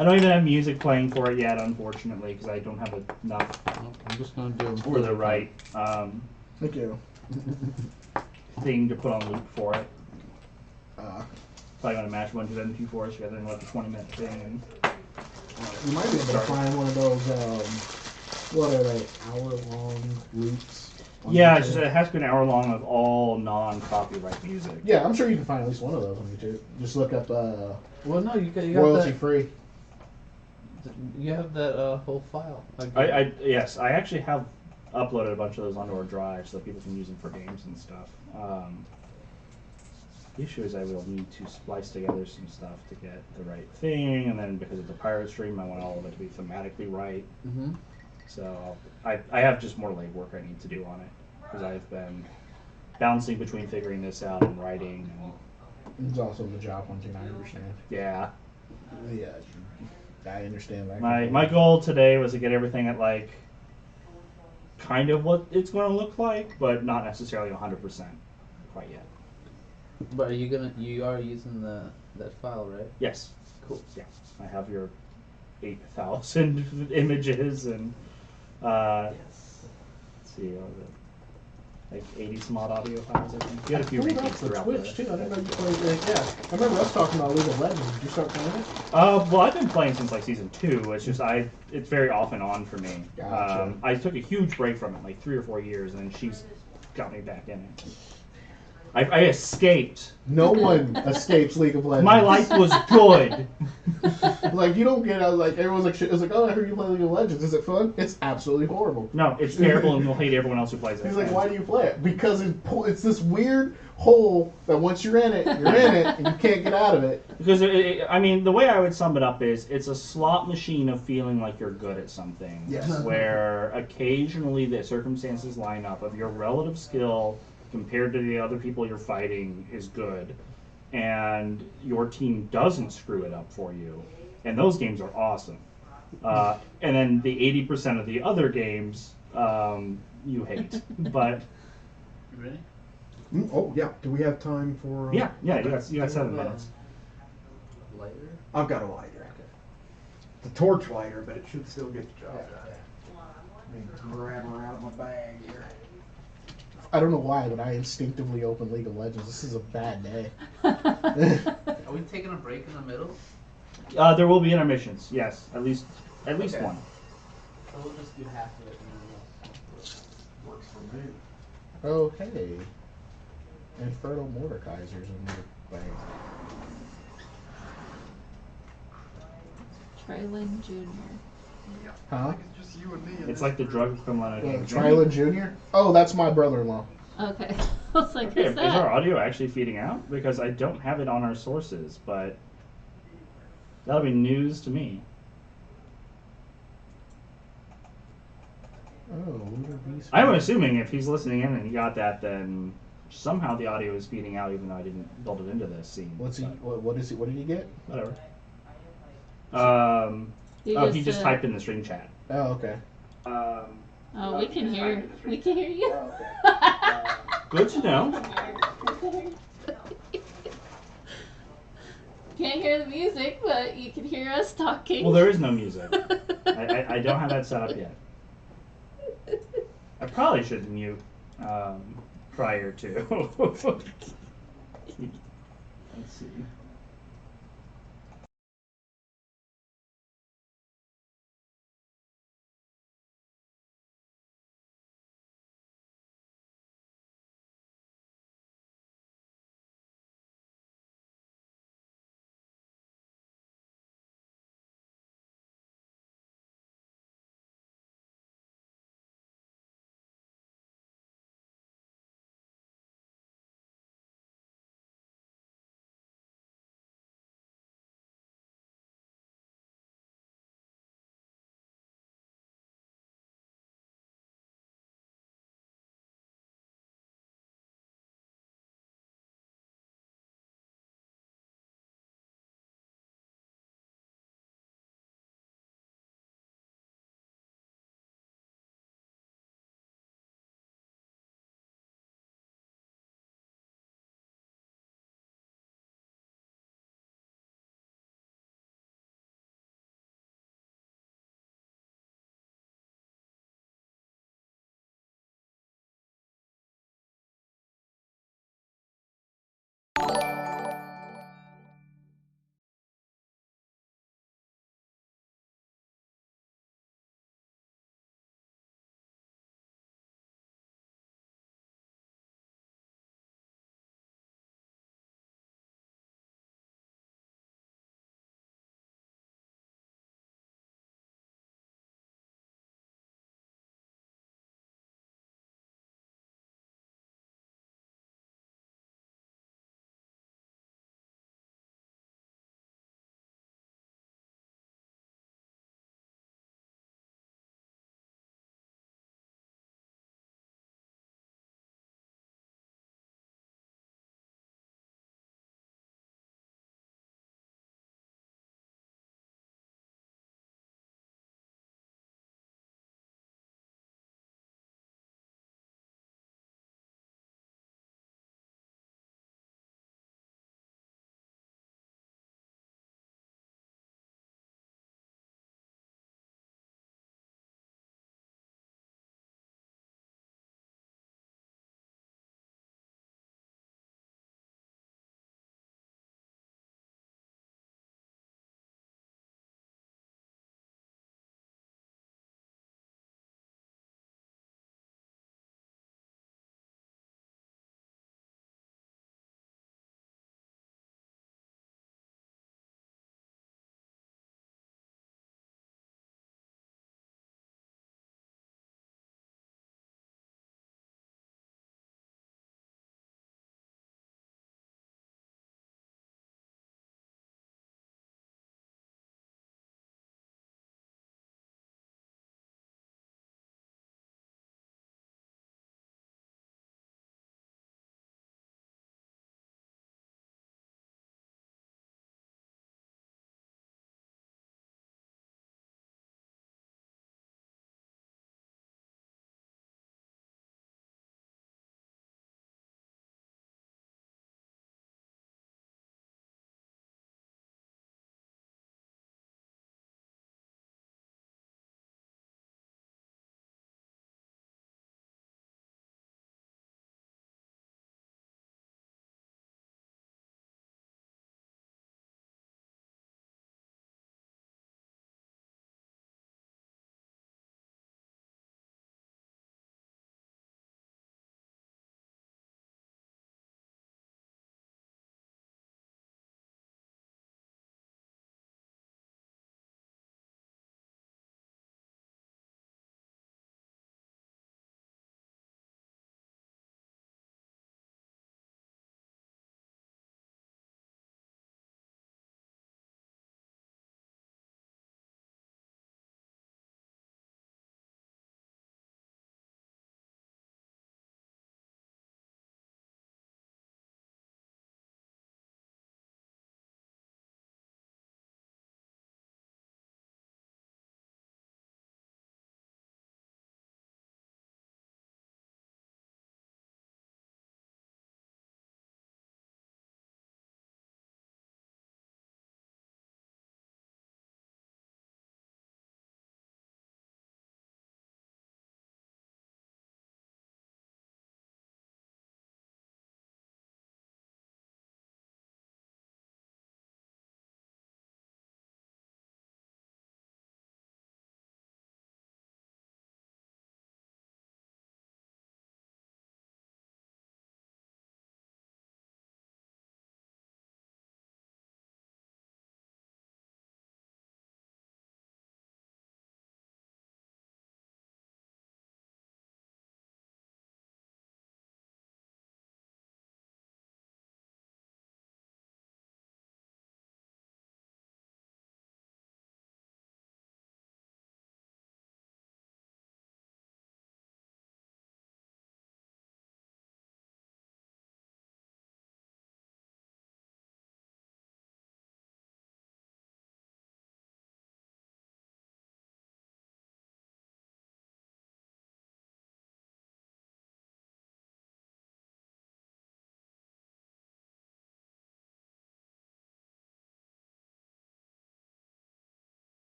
I don't even have music playing for it yet, unfortunately, because I don't have enough I'm just gonna do or the right Thank you. thing to put on loop for it. Uh, Probably gonna match a bunch of MP4s together in like a 20-minute thing. And you might be able to find one of those. What are they? Hour-long loops. Yeah, it's just it has to be an hour long of all non-copyright music. Yeah, I'm sure you can find at least one of those on YouTube. Just look up well, no, you got royalty that, free. You have that whole file. Yes, I actually have uploaded a bunch of those onto our drive so that people can use them for games and stuff. The issue is I will need to splice together some stuff to get the right thing, and then because it's a pirate stream, I want all of it to be thematically right. Mm-hmm. So I have just more legwork I need to do on it because I've been bouncing between figuring this out and writing. It's also the job hunting. I understand. Yeah. Yeah, I understand that. My goal today was to get everything at like kind of what it's going to look like, but not necessarily 100% quite yet. But you are using that file, right? Yes. Cool. Yeah. I have your 8,000 images and let's see, like 80 some odd audio files. I think you had a few repeats throughout Twitch too. I didn't know you played. Yeah, I remember us talking about League of Legends. Did you start playing it? Well, I've been playing since like season 2. It's just it's very off and on for me. Gotcha. I took a huge break from it, like 3 or 4 years, and then she's got me back in it. I escaped. No one escapes League of Legends. My life was good. Like you don't get out. Like everyone's like, shit. It's like, oh, I heard you play League of Legends. Is it fun? It's absolutely horrible. No, it's terrible, and you'll hate everyone else who plays it. He's like, why do you play it? Because it's this weird hole that once you're in it, and you can't get out of it. Because I mean, the way I would sum it up is it's a slot machine of feeling like you're good at something. Yes. Where occasionally the circumstances line up of your relative skill compared to the other people you're fighting is good, and your team doesn't screw it up for you, and those games are awesome. And then the 80% of the other games you hate. But You ready? Oh yeah. Do we have time for? yeah, you got 7 minutes. Lighter? I've got a lighter. It's a torch lighter, but it should still get the job done. Let me grab her out of my bag here. I don't know why, but I instinctively open League of Legends. This is a bad day. Are we taking a break in the middle? There will be intermissions. Yes, at least Okay. one. So we'll just do half of it and then Works for me. Oh hey, Inferno Mordekaisers in the bag. Trilin Jr. Huh? It's just you and me. It's like the drug equivalent of Trilin Jr. Oh, that's my brother-in-law. Okay. I was like, Okay, who's is our that? audio actually feeding out? Because I don't have it on our sources, but that'll be news to me. Oh, Lunar Beast. I'm assuming if he's listening in and he got that, then somehow the audio is feeding out, even though I didn't build it into this scene. What's he? But What is he? What did he get? whatever. He just typed in the stream chat. Oh, okay. Oh, we can hear. We can hear you. Good to know. Can't hear the music, but you can hear us talking. Well, there is no music. I don't have that set up yet. I probably should mute prior to. Let's see.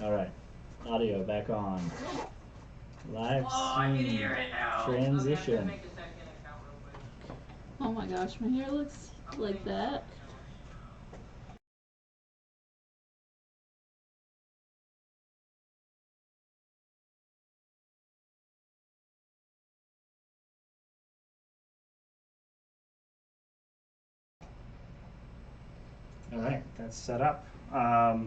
All right, audio back on. Live scene transition. Oh my gosh, my hair looks like that. All right, that's set up. Wow,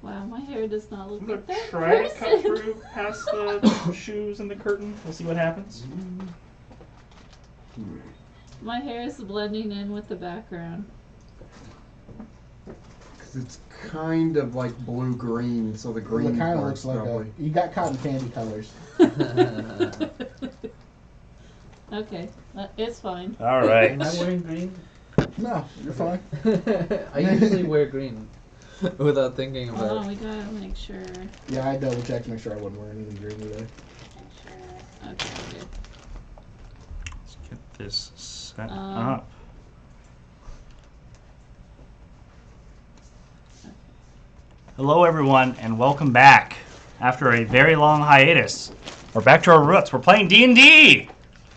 my hair does not look I'm like gonna that try to cut person. through past the shoes and the curtain. We'll see what happens. My hair is blending in with the background. Cause it's kind of like blue-green, so the green It kind of part's looks like probably... you got cotton candy colors. Okay, it's fine. All right. Am I wearing green? No, you're fine. I usually wear green without thinking Hold about on, it. we gotta make sure. Yeah, I double checked to make sure I wasn't wearing any green today. Okay, good. Let's get this set Um, up. Hello, everyone, and welcome back. After a very long hiatus, we're back to our roots. We're playing D&D.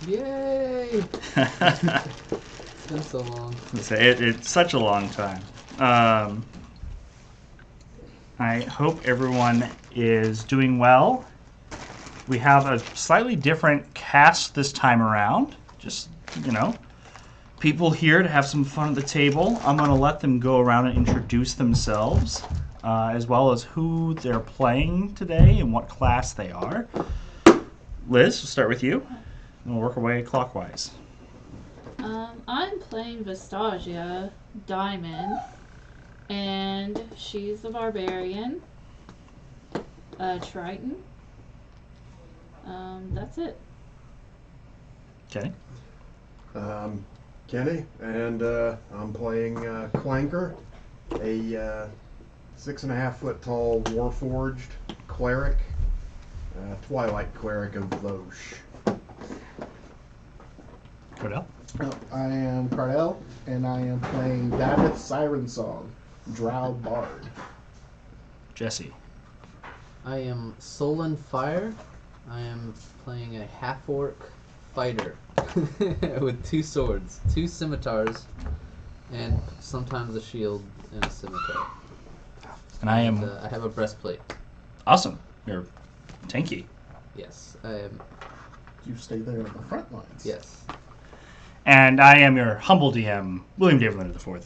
Yay! It's been so long. It's such a long time. I hope everyone is doing well. We have a slightly different cast this time around. Just, people here to have some fun at the table. I'm going to let them go around and introduce themselves, as well as who they're playing today and what class they are. Liz, we'll start with you, and we'll work our way clockwise. I'm playing Vestasia Diamond, and she's a barbarian. Triton. That's it. Okay. Kenny, and I'm playing Clanker, a 6.5 foot tall warforged cleric, Twilight cleric of Osh. Cordell? I am Cardell, and I am playing Davith Siren Song, Drow Bard. Jesse. I am Solon Fire. I am playing a half-orc fighter with 2 swords, 2 scimitars, and sometimes a shield and a scimitar. And I am... I have a breastplate. Awesome. You're tanky. Yes, I am. You stay there on the front lines. Yes. And I am your humble DM, William David Leonard IV.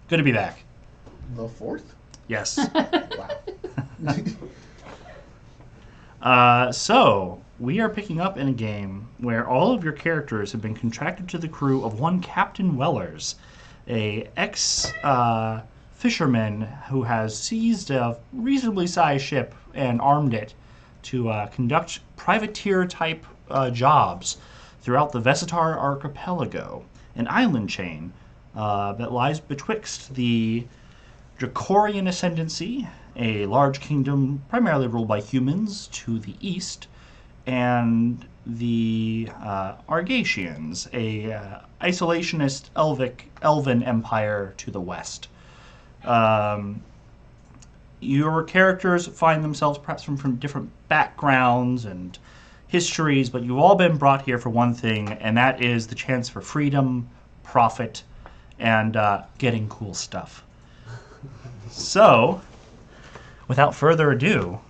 Good to be back. The fourth? Yes. Wow. So, we are picking up in a game where all of your characters have been contracted to the crew of one Captain Wellers, a ex-fisherman who has seized a reasonably sized ship and armed it to conduct privateer-type jobs throughout the Vesitar Archipelago, an island chain that lies betwixt the Dracorian Ascendancy, a large kingdom primarily ruled by humans, to the east, and the Argatians, a isolationist elven empire to the west. Your characters find themselves perhaps from different backgrounds and histories, but you've all been brought here for one thing, and that is the chance for freedom, profit, and getting cool stuff. So, without further ado,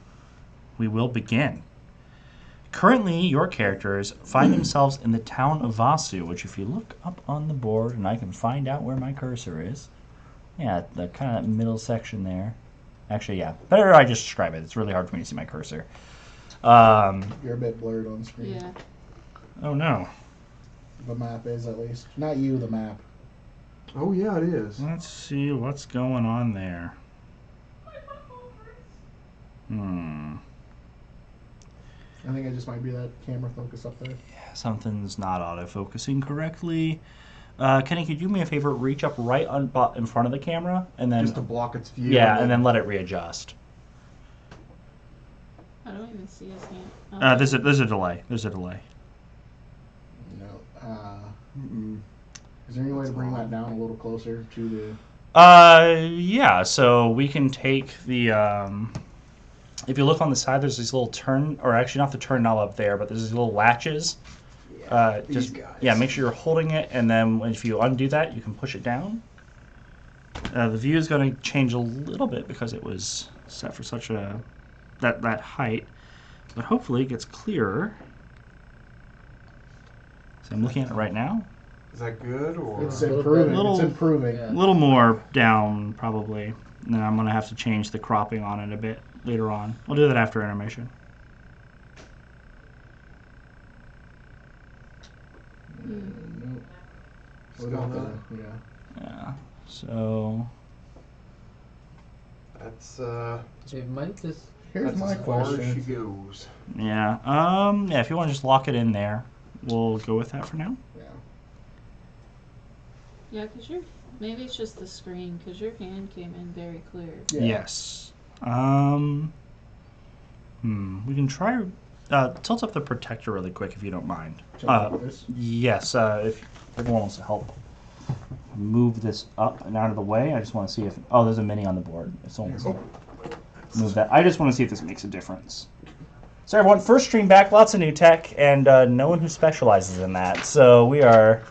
we will begin. Currently, your characters find themselves in the town of Vasu, which if you look up on the board, and I can find out where my cursor is, yeah, the kind of middle section there. Actually, yeah, better I just describe it. It's really hard for me to see my cursor. You're a bit blurred on screen. Yeah. Oh no. The map is, at least. Not you, the map. Oh yeah, it is. Let's see what's going on there. I think it just might be that camera focus up there. Yeah, something's not autofocusing correctly. Kenny, could you do me a favor? Reach up right in front of the camera, and then Just to block its view. yeah, and then let it readjust. I don't even see his hand. There's a delay. There's a delay. No. Mm-mm. Is there any way to bring that down a little closer to the? Yeah. So we can take the. If you look on the side, there's these little turn, or actually not the turn knob up there, but there's these little latches. These guys. Yeah, make sure you're holding it, and then if you undo that, you can push it down. The view is going to change a little bit because it was set for such a that height, but hopefully it gets clearer. So I'm looking at it right now. Is that good or? It's improving. Little- It's improving. Yeah. A little more down, probably. And then I'm going to have to change the cropping on it a bit later on. We'll do that after intermission. Nope. Still Without not. yeah. Yeah. So That's It might just. Here's that's my as far as she question. goes. yeah. Yeah. If you want to just lock it in there, we'll go with that for now. Yeah. Yeah, because maybe it's just the screen, because your hand came in very clear. Yeah. Yes. We can try. Tilt up the protector really quick if you don't mind. Something like this. Yes. If everyone wants to help move this up and out of the way, I just want to see if. Oh, there's a mini on the board. If someone wants to move that, I just want to see if this makes a difference. So everyone, first stream back, lots of new tech, and no one who specializes in that. So we are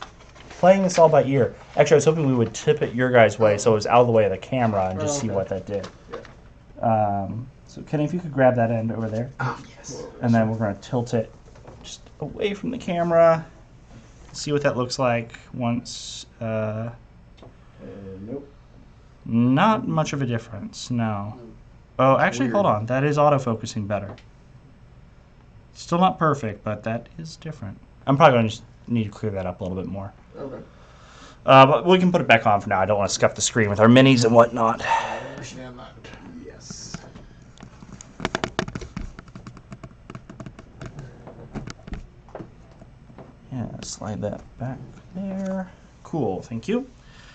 playing this all by ear. Actually, I was hoping we would tip it your guys' way so it was out of the way of the camera and just see what that did. So Kenny, if you could grab that end over there. Ah, yes. And then we're going to tilt it just away from the camera. See what that looks like once. Nope. Not much of a difference, no. Oh, actually, Weird. hold on. That is autofocusing better. Still not perfect, but that is different. I'm probably going to just need to clear that up a little bit more. Okay. But we can put it back on for now. I don't want to scuff the screen with our minis and whatnot. I understand that. Yes. Yeah, slide that back there. Cool, thank you.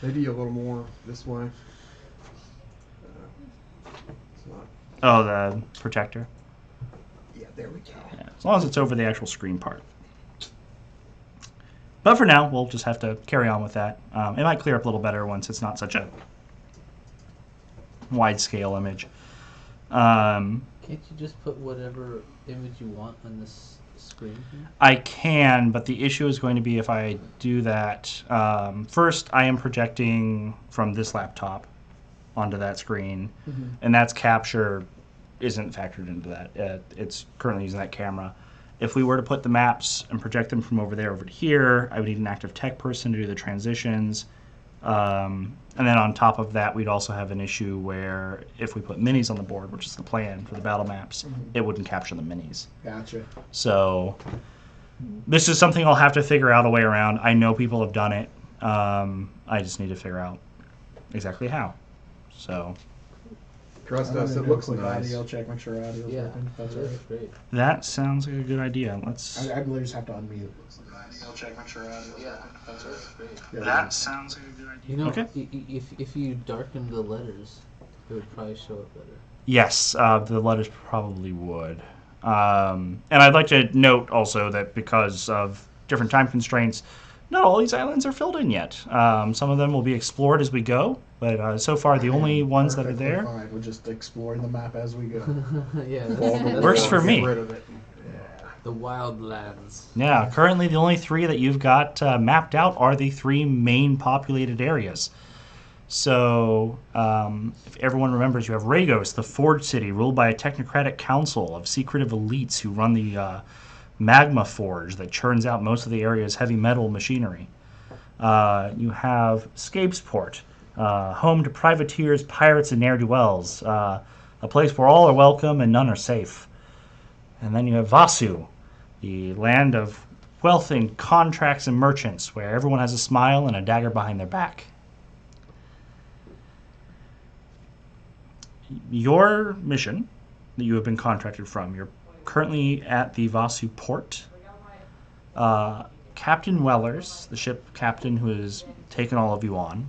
Maybe a little more this way. It's not. Oh, the protector. Yeah, there we go. Yeah, as long as it's over the actual screen part. But for now, we'll just have to carry on with that. It might clear up a little better once it's not such a wide-scale image. Can't you just put whatever image you want on this screen here? I can, but the issue is going to be if I do that. First, I am projecting from this laptop onto that screen, and that's capture isn't factored into that. It's currently using that camera. If we were to put the maps and project them from over there over to here, I would need an active tech person to do the transitions. And then on top of that, we'd also have an issue where if we put minis on the board, which is the plan for the battle maps, it wouldn't capture the minis. Gotcha. So this is something I'll have to figure out a way around. I know people have done it. I just need to figure out exactly how. So Trust I'm us, gonna it do a looks quick nice. audio check, make sure audio's Yeah, working. That's that's right. great. that sounds like a good idea. Let's. I literally just have to unmute. I'll check my sure audio. Yeah, that's great. Yeah, That sounds like a good idea. You know, Okay. if you darken the letters, it would probably show up better. Yes, the letters probably would. And I'd like to note also that because of different time constraints, not all these islands are filled in yet. Some of them will be explored as we go, but so far the only ones that are Perfectly there. Fine. We're just exploring the map as we go. Yeah, Works for me. Get rid of it. The wildlands. Yeah, currently the only three that you've got mapped out are the three main populated areas. So, if everyone remembers, you have Ragos, the Forge City, ruled by a technocratic council of secretive elites who run the magma forge that churns out most of the area's heavy metal machinery. You have Scapesport, home to privateers, pirates, and ne'er-do-wells, a place where all are welcome and none are safe. And then you have Vasu, the land of wealth and contracts and merchants, where everyone has a smile and a dagger behind their back. Your mission that you have been contracted from, you're currently at the Vasu port. Captain Wellers, the ship captain who has taken all of you on,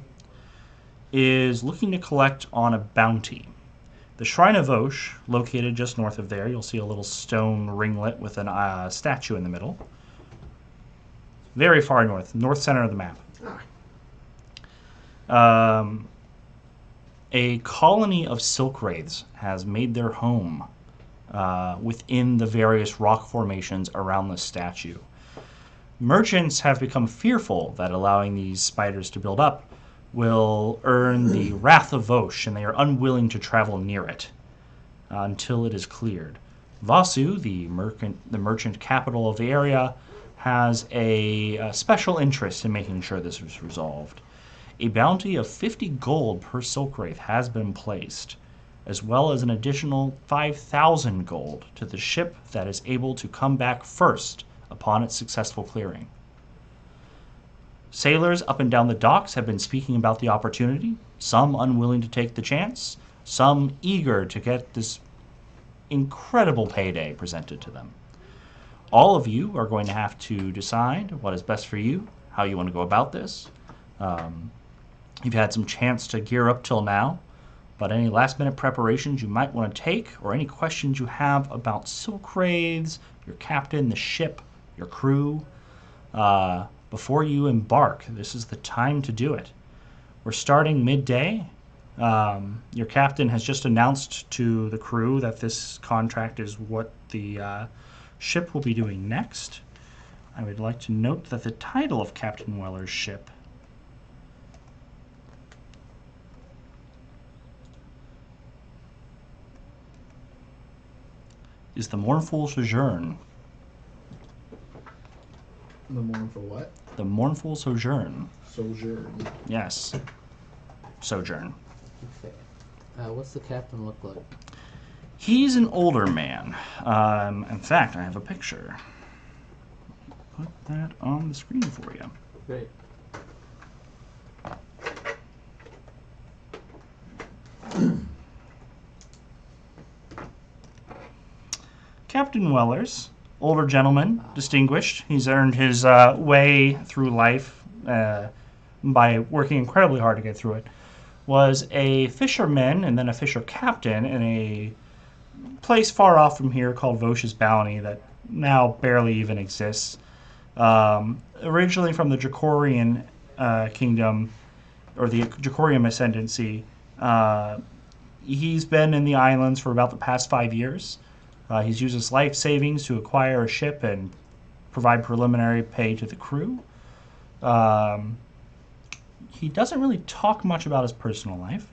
is looking to collect on a bounty. The Shrine of Osh, located just north of there, you'll see a little stone ringlet with a statue in the middle. Very far north, north center of the map. A colony of silk wraiths has made their home within the various rock formations around the statue. Merchants have become fearful that allowing these spiders to build up will earn the wrath of Osh, and they are unwilling to travel near it until it is cleared. Vasu, the merchant capital of the area, has a special interest in making sure this is resolved. A bounty of 50 gold per silk wraith has been placed, as well as an additional 5,000 gold to the ship that is able to come back first upon its successful clearing. Sailors up and down the docks have been speaking about the opportunity, some unwilling to take the chance, some eager to get this incredible payday presented to them. All of you are going to have to decide what is best for you, how you want to go about this. You've had some chance to gear up till now, but any last-minute preparations you might want to take, or any questions you have about silk wraiths, your captain, the ship, your crew, before you embark, this is the time to do it. We're starting midday. Your captain has just announced to the crew that this contract is what the ship will be doing next. I would like to note that the title of Captain Weller's ship is the Mournful Sojourn. The mournful what? The Mournful Sojourn. Sojourn. Yes. Sojourn. Okay. What's the captain look like? He's an older man. In fact, I have a picture. Put that on the screen for you. Great. Captain Wellers, older gentleman, distinguished. He's earned his way through life by working incredibly hard to get through it. Was a fisherman and then a fisher captain in a place far off from here called Vosh's Bounty that now barely even exists. Originally from the Dracorian kingdom, or the Dracorian ascendancy, he's been in the islands for about the past 5 years. He's used his life savings to acquire a ship and provide preliminary pay to the crew. He doesn't really talk much about his personal life,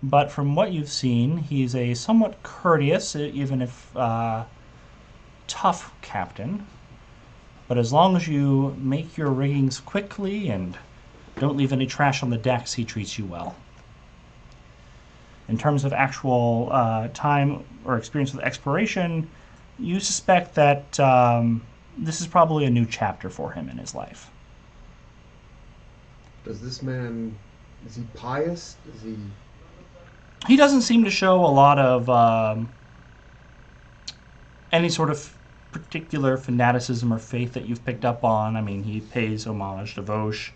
but from what you've seen, he's a somewhat courteous, even if tough captain. But as long as you make your riggings quickly and don't leave any trash on the decks, he treats you well. In terms of actual time or experience with exploration, you suspect that this is probably a new chapter for him in his life. Does this man, is he pious? Is he... He doesn't seem to show a lot of any sort of particular fanaticism or faith that you've picked up on. I mean, he pays homage to Vosh.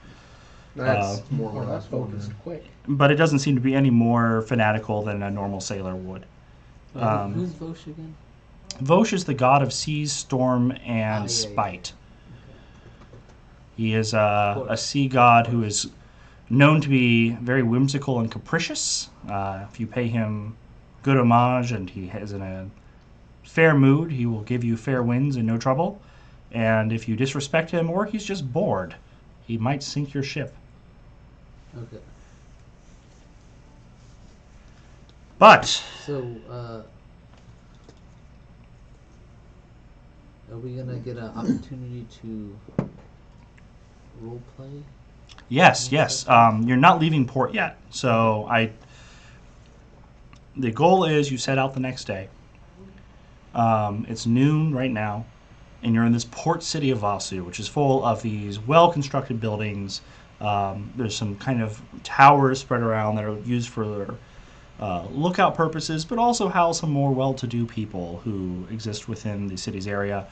That's more Well, what I that's was wondering. focused quick. But it doesn't seem to be any more fanatical than a normal sailor would. Who's Vosh again? Vosh is the god of seas, storm, and yeah. spite. He is a sea god who is known to be very whimsical and capricious. If you pay him good homage and he is in a fair mood, he will give you fair winds and no trouble. And if you disrespect him or he's just bored, he might sink your ship. Okay. But So, are we gonna get an opportunity to role play? yes. You're not leaving port yet. So the goal is you set out the next day. It's noon right now, and you're in this port city of Vasu, which is full of these well-constructed buildings. There's some kind of towers spread around that are used for lookout purposes, but also house some more well-to-do people who exist within the city's area.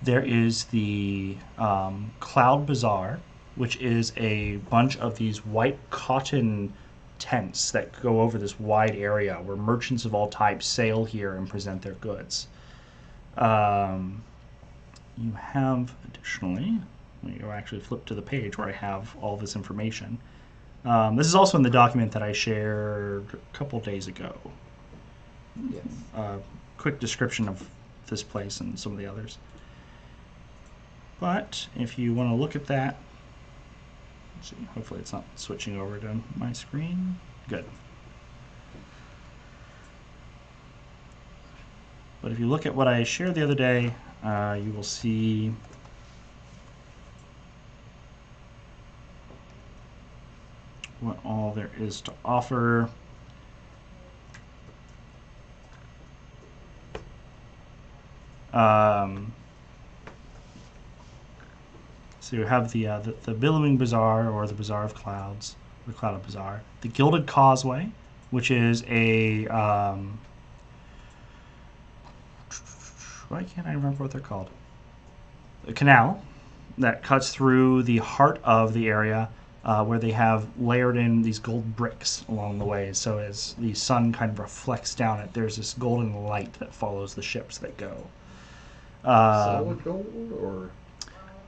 There is the Cloud Bazaar, which is a bunch of these white cotton tents that go over this wide area where merchants of all types sail here and present their goods. You have, additionally, you actually flip to the page where I have all this information. This is also in the document that I shared a couple days ago. Yes. Quick description of this place and some of the others. But if you want to look at that, let's see, hopefully it's not switching over to my screen. Good. But if you look at what I shared the other day, you will see what all there is to offer. So you have the Billowing Bazaar, or the Bazaar of Clouds, the Clouded Bazaar. The Gilded Causeway, which is a why can't I remember what they're called? A canal that cuts through the heart of the area, where they have layered in these gold bricks along the way. So as the sun kind of reflects down it, there's this golden light that follows the ships that go. Solid gold, or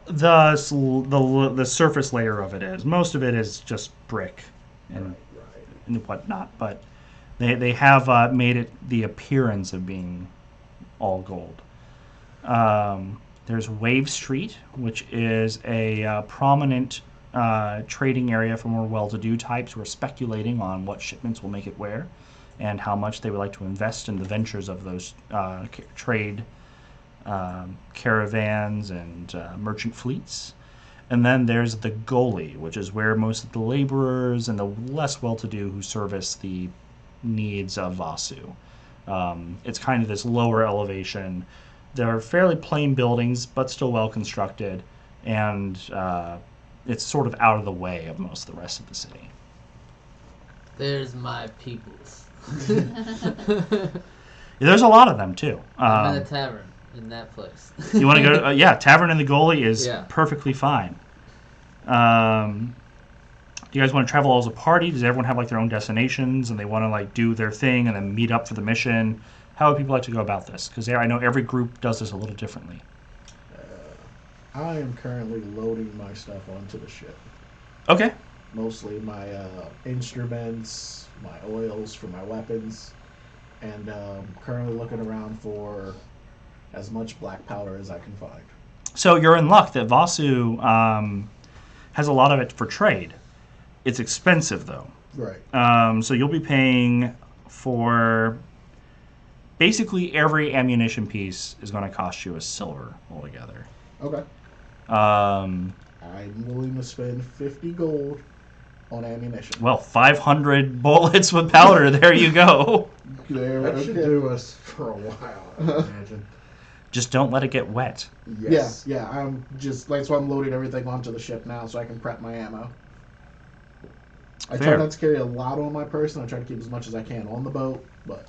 The surface layer of it is. Most of it is just brick and whatnot, but they have made it the appearance of being all gold. There's Wave Street, which is a prominent trading area for more well-to-do types who are speculating on what shipments will make it where and how much they would like to invest in the ventures of those trade caravans and merchant fleets. And then there's the Gully, which is where most of the laborers and the less well-to-do who service the needs of Vasu. It's kind of this lower elevation. There are fairly plain buildings, but still well constructed, and it's sort of out of the way of most of the rest of the city. There's my peoples. There's a lot of them too. I'm in a tavern in that place. You want to go? Yeah, Tavern in the Gully is Yeah. perfectly fine. You guys want to travel as a party? Does everyone have like their own destinations and they want to like do their thing and then meet up for the mission? How would people like to go about this? Because I know every group does this a little differently. I am currently loading my stuff onto the ship. Okay. Mostly my instruments, my oils for my weapons, and currently looking around for as much black powder as I can find. So you're in luck that Vasu has a lot of it for trade. It's expensive though. Right. So you'll be paying for basically every ammunition piece is going to cost you a silver altogether. Okay. Um, I'm willing to spend 50 gold on ammunition. well, 500 bullets with powder. There you go. There, that should okay. do us for a while, I imagine. Just don't let it get wet. Yes. Yeah, I'm just that's why I'm loading everything onto the ship now, so I can prep my ammo. I Fair. try not to carry a lot on my person. I try to keep as much as I can on the boat, but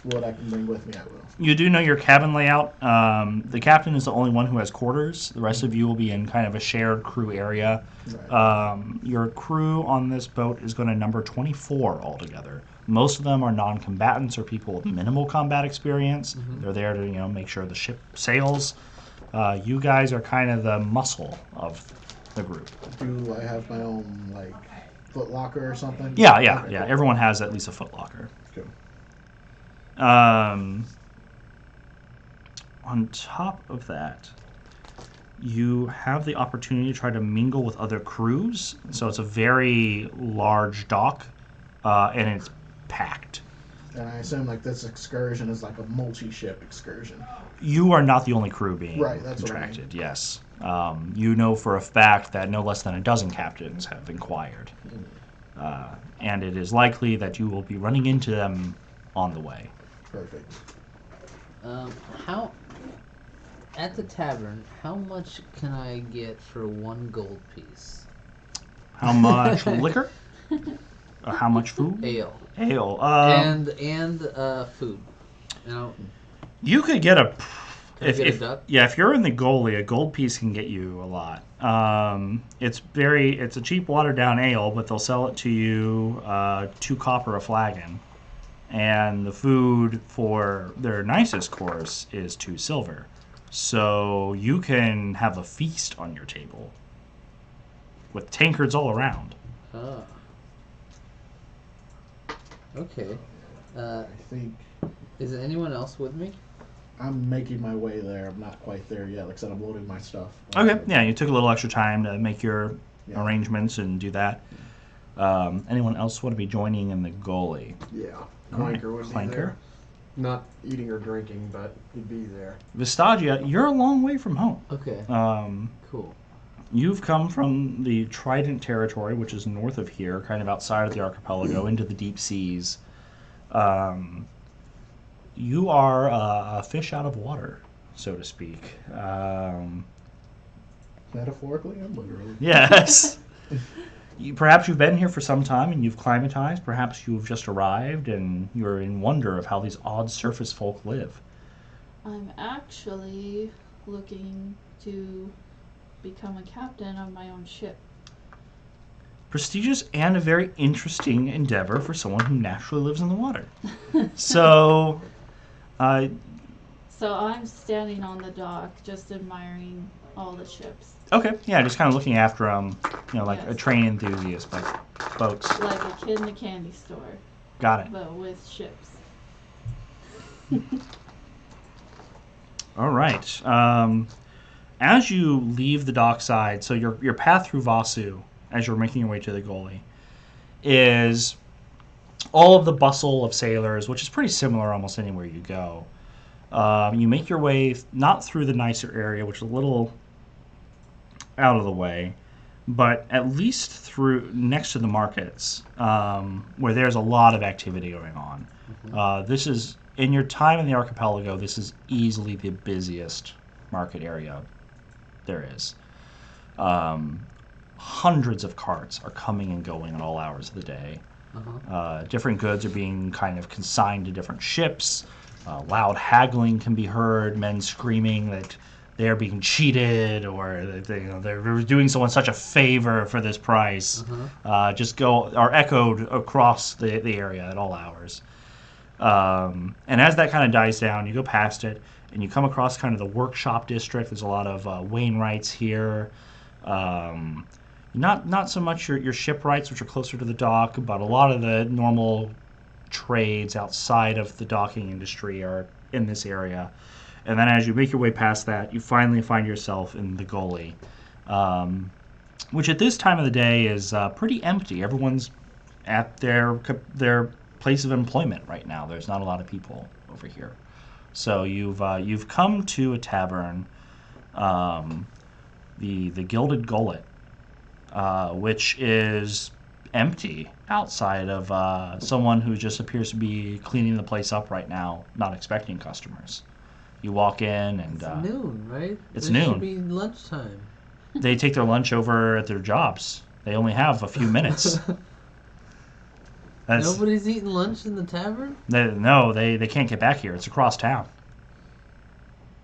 what I can bring with me, I will. You do know your cabin layout. The captain is the only one who has quarters. The rest of you will be in kind of a shared crew area. Right. Your crew on this boat is going to number 24 altogether. Most of them are non-combatants or people with minimal combat experience. Mhm. They're there to make sure the ship sails. You guys are kind of the muscle of the group. Do I have my own like foot locker or something? Yeah. Okay, cool. Everyone has at least a foot locker. Cool. On top of that, you have the opportunity to try to mingle with other crews. So it's a very large dock, and it's packed. And I assume like this excursion is like a multi-ship excursion. You are not the only crew being Right, that's what I contracted. Yes, you know for a fact that no less than a dozen captains have inquired, and it is likely that you will be running into them on the way. Perfect. How at the tavern? How much can I get for one gold piece? How much liquor? How much food? Ale Ale. and food. You know, You could get a. Can I get a duck? Yeah, if you're in the goalie, a gold piece can get you a lot. It's a cheap watered down ale, but they'll sell it to you 2 copper a flagon, and the food for their nicest course is 2 silver. So you can have a feast on your table with tankards all around. oh, Okay. I think Is anyone else with me? I'm making my way there. I'm not quite there yet. Like I said, I'm loading my stuff. Okay, yeah, you took a little extra time to make your Yeah. arrangements and do that. Anyone else want to be joining in the goalie? Yeah. Alright, Clanker would be Clanker. there. Not eating or drinking, but he'd be there. Vistagia, you're a long way from home. Okay. Cool. You've come from the Trident territory, which is north of here, kind of outside of the archipelago, into the deep seas. You are a fish out of water, so to speak. Metaphorically and literally. Yes. Perhaps you've been here for some time and you've climatized. Perhaps you've just arrived and you're in wonder of how these odd surface folk live. I'm actually looking to become a captain of my own ship. Prestigious and a very interesting endeavor for someone who naturally lives in the water. So, So I'm standing on the dock, just admiring all the ships, okay, yeah, just kind of looking after them, like a Yes. train enthusiast, but folks, like a kid in a candy store, got it. but with ships. All right. As you leave the dockside, so your path through Vasu, as you're making your way to the goalie, is all of the bustle of sailors, which is pretty similar almost anywhere you go. You make your way not through the nicer area, which is a little out of the way, but at least through next to the markets, where there's a lot of activity going on. This is, in your time in the archipelago, this is easily the busiest market area there is. Hundreds of carts are coming and going at all hours of the day. Different goods are being kind of consigned to different ships. Loud haggling can be heard, men screaming that they're being cheated or that they're doing someone such a favor for this price. Are echoed across the area at all hours. And as that kind of dies down, you go past it and you come across kind of the workshop district. There's a lot of wainwrights here. Not so much your shipwrights, which are closer to the dock, but a lot of the normal trades outside of the docking industry are in this area. And then as you make your way past that, you finally find yourself in the goalie, which at this time of the day is pretty empty. Everyone's at their place of employment right now. There's not a lot of people over here. So you've come to a tavern, the Gilded Gullet, which is empty outside of someone who just appears to be cleaning the place up right now, not expecting customers. You walk in and It's noon, right? it's It noon. should be lunchtime. They take their lunch over at their jobs. They only have a few minutes. Nobody's eating lunch in the tavern? They can't get back here. It's across town.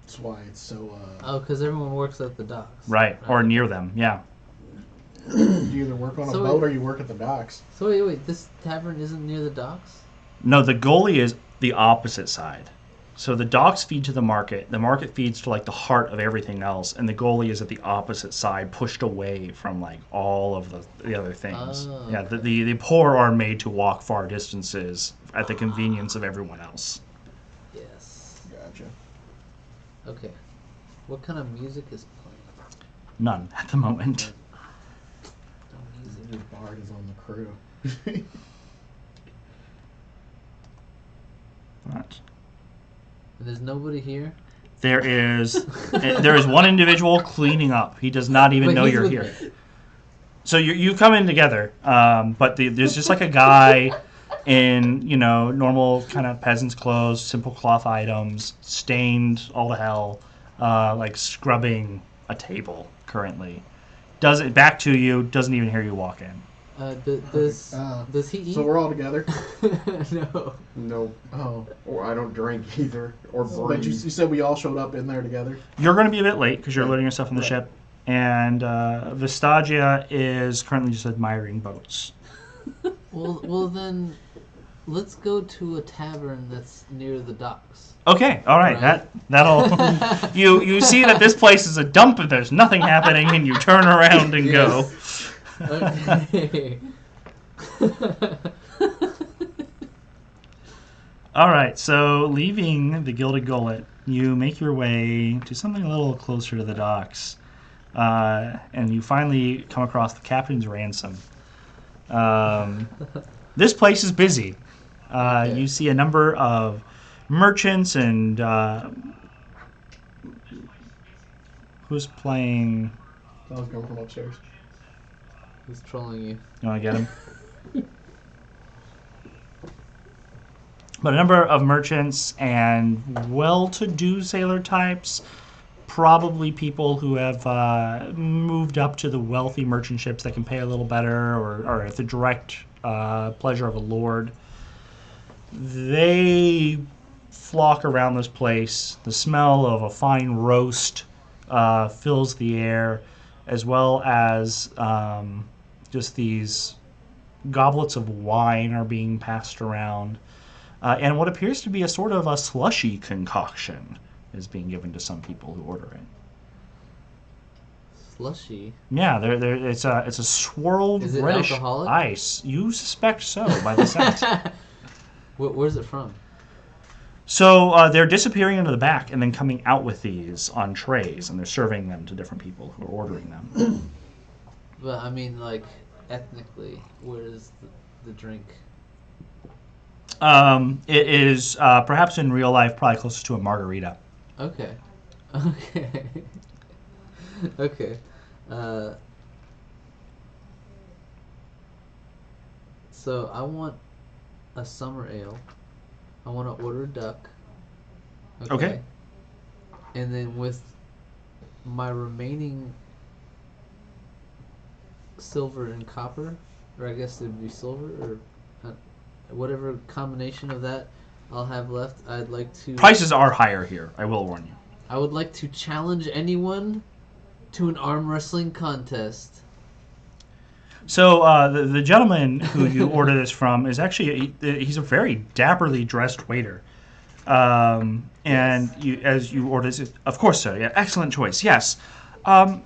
That's why it's so. Oh, because everyone works at the docks. Right, or near them, yeah. You either work on a So boat or you work at the docks. So wait, this tavern isn't near the docks? No, the goalie is the opposite side. So the docks feed to the market feeds to like the heart of everything else, and the goalie is at the opposite side, pushed away from like all of the other things. Oh, Yeah, okay. the poor are made to walk far distances at the convenience of everyone else. Yes. Gotcha. Okay. What kind of music is playing? None at the moment. No music. Your bard is on the crew. But And there's nobody here? there is one individual cleaning up. He does not even But know he's you're with here. me. So you come in together, but there's just like a guy in normal kind of peasant's clothes, simple cloth items, stained all to hell, like scrubbing a table currently. Does it back to you? Doesn't even hear you walk in. Does he eat? So we're all together. No. Nope. Oh, Or I don't drink either. Or but you breathe. said we all showed up in there together. You're going to be a bit late because you're loading yourself on the Right. ship, and Vistagia is currently just admiring boats. Well then, let's go to a tavern that's near the docks. Okay, all right, Right. that'll you see that this place is a dump and there's nothing happening, and you turn around and go. Okay. All right, so leaving the Gilded Gullet, you make your way to something a little closer to the docks, and you finally come across the captain's ransom. This place is busy. Okay. You see a number of merchants and who's playing? I was coming from upstairs. Who's trolling you? You want to get him? But a number of merchants and well-to-do sailor types, probably people who have moved up to the wealthy merchant ships that can pay a little better, or at the direct pleasure of a lord. They flock around this place. The smell of a fine roast fills the air, as well as just these goblets of wine are being passed around. And what appears to be a sort of a slushy concoction is being given to some people who order it. Slushy. Yeah, it's a swirled Is it reddish alcoholic? ice. You suspect so by the scent. Where's it from? So they're disappearing into the back and then coming out with these on trays, and they're serving them to different people who are ordering them. But I mean, like, ethnically, where is the drink? It is perhaps in real life probably closest to a margarita. Okay. Okay. Okay. So I want a summer ale. I want to order a duck. Okay. And then with my remaining silver and copper, or I guess it would be silver, or whatever combination of that I'll have left, I'd like to... Prices are higher here, I will warn you. I would like to challenge anyone to an arm wrestling contest. So the gentleman who you order this from is actually he's a very dapperly dressed waiter, and you, as you order this, of course, sir. Yeah, excellent choice. Yes. Would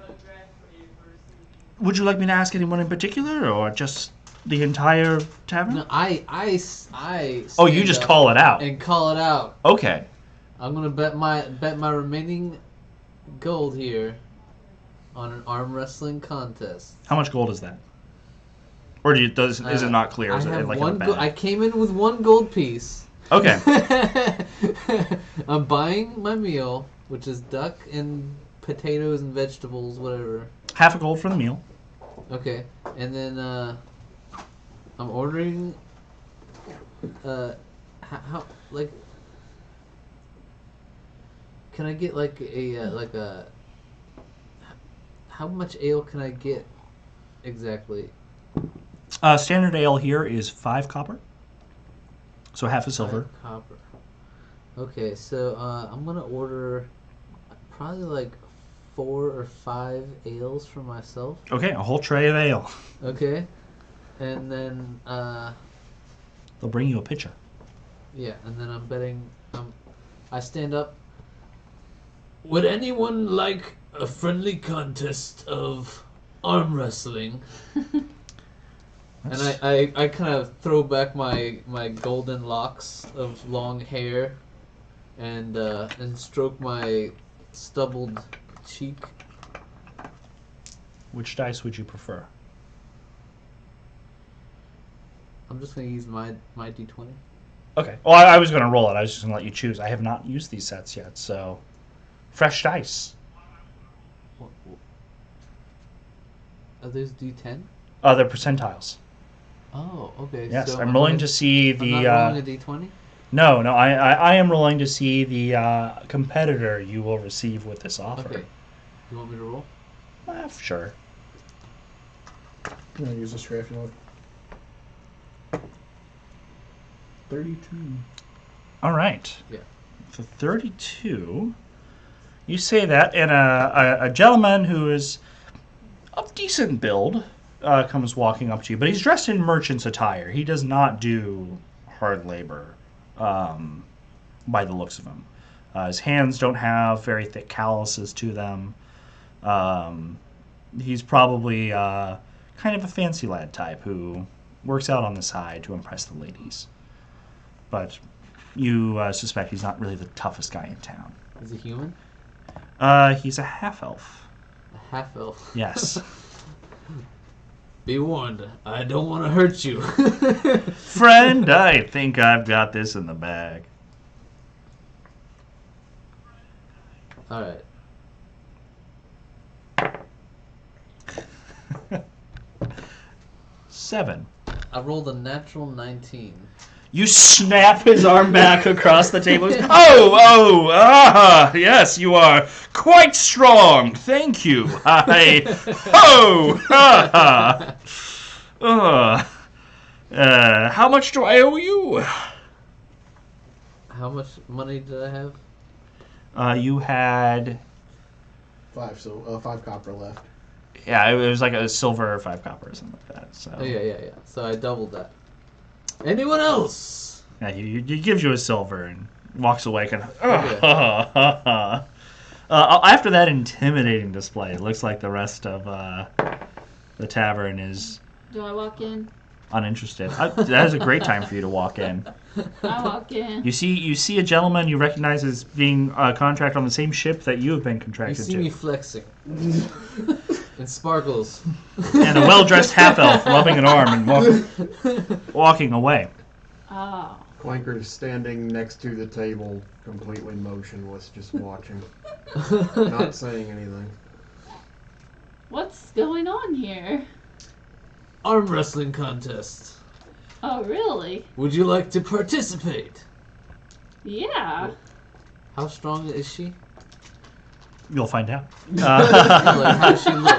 you like me to ask anyone in particular, or just the entire tavern? No, I Oh, you just call it out. and call it out. Okay. I'm gonna bet my remaining gold here on an arm wrestling contest. How much gold is that? Or is it not clear? Is I it have like in a one. bag? I came in with one gold piece. Okay. I'm buying my meal, which is duck and potatoes and vegetables, whatever. Half a gold for the meal. Okay, and then I'm ordering. How like? Can I get like a? How much ale can I get exactly? Standard ale here is 5 copper. So half a silver. 5 copper. Okay, so I'm gonna order probably like 4 or 5 ales for myself. Okay, a whole tray of ale. Okay, and then They'll bring you a pitcher. yeah, and then I'm betting. I stand up. Would anyone like a friendly contest of arm wrestling? And I kind of throw back my golden locks of long hair, and stroke my stubbled cheek. Which dice would you prefer? I'm just gonna use my d20. Okay. Well, I was going to roll it. I was just going to let you choose. I have not used these sets yet, so fresh dice. Are those d10? They're percentiles. Oh, okay. Yes, so I'm rolling to see I'm the. not rolling a d20. No, I am rolling to see the competitor you will receive with this offer. Okay. You want me to roll? Sure. I'm gonna use this tray if you want. 32. All right. Yeah. For 32, you say that, and a gentleman who is of decent build comes walking up to you, but he's dressed in merchant's attire. He does not do hard labor, by the looks of him. His hands don't have very thick calluses to them. He's probably kind of a fancy lad type who works out on the side to impress the ladies. But you suspect he's not really the toughest guy in town. Is he human? He's a half-elf. A half elf. Yes. Be warned, I don't want to hurt you. Friend, I think I've got this in the bag. Alright. Seven. I rolled a natural 19. You snap his arm back across the table. Yes, you are quite strong. Thank you. How much do I owe you? How much money did I have? You had, 5 copper left. yeah, it was like a silver or 5 copper or something like that. So Oh, yeah. So I doubled that. Anyone else? yeah, he gives you a silver and walks away kind of. After that intimidating display, it looks like the rest of the tavern is Do I walk in? uninterested. That is a great time for you to walk in. I walk in. You see a gentleman you recognize as being contracted on the same ship that you have been You contracted see to, me flexing. It sparkles. and a well-dressed half-elf rubbing an arm and walking away. Oh. Clanker is standing next to the table, completely motionless, just watching, not saying anything. What's going on here? Arm wrestling contest. Oh, really? Would you like to participate? Yeah. How strong is she? You'll find out. Like, how does she look?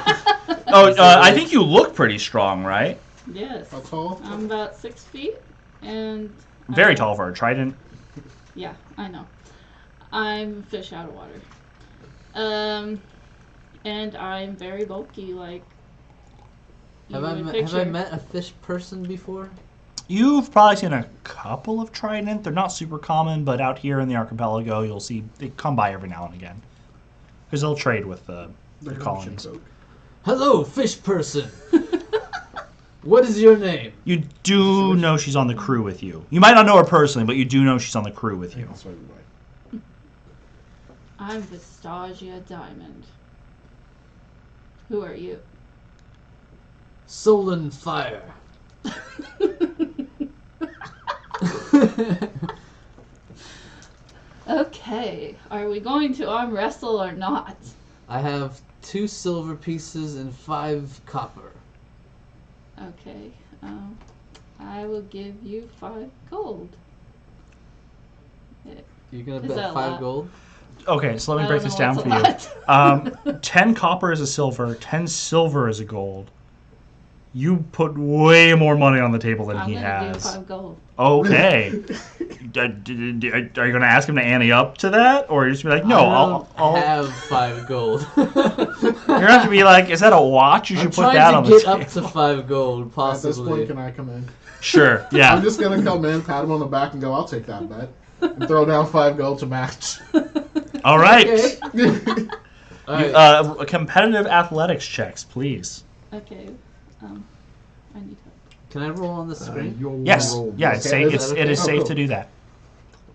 I think you look pretty strong, right? Yes. How tall? I'm about 6 feet, and Very tall for a trident. Yeah, I know. I'm fish out of water. And I'm very bulky, like. Have I met a fish person before? You've probably seen a couple of trident. They're not super common, but out here in the archipelago, you'll see they come by every now and again because they'll trade with the colonies. Hello, fish person. What is your name? You do know she's on the crew with you. You might not know her personally, but you do know she's on the crew with you. I'm Vistagia Diamond. Who are you? Soul and Fire. Okay, are we going to arm wrestle or not? I have 2 silver pieces and 5 copper. Okay, I will give you 5 gold. You're gonna Is bet that a 5 lot? gold? Okay, so let me I break don't this know down what's for a you. 10 copper is a silver, 10 silver is a gold. You put way more money on the table than I'm he gonna do has. 5 gold. Okay. Are you going to ask him to ante up to that? Or are you just going to be like, no, I don't I'll have 5 gold. You're going to have to be like, is that a watch? You should I'm put that trying on to the get table. up to 5 gold, At this possibly. point, can I come in? Sure, yeah. I'm just gonna come in, pat him on the back, and go, I'll take that bet. And throw down 5 gold to match. All right. Okay. Alright. Competitive athletics checks, please. Okay, I need help. Can I roll on the screen? You'll Yes. roll Yeah, this it's Okay, safe. is It is Oh, safe cool. to do that.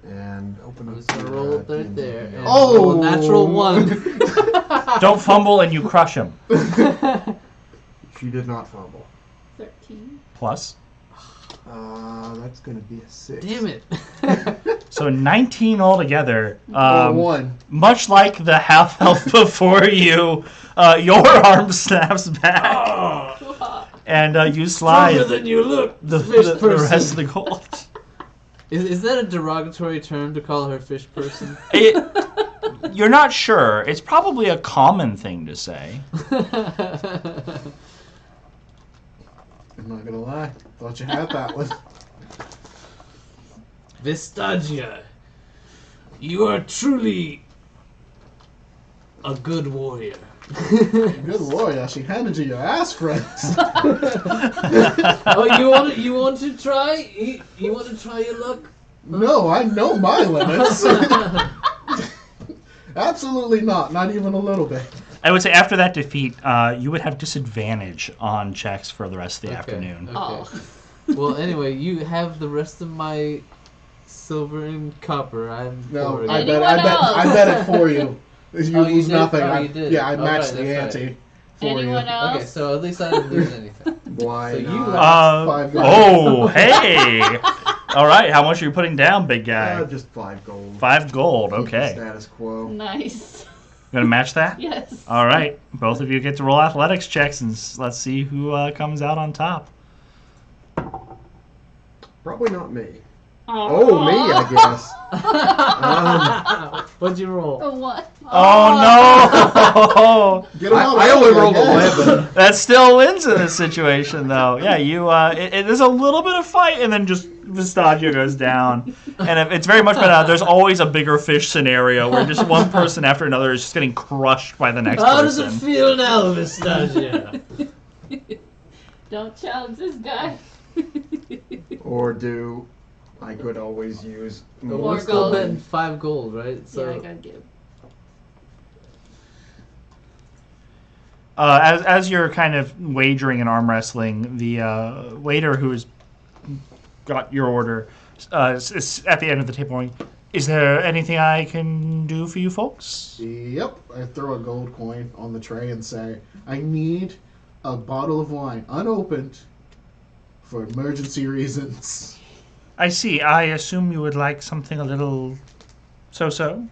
and open I'm up just gonna the, roll it right D&D there. guide. And Oh! roll a natural 1. Don't fumble and you crush him. She did not fumble. 13. Plus. That's gonna be a 6. Damn it. So 19 altogether. Or 1. Much like the half elf before you, your arm snaps back, and you slide Stronger than you look, the fish rest person. of the gold. Is that a derogatory term to call her fish person? You're not sure. It's probably a common thing to say. I'm not gonna lie. Thought you had that one. Vistagia, you are truly a good warrior. Good warrior. She handed you your ass, friends. Oh, you want to try? You want to try your luck? No, I know my limits. Absolutely not. Not even a little bit. I would say after that defeat, you would have disadvantage on checks for the rest of the afternoon. Okay. Oh. Well, anyway, you have the rest of my silver and copper. I'm No, for I it. bet I bet it for you. You Oh, you lose did? nothing. Oh, you did. Yeah, I Oh, matched right, the that's ante right. for Anyone you. else? Okay, so at least I didn't lose anything. Why So you not? laugh. 5 gold. Oh, hey! All right, how much are you putting down, big guy? Just 5 gold. 5 gold, Keep the okay. status quo. Nice. Gonna match that? Yes. All right, both of you get to roll athletics checks, and let's see who comes out on top. Probably not me. Oh, me, I guess. What'd you roll? A what? Oh no! Get him out I only early, rolled guess. 11. That still wins in this situation, though. Yeah, you. It is a little bit of fight, and then just Vistagio goes down, and it's very much better. There's always a bigger fish scenario where just one person after another is just getting crushed by the next How does person. it feel now, Vistagio? Don't challenge this guy. Or do I could always use But More we're still gold. betting 5 gold, right? So Yeah, I gotta give. As you're kind of wagering and arm wrestling, the waiter who has got your order is at the end of the table going, "Is there anything I can do for you folks?" Yep. I throw a gold coin on the tray and say, I need a bottle of wine, unopened, for emergency reasons. I see. I assume you would like something a little so-so?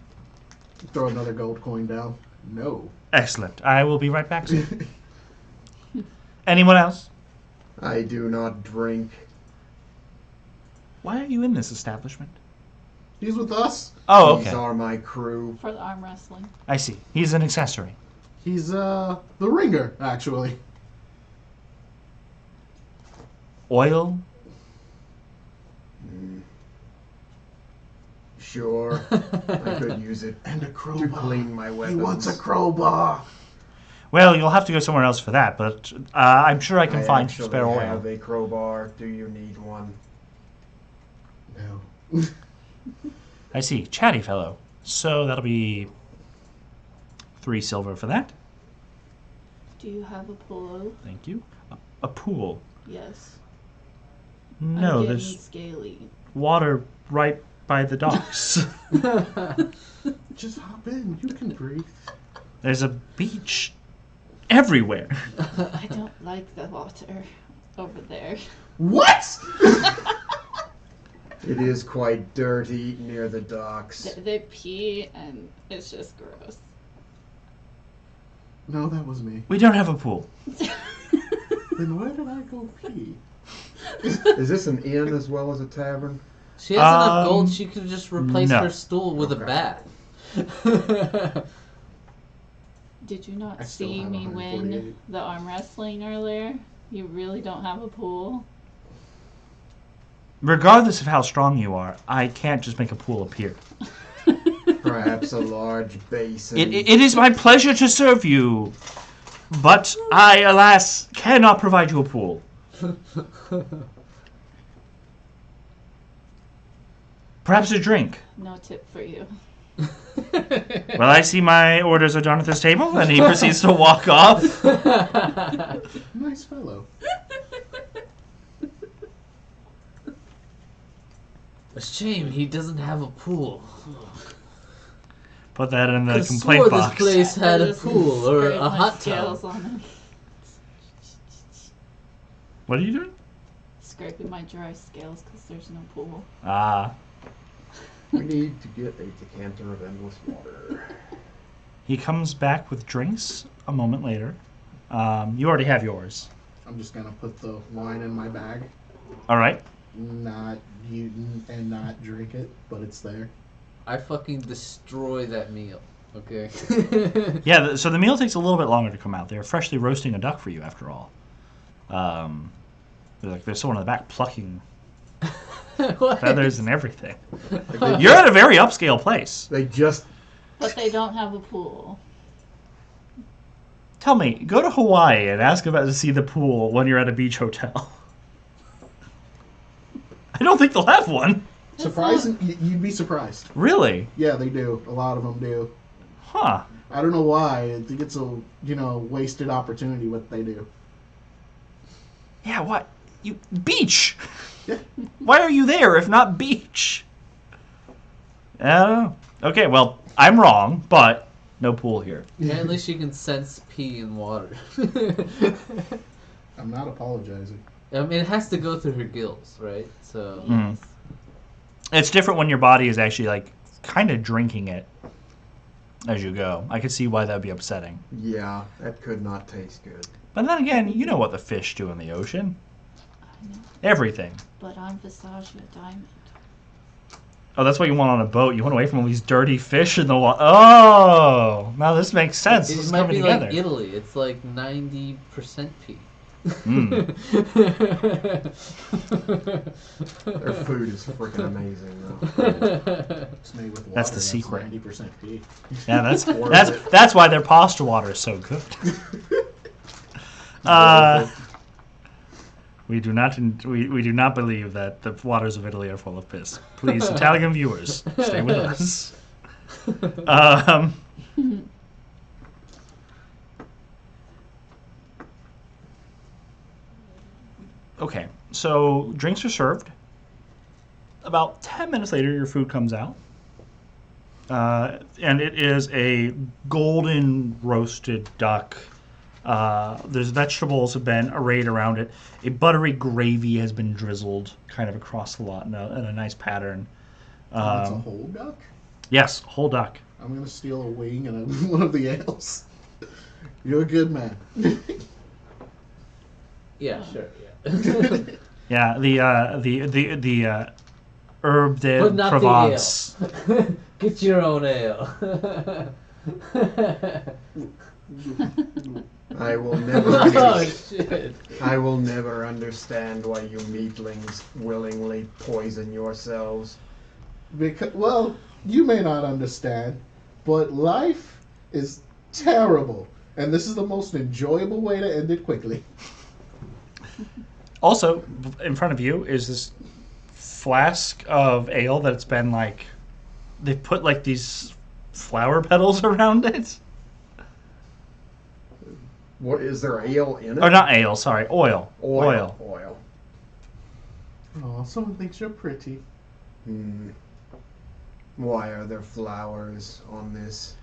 Throw another gold coin down. No. Excellent. I will be right back, sir. Anyone else? I do not drink. Why are you in this establishment? He's with us. Oh, These okay. are my crew. For the arm wrestling. I see. He's an accessory. He's the ringer, actually. Oil? Sure, I could use it And a to crowbar. clean my He weapons. wants a crowbar. Well, you'll have to go somewhere else for that, but I'm sure I can I find actually spare oil. have a crowbar. Do you need one? No. I see. Chatty fellow. So that'll be 3 silver for that. Do you have a polo? Thank you. A pool. Yes. No, I'm getting there's scaly. water right by the docks. Just hop in. You can breathe. There's a beach everywhere. I don't like the water over there. What? It is quite dirty near the docks. They pee and it's just gross. No, that was me. We don't have a pool. Then where did I go pee? Is this an inn as well as a tavern? she has enough gold. Um, She could just replace no. her stool with a Okay. bat. Did you not I still see have me win 148. the arm wrestling earlier? You really don't have a pool? Regardless of how strong you are, I can't just make a pool appear. Perhaps a large basin. It is my pleasure to serve you, but I, alas, cannot provide you a pool. Perhaps a drink. No tip for you. Well, I see my orders are done at this table, and he proceeds to walk off. Nice fellow. A shame he doesn't have a pool. Put that in the Could've complaint swore box. this place had I a just pool or scraped a my hot tub. scales on it. What are you doing? Scraping my dry scales because there's no pool. We need to get a decanter of endless water. He comes back with drinks a moment later. You already have yours. I'm just gonna put the wine in my bag, All right. not drink it, but it's there. I fucking destroy that meal. Okay. Yeah, so the meal takes a little bit longer to come out. They're freshly roasting a duck for you, after all. There's someone in the back plucking What? feathers and everything. Like You're at a very upscale place. they just But they don't have a pool. Tell me, go to Hawaii and ask about to see the pool when you're at a beach hotel. I don't think they'll have one. Surprising, you'd be surprised. Really? Yeah, they do. A lot of them do. Huh. I don't know why. I think it's a wasted opportunity what they do. Yeah, what? Beach! Yeah. Why are you there if not beach? I don't know. Okay, well, I'm wrong, but no pool here. Yeah, at least you can sense pee in water. I'm not apologizing. I mean, it has to go through her gills, right? So. Mm. It's different when your body is actually like kind of drinking it as you go. I could see why that would be upsetting. Yeah, that could not taste good. But then again, you know what the fish do in the ocean. I know. Everything. But I'm Visagia Diamond. Oh, that's what you want on a boat. You want away from all these dirty fish in the water. Oh, now this makes sense. It This is might coming be together. like Italy. It's like 90% pee. Mm. Their food is freaking amazing, though. It's made with water. That's the secret. 90% pee. Yeah, that's Worth that's it. that's why their pasta water is so good. We do not we do not believe that the waters of Italy are full of piss. Please, Italian viewers, stay with us. Okay, so drinks are served. About 10 minutes later, your food comes out. And it is a golden roasted duck. There's vegetables have been arrayed around it. A buttery gravy has been drizzled kind of across the lot in a nice pattern. That's a whole duck? Yes, whole duck. I'm going to steal a wing and one of the ales. You're a good man. Yeah, sure. Yeah. Yeah, the herb de But not Provence. the ale. Get your own ale. I will never. Oh shit! I will never understand why you meatlings willingly poison yourselves. Because, well, you may not understand, but life is terrible. And this is the most enjoyable way to end it quickly. Also, in front of you is this flask of ale that's been like, they put like these flower petals around it. What is there ale in it? Or not ale, sorry, oil. Oil. Oh, someone thinks you're pretty. Hmm. Why are there flowers on this?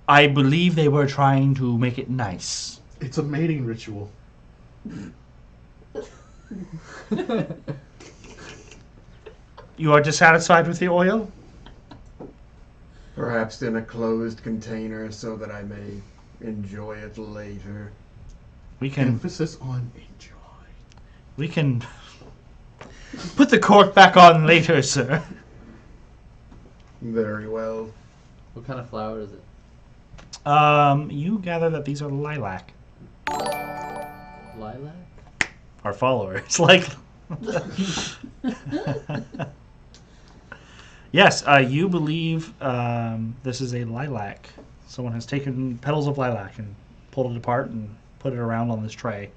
I believe they were trying to make it nice. It's a mating ritual. You are dissatisfied with the oil? Perhaps in a closed container so that I may enjoy it later. We can Emphasis on enjoy. we can put the cork back on later, sir. Very well. What kind of flower is it? You gather that these are lilac. Lilac? Our followers, like. Yes, you believe this is a lilac. Someone has taken petals of lilac and pulled it apart and put it around on this tray.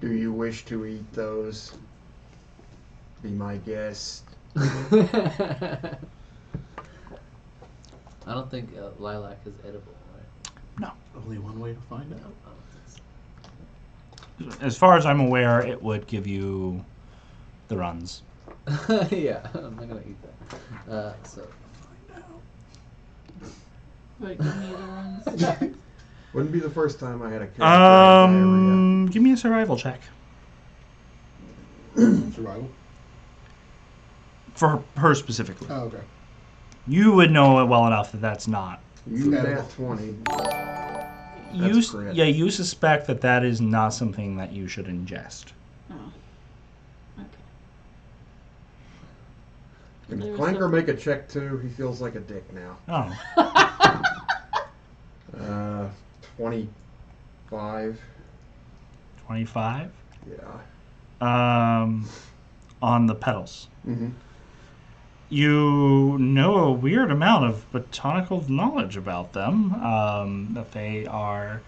Do you wish to eat those? Be my guest. I don't think lilac is edible, right? Only one way to find out. I don't think As far as I'm aware, it would give you the runs. so. Yeah, I'm not gonna eat that. So. Wait, give me the ones. Wouldn't be the first time I had a character have diarrhea. Give me a survival check. Survival? For her specifically. Oh, okay. You would know it well enough that that's not. You Edible. nat 20. You, That's correct. yeah, you suspect that that is not something that you should ingest. Oh. Okay. Can There's Clanker a- make a check too? He feels like a dick now. Oh, 25. 25? Yeah. On the petals. Mm-hmm. You know a weird amount of botanical knowledge about them. That there are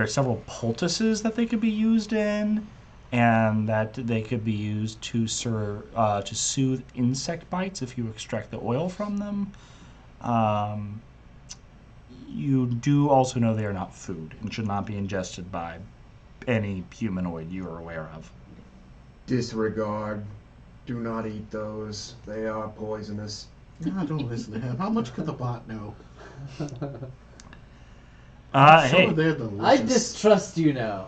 several poultices that they could be used in, and that they could be used to soothe insect bites if you extract the oil from them. You do also know they are not food and should not be ingested by any humanoid you are aware of. Disregard. Do not eat those. They are poisonous. Nah, don't listen to him. How much could the bot know? Hey. They're I delicious. distrust you now.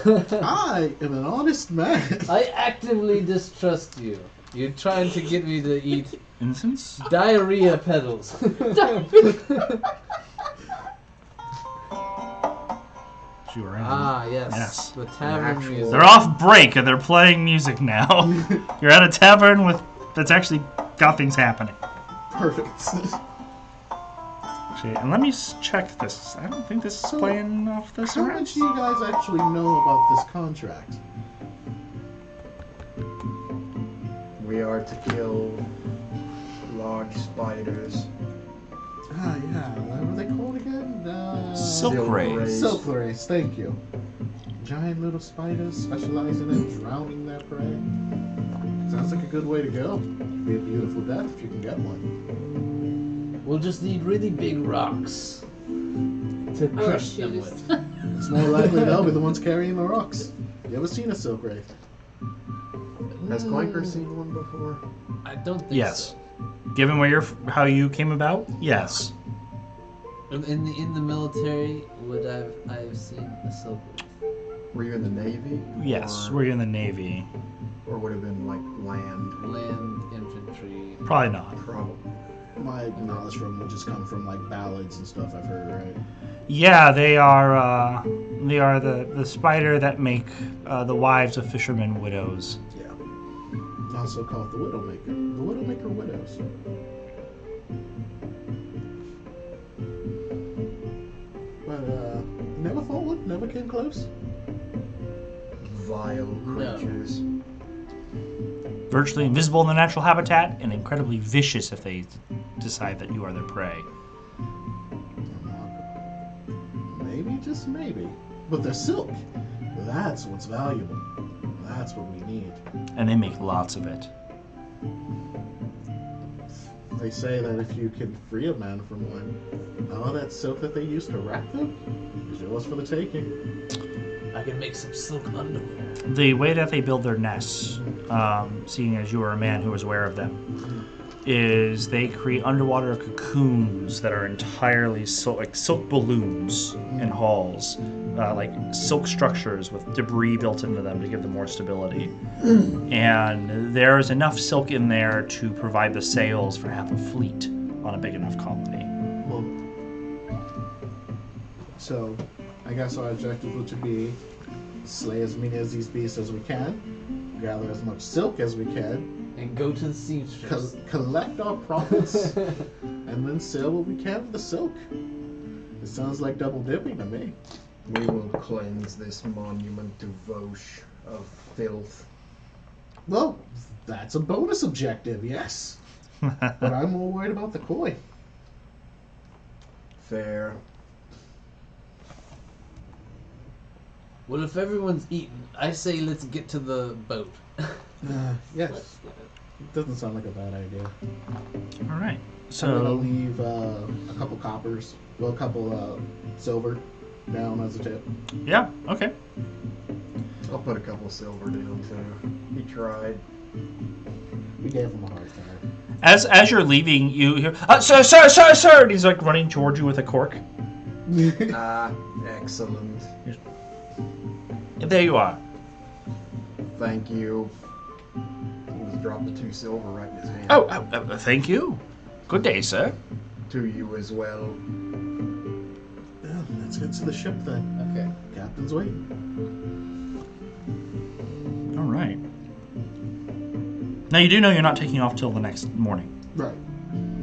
I am an honest man. I actively distrust you. You're trying to get me to eat Incense? diarrhea petals. You were in. Yes. Yes. The tavern Actual- music. They're off break and they're playing music now. You're at a tavern that's actually got things happening. Perfect. Actually, and let me check this. I don't think this is So, playing off this How around. much do you guys actually know about this contract? We are to kill large spiders. Ah, yeah. What were they called again? Silk rays. Silk rays. Thank you. Giant little spiders specializing in drowning their prey. Sounds like a good way to go. Be a beautiful death if you can get one. We'll just need really big rocks to Oh, crush them shoot. with. It's more likely they'll be the ones carrying the rocks. You ever seen a silk ray? Has Clanker seen one before? I don't think Yes. so. Given how you came about, yes. In the military, would I've seen a silk ray? Were you in the Navy? Yes, Or, we're in the Navy. or would have been like land? Land infantry. Probably not. Probably. My knowledge from would just come from like ballads and stuff I've heard, right? Yeah, they are the spider that make the wives of fishermen widows. Yeah. Also called the Widowmaker. The Widowmaker widows. But never fought one, never came close. Vile creatures. Virtually invisible in their natural habitat and incredibly vicious if they decide that you are their prey. Maybe, just maybe. But they're silk. That's what's valuable. That's what we need. And they make lots of it. They say that if you can free a man from one, all that silk that they used to wrap them is yours for the taking. I can make some silk underwear. The way that they build their nests, seeing as you are a man who is aware of them, is they create underwater cocoons that are entirely silk balloons in halls, like silk structures with debris built into them to give them more stability. And there is enough silk in there to provide the sails for half a fleet on a big enough colony. Well, so, I guess our objective would be slay as many of these beasts as we can, gather as much silk as we can, And go to the seamstress. collect our profits, and then sell what we can for the silk. It sounds like double dipping to me. We will cleanse this monument to Vosh of filth. Well, that's a bonus objective, yes. But I'm more worried about the koi. Fair. Well, if everyone's eaten, I say let's get to the boat. Yes, Let's do it. doesn't sound like a bad idea. All right. I'm gonna So leave a couple coppers, well, a couple silver down as a tip. yeah, okay. I'll put a couple silver down too. He tried. We gave him a hard time. As you're leaving, you hear, sir, and he's like running towards you with a cork. Ah, excellent. There you are. Thank you. He just dropped the 2 silver right in his hand. Oh, thank you. Good day, sir. To you as well. Yeah, let's get to the ship then. Okay. Captain's waiting. All right. Now you do know you're not taking off till the next morning, Right.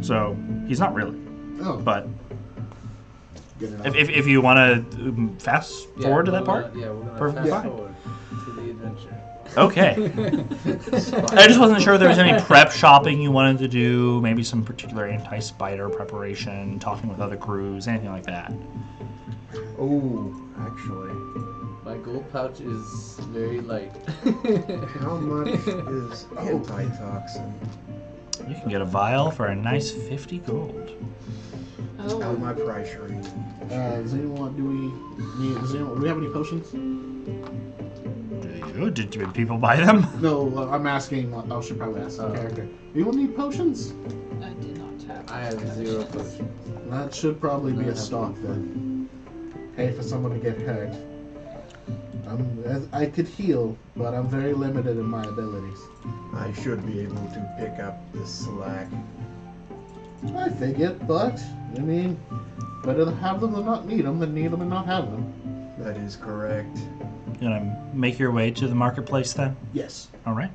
so he's not really. Oh, But get it if you want to fast forward to that part, We're gonna Perfectly fast fine. forward to the adventure. okay. I just wasn't sure if there was any prep shopping you wanted to do, maybe some particular anti-spider preparation, talking with other crews, anything like that. Oh, actually. My gold pouch is very light. How much is antitoxin? You can get a vial for a nice 50 gold. Out Oh, my price range. Does anyone, do we have any potions? Do you? Did people buy them? No, I'm asking. I should probably ask the character. Anyone need potions? I do not have. I have 0 potions. That should probably be No, I a have stock then. Pay for someone to get hurt. I could heal, but I'm very limited in my abilities. I should be able to pick up the slack. I figured, but I mean, better to have them than not need them than need them and not have them. That is correct. You gonna make your way to the marketplace then? Yes. All right.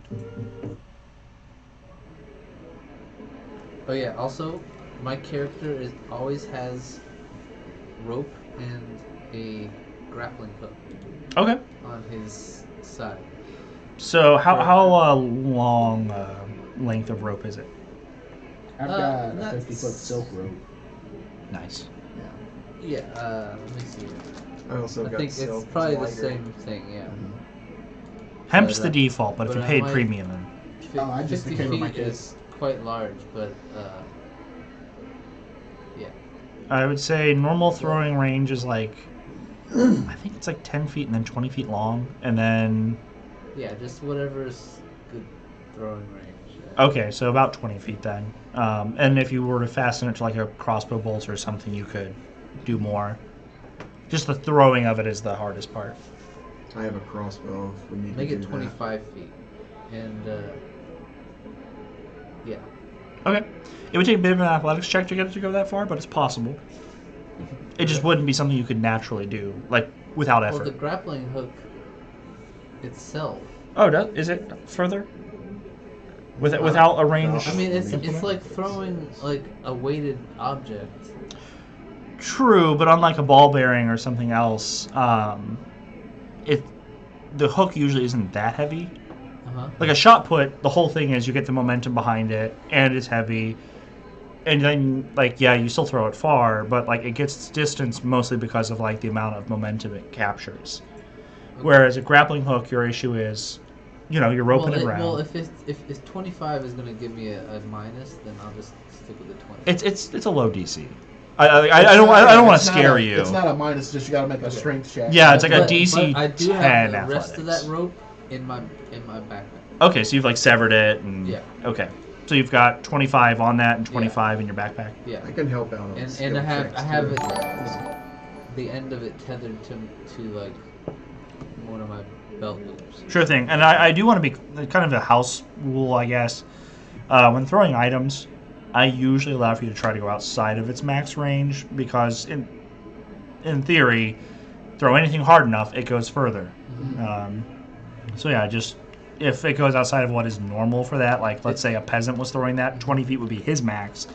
Oh yeah, also, my character always has rope and a grappling hook Okay. on his side. So how long length of rope is it? I've got a that's- 50-foot silk rope. Nice. Yeah. Yeah, let me see. I also I got think silk it's probably the lighter. same thing, yeah. Hemp's But, the default, but if but you I paid might- premium, then Oh, I just 50 came with my feet kit. is quite large, but yeah. I would say normal throwing range is like I think it's like 10 feet and then 20 feet long, and then Yeah, just whatever's good throwing range. okay, so about 20 feet then. And if you were to fasten it to like a crossbow bolt or something, you could do more. Just the throwing of it is the hardest part. I have a crossbow if we need Make to it do 25 feet. And, yeah. Okay. It would take a bit of an athletics check to get it to go that far, but it's possible. It just wouldn't be something you could naturally do, like without Well, effort. the grappling hook itself. Oh, is it further? Without a range? I mean, it's implement? like throwing like a weighted object. True, but unlike a ball bearing or something else, the hook usually isn't that heavy. Uh-huh. Like a shot put, the whole thing is you get the momentum behind it, and it's heavy, and then like yeah, you still throw it far, but like it gets distance mostly because of like the amount of momentum it captures. Okay. Whereas a grappling hook, your issue is, you're roping it around. Well, if 25 is gonna give me a minus, then I'll just stick with the 20. It's a low DC. I don't want to scare you. It's not a minus, just you gotta make a strength check. Yeah, it's like a But- DC but I do 10 have the athletics. rest of that rope in my backpack. Okay, so you've like severed it, and Yeah. okay, so you've got 25 on that and 25 in your backpack. Yeah. I can help out on And skill I have checks, it too. the end of it tethered to like one of my belt loops. Sure thing, and I do want to be kind of a house rule, I guess. When throwing items, I usually allow for you to try to go outside of its max range because, in theory, throw anything hard enough, it goes further. So yeah, just if it goes outside of what is normal for that, like let's say a peasant was throwing that, 20 feet would be his max.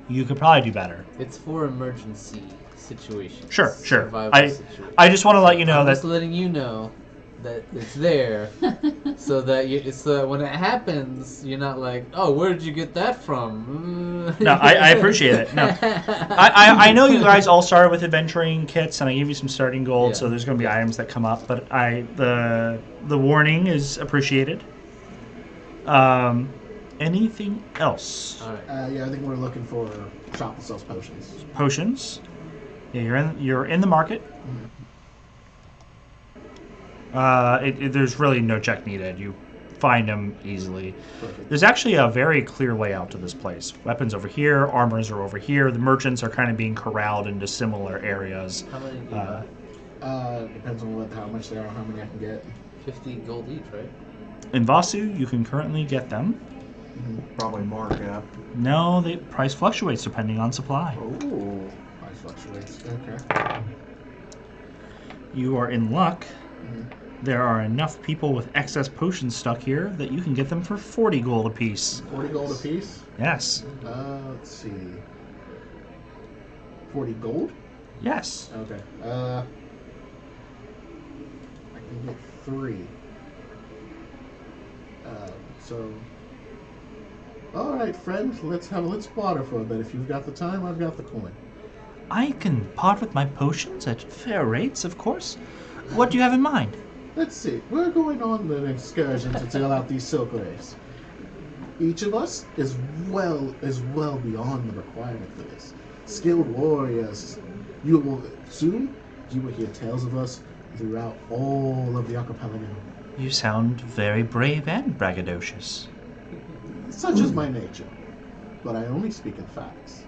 You could probably do better. It's for emergency situations. Sure. Survival I situations. just want to let you know I'm that just letting you know that it's there, so that when it happens, you're not like, oh, where did you get that from? no, I appreciate it. No, I know you guys all started with adventuring kits, and I gave you some starting gold, Yeah. so there's going to be items that come up. But the warning is appreciated. Anything else? All right. Yeah, I think we're looking for a shop that sells potions. Potions. Yeah, you're in the market. There's really no check needed. You find them easily. Perfect. There's actually a very clear layout to this place. Weapons over here, armors are over here. The merchants are kind of being corralled into similar areas. How many do you have? Depends on how much they are, how many I can get. 50 gold each, right? In Vasu, you can currently get them. Probably markup. No, the price fluctuates depending on supply. Oh. Price fluctuates. Okay. You are in luck. There are enough people with excess potions stuck here that you can get them for 40 gold apiece. 40 gold apiece? Yes. Let's see. 40 gold? Yes. Okay. I can get 3. So. Alright, friend, let's barter for a bit. If you've got the time, I've got the coin. I can part with my potions at fair rates, of course. What do you have in mind? Let's see. We're going on an excursion to clear out these silk rays. Each of us is well beyond the requirement for this. Skilled warriors. You will soon. You will hear tales of us throughout all of the archipelago. You sound very brave and braggadocious. Such is my nature, but I only speak in facts.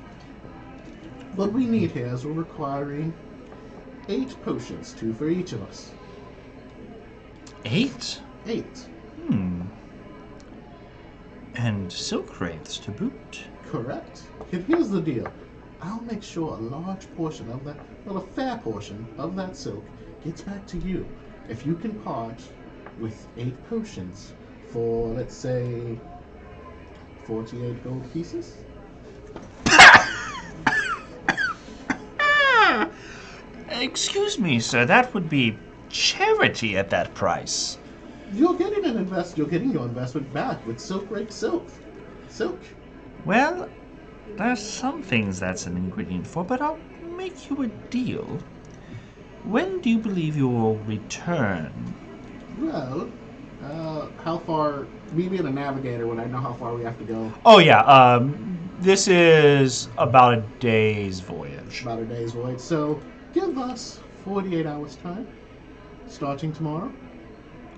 What we need here is we're requiring 8 potions, 2 for each of us. 8? 8. And silk wraiths to boot. Correct. And here's the deal. I'll make sure a large portion of that, well, a fair portion of that silk gets back to you. If you can part with 8 potions for, let's say, 48 gold pieces. Excuse me, sir, that would be charity at that price. You're getting you're getting your investment back with silk rake silk. Silk. Well, there's some things that's an ingredient for, but I'll make you a deal. When do you believe you will return? Well, how far? Me being a navigator, would I know how far we have to go? Oh yeah, this is about a day's voyage. About a day's voyage. So give us 48 hours time, starting tomorrow.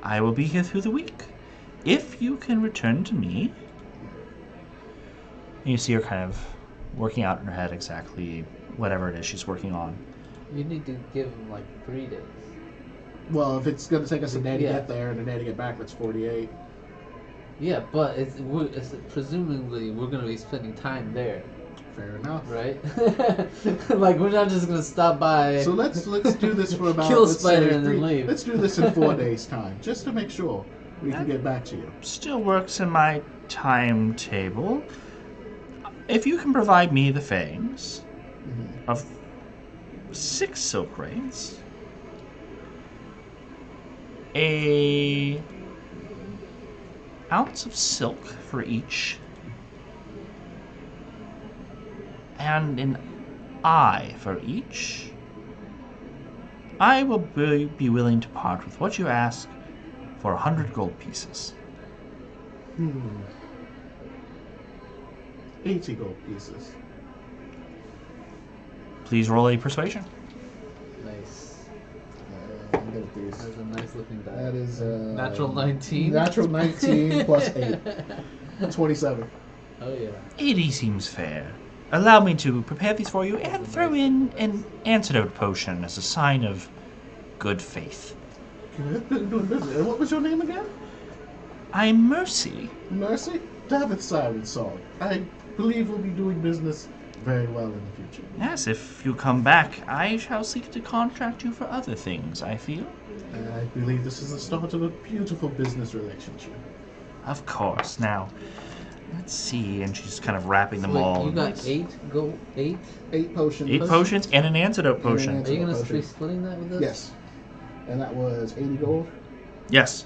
I will be here through the week. If you can return to me... And you see her kind of working out in her head exactly whatever it is she's working on. You need to give him like 3 days. Well, if it's going to take us a day to Yeah. get there and a day to get back, that's 48. Yeah, but it's presumably we're gonna be spending time there, Fair enough. right? Like we're not just gonna stop by. So let's do this for about Kill let's spider say and then leave. Let's do this in 4 days' time, just to make sure we can get back to you. Still works in my timetable. If you can provide me the fangs of 6 silk wraiths, a ounce of silk for each, and an eye for each, I will be willing to part with what you ask for 100 gold pieces. 80 gold pieces. Please roll a persuasion. Nice. I'm good at these. That's a nice looking die. That is Natural 19. Natural 19 plus 8. 27. Oh yeah. 80 seems fair. Allow me to prepare these for you and throw in an antidote potion as a sign of good faith. Good. Doing business. And what was your name again? I'm Mercy. Mercy? David Siren Song. I believe we'll be doing business very well in the future. Yes, if you come back, I shall seek to contract you for other things, I feel. I believe this is the start of a beautiful business relationship. Of course. Now, let's see, and she's kind of wrapping them Wait, all. you got 8 gold? 8? 8 potions. 8 potions and an antidote And an potion. antidote. Are you gonna Potion. be splitting that with us? Yes. And that was 80 gold? Yes,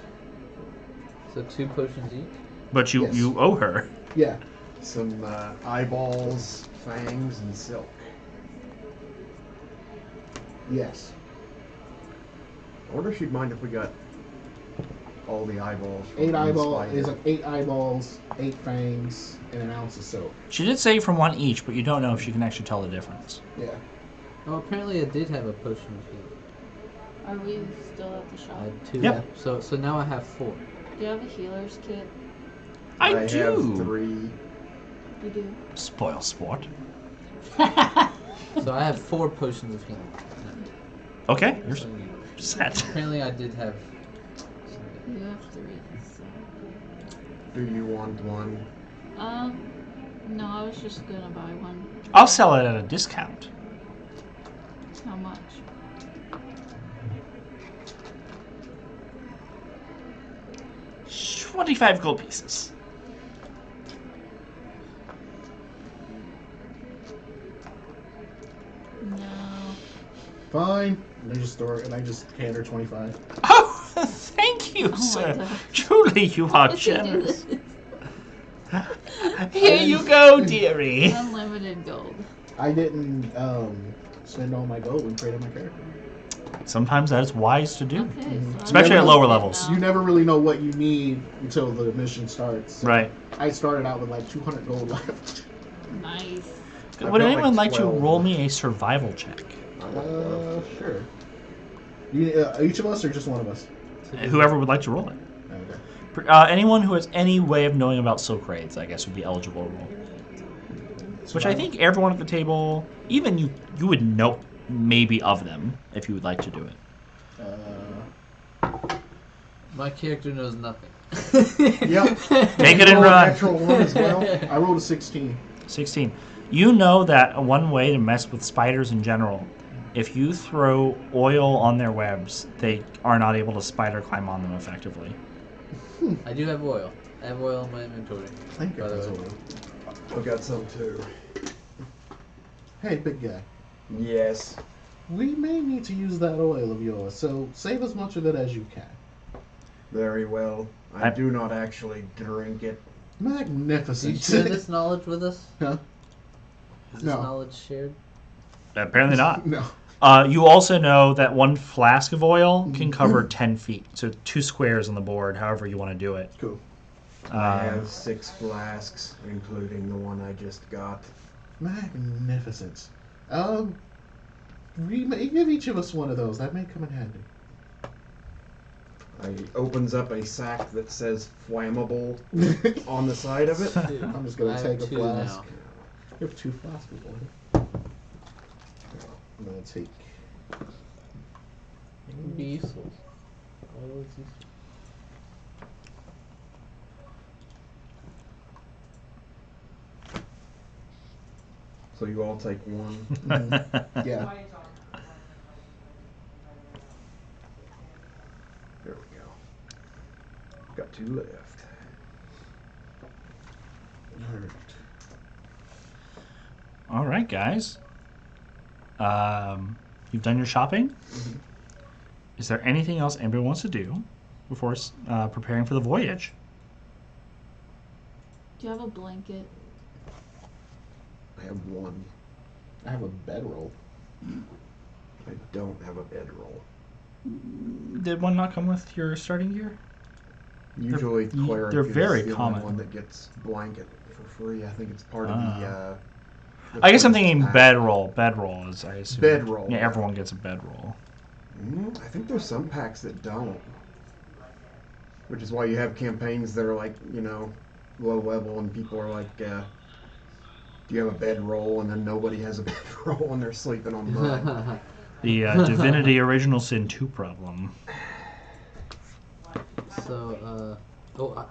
So 2 potions each. but you Yes. you owe her. Yeah. Some eyeballs, fangs, and silk. Yes. I wonder if she'd mind if we got all the eyeballs. from 8 the eyeballs spider. is 8 eyeballs, 8 fangs, and an ounce of silk. She did say from one each, but you don't know if she can actually tell the difference. Yeah. Oh, apparently I did have a potion of healing. Are we still at the shop? I had 2. Yep. So now I have 4. Do you have a healer's kit? I have do. 3. You do. Spoil sport. So I have 4 potions of healing. Okay, you're So, set. apparently I did have. You have 3. So. Do you want one? No, I was just gonna buy one. I'll sell it at a discount. How much? $25 gold pieces. No. Fine. And I just throw it, and I just hand her 25. Oh, thank you, my sir. God. Truly, you are Did you do generous. this? Here you go, dearie. Unlimited gold. I didn't spend all my gold when creating my character. Sometimes that is wise to do. Okay. So I'm Especially at gonna lower get levels. now. You never really know what you need until the mission starts. So Right. I started out with like 200 gold left. Nice. I've Would got, anyone like, like to 12. roll me a survival check? Sure. Each of us or just one of us? Whoever would like to roll it. Okay. Anyone who has any way of knowing about silk raids, I guess, would be eligible to roll. Which I think everyone at the table, even you would know maybe of them if you would like to do it. My character knows nothing. Yep. Make it and Roll a run. natural one as well. I rolled a 16. 16. You know that one way to mess with spiders in general, if you throw oil on their webs, they are not able to spider climb on them effectively. I do have oil. I have oil in my inventory. Thank you. By the way. I've got some too. Hey, big guy. Yes. We may need to use that oil of yours, so save as much of it as you can. Very well. I do not actually drink it. Do you Magnificent. share this knowledge with us? Huh? Is this No. knowledge shared? Apparently not. No. You also know that one flask of oil can cover 10 feet, so 2 squares on the board, however you want to do it. Cool. I have 6 flasks, including the one I just got. Magnificent. We may give each of us one of those. That may come in handy. He opens up a sack that says flammable on the side of it. I'm just gonna I take a have 2 flask. now. You have 2 flasks of oil. I'm gonna take. It can be useful. Oil is useful. So you all take one. Yeah. There we go. Got 2 left. Alright. All right, guys. You've done your shopping. Is there anything else anybody wants to do before preparing for the voyage? Do you have a blanket? I have 1. I have a bedroll. I don't have a bedroll. Did one not come with your starting gear? Usually, cleric they're is very the common. only one that gets blanket for free. I think it's part of the. I guess I'm cleric thinking pack. bedroll. Bedroll is, I assume. Bedroll. Yeah, everyone gets a bedroll. I think there's some packs that don't. Which is why you have campaigns that are like, low level and people are like, do you have a bedroll? And then nobody has a bedroll and they're sleeping on mud. The Divinity Original Sin 2 problem. So,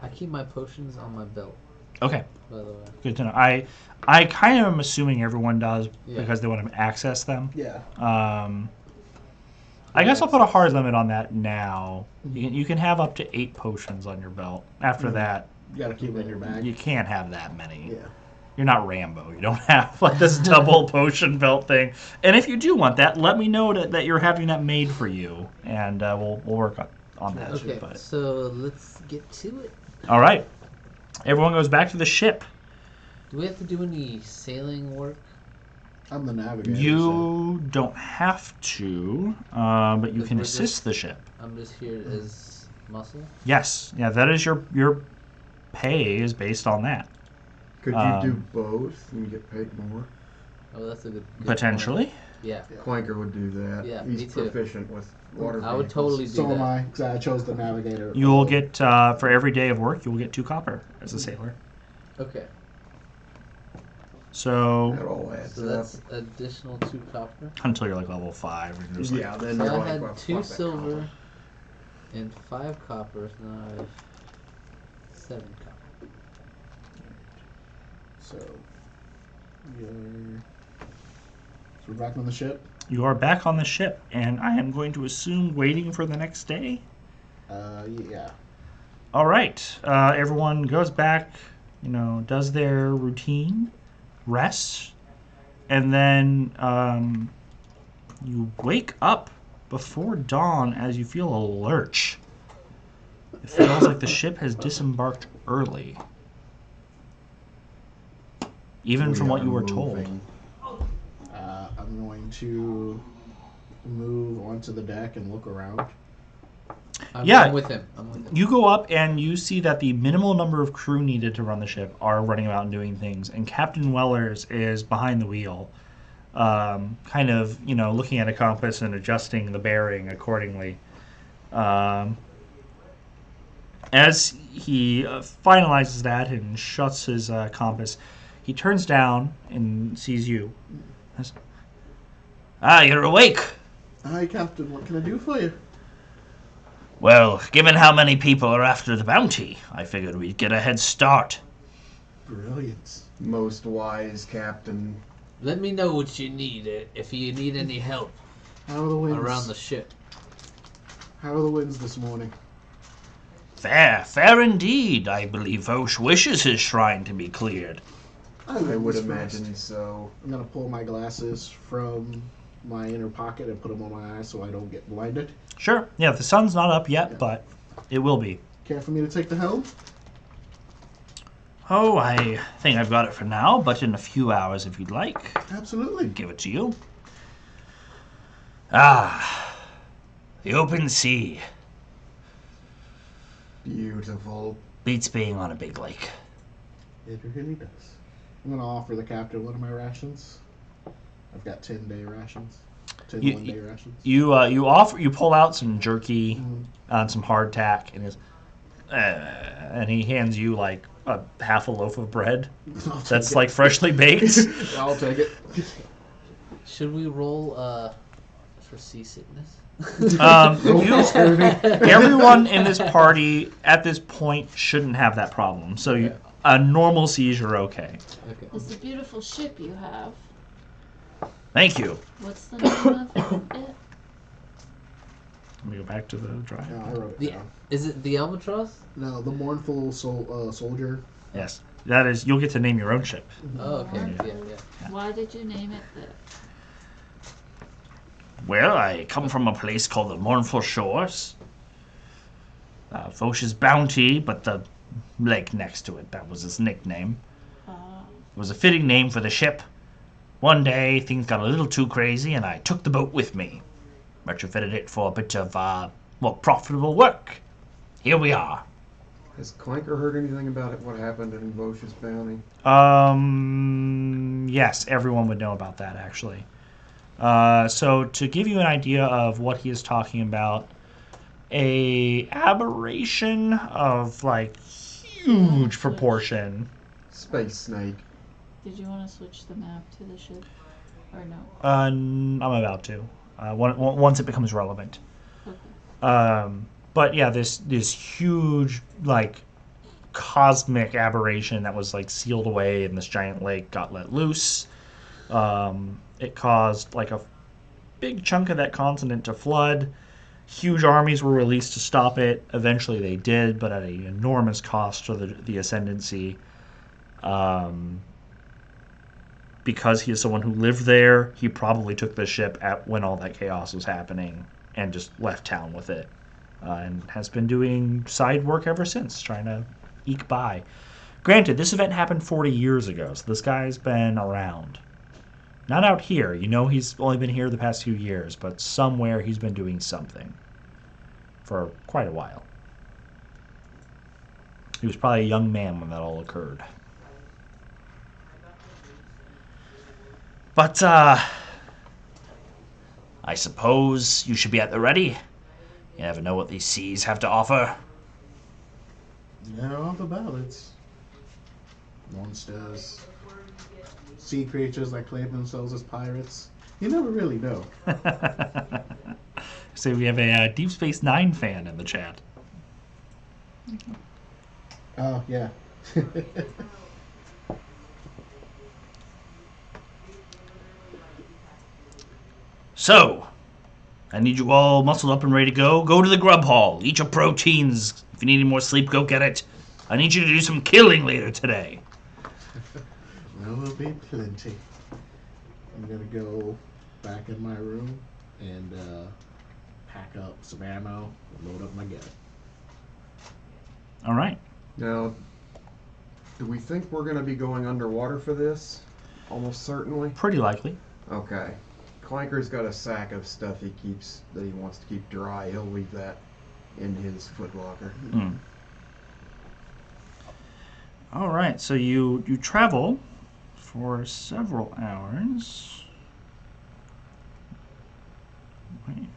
I keep my potions on my belt, Okay, by the way. good to know. I kind of am assuming everyone does Yeah. because they want to access them. Yeah. I guess I'll put a hard limit on that now. You can have up to 8 potions on your belt. After that, You gotta keep it in your bag. you can't have that many. Yeah. You're not Rambo. You don't have like this double potion belt thing. And if you do want that, let me know that you're having that made for you, and we'll work on that. Okay, But, so let's get to it. all right, everyone goes back to the ship. Do we have to do any sailing work? I'm the navigator. You don't have to, but you But can we're assist the ship. I'm just here as muscle. Yes, yeah, that is your pay is based on that. Could you do both and get paid more? Oh, that's a good Potentially. point. Yeah. Clanker would do that. Yeah, He's me too. proficient with water I would vehicles. totally do So that. am I, because I chose the navigator. You'll get for every day of work, you will get 2 copper as a sailor. Okay. So That all adds So up. that's additional 2 copper. until you're like level 5, and you're just like, Yeah, then So you're I like, had well, 2 fuck that silver copper. and 5 copper. So now I have 7 copper. So we're back on the ship. you are back on the ship, and I am going to assume waiting for the next day. Yeah. All right, everyone goes back, does their routine, rests, and then you wake up before dawn as you feel a lurch. It feels like the ship has disembarked early, even We from what are you were told. moving. I'm going to move onto the deck and look around. Yeah. I'm with him. You go up and you see that the minimal number of crew needed to run the ship are running about and doing things, and Captain Wellers is behind the wheel. kind of, looking at a compass and adjusting the bearing accordingly. As he finalizes that and shuts his compass, he turns down and sees you. Ah, you're awake. Hi, Captain. What can I do for you? Well, given how many people are after the bounty, I figured we'd get a head start. Brilliant. Most wise captain. Let me know what you need if you need any help How are the winds? around the ship. How are the winds this morning? Fair indeed. I believe Osh wishes his shrine to be cleared. I would imagine so. I'm gonna pull my glasses from my inner pocket and put them on my eyes so I don't get blinded. Sure. Yeah, the sun's not up yet, but it will be. Care for me to take the helm? Oh, I think I've got it for now, but in a few hours, if you'd like, Absolutely. give it to you. Ah, the open sea. Beautiful. Beats being on a big lake. It really does. I'm gonna offer the captain one of my rations. I've got 10-day rations. 10 You- one-day rations. You pull out some jerky Mhm. and some hardtack, and he hands you like a half a loaf of bread I'll take that's it. like freshly baked. I'll take it. Should we roll for seasickness? Everyone in this party at this point shouldn't have that problem. So a normal seizure, okay. Okay. It's a beautiful ship you have. Thank you. What's the name of it? Let me go back to the drive. No, I wrote it The, down. is it the Albatross? No, the mournful soldier. Yes, that is. You'll get to name your own ship. Oh, okay. Yeah, yeah. Why did you name it that? Well, I come from a place called the Mournful Shores. Foch's bounty, but the lake next to it. That was his nickname. It was a fitting name for the ship. One day, things got a little too crazy, and I took the boat with me. Retrofitted it for a bit of more profitable work. Here we are. Has Clanker heard anything about it? What happened in Vosh's bounty? Yes, everyone would know about that, actually. So to give you an idea of what he is talking about, a aberration of like huge proportion. Space snake. Did you want to switch the map to the ship, or no? I'm about to. Once it becomes relevant. Okay. But yeah, this huge like cosmic aberration that was like sealed away in this giant lake got let loose. It caused like a big chunk of that continent to flood. Huge armies were released to stop it. Eventually they did, but at an enormous cost to the Ascendancy. Because he is someone who lived there, he probably took the ship when all that chaos was happening and just left town with it. And has been doing side work ever since, trying to eke by. Granted, this event happened 40 years ago, so this guy's been around. Not out here. He's only been here the past few years, but somewhere he's been doing something for quite a while. He was probably a young man when that all occurred. But, I suppose you should be at the ready. You never know what these seas have to offer. You know all about it. Monsters. Sea creatures that claim themselves as pirates. You never really know. So we have a Deep Space Nine fan in the chat. Oh, yeah. So, I need you all muscled up and ready to go. Go to the grub hall. Eat your proteins. If you need any more sleep, go get it. I need you to do some killing later today. There will be plenty. I'm gonna go back in my room and pack up some ammo, load up my gun. All right. Now, do we think we're going to be going underwater for this? Almost certainly. Pretty likely. Okay. Clanker's got a sack of stuff that he wants to keep dry. He'll leave that in his footlocker. All right. So you travel for several hours.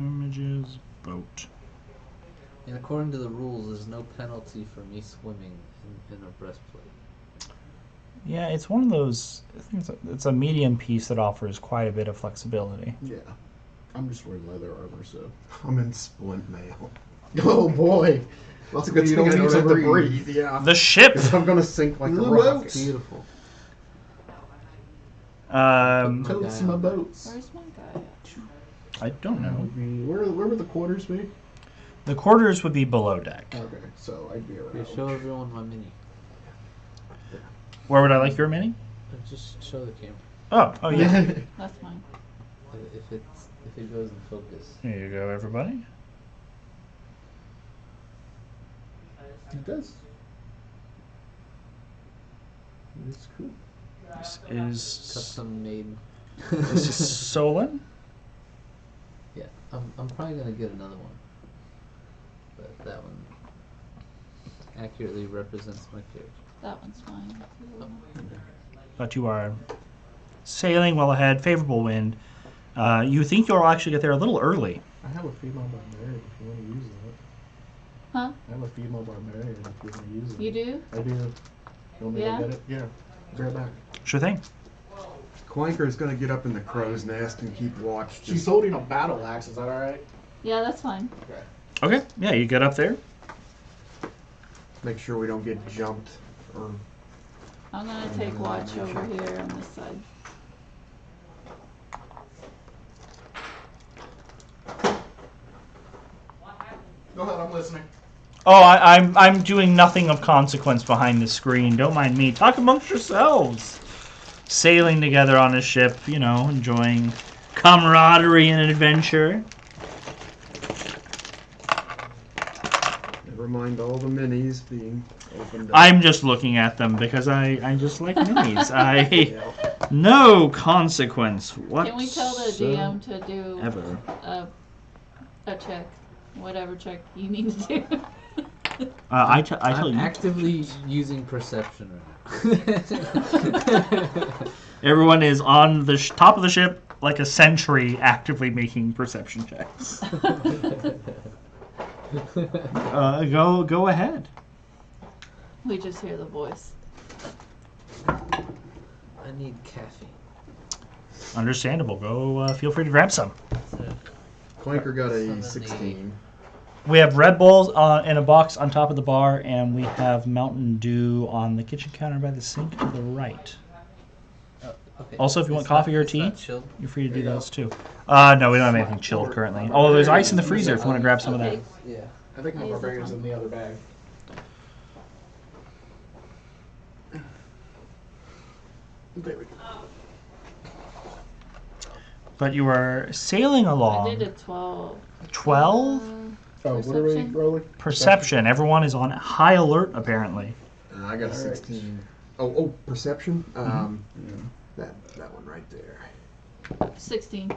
Images, boat. And according to the rules, there's no penalty for me swimming in a breastplate. Yeah, it's one of those. I think it's a medium piece that offers quite a bit of flexibility. Yeah. I'm just wearing leather armor, so. I'm in splint mail. Oh boy! That's a good thing I don't have to breathe. Yeah. The ship. 'Cause I'm gonna sink like a The rock. boats. Beautiful. Totes my boats. Where's my guy at? I don't That know. would be, where would the quarters be? The quarters would be below deck. Okay, so I'd be Here, around. show everyone my mini. Where would I like your mini? Just show the camera. Oh yeah. That's mine. If it goes in focus. There you go, everybody. It does. It's cool. This is Custom made. this is Solon. Yeah, I'm probably gonna get another one, but that one accurately represents my character. That one's mine. But you are sailing well ahead, favorable wind. You think you'll actually get there a little early. I have a female barbarian if you want to use that. Huh? I have a female barbarian if you want to use it. You do? I do. You want me Yeah? to get it? Yeah. Be right back. Sure thing. Clanker's gonna get up in the crow's nest and keep watch. She's holding a battle axe, is that alright? Yeah, that's fine. Okay, yeah, you get up there. Make sure we don't get jumped or I'm gonna take watch over here on this side. Go ahead, I'm listening. Oh, I'm doing nothing of consequence behind the screen. Don't mind me. Talk amongst yourselves. Sailing together on a ship, you know, enjoying camaraderie and adventure. never mind all the minis being opened up. I'm just looking at them because I just like minis. No consequence whatsoever. Can we tell the DM to do Ever. a check? Whatever check you need to do. I tell I'm you. actively using perception right now. Everyone is on the top of the ship like a sentry, actively making perception checks. Go ahead. We just hear the voice. I need caffeine. Understandable. Go. Feel free to grab some. Clanker got Some a of 16. We have Red Bulls in a box on top of the bar, and we have Mountain Dew on the kitchen counter by the sink to the right. Okay. Also, if you want It's coffee not- or it's tea, not chilled. you're free to do those too. No, we don't have anything chilled currently. Although there's ice in the freezer if you want to grab some of that. Okay. Yeah. I think my Use this barbarian's one. in the other bag. There we go. But you are sailing I along. did a 12. 12? Oh, what are we Perception? rolling? Perception. Everyone is on high alert, apparently. I got a Alright. 16. Oh, perception? That one right there. 16.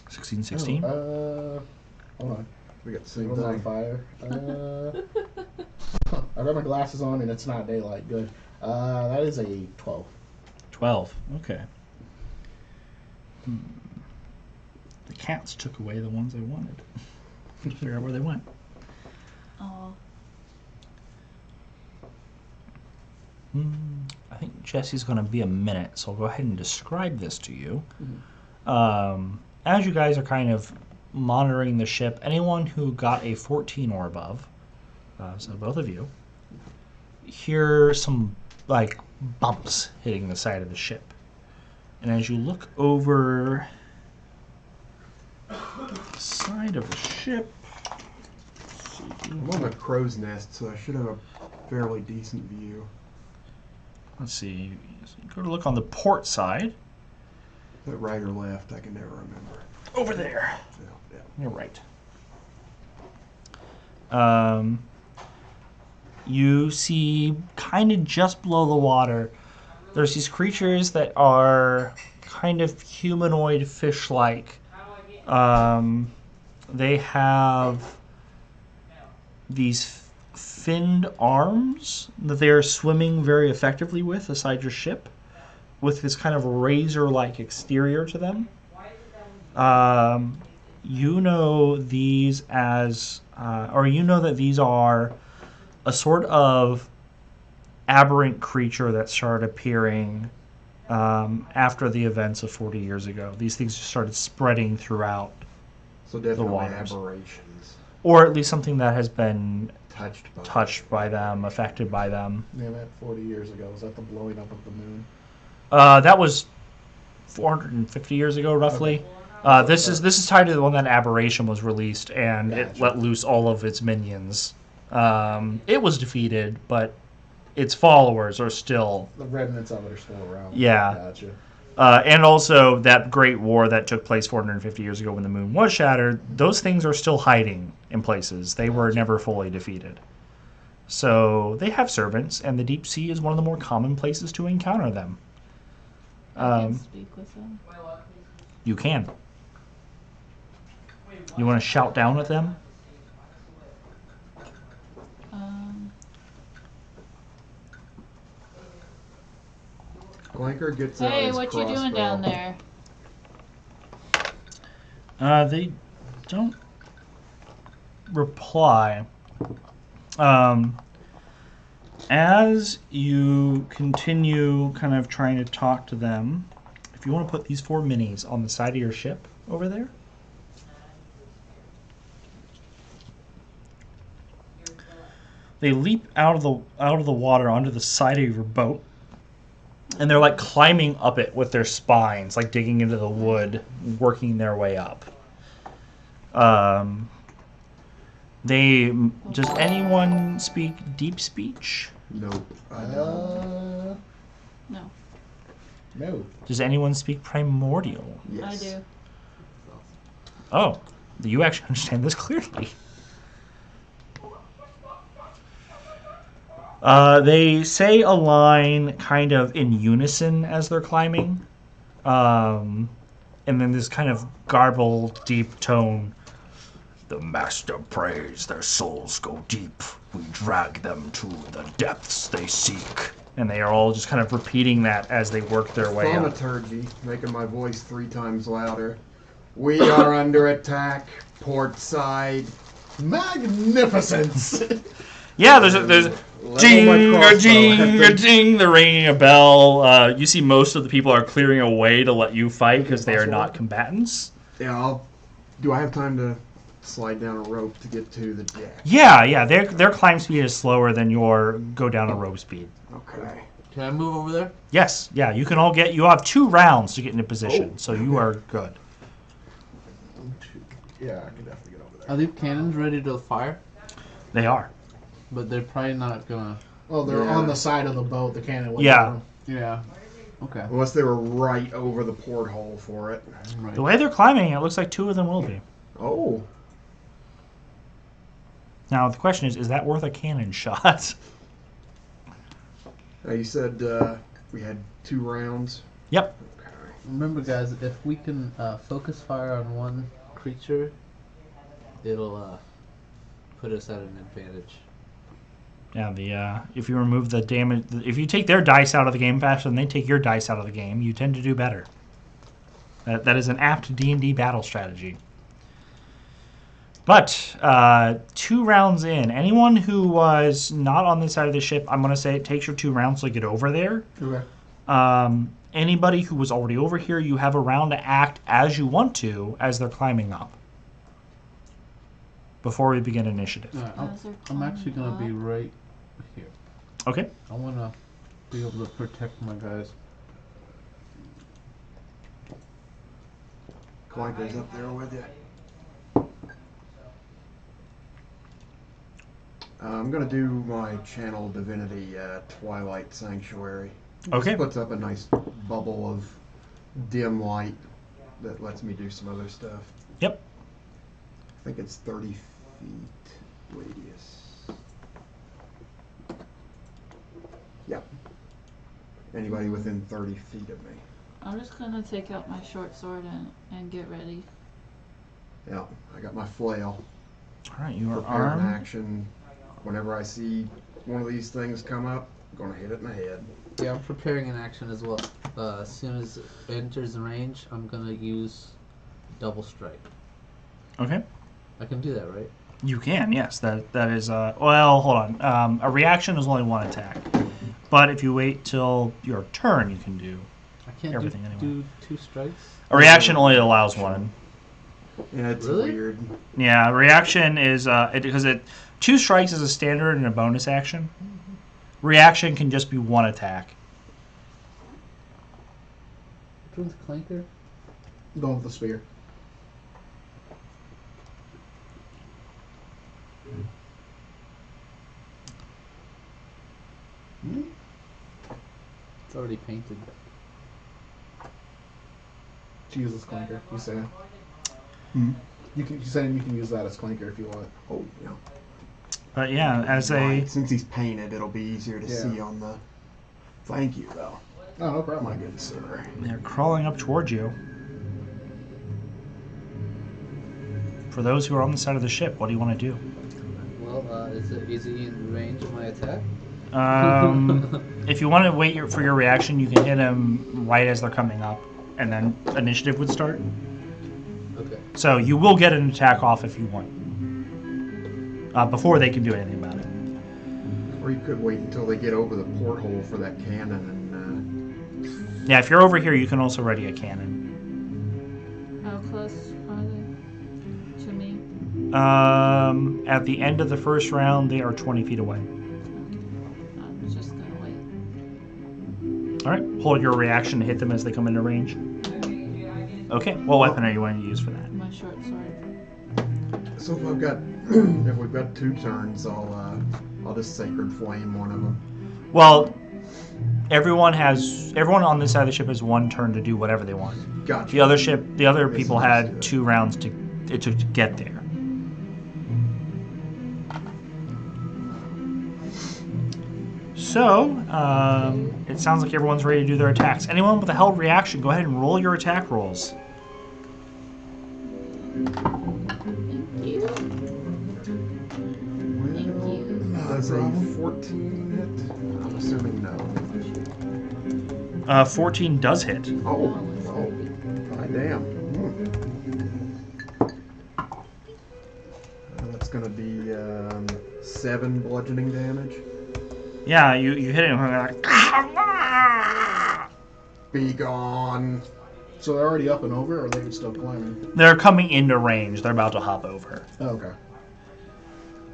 16, 16. Hold on. We got the same I'm on thing. fire. I got my glasses on and it's not daylight. Good. That is a 12. 12. Okay. The cats took away the ones I wanted. To figure out where they went. Oh. I think Jesse's going to be a minute, so I'll go ahead and describe this to you. As you guys are kind of monitoring the ship, anyone who got a 14 or above, so both of you, hear some like bumps hitting the side of the ship. And as you look over the side of the ship, I'm on the crow's nest, so I should have a fairly decent view. let's see, go to look on the port side. Is that right or left? I can never remember. Over there. Yeah. You're right. You see, kind of just below the water, there's these creatures that are kind of humanoid fish-like. They have these finned arms that they are swimming very effectively with aside your ship, with this kind of razor-like exterior to them. you know these as, or you know that these are a sort of aberrant creature that started appearing after the events of 40 years ago. These things just started spreading throughout, So definitely waters. aberrations. or at least something that has been Touched by them, affected by them. Damn it, 40 years ago. Was that the blowing up of the moon? That was 450 years ago, roughly. Okay. This is tied to the one that Aberration was released, and it Gotcha. let loose all of its minions. It was defeated, but its followers are still. The remnants of it are still around. Yeah. Gotcha. And also that great war that took place 450 years ago when the moon was shattered, those things are still hiding in places. They were never fully defeated. So they have servants, and the deep sea is one of the more common places to encounter them. I can speak with them. You can. You want to shout down at them? Clanker gets out Hey, his what you doing down there? They don't reply. As you continue kind of trying to talk to them, if you want to put these 4 minis on the side of your ship over there. They leap out of the water onto the side of your boat, and they're like climbing up it with their spines, like digging into the wood, working their way up. Does anyone speak deep speech? Nope. I don't. No, No. Does anyone speak primordial? Yes. I do. Oh, you actually understand this clearly. They say a line kind of in unison as they're climbing. And then this kind of garbled, deep tone. The master prays their souls go deep. We drag them to the depths they seek. And they are all just kind of repeating that as they work their way up. Thaumaturgy, making my voice 3 times louder. We are under attack. Port side. Magnificence! Yeah, there's ding, my a crossbow ding, at a ding. They're ringing a bell. You see most of the people are clearing a way to let you fight because they are not combatants. Yeah, do I have time to slide down a rope to get to the deck? Yeah. Their climb speed is slower than your go down a rope speed. Okay. Can I move over there? Yes, yeah. You can all get. You have 2 rounds to get into position, so you are good. Yeah, I can definitely get over there. Are these cannons ready to fire? They are. But they're probably not gonna. Well, they're Yeah. on the side of the boat. The cannon went Yeah. down. Yeah. Okay. Unless they were right over the porthole for it. Right. The way they're climbing, it looks like 2 of them will be. Oh. Now the question is that worth a cannon shot? Now you said we had 2 rounds. Yep. Okay. Remember, guys, if we can focus fire on one creature, it'll put us at an advantage. Yeah, if you remove the damage, if you take their dice out of the game faster than they take your dice out of the game, you tend to do better. That is an apt D&D battle strategy. But 2 rounds in, anyone who was not on this side of the ship, I'm going to say it takes your 2 rounds to get over there. Okay. Anybody who was already over here, you have a round to act as you want to as they're climbing up. Before we begin initiative. As they're I'm actually gonna be climbing right here. Okay. I wanna be able to protect my guys. Clanker's up there with you. I'm gonna do my channel divinity Twilight Sanctuary. Okay. Just puts up a nice bubble of dim light that lets me do some other stuff. Yep. I think it's 30 feet radius. Yep. Anybody within 30 feet of me. I'm just gonna take out my short sword and get ready. Yeah, I got my flail. All right, you are Prepare an armed. action. Whenever I see one of these things come up, I'm gonna hit it in the head. Yeah, I'm preparing an action as well. As soon as it enters the range, I'm gonna use double strike. Okay. I can do that, right? You can, yes. That is. Well, hold on. A reaction is only one attack, but if you wait till your turn, you can do. I can't Everything anyway. do 2 strikes. A reaction only allows one. Yeah, it's Really? weird. Yeah, reaction is because 2 strikes is a standard and a bonus action. Reaction can just be one attack. Which one's Clanker? Going with the spear. It's already painted. Jesus clinker. You say. Hmm. You saying you can use that as clinker if you want. Oh, yeah. But yeah, as a Right, since he's painted, it'll be easier to Yeah. see on the. Thank you, though. Oh, no problem. My good sir. they're crawling up towards you. For those who are on the side of the ship, what do you want to do? Well, is he in range of my attack? If you want to wait for your reaction, you can hit them right as they're coming up, and then initiative would start. Okay. So you will get an attack off if you want, before they can do anything about it. Or you could wait until they get over the porthole for that cannon and. Yeah, if you're over here, you can also ready a cannon. How close are they to me? At the end of the first round, they are 20 feet away. I'm just gonna wait. All right, hold your reaction to hit them as they come into range. Okay, what weapon are you going to use for that? My short sword. So if we've got 2 turns, I'll just sacred flame one of them. Well, everyone on this side of the ship has 1 turn to do whatever they want. Gotcha. The other people had 2 rounds to get there. So, it sounds like everyone's ready to do their attacks. Anyone with a held reaction, go ahead and roll your attack rolls. Thank you. Thank you. Does a 14 hit? I'm assuming no. 14 does hit. Oh, damn. That's gonna be 7 bludgeoning damage. Yeah, you hit it and we're like, Be gone. So they're already up and over, or are they still climbing? they're coming into range. They're about to hop over. Oh, okay.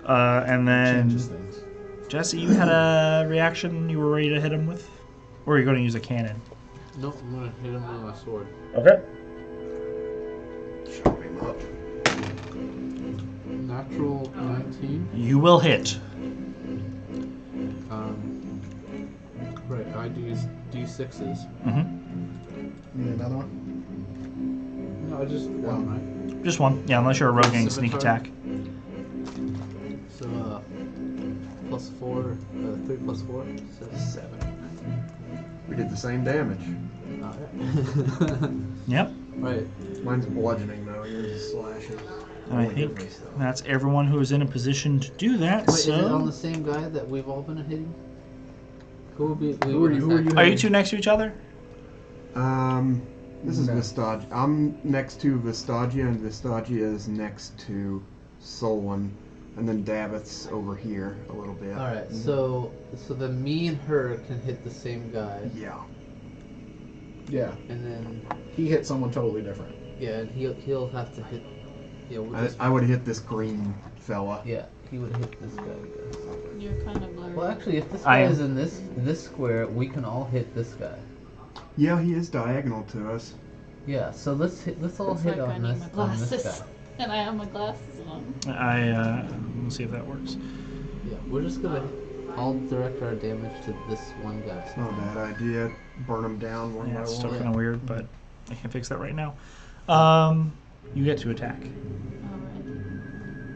And then, Changes things. Jesse, you had a reaction you were ready to hit him with? Or are you going to use a cannon? Nope, I'm gonna hit him with my sword. Okay. Chop him up. Natural 19. You will hit. Right, I do D6s. Mm-hmm. You need another one? No, just one, right? Just one. Yeah, unless you're a rogue getting sneak Scimitar. attack. So, plus 4, 3 plus 4, so 7. We did the same damage. Alright. Yep. Right. Mine's bludgeoning though. Yours is slashing. And I think that's everyone who is in a position to do that. Wait, is it on So, the same guy that we've all been hitting? Who will be? Who are you? are you 2 next to each other? This is No. Vistagia. I'm next to Vistagia, and Vistagia is next to Solon, and then Davith's over here a little bit. Alright, so then me and her can hit the same guy, Yeah. Yeah. and then He hit someone totally different. yeah, and he'll have to hit. Yeah, we'll just, I would hit this green fella. yeah, he would hit this guy. I guess. You're kind of blurry. Well, actually, if this I guy am. is in this square, we can all hit this guy. Yeah, he is diagonal to us. Yeah, so let's all Looks hit like I on need this my on this glasses. guy. And I have my glasses on. We'll see if that works. Yeah, we're just gonna all direct our damage to this one guy. It's not a bad idea. Burn him down one Yeah, by it's still one. kind of weird, but I can fix that right now. You get to attack.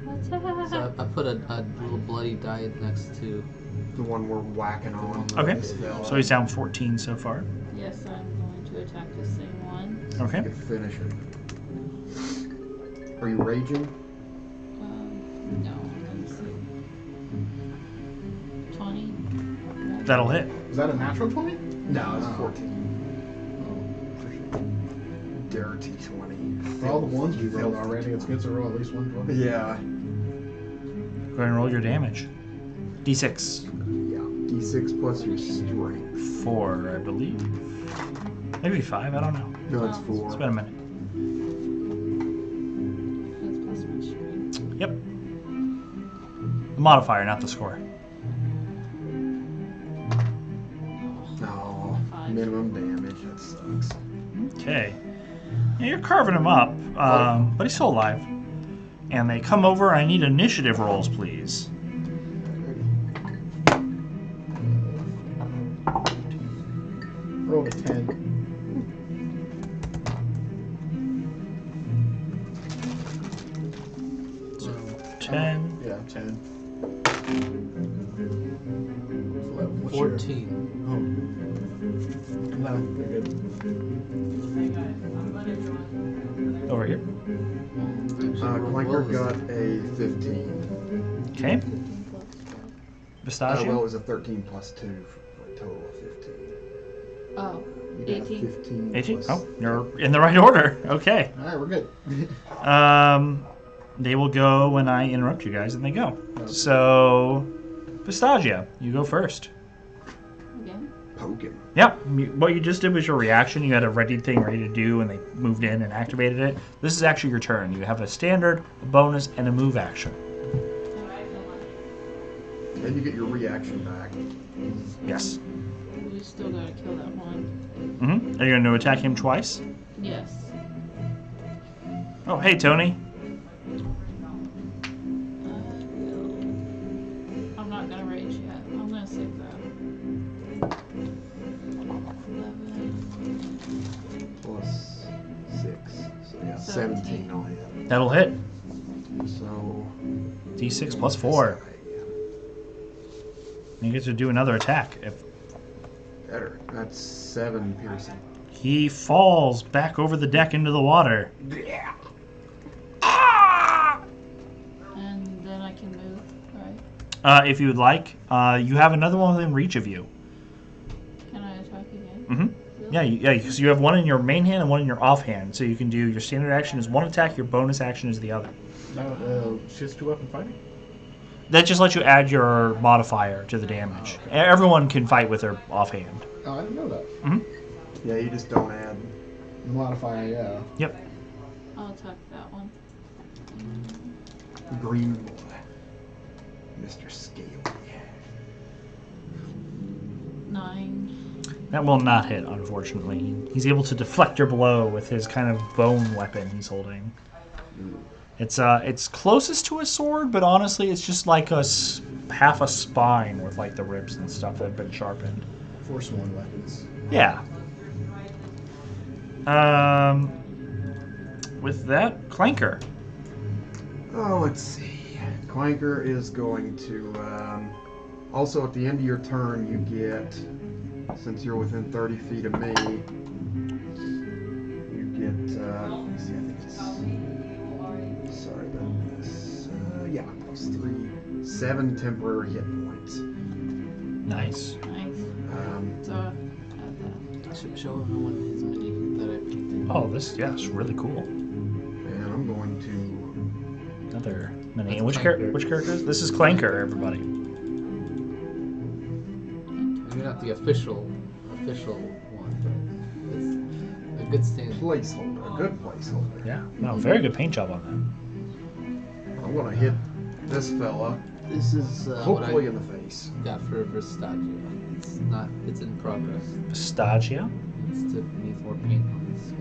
Alright. So I put a little bloody die next to. The one we're whacking on. Okay. This fella. So he's down 14 so far. Yes, I'm going to attack the same one. Okay. You can finish it. Are you raging? No, let's see. 20. That'll hit. Is that a natural 20? No, it's Oh. 14. Dirty 20. For all the ones we rolled already, it's good to roll at least 1 Yeah. Go ahead and roll your damage. D6. Yeah. D6 plus your strength. 4, I believe. Maybe 5, I don't know. No, it's Oh. 4. It's been a minute. That's plus my strength. Yep. The modifier, not the score. Oh, 5. minimum damage. That sucks. Okay. Yeah, you're carving him up, but he's still alive. And they come over. I need initiative rolls, please. Roll a 10. So, 10. Yeah, 10. 11. What's your- 14. Oh. No, you're good. Over here. Clanker got a 15. Okay. 15 plus 4. Pistachio. Well, it was a 13 plus 2 for a total of 15. Oh, You got a 18. 15 18. plus- Oh, you're in the right order. Okay. Alright, we're good. They will go when I interrupt you guys, and they go. So, Pistachio, you go first. Again? Poke him. Yeah, what you just did was your reaction. You had a ready thing ready to do, and they moved in and activated it. This is actually your turn. You have a standard, a bonus, and a move action. And you get your reaction back. Yes. We still gotta kill that one. Mm-hmm. Are you going to attack him twice? Yes. Oh, hey, Tony. I'm not gonna rage yet. I'm gonna save that. 11. Plus 6. So yeah, 17. 17 on hit. That'll hit. So. D6 plus 4. You get to do another attack. If Better. That's 7 piercing. he falls back over the deck into the water. And then I can move, right? If you would like, you have another one within reach of you. Can I attack again? Mm-hmm. Yeah, because you have one in your main hand and one in your offhand. So you can do your standard action is one attack, your bonus action is the other. Now, she's 2-weapon fighting? That just lets you add your modifier to the damage. Everyone can fight with their offhand. Oh, I didn't know that. Mm-hmm. Yeah, you just don't add. Modifier, yeah. Yep. I'll attack that one. Green boy. Mr. Scaly. 9. That will not hit, unfortunately. He's able to deflect your blow with his kind of bone weapon he's holding. It's closest to a sword, but honestly, it's just like half a spine with like the ribs and stuff that have been sharpened. Forsworn weapons. Yeah. With that, Clanker. Oh, let's see. Clanker is going to. Also, at the end of your turn, you get. Since you're within 30 feet of me, you get. Let me see, I think it's. Sorry about this. Yeah, plus 3. 7 temporary hit points. Nice. Nice. So, add that. Show everyone his mini that I painted. Oh, this it's really cool. And I'm going to. Another mini. That's Which Clanker. which character is this? Is Clanker, everybody. Maybe not the official one, but it's a good stand. Placeholder. A good placeholder. Yeah. No, very good paint job on I'm going to hit this fella, This is what hopefully I in the face. got for Verstagio. It's in progress. that. Pistachio. It still needs more paint on the skin.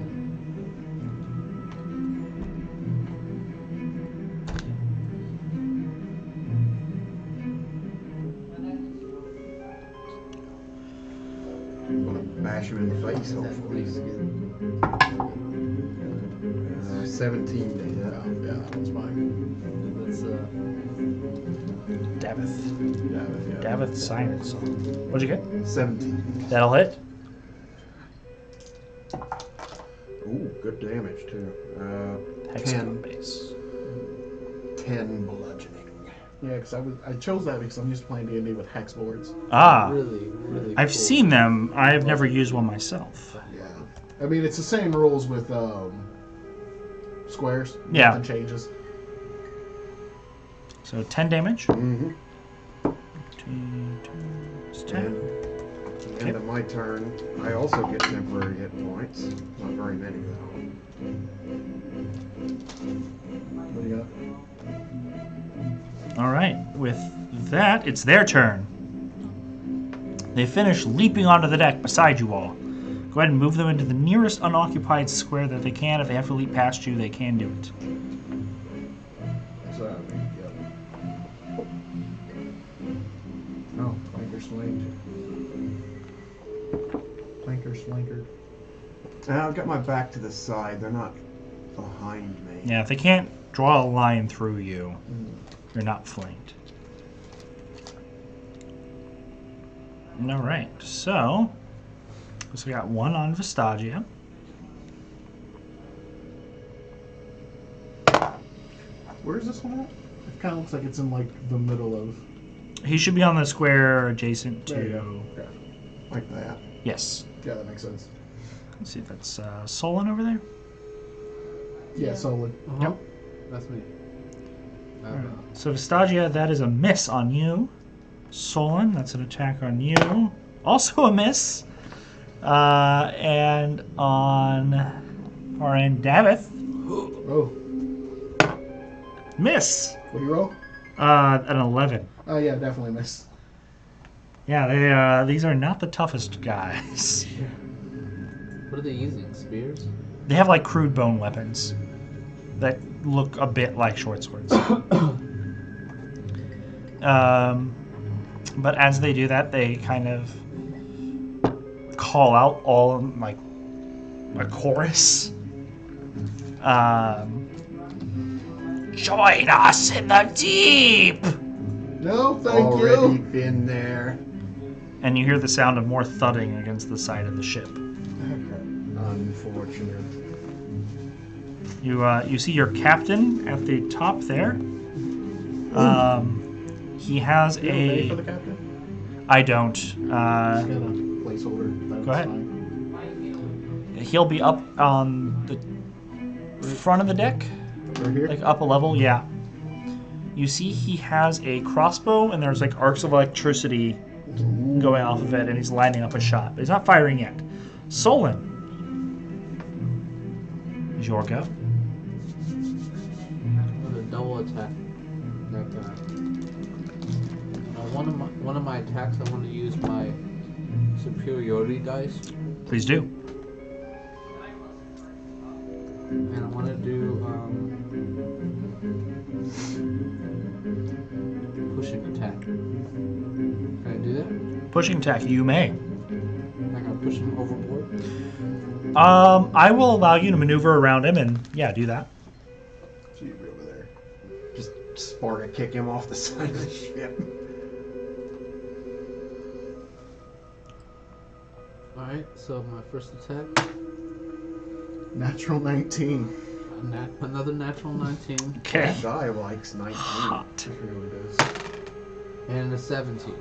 I'm going to bash him in the face, That hopefully. makes good. 17 to hit. Yeah, that's fine. That's Davith. Yeah. Davith Science. What'd you get? 17. That'll hit. Ooh, good damage too. Hexagon 10. base. 10 bludgeoning. Yeah, because I chose that because I'm used to playing D&D with hex boards. Ah, really I've cool. seen them. I've never used one myself. Yeah. I mean, it's the same rules with squares. Yeah. Nothing changes. So 10 damage. Mm-hmm. 10. And at the end of my turn, I also get temporary hit points. Not very many though. What do you got? All right. With that, it's their turn. They finish leaping onto the deck beside you all. Go ahead and move them into the nearest unoccupied square that they can. If they have to leap past you, they can do it. So, yep. Oh, flanker slinked. Flanker slinkered. I've got my back to the side. They're not behind me. Yeah, if they can't draw a line through you, you're not flanked. All right, so we got one on Vestagia. Where's this one at? It kind of looks like it's in like the middle of. He should be on the square adjacent There you to. go. Okay. Like that. Yes. Yeah, that makes sense. Let's see if that's Solon over there. Yeah, solid. Uh-huh. That's me. So Vestagia, that is a miss on you. Solon, that's an attack on you. Also a miss. And on our end, Davith, Oh, miss. what do you roll? An 11. Oh yeah, definitely missed. Yeah, these are not the toughest guys. What are they using? Spears? They have like crude bone weapons that look a bit like short swords. But as they do that, they kind of call out all like a chorus. Join us in the deep! No, thank Already you. been there. And you hear the sound of more thudding against the side of the ship. Unfortunate. You see your captain at the top there. He has You have a name for the a. captain? I don't. Just got a placeholder. That's Go ahead. fine. He'll be up on the front of the deck, Right here. like up a level. Yeah. You see, he has a crossbow, and there's like arcs of electricity going off of it, and he's lining up a shot. But he's not firing yet. Solon, is your go. With a double attack. That guy. One of my attacks, I want to use my superiority dice, Please do. and I want to do pushing attack. Can I do that? Pushing attack, you may. Am I gonna push him overboard? I will allow you to maneuver around him, and yeah, do that. So you'd be over there. Just Sparta kick him off the side of the ship. Alright, so my first attack, Natural 19. another natural 19, Okay. That guy likes 19. Hot. It really does. and a 17.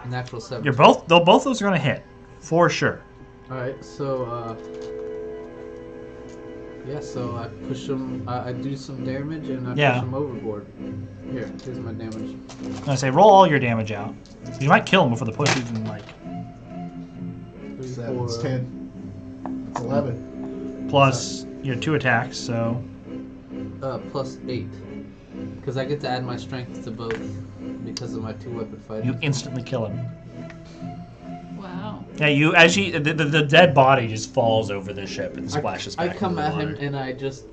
Natural 17. You're both. Though both those are gonna hit, for sure. Alright, so yeah, so I push him, I do some damage and I Yeah. push him overboard. Here's my damage. I'm gonna say roll all your damage out. You might kill him before the push even like 3, 7, 4, 10. It's 11. plus your 2 attacks. So plus 8. Because I get to add my strength to both because of my 2-weapon fighting. you instantly kill him. Wow. Yeah, you as the dead body just falls over the ship and splashes I back. come into the at him water. and I just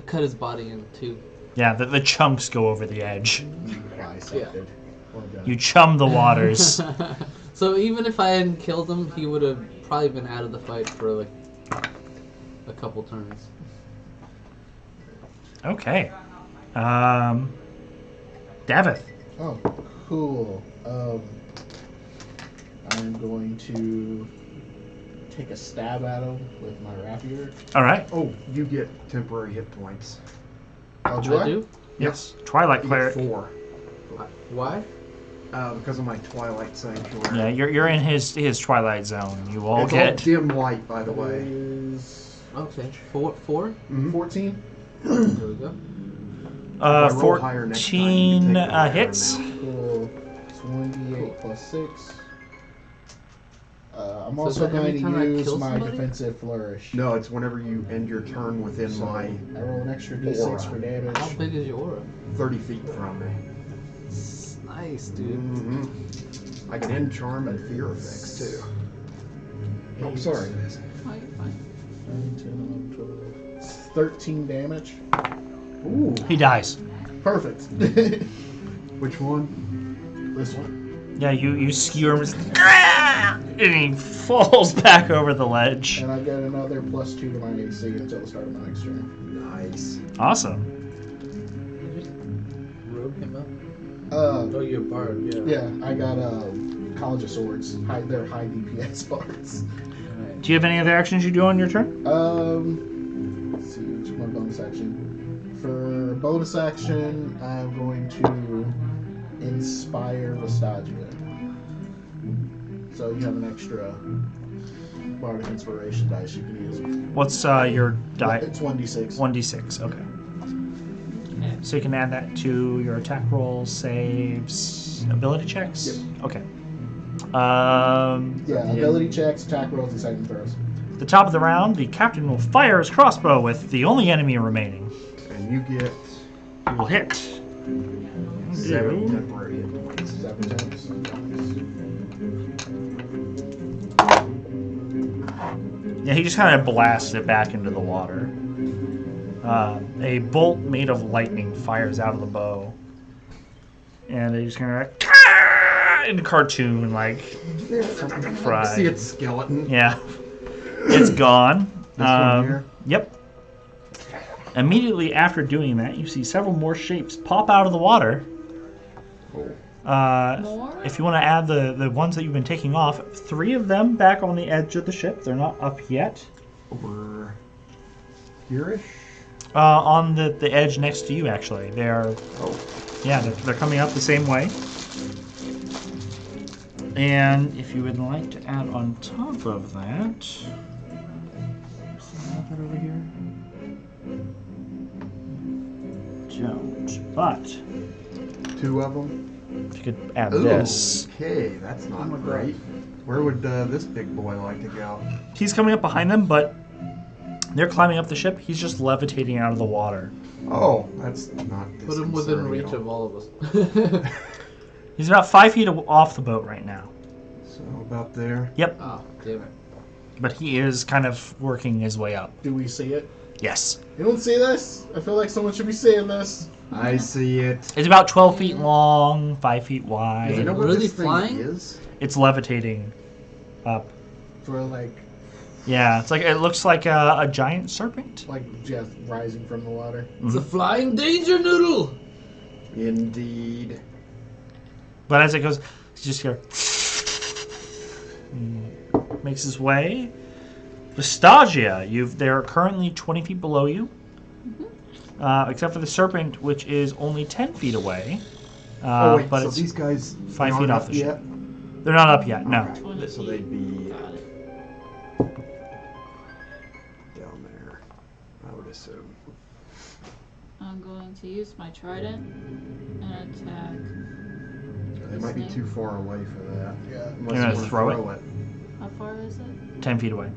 cut his body in two. Yeah, the chunks go over the edge. Bisected. Well done. You chum the waters. So even if I hadn't killed him, he would have probably been out of the fight for like a couple turns. Okay. Davith. Oh, cool. I'm going to take a stab at him with my rapier. All right. Oh, you get temporary hit points. Oh, do I do? Yes. Twilight You get Cleric. 4. Why? Because of my Twilight Sanctuary. Yeah, you're in his Twilight Zone. You all It's get. all dim light, by the way. Is Okay. Four. 14. There we go. I roll higher next time, you 14 can take the higher hits. amount. Cool. 28 plus 6. I'm So is also that every going time I to use kill my somebody? defensive flourish. No, it's whenever you end your turn within So my I roll an extra d6 aura. for damage. How big is your aura? 30 feet from me. Nice, dude. Mm-hmm. I can end charm and fear effects too. Oh, Eight, sorry. Oh, you're fine. 9, 10, 11, 12. 13 damage. Ooh. He dies. Perfect. Which one? This one. Yeah, you skewer him, and he falls back over the ledge. And I get another +2 to my AC until the start of my next turn. Nice. Awesome. You just rogue him up. Uh, Oh, you're a bard, yeah. yeah, I got College of Swords. They're high DPS bards. Alright. Do you have any other actions you do on your turn? Let's see, which one bonus action? For bonus action, I'm going to inspire Vistagia. So you have an extra bardic inspiration dice you can use. What's your die? It's 1d6. 1d6. Okay. Okay. So you can add that to your attack rolls, saves, ability checks. Yep. Okay. Yeah, ability checks, attack rolls, and saving throws. At the top of the round, the captain will fire his crossbow with the only enemy remaining. And you get He will hit. 7 temporary hit points. 7 times. Yeah, he just kind of blasts it back into the water. A bolt made of lightning fires out of the bow. And they just kind of like, in the cartoon, like, fried. See its skeleton. Yeah. It's gone. This one here? Yep. Immediately after doing that, you see several more shapes pop out of the water. More? If you want to add the ones that you've been taking off, 3 of them back on the edge of the ship. They're not up yet. Over here-ish? On the edge next to you, actually. They're, Oh. yeah, they're coming up the same way. And if you would like to add on top of that, see that over here? Don't, but 2 of them? if you could add Ooh, this. okay, that's not my great. Where would this big boy like to go? He's coming up behind them, but they're climbing up the ship. He's just levitating out of the water. Oh, that's not Put him within disconcerting reach at all. of all of us. He's about 5 feet off the boat right now. So about there. Yep, Oh, damn it. but he is kind of working his way up. Do we see it? Yes. You don't see this? I feel like someone should be seeing this. I see it. It's about 12 feet long, 5 feet wide. Is You it know what really this thing flying? is? It's levitating up. For like Yeah, it looks like a giant serpent. just rising from the water. It's a flying danger noodle! Indeed. But as it goes, it's just here. Makes his way. Vistagia, they're currently 20 feet below you. Except for the serpent, which is only 10 feet away. Oh wait, but so it's these guys 5 aren't feet up off the yet? ship. They're not up yet, no. Okay. 20 So feet. they'd be Got it. down there, I would assume. I'm going to use my trident and attack. They might be too far away for that. Yeah. Unless You're you gonna wanna throw it? How far is it? 10 feet away.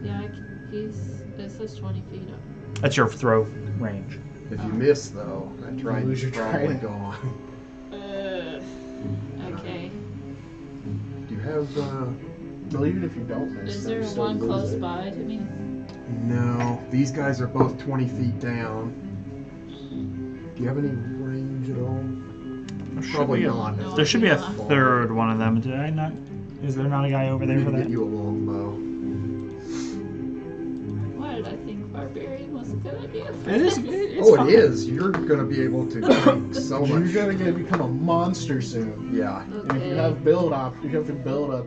Yeah, it says 20 feet up. That's your throw range. If you miss though, that trident's lose your probably trident. gone. Okay. Do you have Well, even if you don't miss, Is then there you still one lose close it. by to me? no. These guys are both 20 feet down. Do you have any range at all? Probably be a- not. No. There should be a Yeah. third one of them. Did I not? Is there not a guy over there Maybe for get that? you a longbow. Why did I think barbarian was a good idea? It is. It's Oh, fine. it is. You're gonna be able to take so You're much. gonna become a monster soon. Yeah. And if you Okay. have build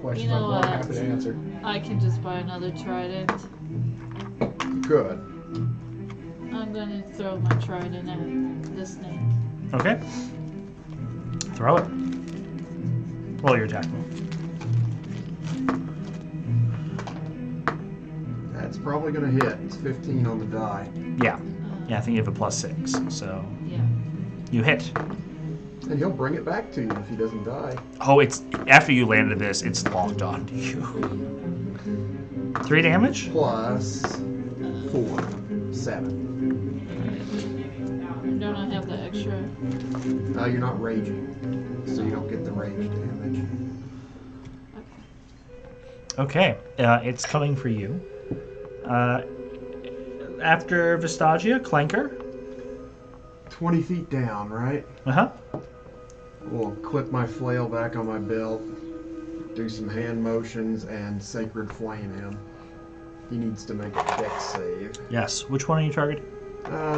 questions, You know I'm more than what? happy to answer. I can just buy another trident. Good. I'm gonna throw my trident at the snake. Okay. Throw it. Roll your attack. That That's probably gonna hit. It's 15 on the die. Yeah. Yeah, I think you have a +6. So Yeah. you hit. And he'll bring it back to you if he doesn't die. Oh, it's after you landed this, it's locked on to you. 3 damage? Plus 4. 7. Don't I have the extra? You're not raging, so you don't get the rage damage. Okay. Okay, it's coming for you. After Vestagia, Clanker. 20 feet down, right? Uh-huh. We'll clip my flail back on my belt, do some hand motions, and Sacred Flame him. He needs to make a dex save. Yes. Which one are you targeting?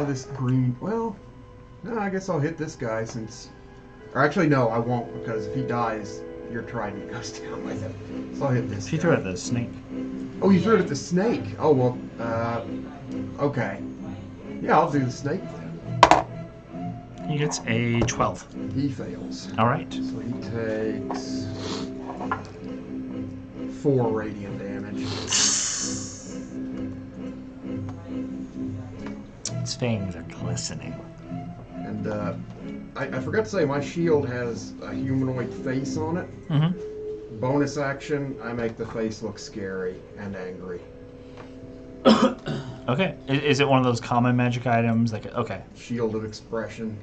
This green... Well, no, I guess I'll hit this guy since... Or actually, no, I won't, because if he dies, your trident goes down with him. So I'll hit this She guy. threw at the snake. Oh, you threw it at the snake? Oh, well, okay. Yeah, I'll do the snake then. He gets a 12. He fails. All right. So he takes 4 radiant damage. Its fangs are glistening. And I forgot to say, my shield has a humanoid face on it. Mm-hmm. Bonus action, I make the face look scary and angry. Okay. Is it one of those common magic items? Like, okay. Shield of expression.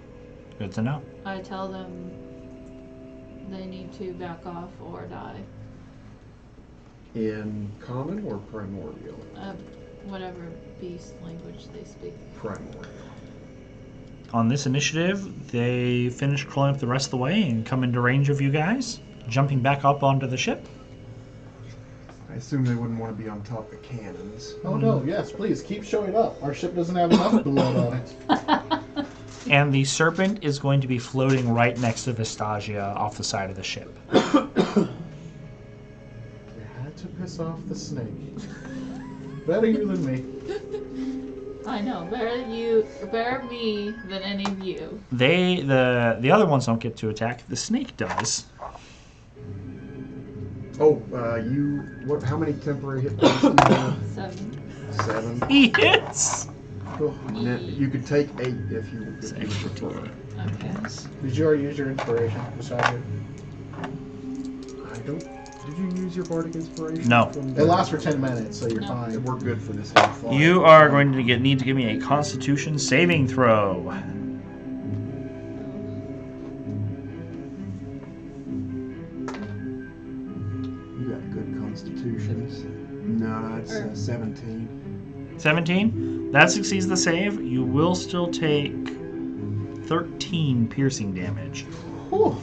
Good to know. I tell them they need to back off or die. In common or primordial? Whatever beast language they speak. Primordial. On this initiative, they finish crawling up the rest of the way and come into range of you guys, jumping back up onto the ship. I assume they wouldn't want to be on top of cannons. Oh no, yes, please, keep showing up. Our ship doesn't have enough blood on it. And the serpent is going to be floating right next to Vestagia off the side of the ship. You had to piss off the snake. Better you than me. I know, better me than any of you. The other ones don't get to attack. The snake does. Oh, what? How many temporary hit points do you have? 7. 7. He hits. Cool. And then you could take 8 if you prefer. Okay. Did you already use your inspiration, Vestagia? I don't. Did you use your bardic inspiration? No. It lasts for 10 minutes, so you're No. fine. We're good for this whole fight. You are going to need to give me a Constitution saving throw. You got good constitutions. No, it's 17. 17. That succeeds the save. You will still take 13 piercing damage. Whew.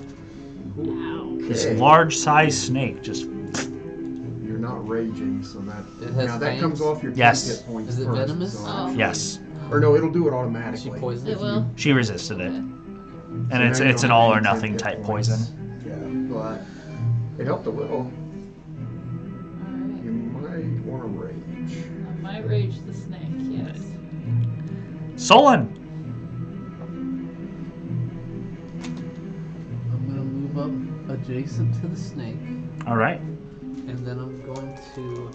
Ow. This Okay. large-sized snake just. You're not raging, so that It has now that fangs? comes off your 10 Yes. hit points. Is it first, venomous? so- Oh. Yes, Or no, it'll do it Is she automatically. poisoned? It will. she resisted it, Okay. and So it's now you it's don't an have all or any 10 nothing hit type points. poison. Yeah, but it helped a little. Alright. You might want to rage. I might rage the snake, yes. Solon. I'm gonna move up adjacent to the snake, All right. and then I'm going to,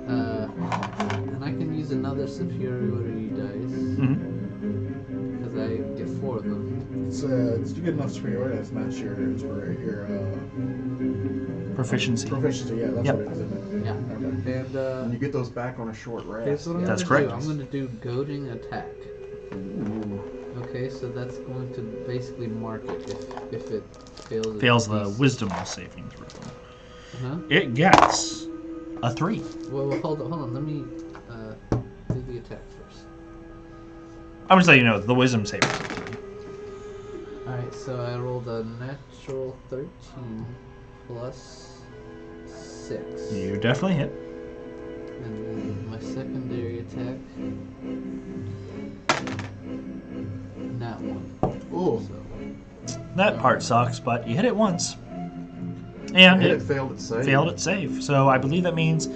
and I can use another superiority dice hmm because I get 4 of them. It's you get enough superiority to match your Proficiency. proficiency. Yeah, that's Yep. what it is, isn't it? Yeah. Okay. And And you get those back on a short here's rest. what I'm That's gonna correct. do. I'm gonna do goading attack. Ooh. Okay, so that's going to basically mark it if it fails. Fails the wisdom. wisdom saving throw. Huh? It gets a 3. Well, hold on. Let me do the attack first. I'm just letting you know the wisdom saving throw. All right, so I rolled a natural 13 plus 6, You definitely hit. and then my secondary attack. That one. Ooh. So That part sucks, but you hit it once, and And it it failed its save. failed its save. So I believe that means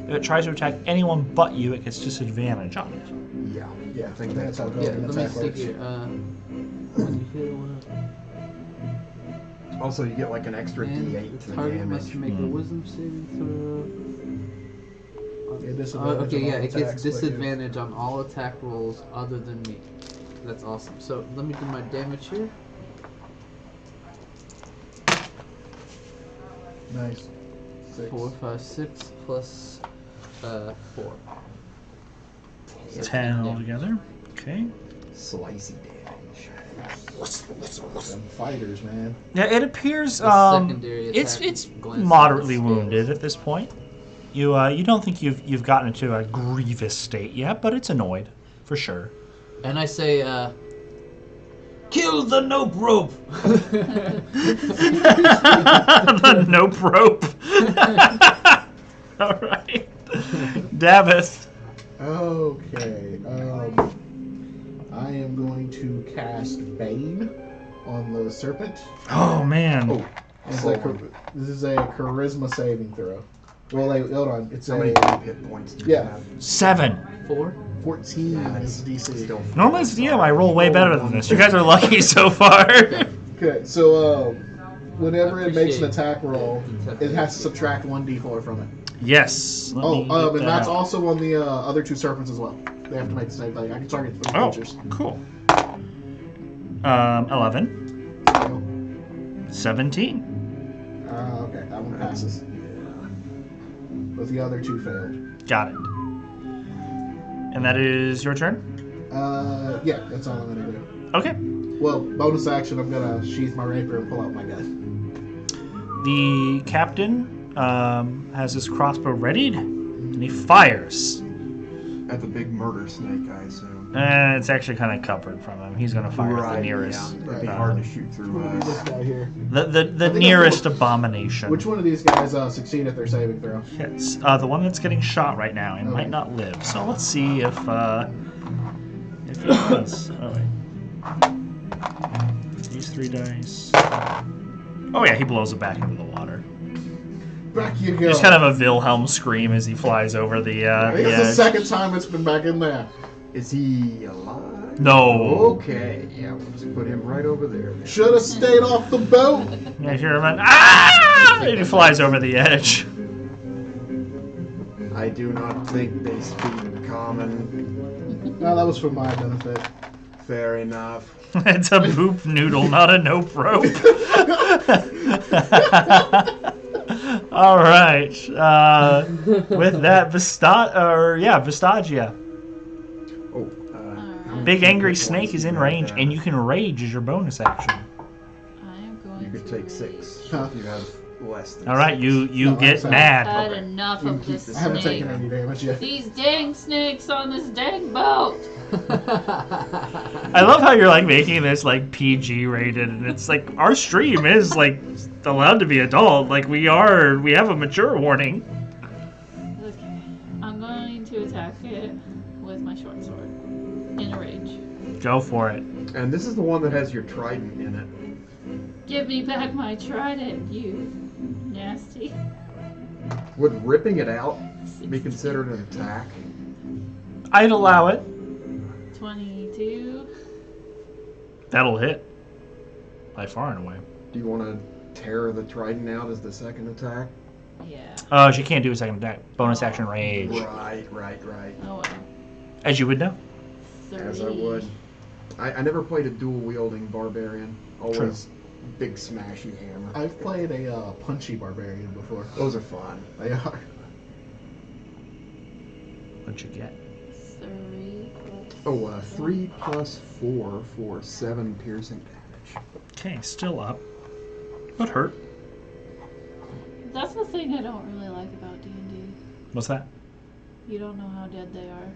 if it tries to attack anyone but you, it gets disadvantage on it. Yeah. Yeah, I think that's how yeah, goading let me attack see works. here. When you hit one, Also, you get like an extra and D8 to the the target damage. must make a wisdom saving throw. Yeah, disadvantage Okay, on yeah, all it attacks, gets but disadvantage on all attack rolls other than me. That's awesome. So let me do my damage here. Nice. 6. 4, 5, 6 plus 4. 10 altogether. Okay. Slicey damage. Them fighters, man. Yeah, it appears The secondary it's attack it's glances moderately at the scales. wounded at this point. You don't think you've gotten into a grievous state yet, but it's annoyed for sure. And I say, kill the nope rope! The nope rope. All right, Davith. Okay. I am going to cast Bane on the serpent. Oh man. Oh, This is a charisma saving throw. Well, wait, hold on. It's how many a hit points do you Yeah. have? 7. 4? 14 Yeah, is DC. Still Normally it's DM. I roll way better than this. You guys are lucky so far. Okay, so whenever it makes an Appreciate attack roll, it has to subtract 1d4 from it. Yes. Let me get And that that's out. also on the other two serpents as well. They have to make the same thing. I can target the Oh, creatures. cool. 11. 17. Okay, that one passes. But the other two failed. Got it. And that is your turn? Yeah, that's all I'm gonna do. Okay. Well, bonus action, I'm gonna sheath my rapier and pull out my gun. The captain has his crossbow readied, and he fires. at the big murder snake, I assume. It's actually kind of covered from him. He's going to fire at the nearest. Yeah. It'd be hard to shoot through This guy here. The nearest abomination. Which one of these guys succeed at their saving throw? It's the one that's getting shot right now and might not live. So let's see if he does. Oh wait. These 3 dice. Oh yeah, he blows it back into the water. Back you go. Just kind of a Wilhelm scream as he flies over the I think it's the edge. second time it's been back in there. Is he alive? No. Okay, yeah, we'll just put him right over there. then. Should have stayed off the boat. You hear him, ah! And he flies over the edge. I do not think they speak common. No, that was for my benefit. Fair enough. It's a boop noodle, not a nope rope. All right. With that, Vistagia. Oh, Big angry snake is in range, and you can rage as your bonus action. I am going you could to take 6 Huh. if you have less than All right, you No, get I'm sorry. mad. had enough of keep this this I haven't snake. taken any damage yet. These dang snakes on this dang boat. I love how you're like making this like PG rated, and it's like our stream is like allowed to be adult. Like we have a mature warning. Okay, I'm going to attack it with my short sword in a rage. Go for it. And this is the one that has your trident in it. Give me back my trident, you nasty. Would ripping it out be considered an attack? I'd allow it. 22. That'll hit. By far and away. Do you want to tear the trident out as the second attack? Yeah. She can't do a second attack. Bonus action rage. Right. Oh well. As you would know. 30. As I would. I never played a dual-wielding barbarian. Always big smashy hammer. I've played a punchy barbarian before. Those are fun. They are. What'd you get? 3 plus Oh, 3 plus 4 for 7 piercing damage. Okay, still up. But hurt. That's the thing I don't really like about D&D. What's that? You don't know how dead they are.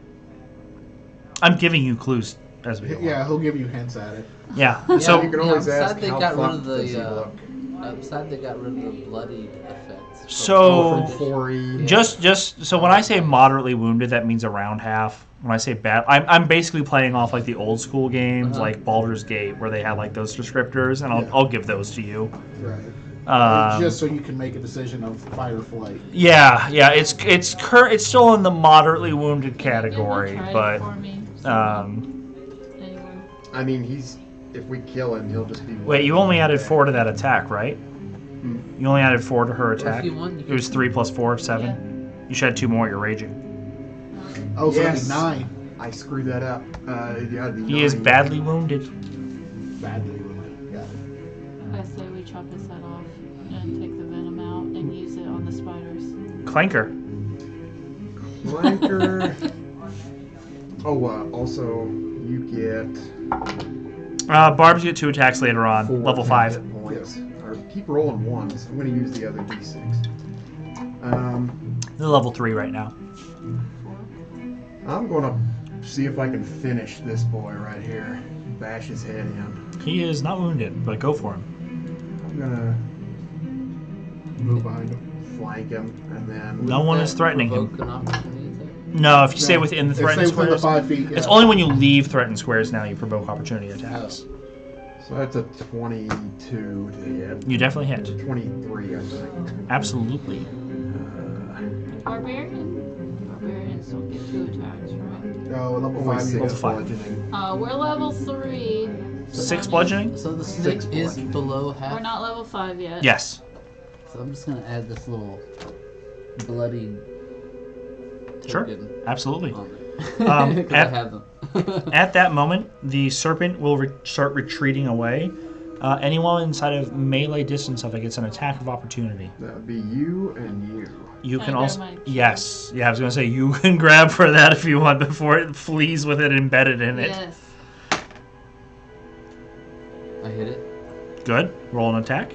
I'm giving you clues as we go. Yeah, he'll give you hints at it. Yeah. Yeah, So you can always I'm ask sad they how got rid fucked of does he the. look? I'm sad they got rid of the bloodied effects. So- from 4E. Yeah. just so when I say moderately wounded, that means around half. When I say bad, I'm basically playing off like the old school games, like Baldur's Gate, where they had like those descriptors, and I'll give those to you. Right. Just Just so you can make a decision of fight or flight. yeah, it's still in the moderately wounded category, Try it but for me, anyone. I mean, if we kill him, he'll just be... wait, you only added 4 to that attack, right? You only added 4 to her Or if attack. you want, you It was 3 plus 4, 7. You should have 2 more. You're raging. Oh, so Yes. that'd be 9. I screwed that up. Yeah, the He is 9. badly wounded. Badly wounded. Got it. I say we chop his head off and take the venom out and use it on the spiders. Clanker. Flanker. Also, you get Barbs get 2 attacks later on. 4 Level 5. hit points. Or keep rolling 1s. I'm going to use the other d6. They're level 3 right now. I'm going to see if I can finish this boy right here. Bash his head in. He is not wounded, but go for him. I'm going Move behind him. to flank him, and then... No one is That threatening him. provoke an opportunity attack? No, if you stay No. within the If threatened stay within the squares. 5 feet, yeah. It's only when you leave threatened squares now you provoke opportunity attacks. So that's a 22 to hit. You definitely hit. 23, I think. Absolutely. Barbarians don't get 2 attacks, right? No, level Only 5. 6 Level 5. bludgeoning. We're level 3. 6 bludgeoning? So the snake 6 is bludgeoning. below We're half. not level 5 yet. Yes. So I'm just gonna add this little bloody Sure. token Absolutely. on it. Um, 'Cause I at- have them. At that moment, the serpent will start retreating away. Anyone inside of melee distance of it gets an attack of opportunity. That would be you and you. You Can can I grab also... my- Yes. Yeah, I was going to say, you can grab for that if you want before it flees with it embedded in it. Yes. I hit it. Good. Roll an attack.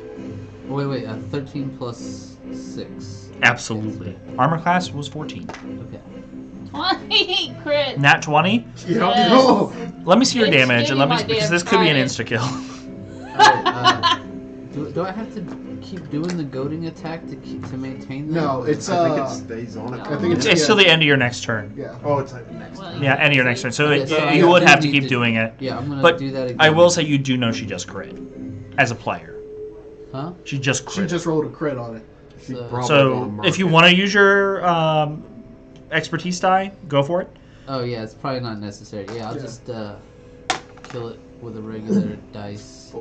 Wait. 13 plus 6. Absolutely. Armor class was 14. Okay. 20 crit. Nat 20. Yes. No! Let me see your Bitch, damage, give and me let me my because damn this could be an credit. insta kill. Alright, do I have to keep doing the goading attack to maintain that? No, it's I think it stays on it. I think It's, it's- till the end of your next turn. yeah. Oh, it's like the next Well, one. Yeah, end of your next turn. So, Okay, so I you would do have to need keep to- doing it. Yeah, I'm gonna But do that again. I will say you do know she just crit as a player. Huh? She just She crit. just rolled a crit on it. She So- probably So gonna mark if you it. want to use your expertise die, go for it. Oh yeah, it's probably not necessary. Yeah, I'll Yeah. just kill it with a regular dice.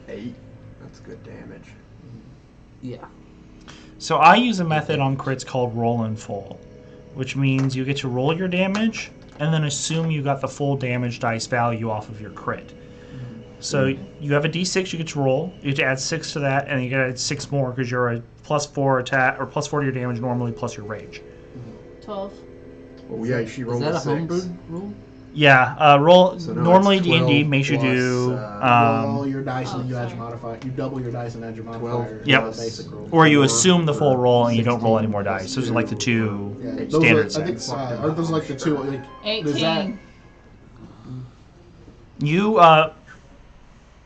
8. That's good damage. Yeah. So I use a method on crits called roll in full, which means you get to roll your damage and then assume you got the full damage dice value off of your crit. So you have a d6 you get to roll. You have to add 6 to that, and you get to add 6 more because you're a +4 attack or +4 to your damage normally plus your rage. 12. Oh yeah, she Is rolled that a 6. homebrew rule? Yeah, roll. So now Normally it's D&D 12 makes you plus, do, roll your dice and oh, you add your sorry. modifier. You double your dice and add your 12 modifier. Yep. That's a basic roll. or you 4 assume the full for roll and you don't roll any 16 more plus dice. Those are like the 2 Yeah, those standard are, I think, sets. are those like the two? Like, 18. is that You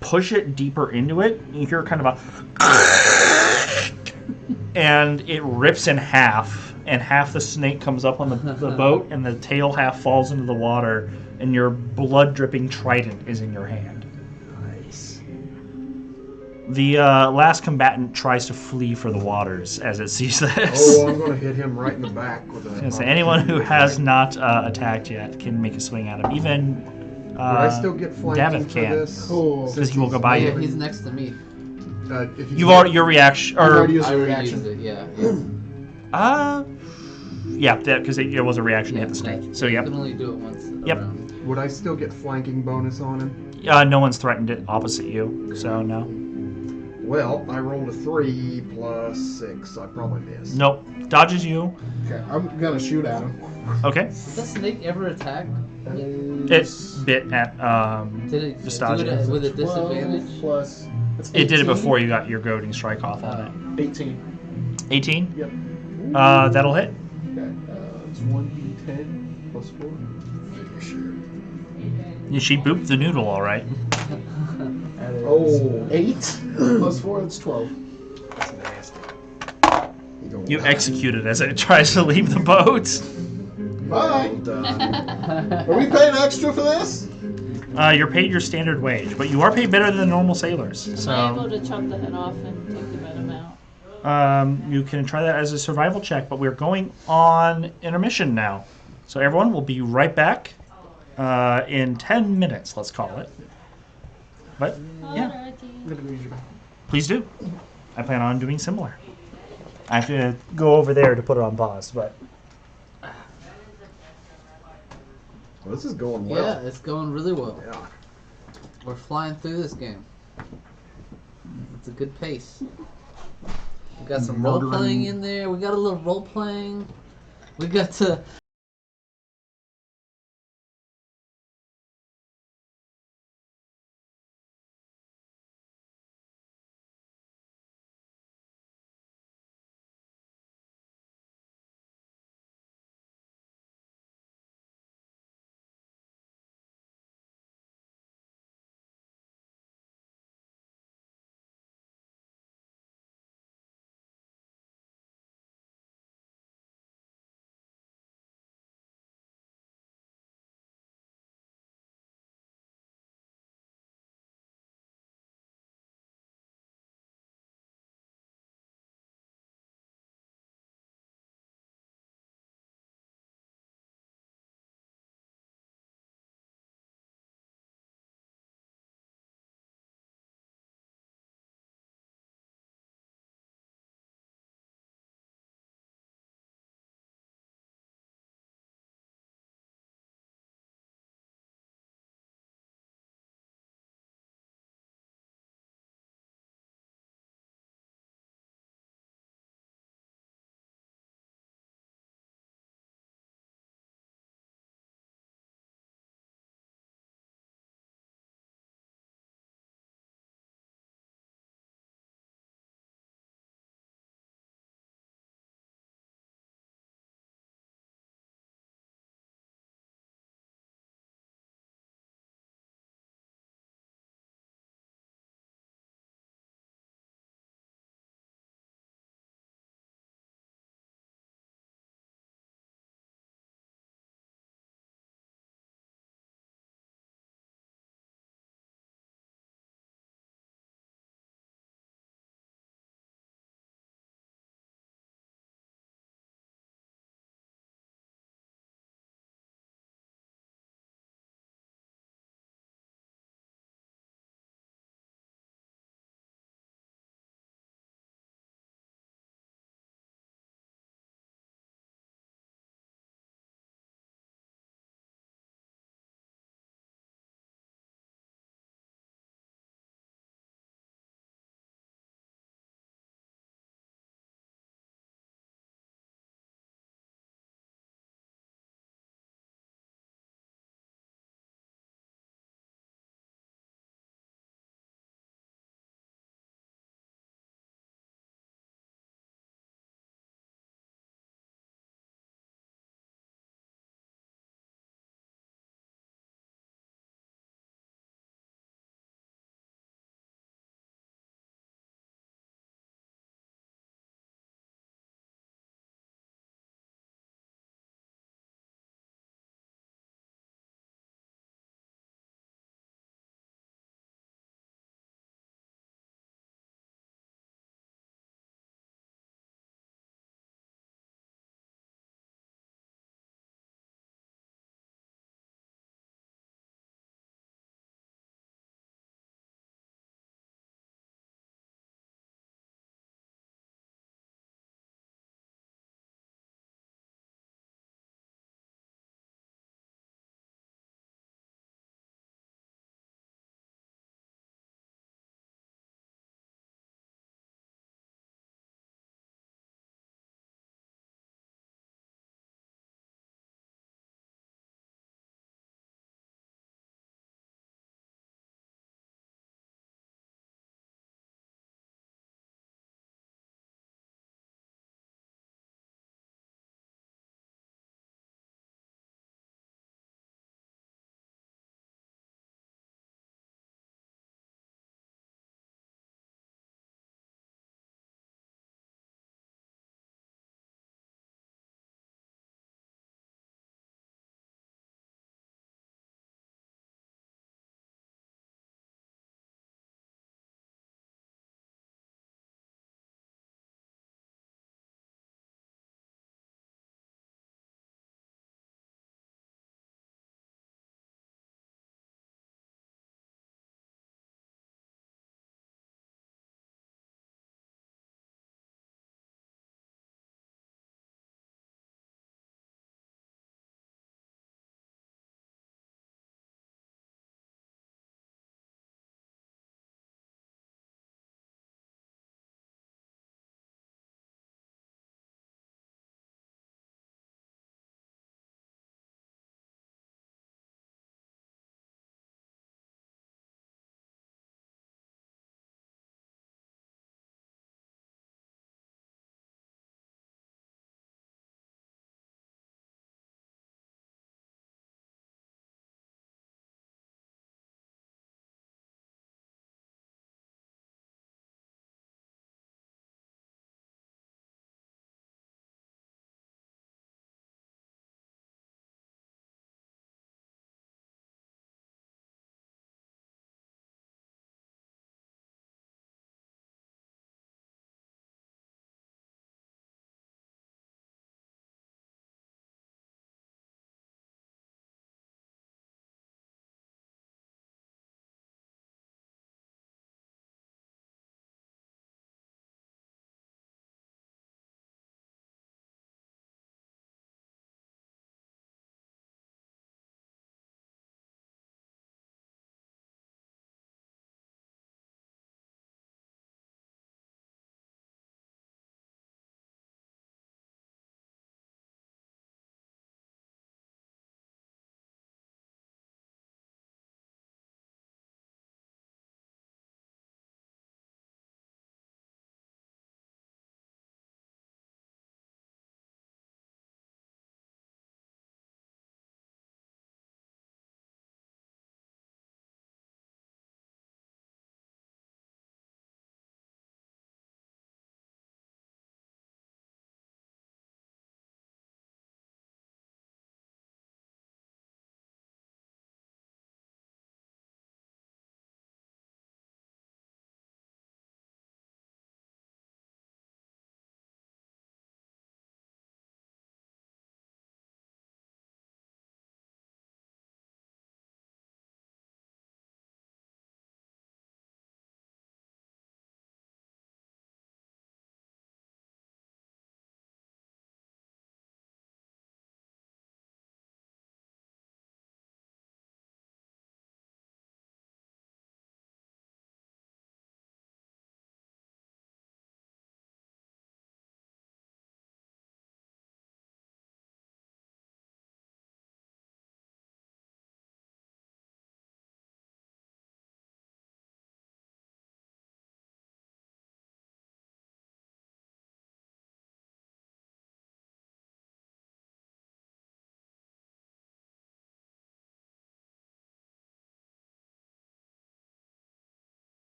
push it deeper into it. You hear kind of a, and it rips in half, and half the snake comes up on the boat, and the tail half falls into the water, and your blood dripping trident is in your hand. Nice. The last combatant tries to flee for the waters as it sees this. Oh, I'm gonna hit him right in the back with a. So anyone who has not attacked yet can make a swing at him. Even Would I still get flanking Davith for can. this? Cool. Since Because he will go he's by Yeah, you. he's next to me. if he's You've already your reaction, You've or already used I your already used reaction? it. Yeah. yeah, because it was a reaction to hit the snake. So You yeah, can only do it once Yep. around. Would I still get flanking bonus on him? no one's threatened it opposite you, so no. Well, I rolled a 3 plus 6. I probably missed. Nope, dodges you. Okay, I'm gonna shoot at him. Okay, Did that snake ever attack? it bit at Did it Just do dodging. it with a 12 disadvantage? plus. That's It did it 18. before you got your goading strike off on 18. it. 18. Yep. That'll hit. Okay. It's 1d10 plus 4. She booped the noodle, all right. That is Oh. 8 plus 4. That's 12. That's nasty. don't You die. execute it as it tries to leave the boat. Bye. Well done. Are we paying extra for this? You're paid your standard wage, but you are paid better than normal sailors. Am I So able to chop the head off and take the venom out? you can try that as a survival check, but we're going on intermission now. So everyone will be right back in 10 minutes, let's call it. But yeah, Alrighty. please do. I plan on doing similar. I have to go over there to put it on pause, but Well, this is going well. Yeah, it's going really well. Yeah. We're flying through this game. It's a good pace. We got some role playing in there. We got a little role playing. We got to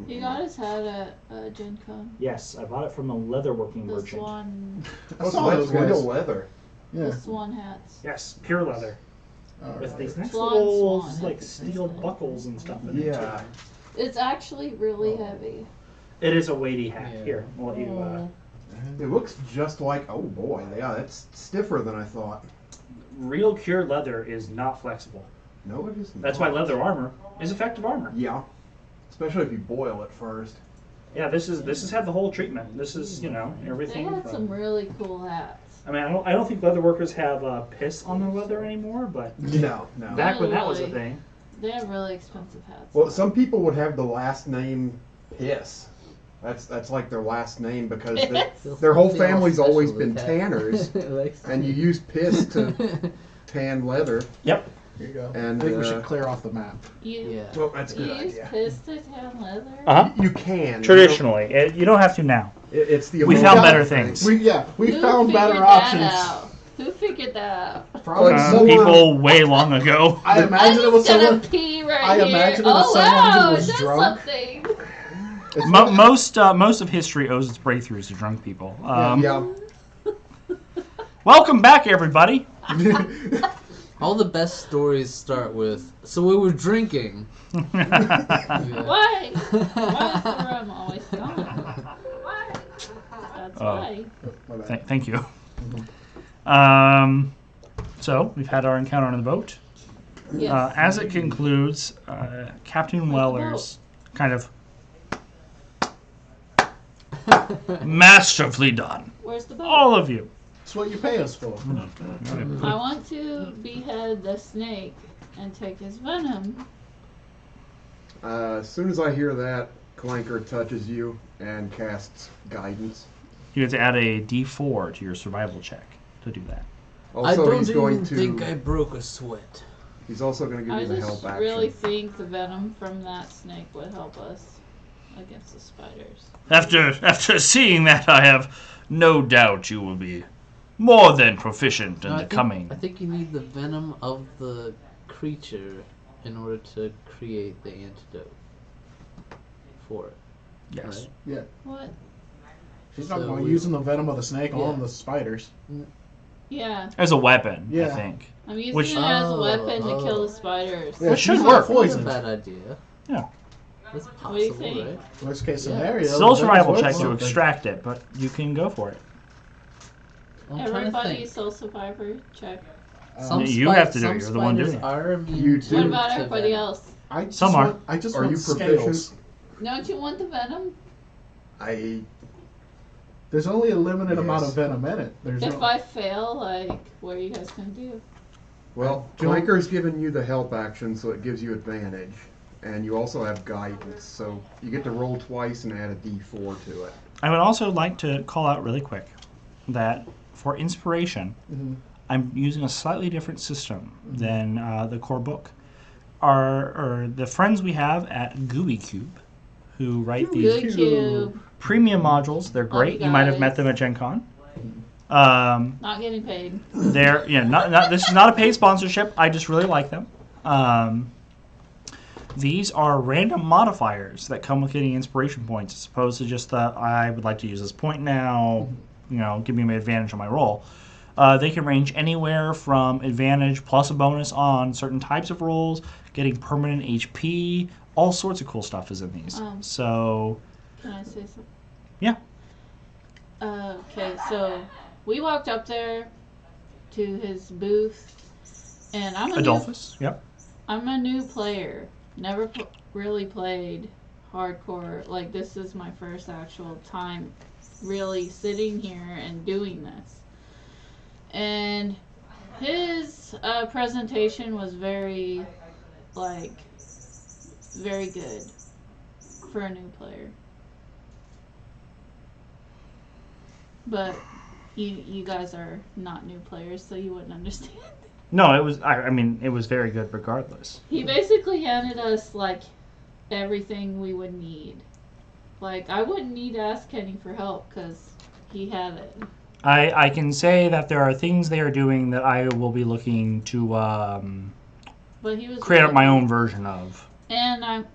You got his hat at Gen Con. Yes, I bought it from a leatherworking The merchant. swan, I saw those guys. Real leather. Yeah. the swan hats. Yes, pure leather. All With right. these nice Swan, little swan, like that's steel nice. buckles and stuff in it. Yeah. too. It's actually really heavy. It is a weighty hat. Yeah. Here, I'll let you. It looks just like, oh boy, yeah, it's stiffer than I thought. Real pure leather is not flexible. No, it isn't. That's why leather armor is effective armor. Yeah. Especially if you boil it first. Yeah, this has had the whole treatment. This is They everything. had from- some really cool hats. I mean, I don't think leather workers have piss on their leather anymore, but No. back when that was a Really? thing. They have really expensive hats. Well, some people would have the last name Piss. That's like their last name because their whole Feel family's special always with been that. tanners, Like- and you use piss to tan leather. Yep. Here you go. And, I think we uh, should clear off the map. You, Yeah. Well, that's a you good use idea. piss to tan leather? Uh huh. You can. Traditionally, you don't have to now. It's the We American found better thing. things. We Who found better figured that options. out? Who figured that out? Probably someone. People way long ago. I imagine it was I'm someone. just gonna pee right I here. imagine it was Oh someone who wow, was it does drunk. something. Most of history owes its breakthroughs to drunk people. Yeah. Welcome back, everybody. All the best stories start with, so we were drinking. Yeah. Why? Why is the room always gone? Why? That's Oh. why. My bad. Thank you. So we've had our encounter on the boat. Yes. As it concludes, Captain Weller's kind of masterfully done. Where's the boat? All of you. That's what you pay us for. I want to behead the snake and take his venom. As soon as I hear that, Clanker touches you and casts guidance. You have to add a D4 to your survival check to do that. I Also, don't he's even going to. think I broke a sweat. He's also going to give I you the just help action. really think the venom from that snake would help us against the spiders. After seeing that, I have no doubt you will be more than proficient in No, the coming. I think you need the venom of the creature in order to create the antidote for it. Yes. Right? What? She's talking So about we- using the venom of the snake Yeah. on the spiders. Yeah, As a weapon, I Yeah. think. I'm using Which- it as a weapon to Oh. kill the spiders. Yeah, Which she's should not work. That's a poisoned. bad idea. Yeah. That's What do you possible, think? right? Worst case Yeah. scenario. Still a the survival venom's check worth to something. extract it, but you can go for it. I'm trying to Everybody think. soul survivor check. Some You have to do it, some you're the one doing spiders it. are immune You to do. What about to everybody venom. else? I just Some are. want, I just Are want you scales. proficient? Don't you want the venom? There's only a limited amount of Yes. venom in it. There's If no, I fail, like, what are you guys gonna do? Well, Joel- Clanker's given you the help action, so it gives you advantage. And you also have guidance, so you get to roll twice and add a d4 to it. I would also like to call out really quick that for inspiration, Mhm. I'm using a slightly different system than the core book. The friends we have at Gooey Cube, who write these Good cube. premium modules, they're great. you You might have guys. met them at Gen Con. Not getting paid. They're not this is not a paid sponsorship. I just really like them. These are random modifiers that come with getting inspiration points, as opposed to just the I would like to use this point now. Give me an advantage on my roll. They can range anywhere from advantage plus a bonus on certain types of rolls, getting permanent HP, all sorts of cool stuff is in these. So Can I say something? Yeah. Okay, so we walked up there to his booth, and I'm Adolphus, yep. I'm a new player. Never really played hardcore. Like, this is my first actual time really sitting here and doing this. And his presentation was very good for a new player. But you guys are not new players, so you wouldn't understand. No, it was. I mean, it was very good regardless. He basically handed us, like, everything we would need. Like, I wouldn't need to ask Kenny for help, because he had it. I can say that there are things they are doing that I will be looking to But he was create really up my good. own version of. And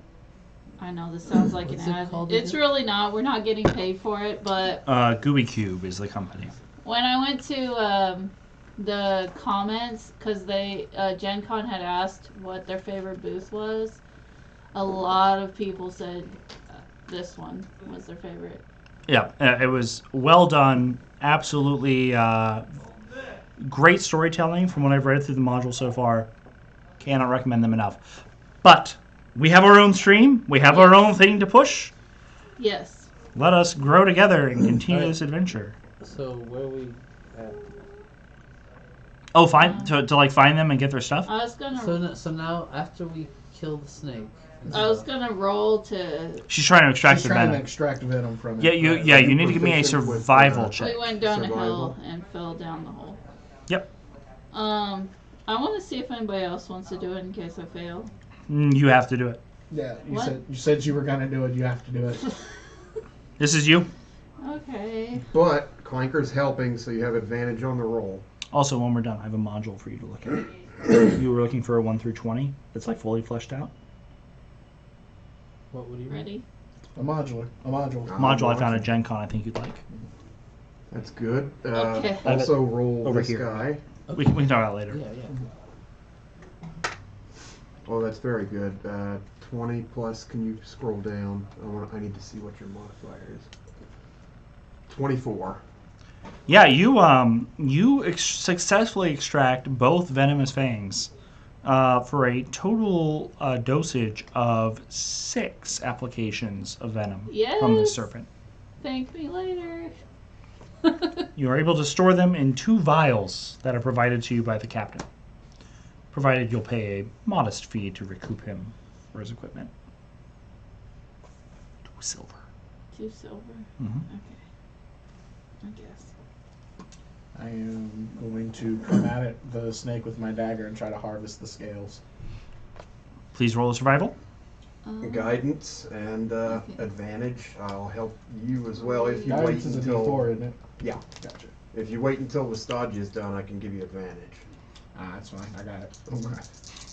I know this sounds like What's an it ad. called It's again? really not. We're not getting paid for it. But Gooey Cube is the company. when I went to the comments, because Gen Con had asked what their favorite booth was, a lot of people said this one was their favorite. Yeah, it was well done. Absolutely great storytelling from what I've read through the module so far. Cannot recommend them enough. But we have our own stream. We have our own thing to push. Yes. Let us grow together and continue Alright. this adventure. So where are we at? Oh, to like find them and get their stuff. I was gonna. So now after we kill the snake, and I was stuff, gonna roll to. She's trying to extract She's the trying to venom. extract venom from it. Yeah, you need to give me a Proficient with, survival check. We went down a Survival. hill and fell down the hole. Yep. I want to see if anybody else wants to do it in case I fail. You have to do it. Yeah, What? you said you were gonna do it. You have to do it. This is you. Okay. But Clanker's helping, so you have advantage on the roll. Also, when we're done, I have a module for you to look at. You were looking for a 1 through 20. It's like fully fleshed out. what would you read? Ready? A module. Module I found at Gen Con I think you'd like. That's good. Okay. Also roll Over this here. guy. We can talk about it later. Yeah, yeah. Oh, that's very good. 20 plus. Can you scroll down? I need to see what your modifier is. 24. Yeah, you successfully extract both venomous fangs for a total dosage of 6 applications of venom from this Yes. serpent. Thank me later. You are able to store them in 2 vials that are provided to you by the captain, provided you'll pay a modest fee to recoup him for his equipment. 2 silver. 2 silver. Mhm. Okay. I guess. I am going to come at the snake with my dagger and try to harvest the scales. Please roll a survival. Guidance and advantage. I'll help you as well if you Guidance wait is a until. D4, isn't it? Yeah. Gotcha. If you wait until the stodge is done, I can give you advantage. That's fine. I got it. Oh my.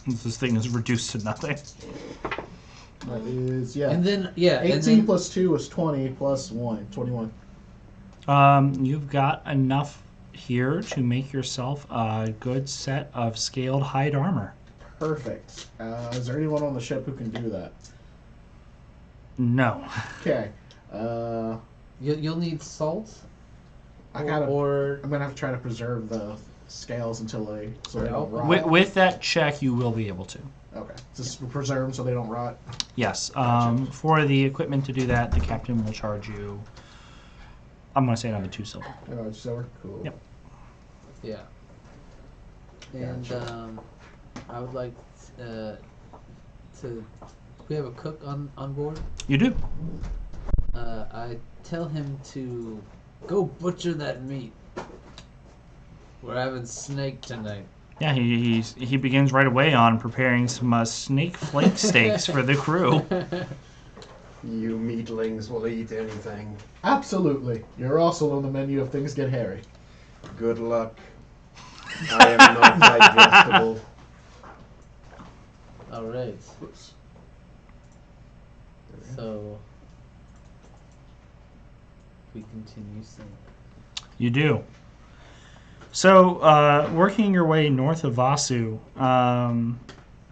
This thing is reduced to nothing. That is, yeah. And then 18 plus 2 is 20 plus 1. 21. You've got enough here to make yourself a good set of scaled hide armor. Perfect. Is there anyone on the ship who can do that? No. Okay. You'll need salt. I gotta. Or I'm gonna have to try to preserve the scales until they don't rot. With that check, you will be able to. Okay. Just preserve them so they don't rot. Yes. Gotcha. For the equipment to do that, the captain will charge you. I'm gonna say another 2 silver. Silver. Cool. Yep. yeah. And Gotcha. I would like to. We have a cook on board. You do. I tell him to go butcher that meat. We're having snake tonight. Yeah, he begins right away on preparing some snake flake steaks for the crew. You meatlings will eat anything. Absolutely. You're also on the menu if things get hairy. Good luck. I am not digestible. All right. So we continue singing. You do. So, working your way north of Vasu,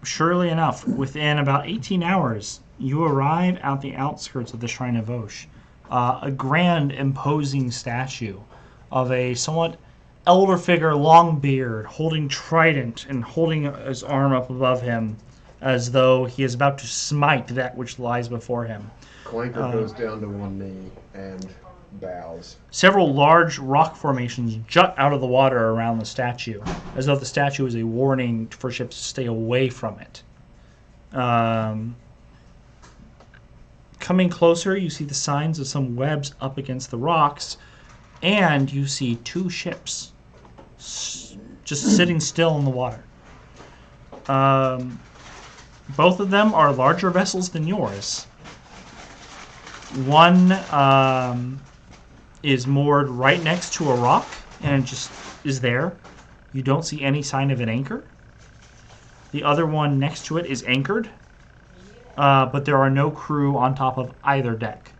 surely enough, within about 18 hours, you arrive at the outskirts of the Shrine of Osh. A grand, imposing statue of a somewhat elder figure, long beard, holding trident and holding his arm up above him as though he is about to smite that which lies before him. Clanker goes down to one knee and bows. Several large rock formations jut out of the water around the statue, as though the statue is a warning for ships to stay away from it. Coming closer, you see the signs of some webs up against the rocks, and you see 2 ships just sitting still in the water. Both of them are larger vessels than yours. One is moored right next to a rock and just is there. You don't see any sign of an anchor. The other one next to it is anchored but there are no crew on top of either deck.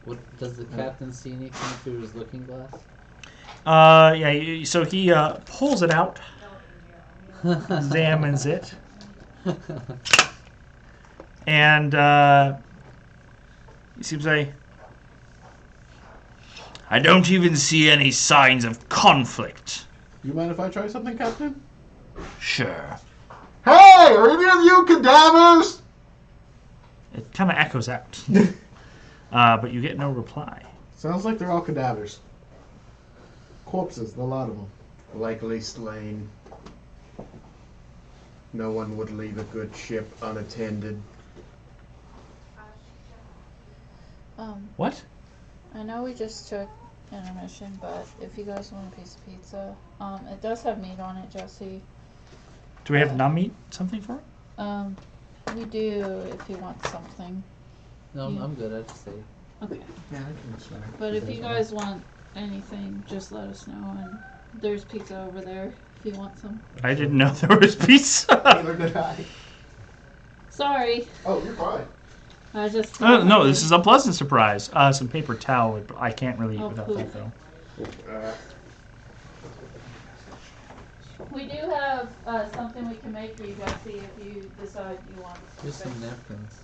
What does the captain see anything through his looking glass? Yeah, so he pulls it out, examines it, and he seems like, I don't even see any signs of conflict. You mind if I try something, Captain? Sure. Hey, are any of you cadavers? It kind of echoes out. But you get no reply. Sounds like they're all cadavers. Corpses, a lot of them. Likely slain. No one would leave a good ship unattended. What? I know we just took intermission, but if you guys want a piece of pizza, it does have meat on it, Jesse. Do we have non-meat something for it? We do if you want something. No, Yeah. I'm good. I just say. Okay. Yeah, I can snack. But if you guys want anything, just let us know. And there's pizza over there if you want some. I didn't know there was pizza. Neither did I. Sorry, Oh, you're fine. I just. No, this is a pleasant surprise. Some paper towel. I can't really eat Oh, without poop. that, though. We do have something we can make for you, Jesse, if you decide you want. Here's some napkins.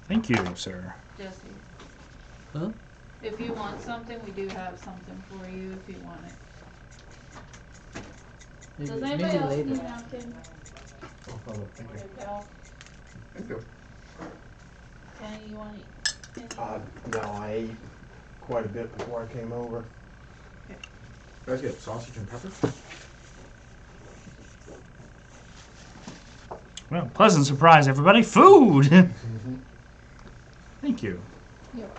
Thank you, sir. Jesse. Huh? If you want something, we do have something for you if you want it. Does anybody maybe else later. need napkins? Oh, thank you. Okay, Cal. Thank you. Kenny, you want to eat? No, I ate quite a bit before I came over. You guys get sausage and pepper? Well, pleasant surprise, everybody. Food! Thank you. Yep.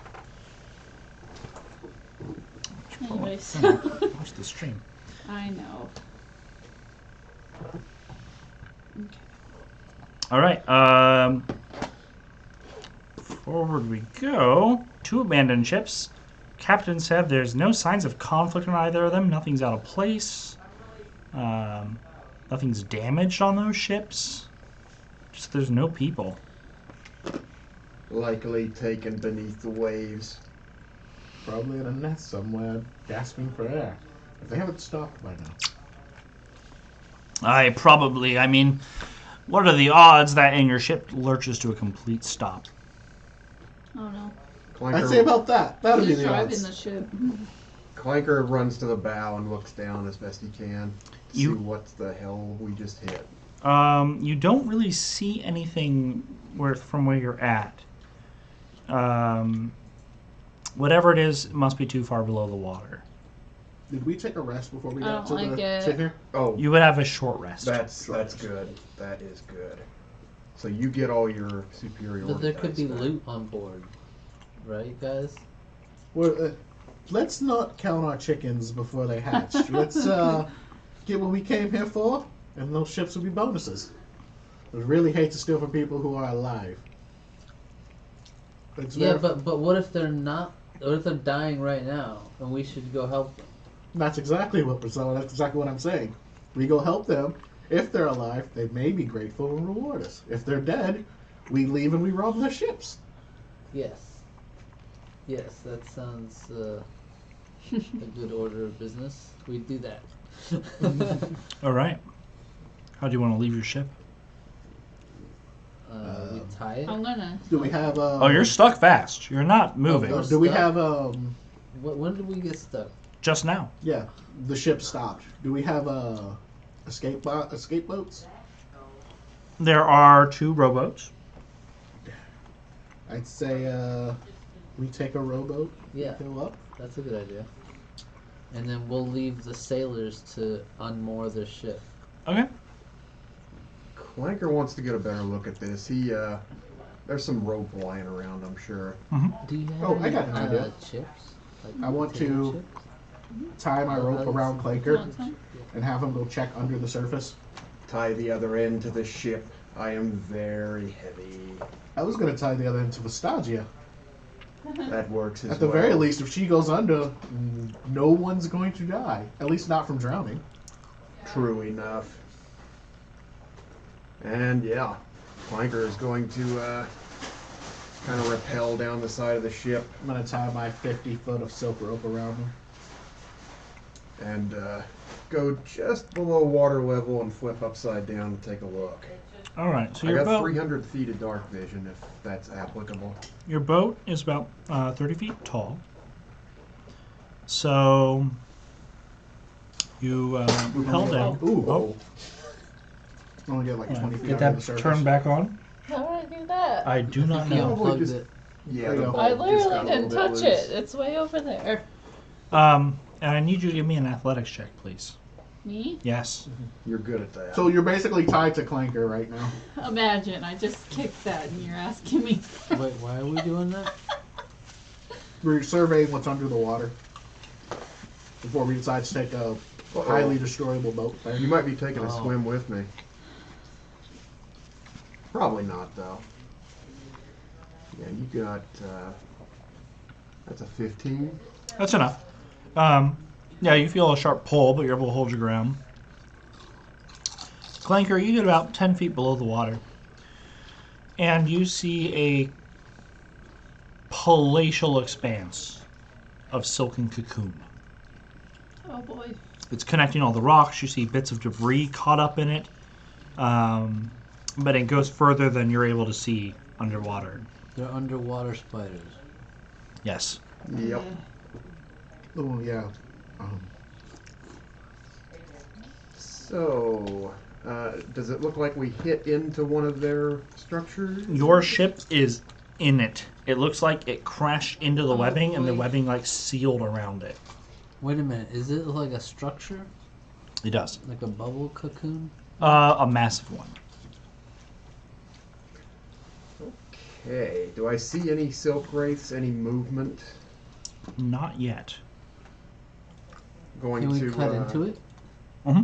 Anyways. Watch the stream. I know. Okay. All right. Forward we go. 2 abandoned ships. Captain said there's no signs of conflict on either of them. Nothing's out of place. Nothing's damaged on those ships. Just there's no people. Likely taken beneath the waves. Probably in a nest somewhere, gasping for air. If they haven't stopped by now. I mean, what are the odds that in your ship lurches to a complete stop? Oh no. I'd say about that. That'll be He's the driving odds. the ship. Clanker runs to the bow and looks down as best he can. See You- what the hell we just hit. You don't really see anything from where you're at. Whatever it is, it must be too far below the water. Did we take a rest before we I got to don't like the it. ship here? Oh, You would have a short rest. that's good. That is good. So you get all your superiority. But there could dice be back. loot on board, right, guys? Well, let's not count our chickens before they hatch. Let's get what we came here for, and those ships will be bonuses. I really hate to steal from people who are alive. It's Yeah, very- but what if they're not? What if they're dying right now, and we should go help them? That's exactly what that's exactly what I'm saying. We go help them. If they're alive, they may be grateful and reward us. If they're dead, we leave and we rob their ships. Yes. Yes, that sounds a good order of business. We do that. All right. How do you want to leave your ship? We tie it. I'm gonna. Do we have Oh, you're stuck fast. You're not moving. Oh, do we stuck? have When did we get stuck? Just now. yeah, the ship stopped. Do we have escape boats? There are 2 rowboats. I'd say we take a rowboat, Yeah, go up. that's a good idea. And then we'll leave the sailors to unmoor their ship. Okay. Clanker wants to get a better look at this. There's some rope lying around, I'm sure. Do you have Oh, I any, got an idea. chips? Like I want potato to chips? tie my rope around You Clanker want some? and have him go check under the surface. Tie the other end to the ship. I am very heavy. I was gonna tie the other end to Vastagia. That works as At the well. very least, if she goes under, no one's going to die. At least not from drowning. True enough. And yeah, Clanker is going to kind of rappel down the side of the ship I'm gonna tie my 50 foot of silk rope around him. and go just below water level and flip upside down and take a look. All right. So I your got boat, 300 feet of dark vision, if that's applicable. your boat is about 30 feet tall. So you rappel down. Ooh. Oh, Only get like 20 feet get out of that the surface. turned back on. How do I do that? I do not He know. unplugged just- it. Yeah, There you the go. bulb I just literally got a didn't little touch bit loose. it. It's way over there. And I need you to give me an athletics check, please. Me? Yes. You're good at that. So you're basically tied to Clanker right now. Imagine, I just kicked that and you're asking me. Wait, why are we doing that? We're surveying what's under the water before we decide to take a highly destroyable boat there. You might be taking a Oh. swim with me. Probably not, though. Yeah, you got, that's a 15. That's enough. Yeah, you feel a sharp pull, but you're able to hold your ground. Clanker, you get about 10 feet below the water. And you see a palatial expanse of silken cocoon. Oh boy. It's connecting all the rocks. You see bits of debris caught up in it. But it goes further than you're able to see underwater. They're underwater spiders. Yes. Yep. Oh, yeah. So, does it look like we hit into one of their structures? Your ship is in it. It looks like it crashed into the Oh, webbing, and the boy. webbing like sealed around it. Wait a minute, is it like a structure? It does. Like a bubble cocoon? A massive one. Okay. Do I see any silk wraiths, any movement? Not yet. Going Can we to cut into it? Mm-hmm.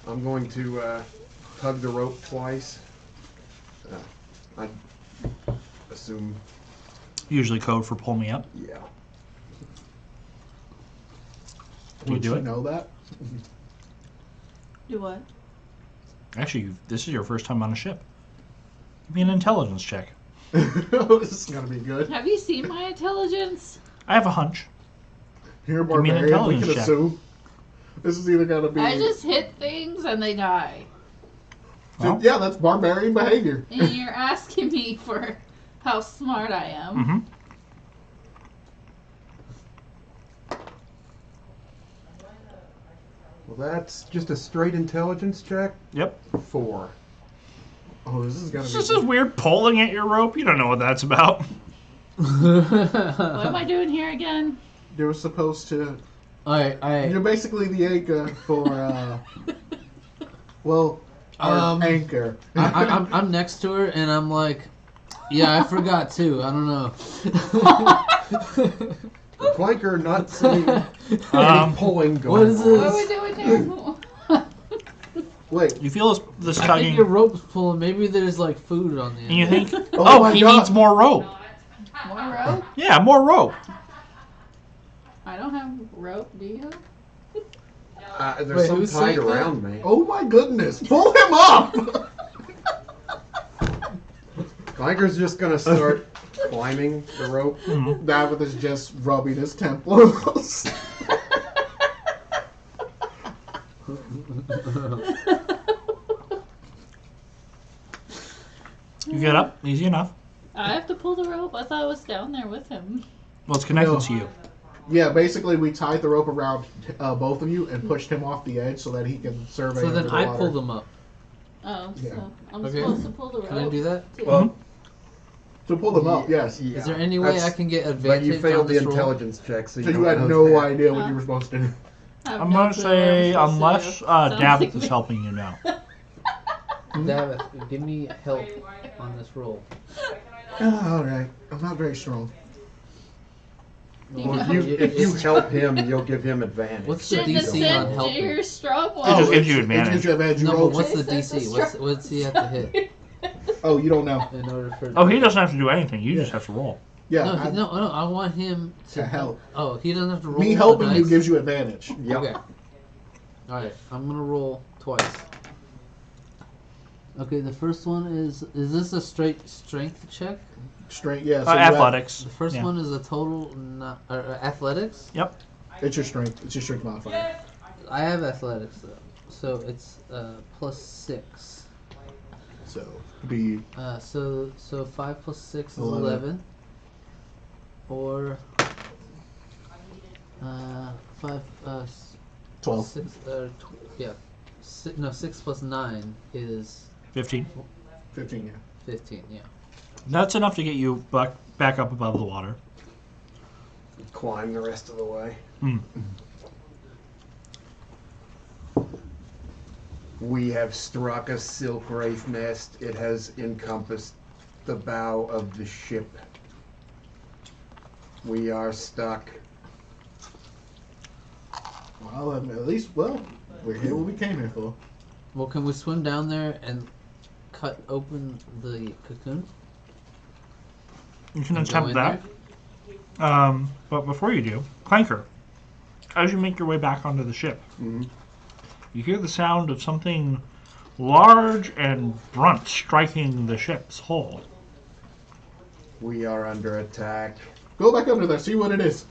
I'm going to tug the rope twice. I assume, Usually code for pull me up. yeah. Do you Would do you it? know that? Do what? Actually, this is your first time on a ship. Give me an intelligence check. This is gonna be good. Have you seen my intelligence? I have a hunch. Here, Give me an barbarian, we intelligence can check. assume this is either gonna be. I just hit things and they die. Well. Yeah, that's barbarian behavior. And you're asking me for how smart I am. Mm-hmm. Well, that's just a straight intelligence check. Yep. 4. Oh, this is gonna It's be. just this weird pulling at your rope. You don't know what that's about. What am I doing here again? They were supposed to. Alright. You're basically the anchor for. Well, our anchor. I'm next to her and I'm like, yeah, I forgot too. I don't know. Clanker not seeing any pulling going what is on. What are we doing here? Wait. You feel this I tugging, think your rope's pulling. Maybe there's like food on the end. and you think, Oh oh, my he God. needs more rope. More rope? Yeah, more rope. I don't have rope, do you? There's Wait, some who's tied saying that? around me. Oh my goodness! Pull him up! Clanker's just gonna start climbing the rope. David is just rubbing his temples. You get up, easy enough. I have to pull the rope. I thought I was down there with him. Well, it's connected No. to you. Yeah, basically we tied the rope around both of you and pushed him off the edge so that he can survey. So then under the I water. pull them up. Oh, Yeah. so I'm Okay. supposed to pull the rope. Can I do that? too. Well, To pull them up, yes. yeah. Is there any way I That's- can get But advantage you failed on the this roll? intelligence check, so So you you don't had know no that. idea what you were supposed to do. I have I'm no gonna clue say what I'm supposed unless to do. Sounds Davith like is me. helping you now. David, give me help on this roll. Alright, I'm not very strong. Well, if you help him, you'll give him advantage. What's the Shouldn't have DC on said helping? you're strong It just one. gives you It advantage. gives you advantage. You No, but rolled- what's the They said DC? the What's he have to hit Oh, you don't know. in order for? Oh, he doesn't have to do anything. You just have to roll. Yeah, No, I- no, I want him to help. Oh, he doesn't have to roll. Me the helping you dice? gives you advantage. Yep. Okay. All right, I'm gonna roll twice. Okay, the first one is this a straight strength check? Straight, yeah. So you Athletics. The first Yeah. one is a total athletics. Yep. It's your strength. It's your strength modifier. I have athletics though, so it's +6. So it'd be So 5 + 6 is 11. 11. Or 5 12. 6 yeah. 6 + 9 is 15. 15, yeah. 15. Yeah. That's enough to get you back up above the water. Climb the rest of the way. Mm. We have struck a silk wraith nest. It has encompassed the bow of the ship. We are stuck. Well, at least, we're here what we came here for. Well, can we swim down there and cut open the cocoon? You can Go attempt in that. But before you do, Clanker, as you make your way back onto the ship, you hear the sound of something large and brunt striking the ship's hull. We are under attack. Go back under there, see what it is.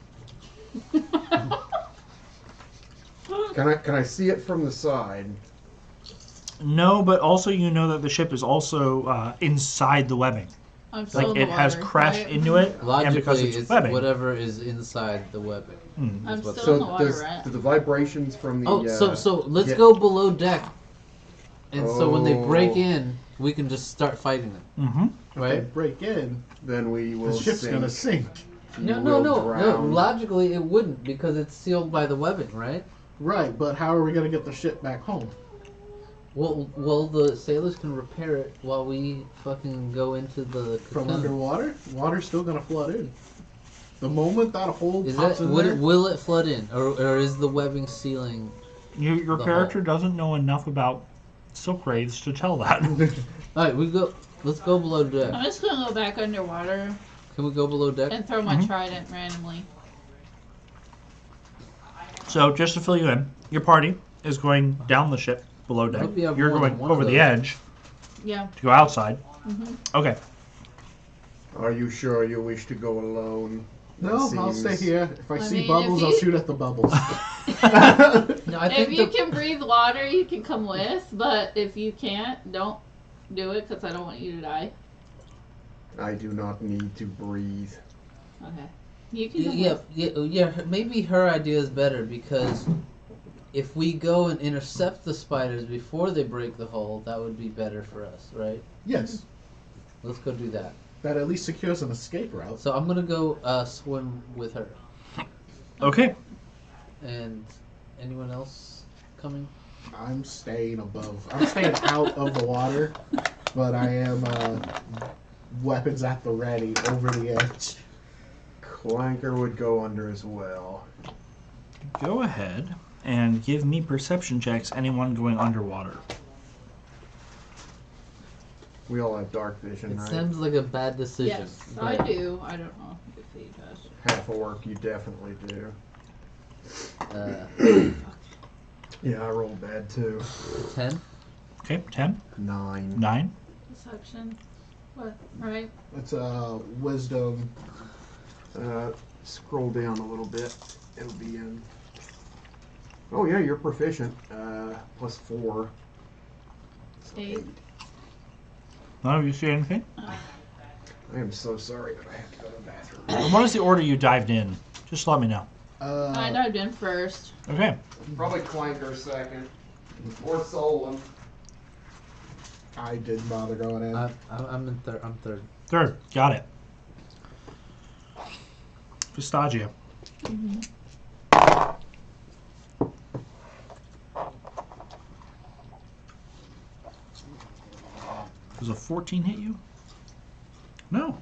Can I see it from the side? No, but also you know that the ship is also inside the webbing. I'm still Like in it the has water, crashed right? into it, and because Logically, it's it's webbing. whatever is inside the webbing. Mm. I'm is what's- still in the So water, does right? do the vibrations from the So let's yeah. go below deck, and so when they break Oh. in, we can just start fighting them, Mm-hmm. If they right? break in, Then we will the ship's sink. gonna sink. You No. will drown. Logically, it wouldn't because it's sealed by the webbing, right? Right, but how are we gonna get the ship back home? Well, the sailors can repair it while we fucking go into the From cocoon. underwater? Water's still gonna flood in. The moment that hole Is pops that in would there, it, will it flood in, or is the webbing sealing? Your The character hull. doesn't know enough about silk wraiths to tell that. All right, let's go below deck. I'm just gonna go back underwater Can we go below deck? and throw my Mhm. trident randomly. So just to fill you in, your party is going down the ship below deck. Hope you have You're more going than one over of the those. edge Yeah. to go outside. Mhm. Okay. Are you sure you wish to go alone? no, That I'll stay seems- here. If I I see mean, bubbles, if I'll you- shoot at the bubbles. No, I If think you can breathe water, you can come with. But if you can't, don't do it because I don't want you to die. I do not need to breathe. Okay. You can come yeah, with. yeah. Maybe her idea is better because if we go and intercept the spiders before they break the hull, that would be better for us, right? Yes, Let's go do that. that at least secures an escape route. So I'm gonna go swim with her. Okay. And anyone else coming? I'm staying above. I'm staying out of the water, but I am weapons at the ready over the edge. Clanker would go under as well. Go ahead and give me perception checks, anyone going underwater. We all have dark vision, It right? seems like a bad decision. Yes, I but, do. I don't know if he does. Half orc, you definitely do. Yeah, I rolled bad too. 10. Okay, 10, 9. 9. Deception. What? Right? It's wisdom. Scroll down a little bit. It'll be in. Oh yeah, you're proficient. +4. So 8. None of you see anything? I am so sorry, but I have to go to the bathroom. And what is the order you dived in? Just let me know. I dived in first. Okay. Probably Clanker second. Or Solon. I didn't bother going in. I'm in third. I'm third. Third. Got it. Pistachio. Does a 14 hit you? No.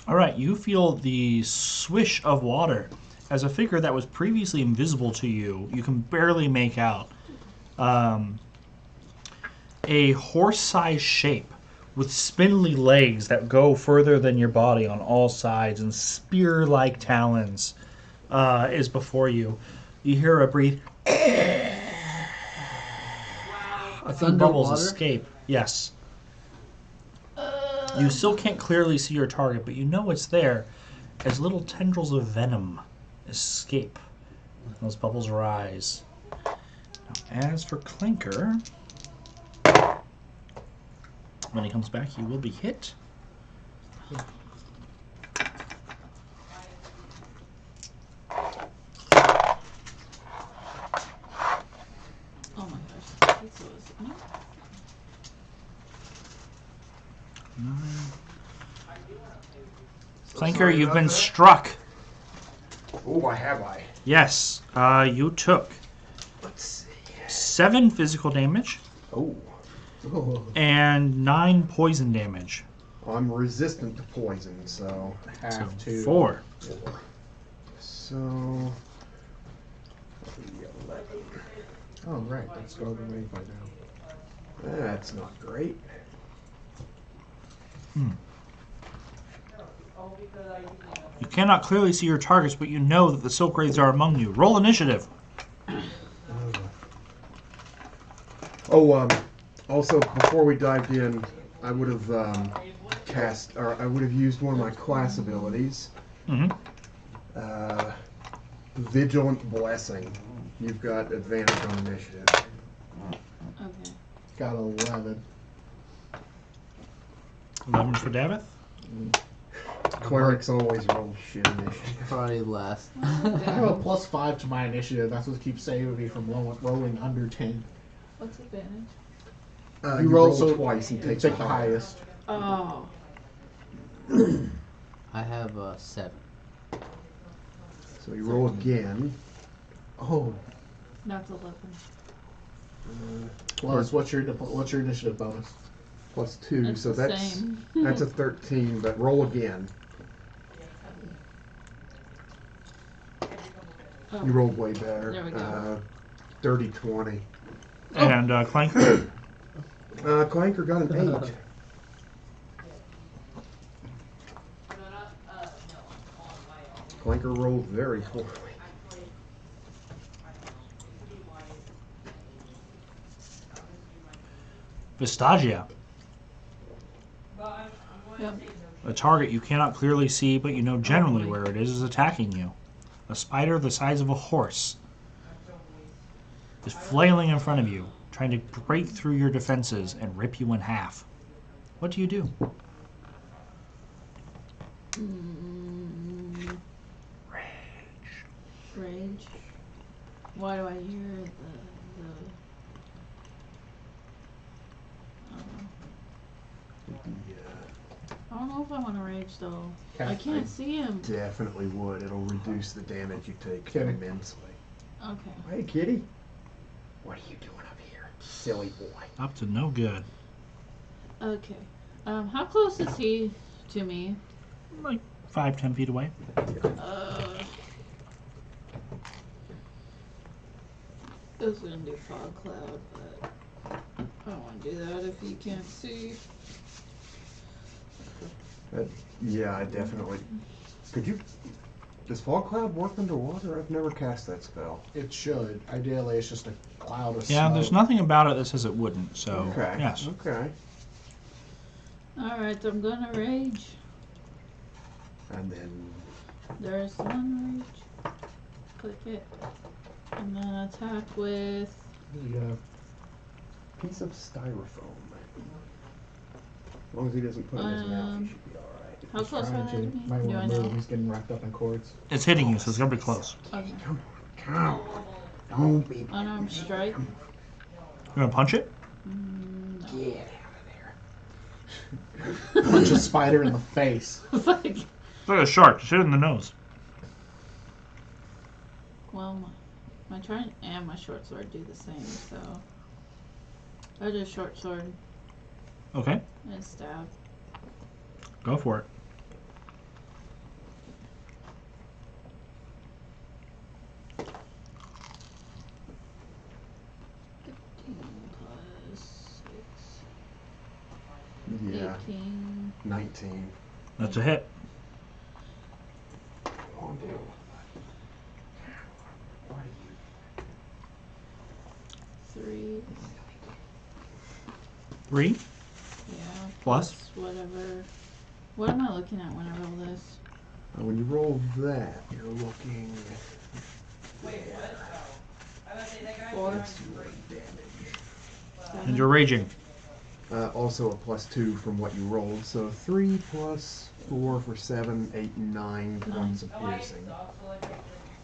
All right, you feel the swish of water as a figure that was previously invisible to you. You can barely make out a horse-sized shape with spindly legs that go further than your body on all sides and spear-like talons is before you. You hear a breathe a It's few bubbles underwater? escape. Yes. You still can't clearly see your target, but you know it's there as little tendrils of venom escape. Those bubbles rise. Now, as for Clinker, when he comes back, he will be hit. Oh my gosh. This was no. 9. So Clinker, sorry you've about been that. struck. Oh, why have I? Yes, you took Let's see. 7 physical damage Oh, Oh, and 9 poison damage. I'm resistant to poison, so have to. 4. 4. So 11. Oh, right. That's going away by now. That's not great. You cannot clearly see your targets, but you know that the Silk Wraiths are among you. Roll initiative. Oh, also before we dived in, I would have I would have used one of my class abilities. Mm-hmm. Vigilant Blessing. You've got advantage on initiative. Okay. Got 11. 11 for Davith. Clerics always roll shit initiative. Probably last. I have a +5 to my initiative. That's what keeps saving me from rolling under 10. What's advantage? You roll roll so twice and take Take the the highest. Oh. I have 7. So you roll again. Oh, That's 11. plus what's your initiative bonus? Plus 2, It's so the that's same. that's a 13. But roll again. Oh. You rolled way better. There we go. Dirty 20. And Clanker. Clanker got an 8. Clanker rolled very poorly. Vistagia. Yep. A target you cannot clearly see, but you know generally where it is attacking you. A spider the size of a horse is flailing in front of you, trying to break through your defenses and rip you in half. What do you do? Rage. Why do I hear the I don't know if I want to rage though. I can't see him. Definitely would. It'll reduce the damage you take Kidding. immensely. Okay. Hey, kitty. What are you doing up here, silly boy? Up to no good. Okay. How close is he to me? Like 5-10 feet away. I was gonna do fog cloud, but I don't want to do that if you can't see. Yeah, I definitely. Could you? Does Fog Cloud work underwater? I've never cast that spell. It should. Ideally, it's just a cloud of Yeah, smoke. there's nothing about it that says it wouldn't, so Okay. yes. Okay. Alright, I'm gonna rage. And then There's one rage. Click it. And then attack with. You got piece of styrofoam. As long as he doesn't put it in his mouth, he should be all right. How close are trying they to. to me? Might Do I want to move. know? He's getting wrapped up in cords. It's hitting you, so it's gonna be close. Okay. Come on. Don't be. Unarmed strike. You gonna punch it? No. Get out of there. Punch a spider in the face. It's like, It's like a shark. Just hit it in the nose. well, my trident and my short sword do the same, so. I do short sword Okay, and stab. go for it. Plus 6. Yeah. 18. 19. That's a hit. Oh, dude. 3. 3 Yeah. plus. Whatever. What am I looking at when I roll this? When you roll that, you're looking. 4. Let's see what damage. 7. And you're raging. Also a +2 from what you rolled, so 3 plus 4 for 7, 8, 9 points of piercing.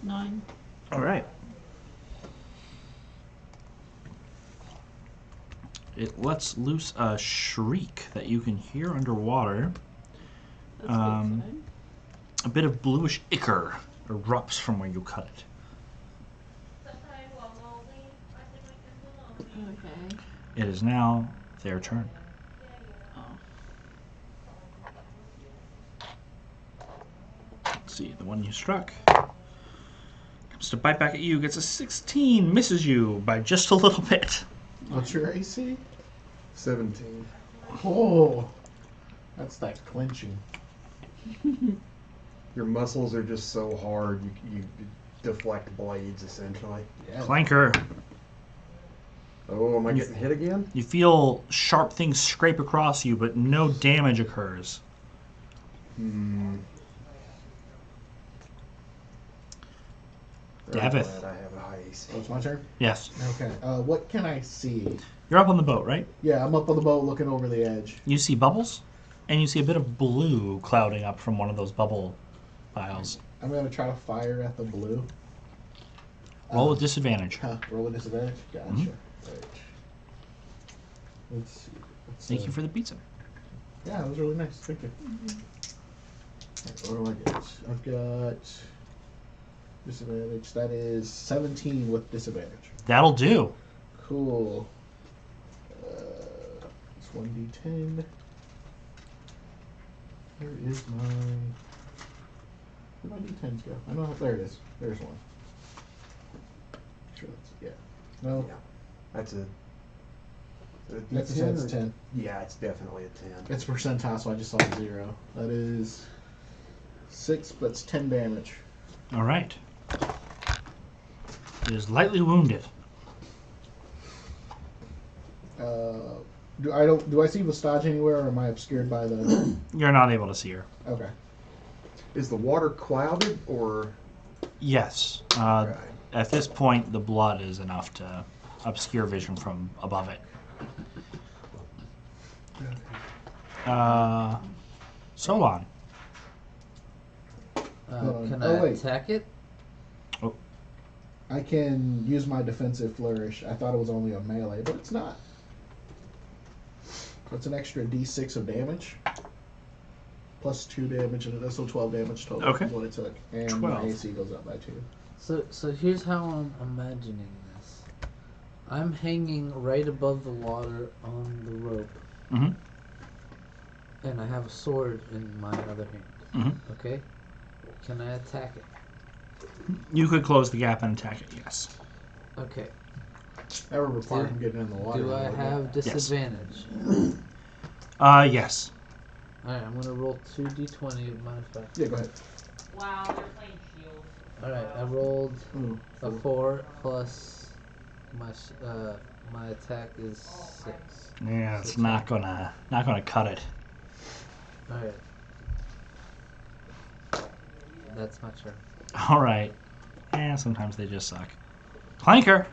9. All right. It lets loose a shriek that you can hear underwater. That's a good sign. A bit of bluish ichor erupts from where you cut it. Okay. It is now their turn. Oh. Let's see, the one you struck comes to bite back at you, gets a 16, misses you by just a little bit. What's your AC? 17. Oh, that's that clenching. Your muscles are just so hard, you deflect blades, essentially. Yeah. Clanker, Oh, am I getting hit again? you feel sharp things scrape across you, but no damage occurs. Hmm. Davith. I'm glad I have a high AC. Oh, it's my turn? Yes. Okay. What can I see? You're up on the boat, right? Yeah, I'm up on the boat looking over the edge. You see bubbles, and you see a bit of blue clouding up from one of those bubble piles. I'm going to try to fire at the blue. Roll with disadvantage. Roll with disadvantage? Gotcha. Mhm. Right. Let's see. Thank you for the pizza. Yeah, that was really nice. Thank you. Right, what do I get? I've got disadvantage. That is 17 with disadvantage. That'll do. Cool. It's 1d10. Where is where'd my d10s go? I know how, there it is. There's one. Sure that's, yeah. No, Yeah. That's a. that's a 10. It's 10. Yeah, it's definitely a 10. It's percentile, so I just saw a 0. That is 6, but it's 10 damage. All right. It is lightly wounded. Do I see Vestige anywhere, or am I obscured by the? You're not able to see her. Okay. Is the water clouded or? Yes. Right. At this point, the blood is enough to obscure vision from above it. Solon. Can Oh, I wait. attack it? I can use my defensive flourish. I thought it was only a melee, but it's not. It's an extra d6 of damage. Plus 2 damage, and so 12 damage total Okay. is what it took. And 12. my AC goes up by 2. So here's how I'm imagining this. I'm hanging right above the water on the rope, Mm-hmm. and I have a sword in my other hand. Mm-hmm. Okay? Can I attack it? You could close the gap and attack it, yes. Okay. That would require him getting in the water. Do I wouldn't it? have disadvantage? Yes. Alright, I'm gonna roll 2d20 of my effect. Yeah, go ahead. Wow, they're playing Shield. Alright, I rolled Ooh, a 4 plus my attack is 6. Yeah, it's not gonna cut it. Alright. That's my turn. All right. Sometimes they just suck. Clanker.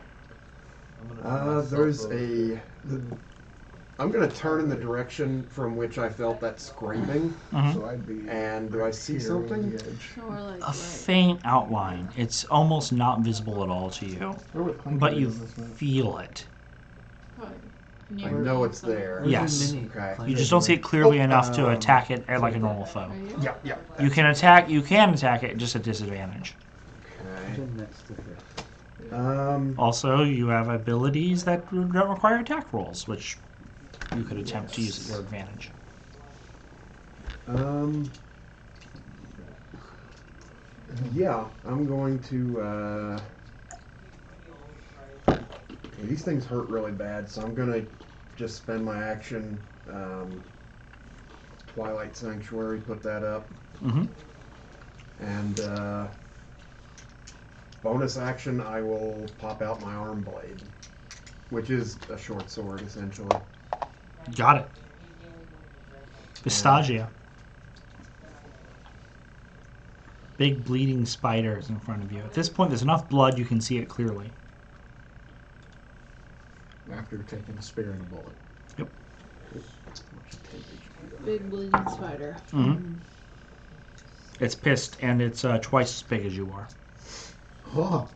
I'm gonna put myself There's over. I'm gonna turn in the direction from which I felt that scraping. Mhm. So I'd be. And do I see here on something? the edge. So we're like A right. faint outline. It's almost not visible at all to you, Where would Clank but be you in this map? feel it. Probably I near know me it's somewhere. there. Where's Yes. your mini Okay. clank? You just don't see it clearly Oh, enough to attack it like a normal foe. Are you? Yeah, yeah. You can attack it just at disadvantage. Okay. Put it next to her. Also, you have abilities that don't require attack rolls, which you could attempt to use at your advantage. Yeah, I'm going to. These things hurt really bad, so I'm gonna just spend my action. Twilight Sanctuary, put that up, Mm-hmm. and bonus action, I will pop out my arm blade, which is a short sword essentially. Got it. Pistagia. Big bleeding spiders in front of you. At this point, there's enough blood you can see it clearly. After taking a spear and a bullet. Yep. Big bleeding spider. Mm-hmm. It's pissed, and it's twice as big as you are. Oh,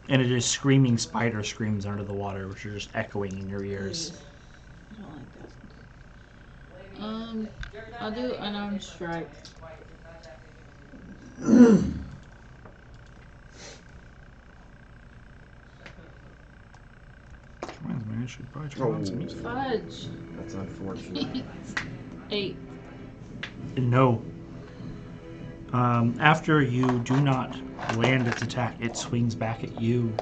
And it is screaming spider screams under the water, which are just echoing in your ears. I don't like that. I'll do unarmed strike. Reminds me, I should probably try on some music. Fudge. That's unfortunate. 8. No. After you do not land its attack, it swings back at you.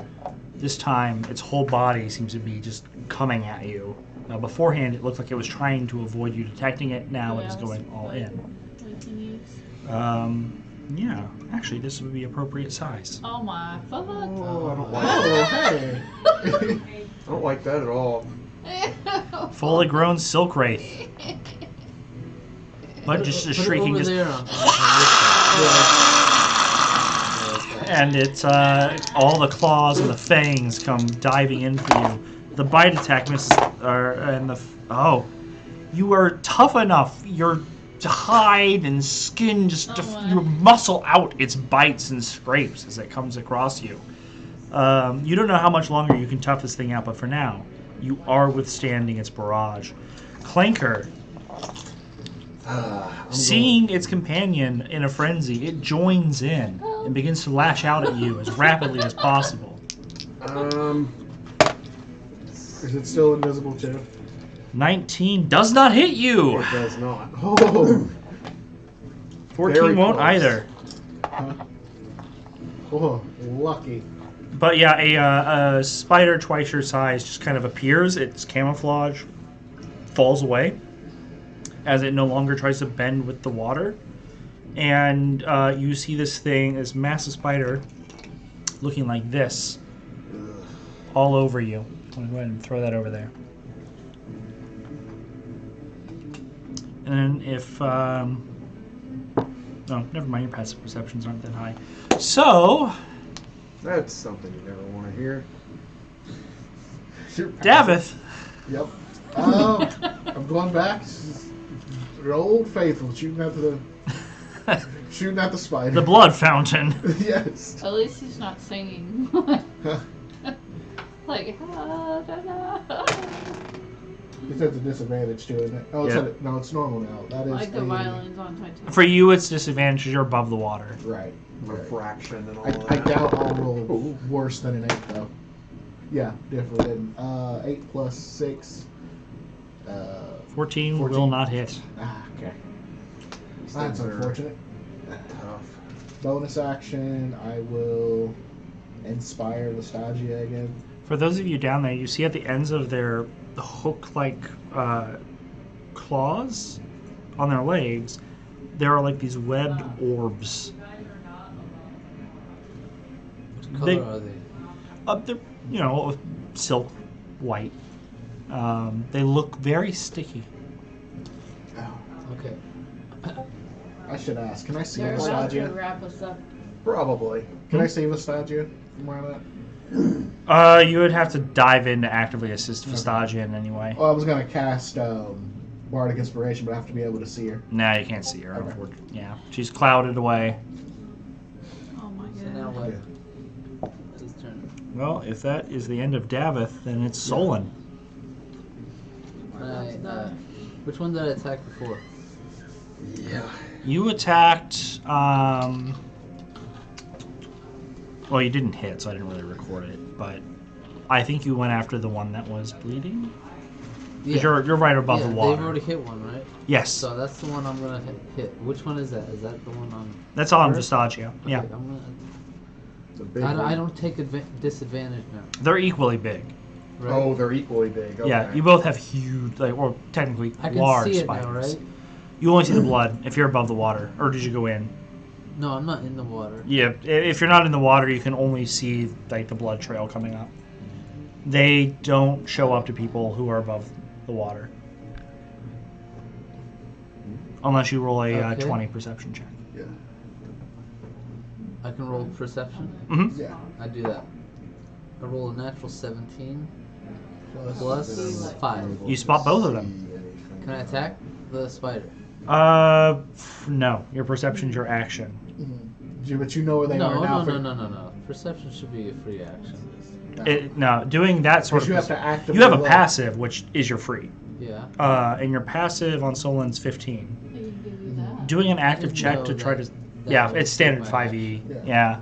This time, its whole body seems to be just coming at you. Beforehand, it looked like it was trying to avoid you detecting it. Now it is going all in. We can use. Yeah, actually, this would be appropriate size. Oh my fuck. Oh, I don't like oh, hey. I don't like that at all. Fully grown silk wraith. But just a shrieking, over just there and it's all the claws and the fangs come diving in for you. The bite attack misses, you are tough enough. Your hide and skin just you muscle out its bites and scrapes as it comes across you. You don't know how much longer you can tough this thing out, but for now, you are withstanding its barrage. Clanker, seeing its companion in a frenzy, it joins in and begins to lash out at you as rapidly as possible. Is it still invisible too? 19 does not hit you. It does not. Oh, 14 Very won't close. either. oh, lucky. But yeah, a spider twice your size just kind of appears. Its camouflage falls away as it no longer tries to bend with the water. And you see this thing, this massive spider, looking like this, all over you. I'm going to go ahead and throw that over there. And then if... oh, never mind, your passive perceptions aren't that high. So... That's something you never want to hear. Davith, Yep. I'm going back. Your old faithful shooting at the spider. the blood fountain. Yes. At least he's not singing. Like, ah, da, da. It's at a disadvantage too, isn't it? Oh, it's Yeah. no, it's normal now. That is Like the a- violins on Titanic. For you, it's disadvantage because you're above the water. Right. Refraction and all I that. doubt I'll roll worse than an 8 though. Yeah, definitely didn't. 8 plus 6. 14 will 14. not hit. Okay. These That's things are unfortunate. tough. Bonus action, I will inspire Nostalgia again. For those of you down there, you see at the ends of their hook-like claws on their legs, there are like these webbed orbs. What color They- are they? They're, silk white. They look very sticky. Okay. I should ask. Can I see They're about to Nostalgia? wrap us up. Probably. Can I see Nostalgia from where I'm at? You would have to dive in to actively assist Vistagia in any way. Well, I was gonna cast Bardic Inspiration, but I have to be able to see her. Nah, you can't see her. Okay. Unfortunately. Yeah, she's clouded away. Oh my So now god. what? His turn. Well, if that is the end of Davith, then it's Solon. Which one did I attack before? Yeah. You attacked. Well, you didn't hit, so I didn't really record it. But I think you went after the one that was bleeding. 'Cause you're right above the water. They've already hit one, right? Yes, So that's the one I'm gonna hit. Which one is that? Is that the one on? that's on First? Vistagia. Yeah, Okay, The big I one. don't take disadvantage now. they're equally big. Right? Oh, they're equally big. Okay. Yeah, you both have huge, or technically I can large see it spiders. now, right? You only see the blood if you're above the water, or did you go in? No, I'm not in the water. Yeah, if you're not in the water, you can only see like the blood trail coming up. They don't show up to people who are above the water. Unless you roll a Okay. 20 perception check. Yeah. I can roll perception. Mm-hmm. Yeah. I do that. I roll a natural 17 Plus plus 5. You spot both of them. Can I attack the spider? No. Your perception's your action. But you know where they are now. No. Perception should be a free action. No, doing that sort Because of. you have to actively You have a look. passive, which is your free. Yeah. And your passive on Solon's 15. They can give you that. Doing an active didn't check know to try that- to. that Yeah, would it's take standard my 5e. action. Yeah.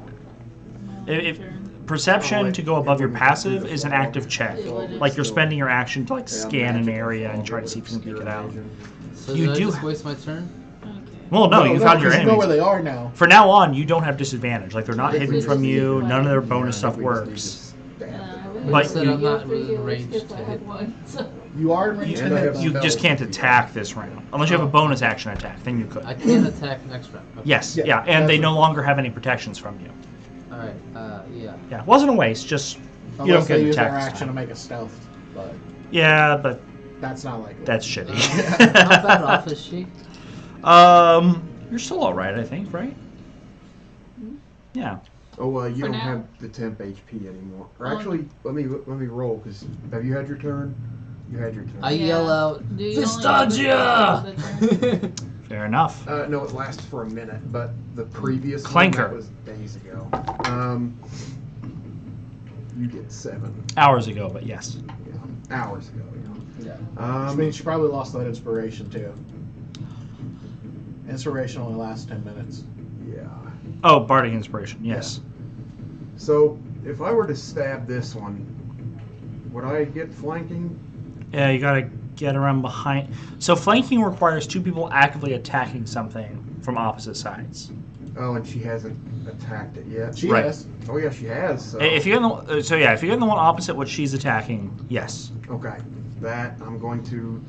No, If turn. perception to go above your passive is an active check. It wouldn't. Like you're spending your action to like Yeah, scan an magic area and will try to see if you can pick it out. So You did I do just ha- waste my turn? Okay. Well, no, you found your 'cause you know where enemies. they are now. For now on, you don't have disadvantage. Like they're not They hidden just from need you. to None of their like- bonus stuff works. But But said you- I'm not Feel free within to range skip to I hit. have one, so. You are in range And to I hit have them. You spells just can't if you attack this round. Unless you have a bonus action attack, then you could. I can attack next round. Okay. Yes, Yeah, yeah, and they that's no longer have any protections from you. All right. Yeah. Yeah, wasn't a waste, just you Unless don't they get use their attacked this action to time. make a stealth, but Yeah, but that's not likely. that's shitty. How bad off is she? You're still alright, I think, right? Yeah. Oh, you For don't now. have the temp HP anymore. Or Oh. actually, let me roll. Because have you had your turn? You had your turn. I yell out, Do you only Vistagia! have the turn? Fair enough. No, it lasts for a minute, but the previous Clanker. one, that was days ago. You get 7 Hours ago, but yes. hours ago. Yeah. Yeah. Which means she probably lost that inspiration too. Inspiration only lasts 10 minutes. Yeah. Oh, Bardic Inspiration, yes. So if I were to stab this one, would I get flanking? Yeah, you gotta get around behind. So flanking requires two people actively attacking something from opposite sides. Oh, and she hasn't attacked it yet. She Right. has. Oh yeah, she has. So. If you're in the if you're in the one opposite what she's attacking, yes. Okay, that I'm going to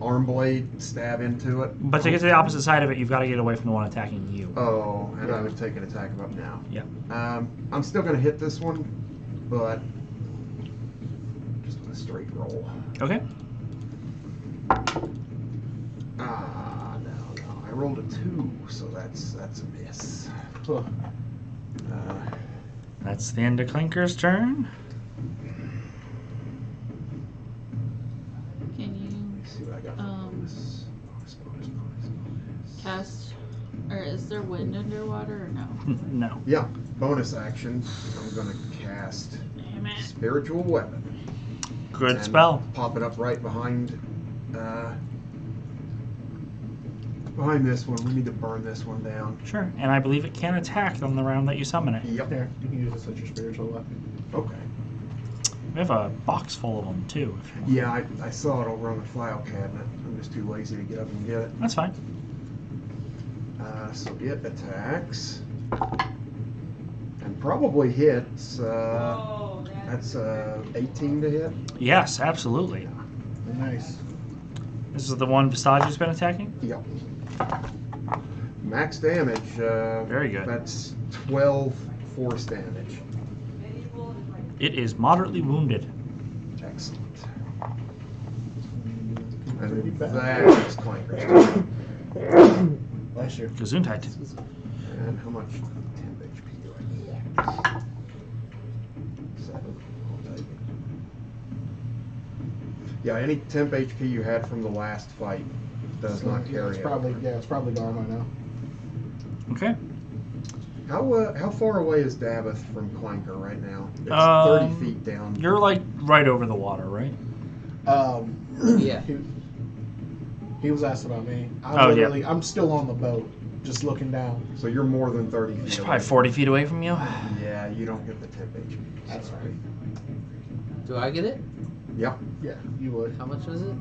arm blade stab into it. But to get to the opposite side of it, you've got to get away from the one attacking you. Oh, and I would take an attack of up now. Yeah. I'm still going to hit this one, but just a straight roll. Okay. Ah, no. I rolled a 2, so that's a miss. Huh. That's the end of Clinker's turn. Can Let's see what I got for bonus. Bonus. you cast, or is there wind underwater or no? No. Yeah, bonus action. I'm going to cast Damn it. Spiritual Weapon. Good And spell. Pop it up right behind this one. We need to burn this one down. Sure. And I believe it can attack on the round that you summon it. Yep. Here, you can use this as your spiritual weapon. Okay. We have a box full of them too. If you want. Yeah, I saw it over on the file cabinet. I'm just too lazy to get up and get it. That's fine. So it attacks. And probably hits. Oh, That's 18 to hit. Yes, absolutely. Nice. This is the one Vistagia's been attacking? Yep. Max damage. Very good. That's 12 force damage. It is moderately wounded. Excellent. Pretty And bad. that is Clanker's turn. Bless you. Gesundheit. And how much temp HP do I get? 7. I'll take it. Yeah, any temp HP you had from the last fight does not Yeah, carry it's it. probably it's probably gone by now. Okay. How far away is Davith from Clanker right now? It's 30 feet down. You're like right over the water, right? Yeah. He was asking about me. I'm still on the boat, just looking down. So you're more than 30 feet He's away. probably 40 feet away from you. Yeah, you don't get the temp HP. That's Sorry. right. Do I get it? Yep. Yeah, you would. How much is it?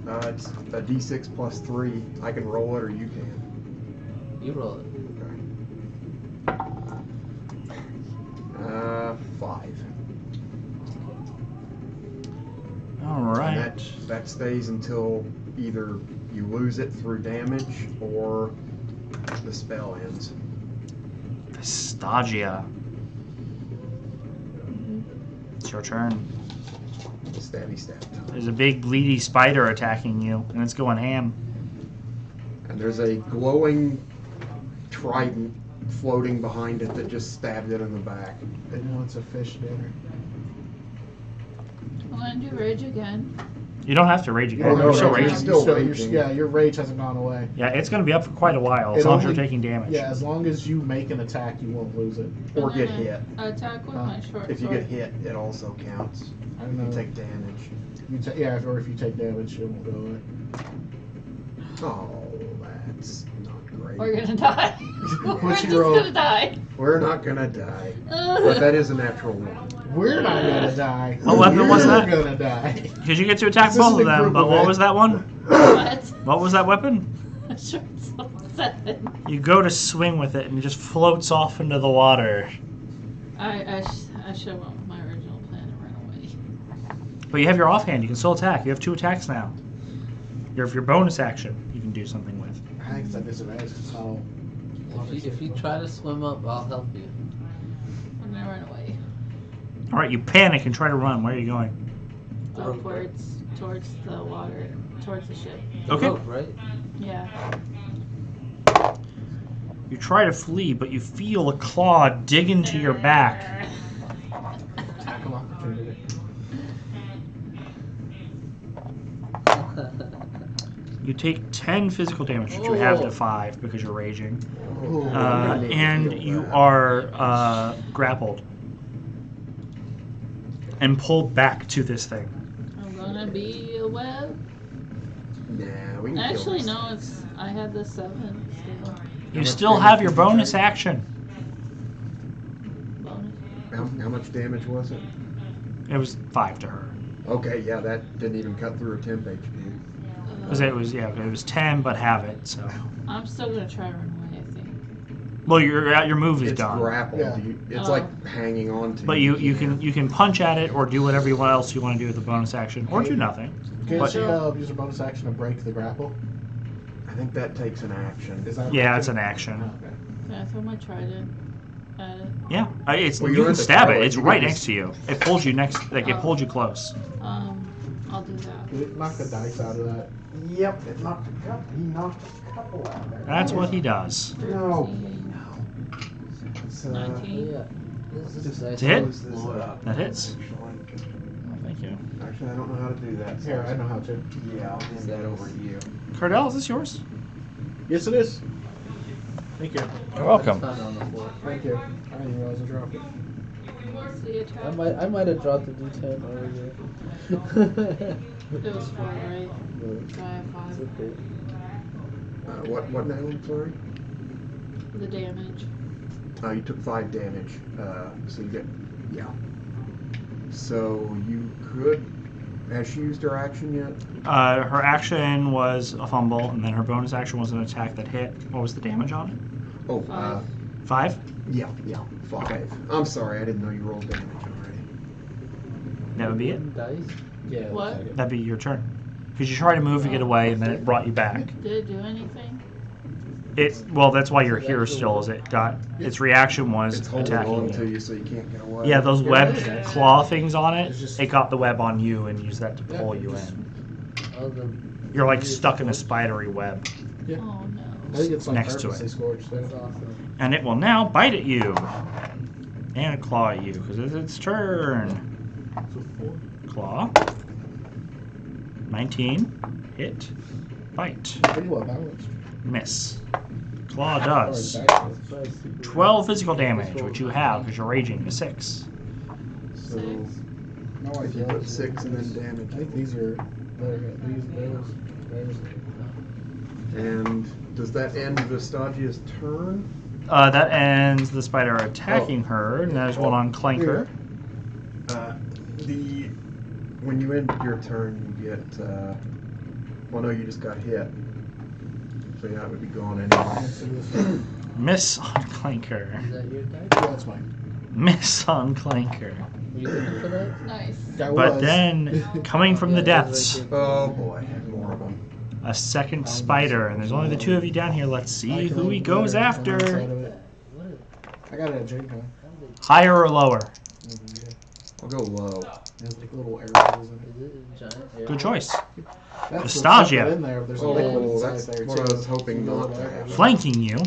It's a D6 plus 3. I can roll it or you can. You roll it. Okay. 5. All right. And that stays until either you lose it through damage or the spell ends. Vistagia. It's your turn. Stabby stab. There's a big bleedy spider attacking you, and it's going ham. And there's a glowing trident floating behind it that just stabbed it in the back. It wants a fish dinner. I want to do rage again. You don't have to rage again. Oh, no, You're still rage. raging. Still raging. Yeah, your rage hasn't gone away. Yeah, it's going to be up for quite a while, as It long as you're only- taking damage. Yeah, as long as you make an attack, you won't lose it. Or And get then hit. I attack with my short If you sword. get hit, it also counts. I don't You know. take damage. Yeah, or if you take damage, it won't go away. Oh, that's not great. We're gonna die. We're What's just your roll? gonna die. We're not gonna die. But that is a natural one. We're not gonna die. What weapon was that? You're gonna die. Because you get to attack This is both a of them, group but what event. was that one? What? What was that weapon? Short sword 7. You go to swing with it, and it just floats off into the water. I should have went with my original plan and run away. But you have your offhand. You can still attack. You have 2 attacks now. Your bonus action, you can do something with. I think it's a disadvantage. So, If you try to swim up, I'll help you. I'm gonna run away. All right, you panic and try to run. Where are you going? Upwards, towards the water, towards the ship. The Okay. rope, right? Yeah. You try to flee, but you feel a claw dig into your back. attack of opportunity. You take 10 physical damage, which you have to Oh. 5 because you're raging. Ooh. And you are grappled and pulled back to this thing. I'm gonna be a web. Nah, we can kill Actually, this. no, I had the 7 still. You much still damage have your did you bonus take? action. Bonus. How much damage was it? It was 5 to her. Okay, yeah, that didn't even cut through a temp HP. Because it was 10, but have it. So, I'm still gonna try to run away, I think. well, your move is It's done. grappled. Yeah. It's Oh. like hanging on to. But you can punch at it or do whatever else you want to do with the bonus action, or do nothing. Can't But- you use a bonus action to break the grapple? I think that takes an action. Is that Yeah, it's an action. Okay. Can I throw my trident at it? Yeah, it's Well, you you don't can have to stab throw it. it, It's you right can next just- to you. It pulls you next, like it Oh. pulled you close. I'll do that. Did it knock the dice out of that? Yep, it knocked a couple. He knocked a couple out there. That's what he does. No. 13, It's, 19. Yeah. This is Just nice. To hit? close this up. That hits. Actually. Thank you. Actually, I don't know how to do that. so- Here, I know how to. Yeah, I'll hand that over to you. Cardell, is this yours? Yes, it is. Thank you. You're welcome. It's not on the floor. Thank you. I didn't realize I dropped it. Mostly attack. I might have dropped the D10 earlier. It was 4, right? But So I have 5. it's okay. What now? I'm sorry. The damage. You took 5 damage. So you get, yeah. So you could. Has she used her action yet? Her action was a fumble, and then her bonus action was an attack that hit. What was the damage on it? Oh, 5. 5? yeah, 5. Okay. I'm sorry, I didn't know you rolled damage already. That would be it. Dice? Yeah. What? looks like it. That'd be your turn. Because you tried to move to get away, and then it brought you back. Did it do anything? Well, that's why you're here still. Is it got its reaction was It's holding attacking on you. to you, so you can't get away. Yeah, those Yeah, webbed it is. claw things on it. It's just- It got the web on you and used that to Yeah, pull you just- in. Oh, the You're like stuck in a spidery web, Yeah. Oh no. I think it's like Next to purposely it. scorched there. That's awesome. and it will now bite at you and claw at you because it's its turn. So 4. Claw. 19. Hit. Bite. Pretty well balanced. Miss. Claw Or does. the dice is. That's super 12 physical damage, which you have because you're raging, is 6. So No, I if you put 6 and then I damage. think these are. These. Those. And does that end Vestagia's turn? That ends the spider attacking her, and there's one on Clanker. When you end your turn, you get. Well, no, you just got hit. So yeah, it would be gone anyway. Miss on Clanker. Is that your dice? Yeah, that's mine. Miss on Clanker. Were you looking for that? Nice. That But was. then, coming from the Yeah, it was depths, right there. Oh boy, more of them. a second spider, and there's only the 2 of you down here. Let's I see can who he look goes better on the after. side of it. What? I got it at Gen Con. Higher or lower? I'll go low. There's like little arrows in it. Is it a giant arrow? Good choice. That's Nostalgia. what's in there. There's a liquid Oh, inside that's there what too. I was hoping not to have. Flanking you.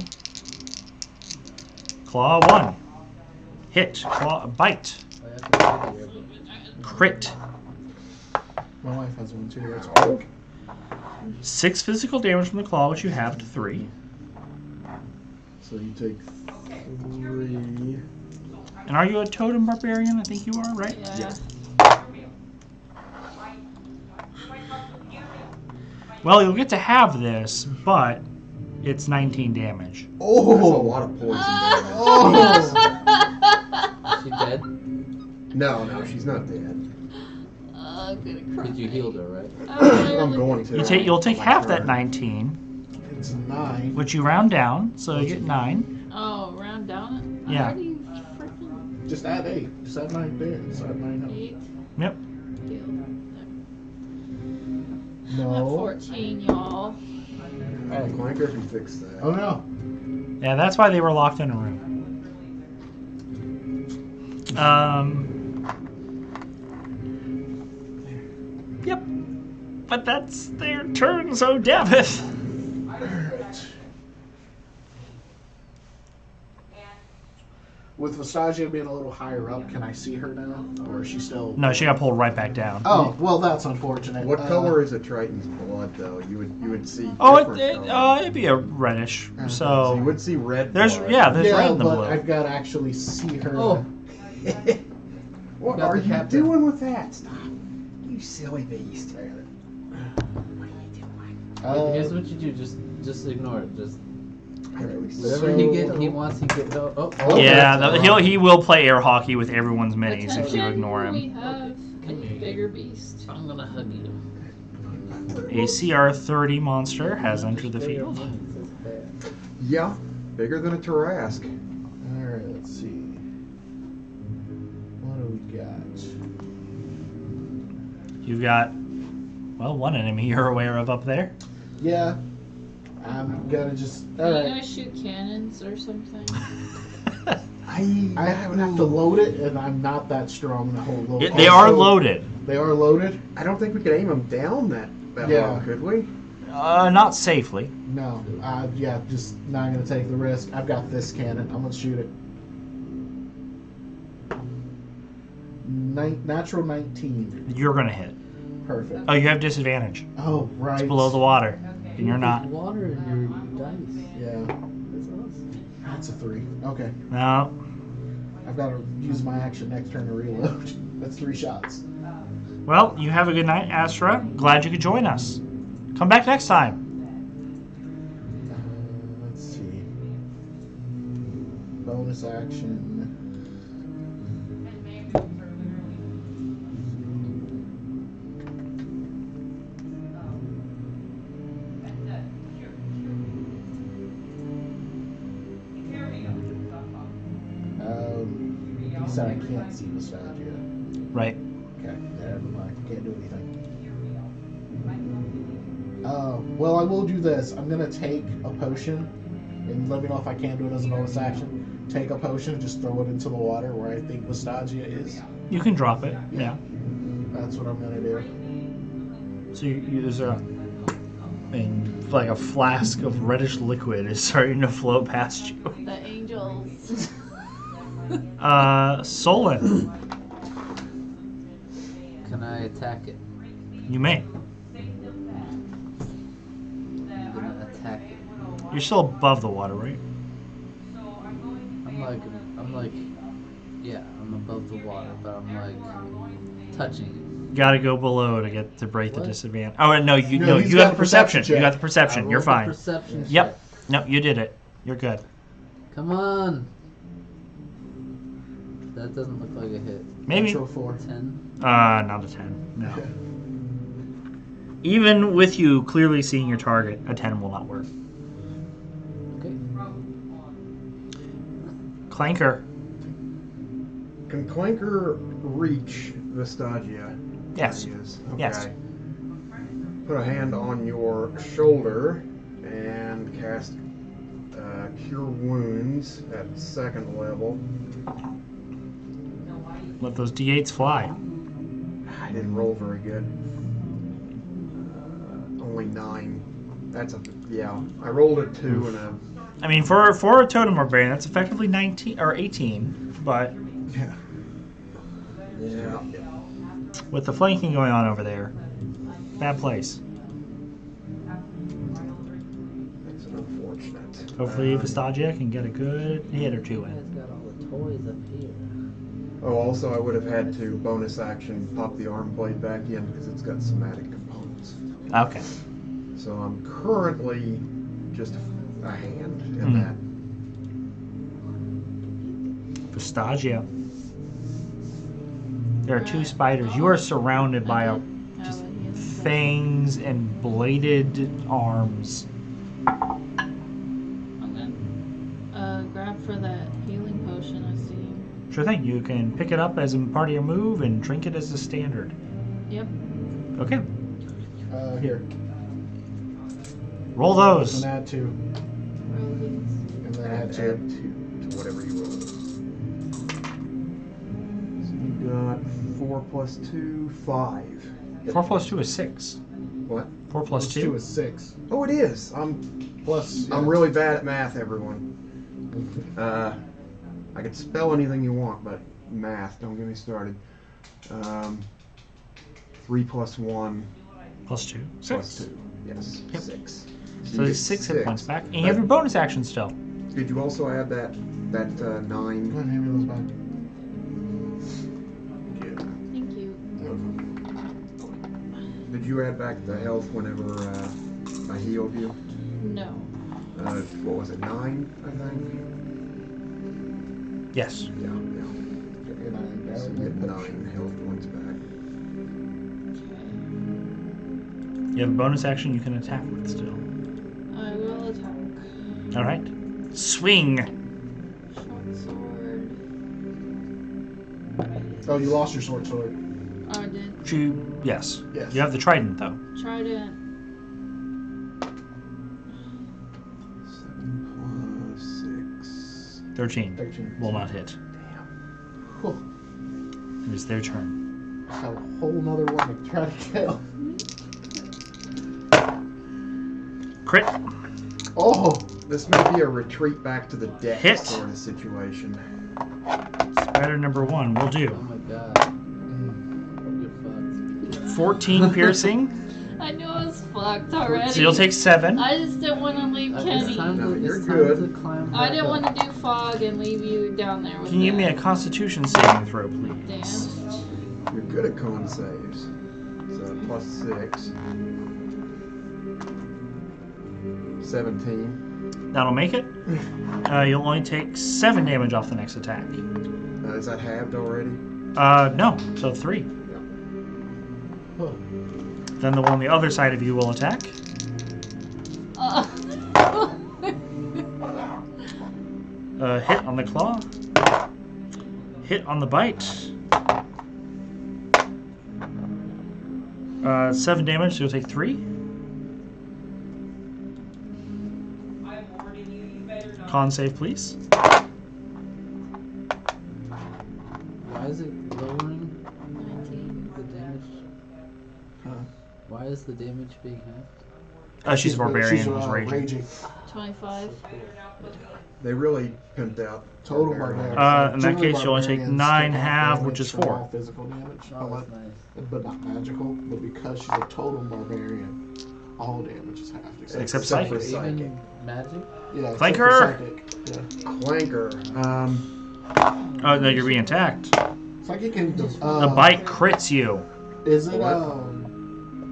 Claw 1. Hit. Claw. Bite. I have to do the arrow. Crit. My wife has one too. That's Oh, 6 physical damage from the claw, which you have to 3. so you take 3. And are you a totem barbarian? I think you are, right? Yeah. Yes. Well, you'll get to have this, but it's 19 damage. That's a Oh! lot of poison damage. Oh! She dead? No, she's not dead. I'm gonna cry. Because you healed her, right? I'm going to. You'll take My half that turn. 19, It's 9. which you round down, so you get 9. Oh, round down it? Yeah. I already freaking Just add 8. Just add 9 there. Just add 9 up. 8 Yep. healed. I'm at No. 14, y'all. Oh, Clanker can fix that. Oh no. Yeah, that's why they were locked in a room. Yep. But that's their turn, so Davith. Alright. With Vastagia being a little higher up, can I see her now? Or is she still... No, she got pulled right back down. Oh, well, that's unfortunate. What color is a Triton's blood, though? You would see. Oh, different colors. it'd be a reddish. So you So would see red. there's blood. there's Yeah, red in the but blue. I've got to actually see her. Oh. What Got are the you captain. doing with that? Stop. You silly beast. Here's what you do. Just ignore it. Just whatever So- he wants, he get. Oh. Yeah, that's- he will play air hockey with everyone's minis if you Attention, ignore We him. have a bigger beast. I'm gonna hug you. A CR 30 monster has entered the field. Yeah, bigger than a Tarrasque. Alright, let's see. What do we got? You've got, well, one enemy you're aware of up there. Yeah. I'm gonna just. Are you Alright. gonna shoot cannons or something? I would have to load it, and I'm not that strong to hold load. They are Also, loaded. They are loaded? I don't think we could aim them down that Yeah. long, could we? Not safely. No. Yeah, just not gonna take the risk. I've got this cannon. I'm gonna shoot it. Natural 19. You're gonna hit. Perfect. Oh, you have disadvantage. Oh, right. It's below the water, and you're not. Water in your dice. Yeah. That's awesome. That's a 3. Okay. No. I've got to use my action next turn to reload. That's 3 shots. Well, you have a good night, Astra. Glad you could join us. Come back next time. Let's see. Bonus action. You said I can't see the Nostalgia. Right. Okay, never mind. Can't do anything. Well, I will do this. I'm gonna take a potion, and let me know if I can do it as a bonus action. Take a potion, just throw it into the water where I think Nostalgia is. You can drop it. Yeah. That's what I'm gonna do. So there's like a flask of reddish liquid is starting to float past you. The angels. Solon, Can I attack it? you may. I'm gonna attack it. You're still above the water, right? I'm like, yeah, I'm above the water, but I'm like touching Gotta go below to get to break the What? disadvantage. Oh no, you No, no, he's you got got the perception. perception You got check. the it. perception. I You're rolled a fine. Perception Yep. check. No, you did it. You're good. Come on. That doesn't look like a hit. Maybe. Natural 4. 10. Not a 10. No. Even with you clearly seeing your target, a 10 will not work. Okay. Clanker. Can Clanker reach Vastagia? Yes. Yes. Yes. Put a hand on your shoulder and cast Cure Wounds at 2nd level. Let those D8s fly. I didn't roll very good. Only 9. That's a yeah. I rolled a 2 and a I mean, for a totem barbarian, that's effectively 19 or 18, but yeah. Yeah. with the flanking going on over there, bad place. That's unfortunate. Hopefully, Vistagia can get a good hit or two You guys in. got all the toys up here. Oh, also, I would have had to bonus action pop the arm blade back in because it's got somatic components. Okay. So I'm currently just a hand in Hmm. that. Vistagia. There are 2 spiders. You are surrounded by fangs and bladed arms. I'm gonna grab for that healing potion I see. Sure thing. You can pick it up as a part of your move and drink it as a standard. Yep. Okay. Here. Roll those. And add 2. Roll these. And then Add add 2 2. to whatever you roll. So you got 4 plus 2, 5. 4 plus 2 is 6. What? 4 plus 2? 2 is 6. Oh, it is. Plus, I'm really bad at math, everyone. I could spell anything you want, but math, don't get me started. 3 plus 1 Plus 2. plus 6. 2. Yes, Yep. 6. So you there's get 6 hit points back. And you have your bonus action still. Did you also add that 9? Go ahead, hand me those back. Thank you. Did you add back the health whenever I healed you? No. What was it, 9, I think? Yes. Yeah. So you get 9 health points back. You have a bonus action you can attack with still. I will attack. Alright. Swing! Short sword. Oh, you lost your sword. Oh, I did. Yes. Yes. You have the trident though. Trident. 7 plus 6. 13. 13. Will not hit. Whew. It is their turn. Got a whole nother one to try to kill. Crit. Oh! This may be a retreat back to the deck Hit. sort of situation. Spider number 1 will Oh do. my god. You're fucked. 14 piercing. I knew I was fucked already. So you'll take 7. I just didn't want to leave It's Kenny. time No, to, you're it's time good. to climb I back didn't up. want to do fog and leave you down there with Can you give me a that. constitution saving throw, please? Damn. You're good at con saves. So plus 6. 17. That'll make it. You'll only take 7 damage off the next attack. Is that halved already? No. So 3. Then the one on the other side of you will attack. Hit on the claw. Hit on the bite. 7 damage, so you'll take 3. I'm warning you, you better not. Con save, please. Why is it lowering 19. the damage? Why is the damage being halved? She's a barbarian who's raging. Raging. 25. They really pimped out. Total barbarian. barbarian. In that Generally, case, you only take barbarians 9 take half, damage which is from 4. all physical damage, Oh, that's nice. but not magical. But because she's a total barbarian, all damage is halved Except Except for psychic. psychic. Even magic? Yeah, except Flanker! for psychic. Yeah. Clanker. Oh, no, you're being attacked. Psychic can. The bite crits you. Is it What?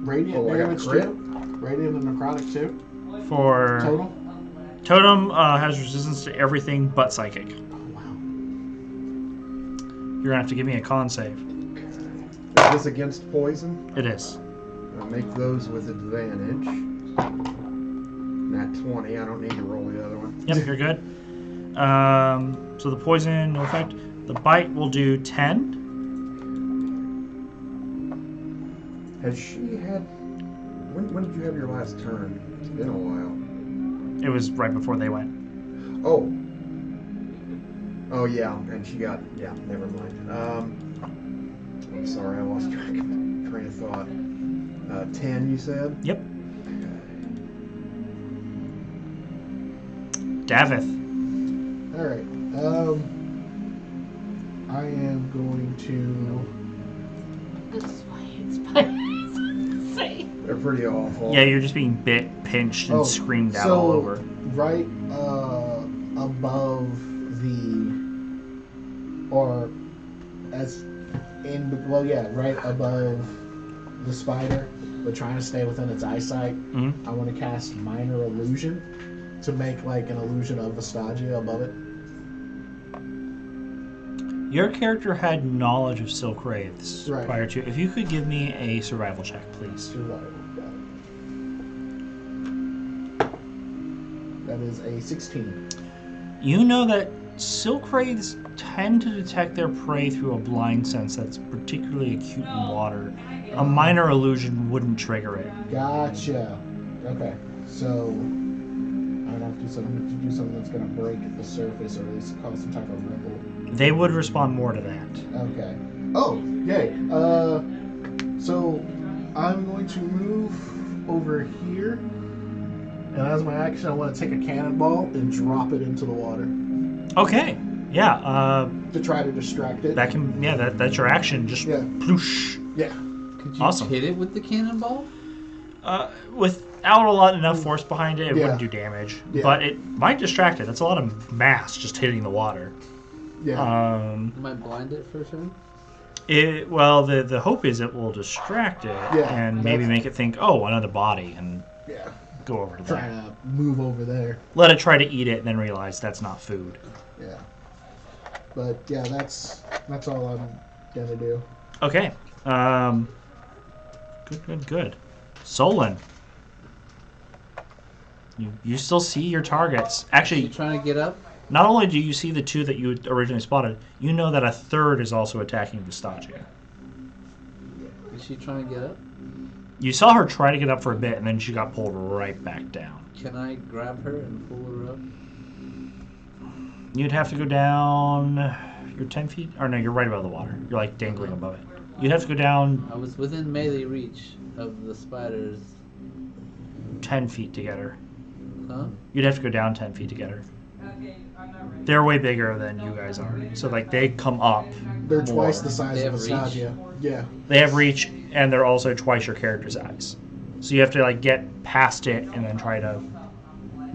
radiant Oh, I got damage crit? too? Radiant and necrotic too? For Total? Totem has resistance to everything but psychic. Oh wow. You're gonna have to give me a con save. Is this against poison? It is. I'll make those with advantage. Nat 20. I don't need to roll the other one. Yep, you're good. So the poison, no effect. The bite will do 10. Has she had? When did you have your last turn? It's been a while. It was right before they went. Oh. Oh yeah, and she got. Yeah, never mind. I'm sorry, I lost track of it. train of thought. 10, you said? Yep. Davith. All right. I am going to. This is why it's spiders. Say. They're pretty awful. Yeah, you're just being bit, pinched, and screamed at so all over. Right above the, or as in, well, yeah, right above the spider, but trying to stay within its eyesight. Mhm. I want to cast Minor Illusion to make like an illusion of Vestagia above it. Your character had knowledge of silk wraiths Right. prior to. If you could give me a survival check, please. Survival. Got it. That is a 16. You know that silk wraiths tend to detect their prey through a blind sense that's particularly acute in water. A minor illusion wouldn't trigger it. Gotcha. Okay, so I don't have to do something that's going to break the surface or at least cause some type of ripple. They would respond more to that. Okay. Oh, yay. So I'm going to move over here, and as my action, I want to take a cannonball and drop it into the water Okay. Yeah. to try to distract it. That can. Yeah. That's your action. Just. Yeah. Ploosh. Yeah. Could you Awesome. hit it with the cannonball? Without a lot enough force behind it, it Yeah. wouldn't do damage. Yeah. But it might distract it. That's a lot of mass just hitting the water. Yeah. Am I blind it for a turn? Well, the hope is it will distract it Yeah, and maybe that's- make it think, oh, another body, and Yeah. go over to Try that. to move over there. Let it try to eat it, and then realize that's not food. Yeah. But yeah, that's all I'm gonna do. Okay. Good. Solon. You still see your targets. You Actually, trying to get up? not only do you see the two that you originally spotted, you know that a third is also attacking Vestagia. Is she trying to get up? You saw her try to get up for a bit, and then she got pulled right back down. Can I grab her and pull her up? You'd have to go down. You're 10 feet? Or no, you're right above the water. You're like dangling above it. You'd have to go down I was within melee reach of the spiders. 10 feet to get her. Huh? You'd have to go down 10 feet to get her. Okay, I'm not ready. They're way bigger than you guys are. So, like, they come up. They're more. twice the size They of have Vestagia. Yeah. They have reach, and they're also twice your character size. So you have to, like, get past it and then try to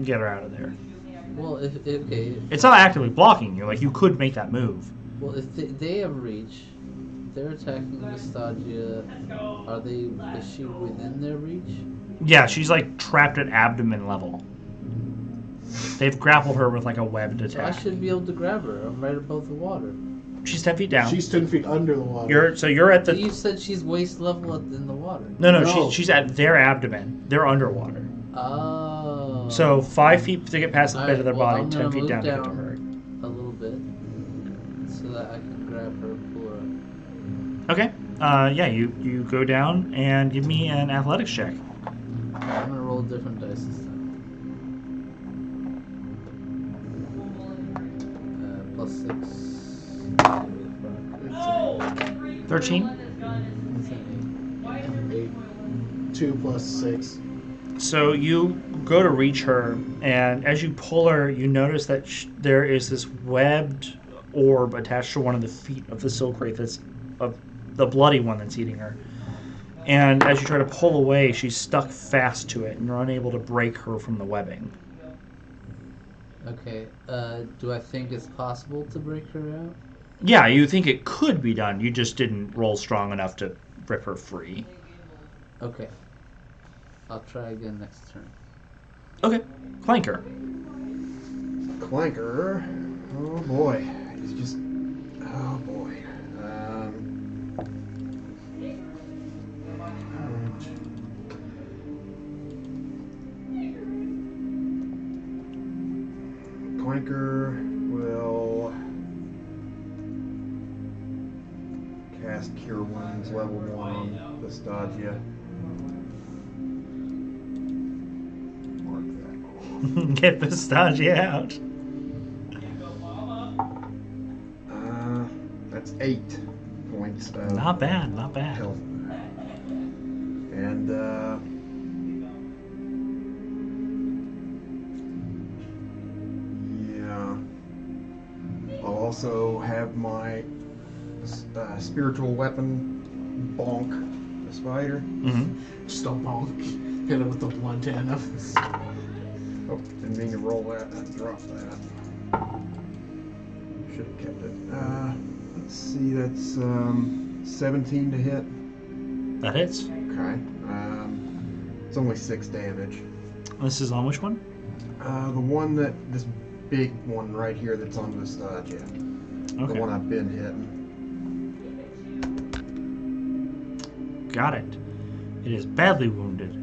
get her out of there. Well, okay. It's not actively blocking you. Like, you could make that move. Well, if they have reach, they're attacking Vestagia. Are they? Is she within their reach? Yeah, she's, like, trapped at abdomen level. They've grappled her with, like, a webbed So I attack. should be able to grab her. I'm right above the water. She's 10 feet down. She's 10 feet under the water. You're at But the... you said she's waist level in the water. No, No. she's at their abdomen. They're underwater. Oh. So 5 feet to get past the bed of their Alright, well, body, I'm 10 gonna feet move down to get to down. her. A little bit, so that I can grab her and pull her up. Okay. Yeah, you go down and give me an athletics check. I'm gonna roll different dice this time. +6. 13. It's an 8. 2 plus 6. So you go to reach her, and as you pull her, you notice that there is this webbed orb attached to one of the feet of the silk wraith that's the bloody one that's eating her. And as you try to pull away, she's stuck fast to it, and you're unable to break her from the webbing. Okay. Do I think it's possible to break her out? Yeah, you think it could be done. You just didn't roll strong enough to rip her free. Okay. I'll try again next turn. Okay. Clanker. Clanker. Oh boy. He's just. Oh boy. Clanker will cast Cure Wounds level 1 on Vestagia. Mark that. Get Vestagia out. That's 8 points of Not bad, not bad. health. And yeah, I'll also have my spiritual weapon bonk the spider. Mm-hmm. Just a bonk. Hit him with the blunt end of his... Oh, didn't mean to roll that. I dropped that. Should have kept it. Let's see. That's 17 to hit. That hits. Okay. It's only 6 damage. This is on which one? The one this big one right here that's on the stud, yeah. Okay. The one I've been hitting. Got it. It is badly wounded.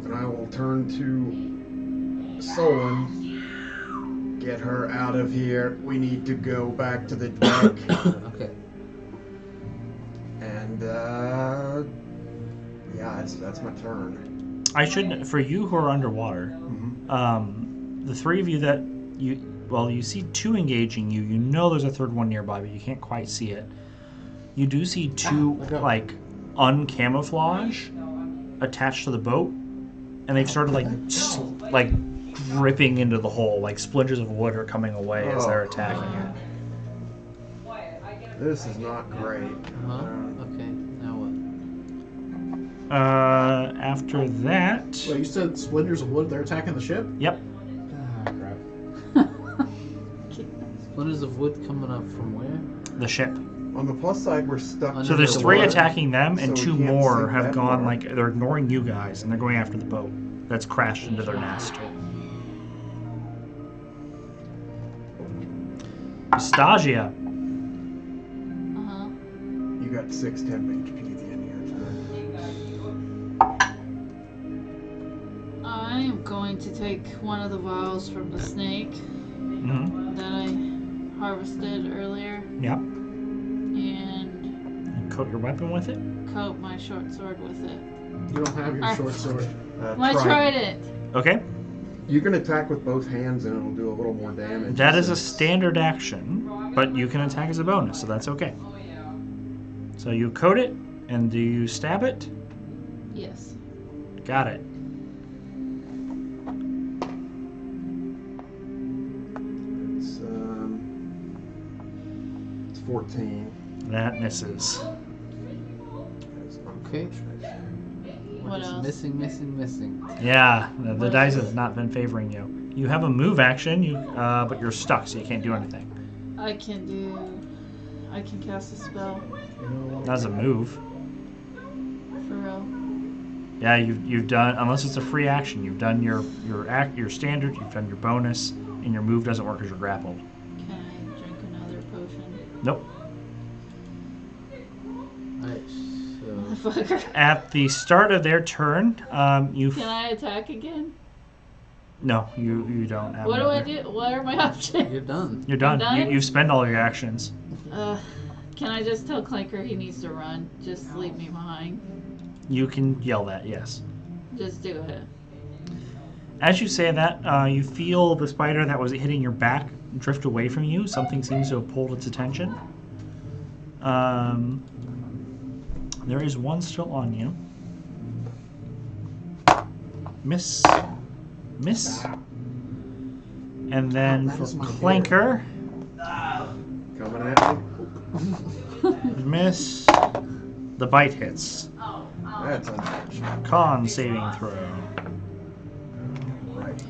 And I will turn to Solon. Get her out of here. We need to go back to the deck. Okay. And yeah, that's my turn. I should, for you who are underwater, the three of you that you see 2 engaging you. You know there's a third one nearby, but you can't quite see it. You do see 2 like uncamouflage attached to the boat, and they've started like gripping into the hole. Like splinters of wood are coming away as they're attacking it. This is not great. Okay. Now what? After that, Wait, you said splinters of wood, they're attacking the ship? yep, Ah, crap. Splinters of wood coming up from where? the ship. On the plus side, we're stuck. So So there's 3 underwater, attacking them, and so 2 we can't more sink have that gone far. like they're ignoring you guys, and they're going after the boat that's crashed into their nest. Stagia. Uh-huh. You got 6 temp HP at the end of your turn. I am going to take one of the vials from the snake Mm-hmm. that I harvested earlier Yep. and And coat your weapon with it. coat my short sword with it. You don't have your short sword. My trident. Okay. You can attack with both hands and it'll do a little more damage. That is a since- standard action, but you can attack as a bonus, so that's okay. So you coat it, and do you stab it? Yes. Got it. It's 14. That misses. Okay. What is else? Missing. Yeah, the dice have not been favoring you. You have a move action, but you're stuck, so you can't do anything. I can cast a spell. That's a move. For real. Yeah, you've done, unless it's a free action, you've done your standard, you've done your bonus, and your move doesn't work because you're grappled. Can I drink another potion? Nope. Alright, so Motherfucker. At the start of their turn, you Can I attack again? no, you don't have. What do I another. do? What are my options? you're done. You're done. I'm done? You've spent all your actions. Can I just tell Clanker he needs to run? Just leave me behind. You can yell that, yes. Just do it. As you say that, you feel the spider that was hitting your back drift away from you. Something seems to have pulled its attention. There is one still on you. Miss. And then that for is my Clanker, Coming at me. miss. The bite hits. That's unfortunate. Con saving throw. Right.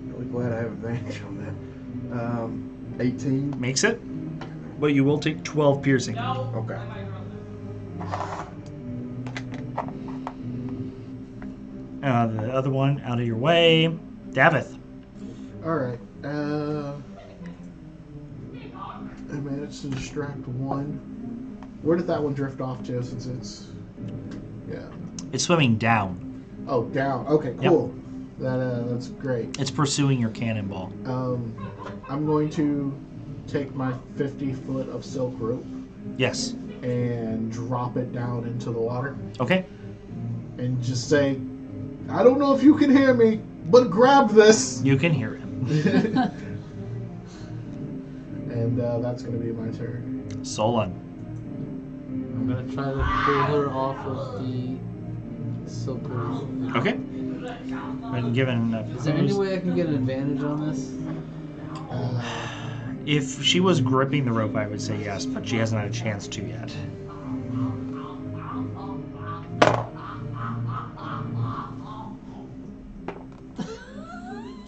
Really glad I have advantage on that. 18. Makes it, but you will take 12 piercing. Okay. The other one out of your way. Davith. Alright. I managed to distract one. Where did that one drift off to since it's... Yeah. It's swimming down. Oh, down. Okay, cool. That's great. It's pursuing your cannonball. I'm going to take my 50 foot of silk rope Yes. and drop it down into the water Okay. and just say, I don't know if you can hear me, but grab this. You can hear him. And that's going to be my turn. Solon. I'm gonna try to pull her off of the silk rope. Okay. Been given. Is there any way I can get an advantage on this? If she was gripping the rope, I would say yes, but she hasn't had a chance to yet.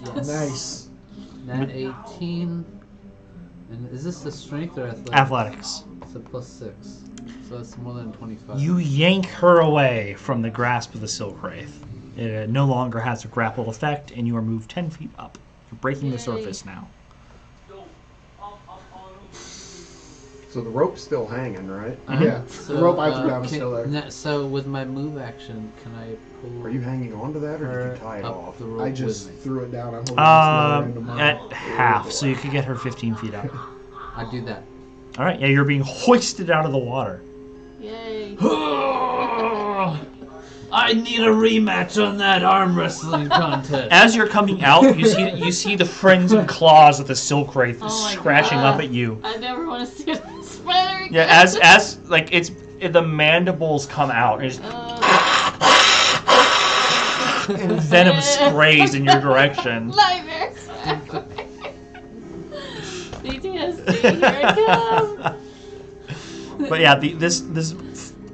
Yes. Nice. Nat 18. And is this the strength or athletics? Athletics. So plus 6. So that's more than 25. You yank her away from the grasp of the silk wraith. It no longer has a grapple effect, and you are moved 10 feet up. You're breaking the surface now. So the rope's still hanging, right? Yeah, the rope I threw down is can- still there. So with my move action, can I pull Are you hanging on to that, or her did you tie it up off? the rope I just with me? threw it down. I'm holding this lower end of mine. At half, so you could get her 15 feet up. I do that. All right, yeah, you're being hoisted out of the water. Yay. I need a rematch on that arm wrestling contest. As you're coming out, you see the frenzied claws of the silk wraith Oh my scratching God. up at you. I never want to see a spider again. Yeah, as like the mandibles come out and, and venom sprays in your direction. Nightmares. PTSD, here it comes. But yeah, this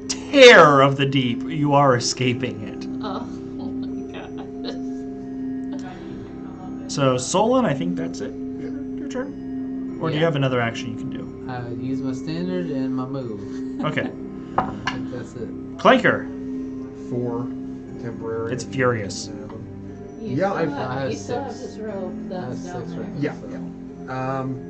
tear of the deep, you are escaping it. Oh my god. So Solon, I think that's it. Your turn. Or do you Yeah. have another action you can do? I use my standard and my move. Okay. I think that's it. Clanker. 4 temporary. It's furious. You Yeah, still I've- have, I have you still have 6. this rope I have that's 6 down there. right now. Yeah, so-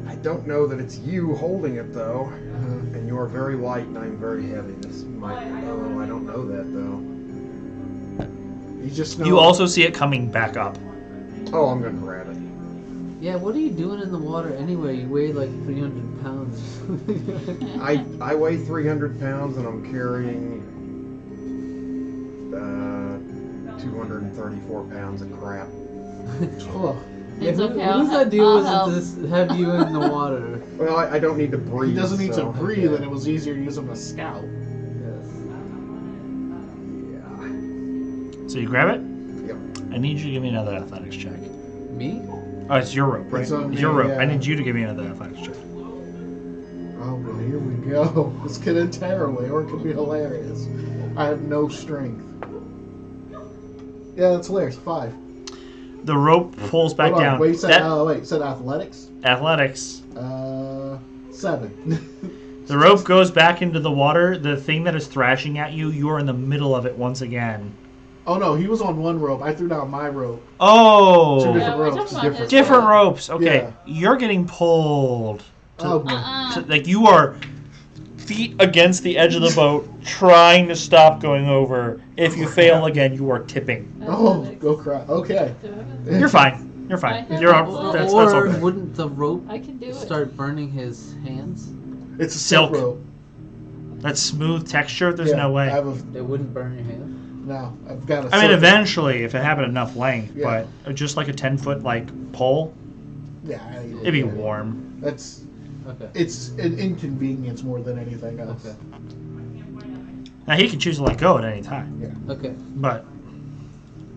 I don't know that it's you holding it though, Uh-huh. and you're very light and I'm very heavy. This might. Oh, I don't know that though. You just know. You also see it coming back up. Oh, I'm gonna grab it. Yeah, what are you doing in the water anyway? You weigh like 300 pounds. I weigh 300 pounds and I'm carrying 234 pounds of crap. Oh, Yeah, It's who- okay, whose I'll idea I'll was help. it to have you in the water? Well, I don't need to breathe. he doesn't need to so- breathe, Okay. and it was easier to use him as scout. Yes. Yeah. So you grab it. Yep. I need you to give me another athletics check. Me? Oh, it's your rope, right? It's on It's your me, rope. I yeah. need you to give me another athletics check. Oh boy, here we go. This could end terribly, or it could be hilarious. I have no strength. Yeah, that's hilarious. 5. The rope pulls back Hold on, down. wait, said, That- said athletics? athletics. 7. The rope goes back into the water. The thing that is thrashing at you, you are in the middle of it once again. Oh no, he was on one rope. I threw down my rope. Oh! Two Yeah, different we're ropes. talking about Different- his Different rope. ropes. Okay, Yeah. you're getting pulled. Oh boy. Like you are feet against the edge of the boat, trying to stop going over. If you fail again, you are tipping. Oh, go cry. Okay. You're fine. You're fine. I You're have up. one. That's or okay. wouldn't the rope I can do it. start burning his hands? It's a Silk. silk rope. That smooth texture. There's Yeah, no way. I have a, It wouldn't burn your hands? no, I've got a I mean, silk- eventually, if it happened enough length, Yeah. but just like a 10-foot like pole, Yeah, it'd be warm. That's Okay. it's an inconvenience more than anything else. Okay. Now he can choose to let go at any time, Okay. but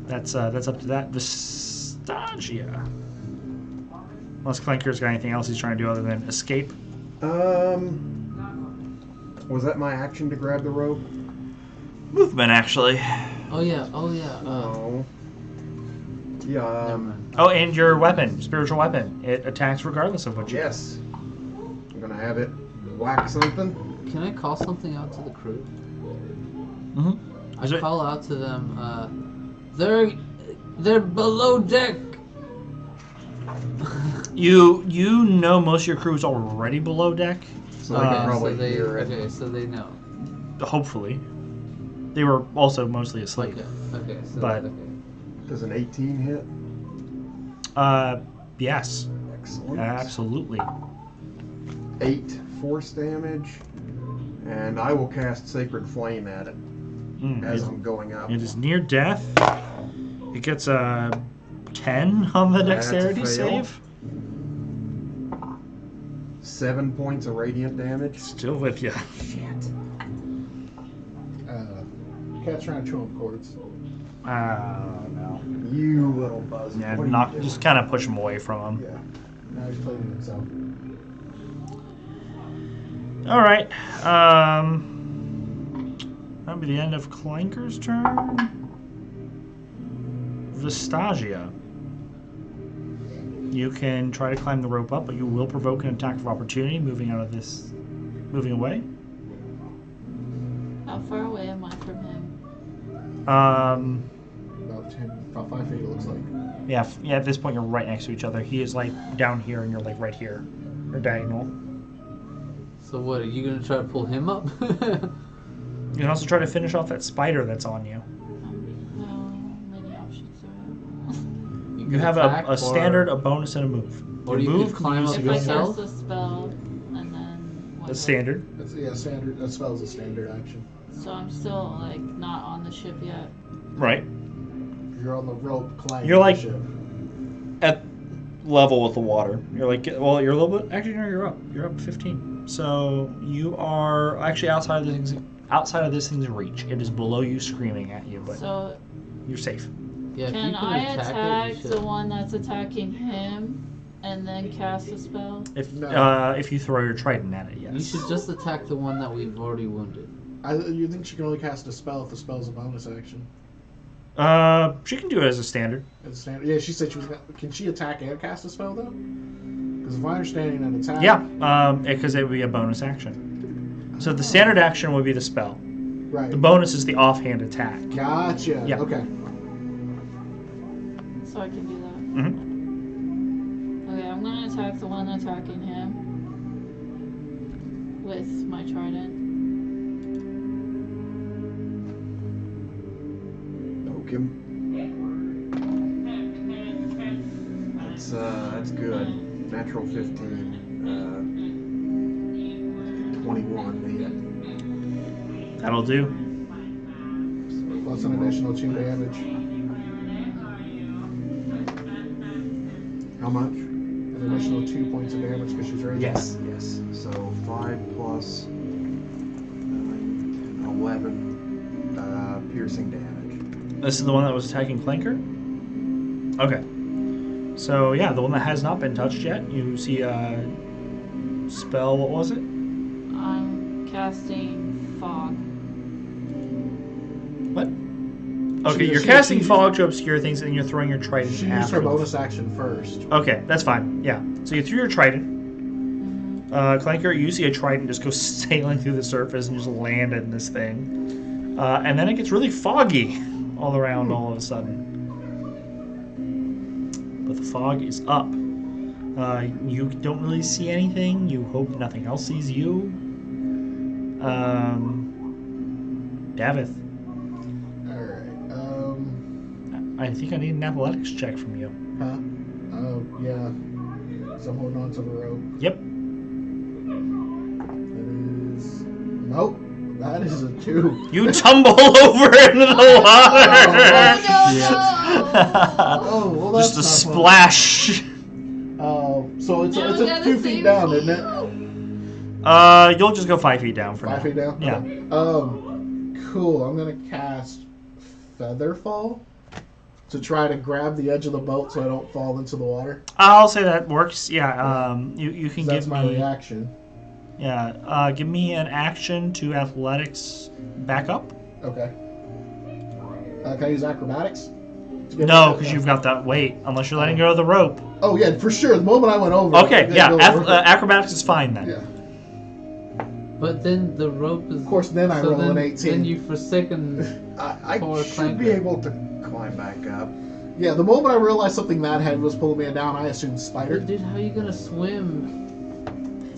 that's up to that Vistagia. Unless Clanker's got anything else he's trying to do other than escape. Was that my action to grab the rope? Movement, actually. Oh yeah. Oh yeah. No. Yeah. Never mind. Oh, and your weapon, spiritual weapon. It attacks regardless of what you Yes. I'm gonna have it whack something. Can I call something out to the crew? Mm-hmm. I call out to them. They're below deck. You know most of your crew is already below deck. So they can probably so they hear it. okay, so they know. Hopefully. They were also mostly asleep. Okay, so But- okay. Does an 18 hit? Yes. Excellent. Absolutely. 8 force damage, and I will cast Sacred Flame at it as I'm going up. It is near death. It gets a 10 on the That's a dexterity fail. save. 7 points of radiant damage. Still with you. Cat's trying to chew up cords. No. You little buzz. Yeah, What are you knock. doing? Just kind of push him away from him. Yeah. Now he's playing himself. All right. That'll be the end of Clanker's turn. Vistagia. You can try to climb the rope up, but you will provoke an attack of opportunity moving away. How far away am I from him? About 5 feet, it looks like. Yeah, at this point you're right next to each other. He is like down here and you're like right here. You're diagonal. So what, are you gonna try to pull him up? You can also try to finish off that spider that's on you. Well, many options are. You You can have attack, a standard, a bonus, and a move. Or Your you move could climb use up to If go I yourself. cast a spell and then the standard. That's standard. That spell's a standard action. So I'm still like not on the ship yet. Right. You're on the rope climbing You're like- the ship. At level with the water. You're like, well, you're a little bit. Actually, no, you're up. You're up 15. So you are actually outside of this thing's reach. It is below you, screaming at you, but So you're safe. Yeah, if can you I attack attack it, you the should. one that's attacking him and then cast a spell? If No. if you throw your trident at it, yes. You should just attack the one that we've already wounded. You think she can only cast a spell if the spell's a bonus action? She can do it as a standard. As a standard. Yeah, she said she was. Can she attack and cast a spell though? Because if I'm understanding an attack. Yeah, because it would be a bonus action. So the standard action would be the spell. Right. The bonus is the offhand attack. Gotcha. Yeah. Okay. So I can do that. Mm-hmm. Okay, I'm gonna attack the one attacking him with my trident. Poke him. That's good. Natural 15. 21 to hit. That'll do. Plus an additional 2 damage. How much? An additional 2 points of damage because she's raging. Yes. Yes. So 5 plus 9, 10, 11 piercing damage. This is the one that was attacking Clanker? Okay. So, yeah, the one that has not been touched yet. You see a spell, what was it? I'm casting fog. What? Okay, She- you're she- casting she- fog to obscure things, and you're throwing your trident She used her after. bonus action first. Okay, that's fine. Yeah. So you threw your trident. Mhm. Clanker, you see a trident just go sailing through the surface and just land in this thing. And then it gets really foggy all around all of a sudden. But the fog is up. You don't really see anything. You hope nothing else sees you. Davith, Alright. I think I need an athletics check from you. Huh? Oh, yeah. So I'm holding on to the rope. Yep. That is. Nope. That is a 2. You tumble over into the water. Oh, well, that's Just a not fun. splash. So it's Now a we gotta 2 feet save down, you. isn't it? You'll just go 5 feet down for 5 now. feet down? Yeah. Okay. Cool. I'm gonna cast Featherfall to try to grab the edge of the boat so I don't fall into the water. I'll say that works. Yeah. You can That's give my me. reaction. Yeah. Give me an action to athletics back up. Okay. Can I use acrobatics? To get No, back because up? you've got that weight. Unless you're letting go of the rope. Oh yeah, for sure. The moment I went over. Okay. I Yeah. go over. Acrobatics is fine then. Yeah. But then the rope is. Of course, then I roll then, an 18. Then you've forsaken. I Poor should be Clanker. able to climb back up. Yeah, the moment I realized something that heavy was pulling me down, I assumed spider. Dude, how are you gonna swim?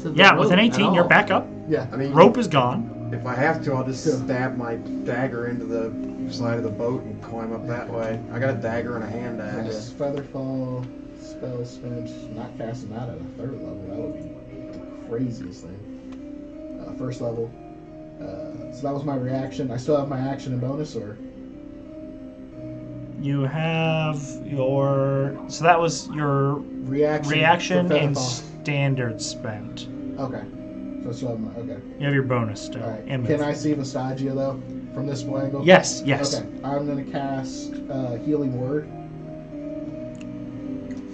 To the Yeah. rope With an at 18, you're all? back up. Yeah. I mean, Rope is gone. if I have to, I'll just Yeah. stab my dagger into the side of the boat and climb up that way. I got a dagger and a hand axe. Nice. Featherfall, spell spent, not casting that at a 3rd level. That would be the craziest thing. 1st level. So that was my reaction. I still have my action and bonus, or You have your. So that was your reaction. reaction for and Featherfall. standard spent. Okay. So I'm okay. You have your bonus still. All right. And Can move. I see Nostalgia though from this angle? Yes. Okay. I'm gonna cast Healing Word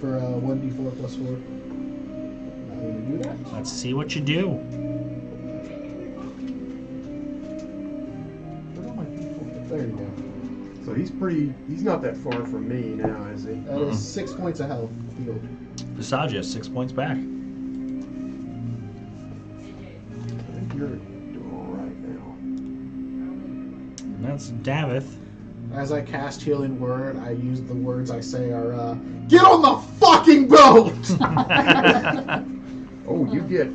for 1d4 plus 4. I'm gonna do that. Let's see what you do. Where's all my d4? There you go. So he's not that far from me now, is he? That is 6 points of health healed. Visagia, 6 points back. I think you're doing all right now. And that's Davith. As I cast Healing Word, I use the words I say are, get on the fucking boat! Oh, you get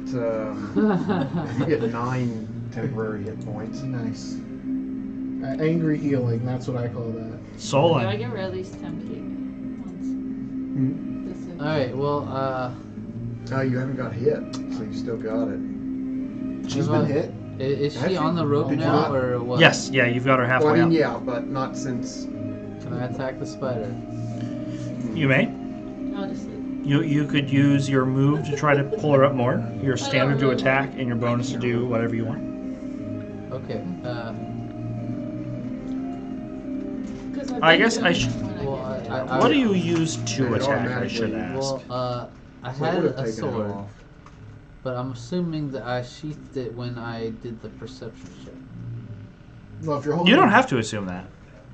9 temporary hit points. Nice. Angry healing, that's what I call that. Do I Solon. get rid of these temp heat ones? This is- Alright, well, Oh, you haven't got hit, so you still got it. She's been hit. is Have she you? on the rope Did you now, not? or what? Yes, yeah, you've got her Well, halfway I mean, up. yeah, but not since. Can I attack the spider? You may. I'll just leave. You could use your move to try to pull her up more. Your standard to attack and your bonus to do whatever you want. Okay, 'Cause I've I been guess I doing should- it when I well, get hit. I What do you use to It attack? I automatically- should ask. well, I So it had would've a taken it sword, off. but I'm assuming that I sheathed it when I did the perception check. No, if you're holding You don't have to assume that.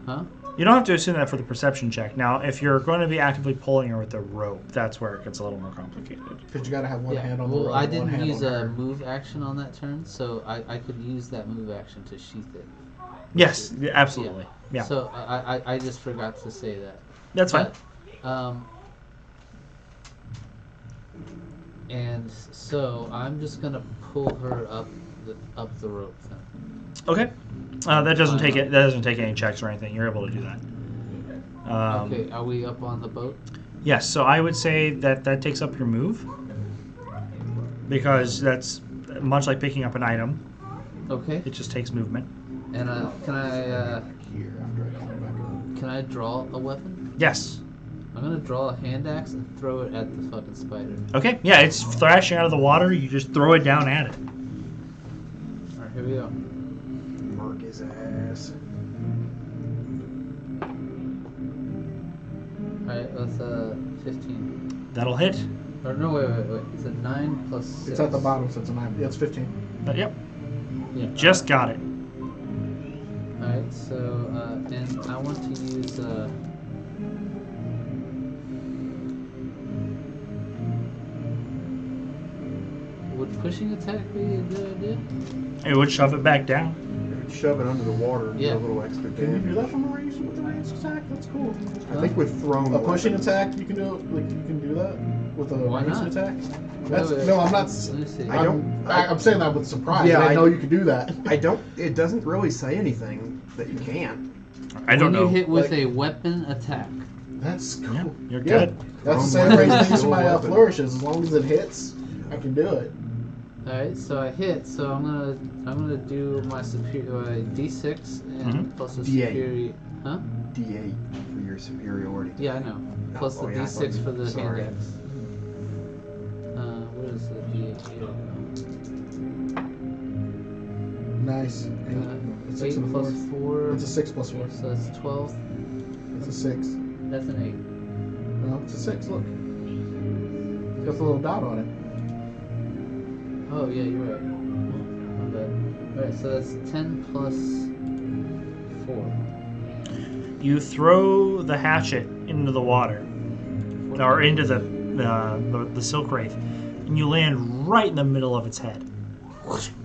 Huh? You don't have to assume that for the perception check. Now, if you're going to be actively pulling her with a rope, that's where it gets a little more complicated. Because you gotta have one hand on the well, rope, I one didn't hand use on a her. move action on that turn, so I could use that move action to sheath it. Yes, absolutely. Yeah, So I just forgot to say that. that's fine. But, and so I'm just gonna pull her up the rope then. Okay. That doesn't take it. That doesn't take any checks or anything. You're able to do that. Okay, are we up on the boat? Yes. So I would say that takes up your move because that's much like picking up an item. Okay. It just takes movement. And can I Here, after I come back up. can I draw a weapon? Yes. I'm gonna draw a hand axe and throw it at the fucking spider. Okay. Yeah, it's thrashing out of the water. You just throw it down at it. Alright, here we go. Mark his ass. Alright, that's 15. That'll hit. Or no, wait. It's a 9 plus 6. It's at the bottom, so it's a 9. Yeah, it's 15. Yep. Yeah. Just got it. Alright, so, and I want to use, would pushing attack be a good idea? It would shove it back down. It would shove it under the water and Yeah. do a little extra Can you damage. do that from a range with a ranged attack? That's cool. I think with thrown A pushing weapons- attack, you can do like you can do that with a Why ranged not? attack. That's Wait. no, I'm not. Let me see. I'm saying that with surprise. Yeah, I I- know you can do that. It doesn't really say anything that you can't. I don't when know. you hit with Like- a weapon attack. That's cool. Yeah, you're Yeah. good. That's the Thrown same range weapon, things still my weapon. flourishes. As long as it hits, I can do it. Alright, so I hit, so I'm gonna do my D6 and Mhm. plus a D8. superior. Huh? D8 for your superiority. Yeah, I know. Plus Oh, the yeah, I D6 thought for you- the sorry. hand axe. What is the D8? Here Nice. we Eight. go. It's 6 8 and a plus 4. 4. It's a 6 plus 4. So that's 12. It's a 6. That's an 8. No, it's a 6. Look. It's got the little dot on it. Oh, yeah, you're right. My bad. Alright, so that's 10 plus 4. You throw the hatchet into the water, or into the silk wraith, and you land right in the middle of its head.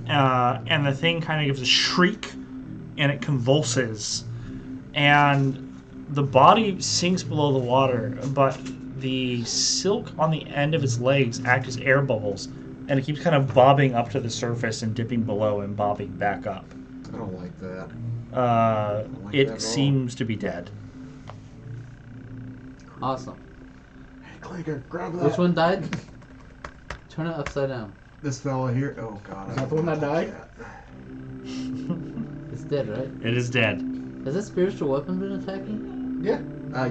And the thing kind of gives a shriek, and it convulses, and the body sinks below the water, but the silk on the end of its legs act as air bubbles, and it keeps kind of bobbing up to the surface and dipping below and bobbing back up. I don't like that. like that It at all. seems to be dead. Awesome. Hey, Clanker, grab that. Which one died? Turn it upside down. This fella here. Oh God. Is I that the one that don't like died? It's dead, right? It is dead. Has that spiritual weapon been attacking? Yeah.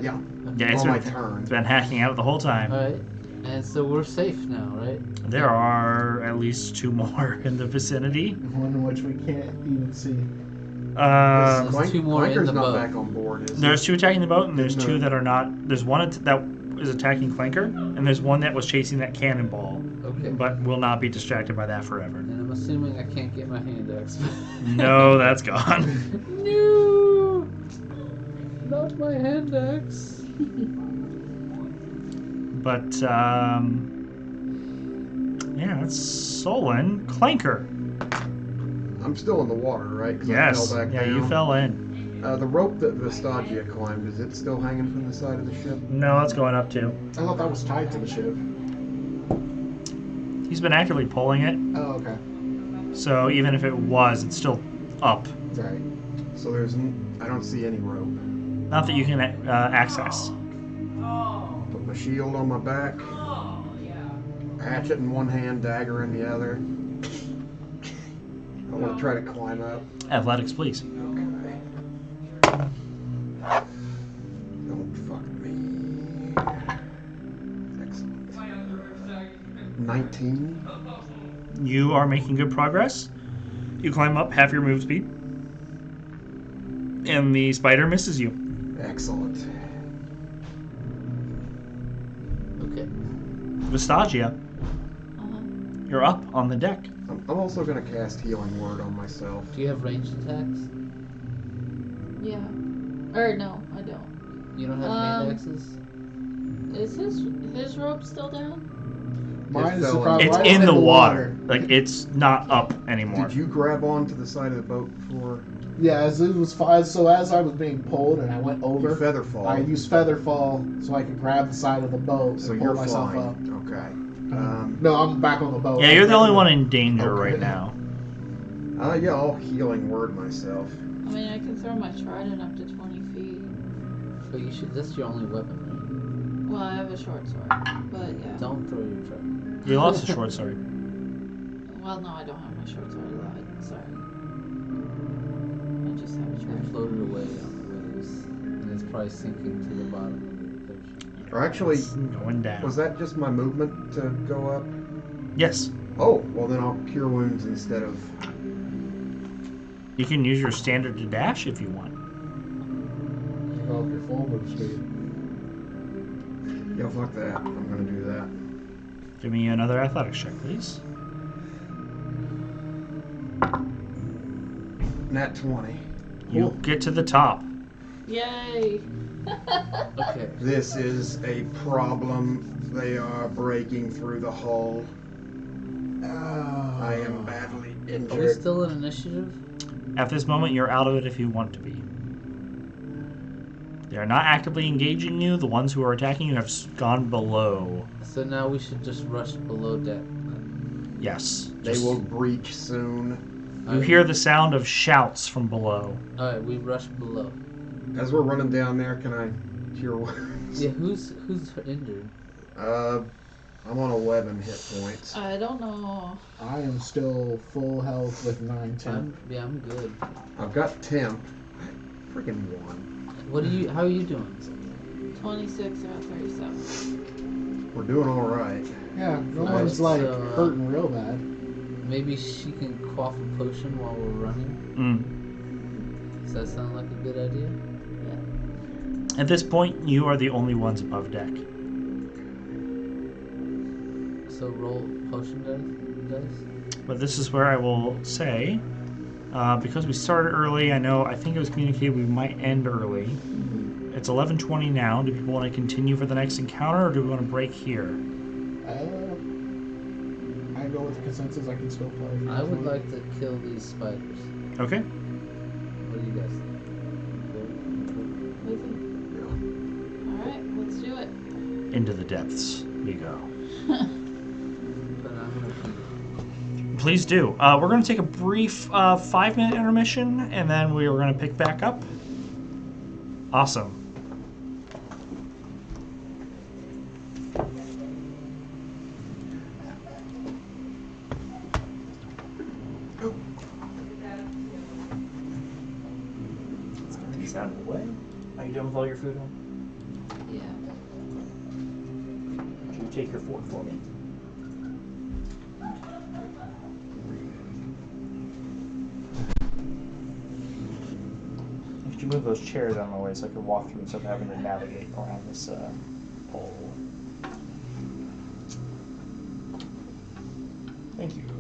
Yeah. Yeah, On my turn. it's been hacking out the whole time. Alright. And so we're safe now, right? There are at least 2 more in the vicinity. One in which we can't even see. There's 2 more in Clanker's the not boat. back on board, is he? There's 2 attacking the boat, and there's No. 2 that are not. There's one that is attacking Clanker, and there's one that was chasing that cannonball, Okay. but will not be distracted by that forever. And I'm assuming I can't get my hand axe. No, that's gone. No! Not my hand axe. But yeah, it's Solon Clanker. I'm still in the water, right? 'Cause I Yes, fell back yeah, down. you fell in. The rope that Vistagia climbed, is it still hanging from the side of the ship? No, it's going up too. I thought that was tied to the ship. He's been actively pulling it, Oh, okay. so even if it was, it's still up. Right. So I don't see any rope. Not that you can access. Put my shield on my back. Hatchet in one hand, dagger in the other. I want to try to climb up. Athletics, please. Okay. Don't fuck me. Excellent. 19. You are making good progress. You climb up half your move speed, and the spider misses you. Excellent. Okay. Vistagia, you're up on the deck. I'm also going to cast Healing Word on myself. Do you have ranged attacks? Yeah. Or no, I don't. You don't have hand axes? Is his rope still down? Mine is fell in. surprised. It's Mine's in the water. Like, it's not up anymore. Did you grab onto the side of the boat before? Yeah, as it was fine. So as I was being pulled and I went You over, feather fall. I used feather fall so I could grab the side of the boat so and you're pull myself flying. up. Okay. No, I'm back on the boat. Yeah, you're the only one in danger Okay. right now. Yeah, I'll Healing Word myself. I mean, I can throw my trident up to 20 feet. But you should. That's your only weapon, Well, I have a short sword, but right? yeah. Don't throw your trident. You lost a short sword. Well, no, I don't have my short sword. I lied. Sorry. I just have a It trident. floated away on the waves, and it's probably sinking to the bottom of the ocean. Or actually, It's going down. was that just my movement to go up? Yes. Oh, well then I'll Cure Wounds instead of... You can use your standard to dash if you want. You go up your full move speed. Yeah, fuck that. I'm gonna do that. Give me another athletics check, please. Nat 20. You Cool. get to the top. Yay! Okay. This is a problem. They are breaking through the hull. I am badly Are we injured. still in initiative? At this moment, you're out of it if you want to be. They are not actively engaging you. The ones who are attacking you have gone below. So now we should just rush below deck. Yes. They Just- will breach soon. You hear the sound of shouts from below. Alright, we rush below. As we're running down there, can I Cure Wounds? Yeah, who's injured? I'm on 11 hit points. I don't know. I am still full health with 9, 10. I'm good. I've got temp. Freaking one. What are you? How are you doing? 26 out of 37. We're doing all right. Yeah, no Alright, one's like so, hurting real bad. Maybe she can quaff a potion while we're running. Does that sound like a good idea? At this point, you are the only ones above deck. So roll potion dice. But this is where I will say, because we started early, I think it was communicated we might end early. It's 11:20 now. Do people want to continue for the next encounter, or do we want to break here? I go with the consensus. I can still play. if you I guys would want. like to kill these spiders. Okay. What do you guys think? Alright, let's do it. Into the depths we go. But I'm gonna keep. Please do. We're going to take a brief 5-minute intermission, and then we are going to pick back up. Awesome. Let's get these out of the way. Are you done with all your food? Yeah. Did you take your fort for me. Could you move those chairs out of my way so I could walk through instead of having to navigate around this pole? Thank you.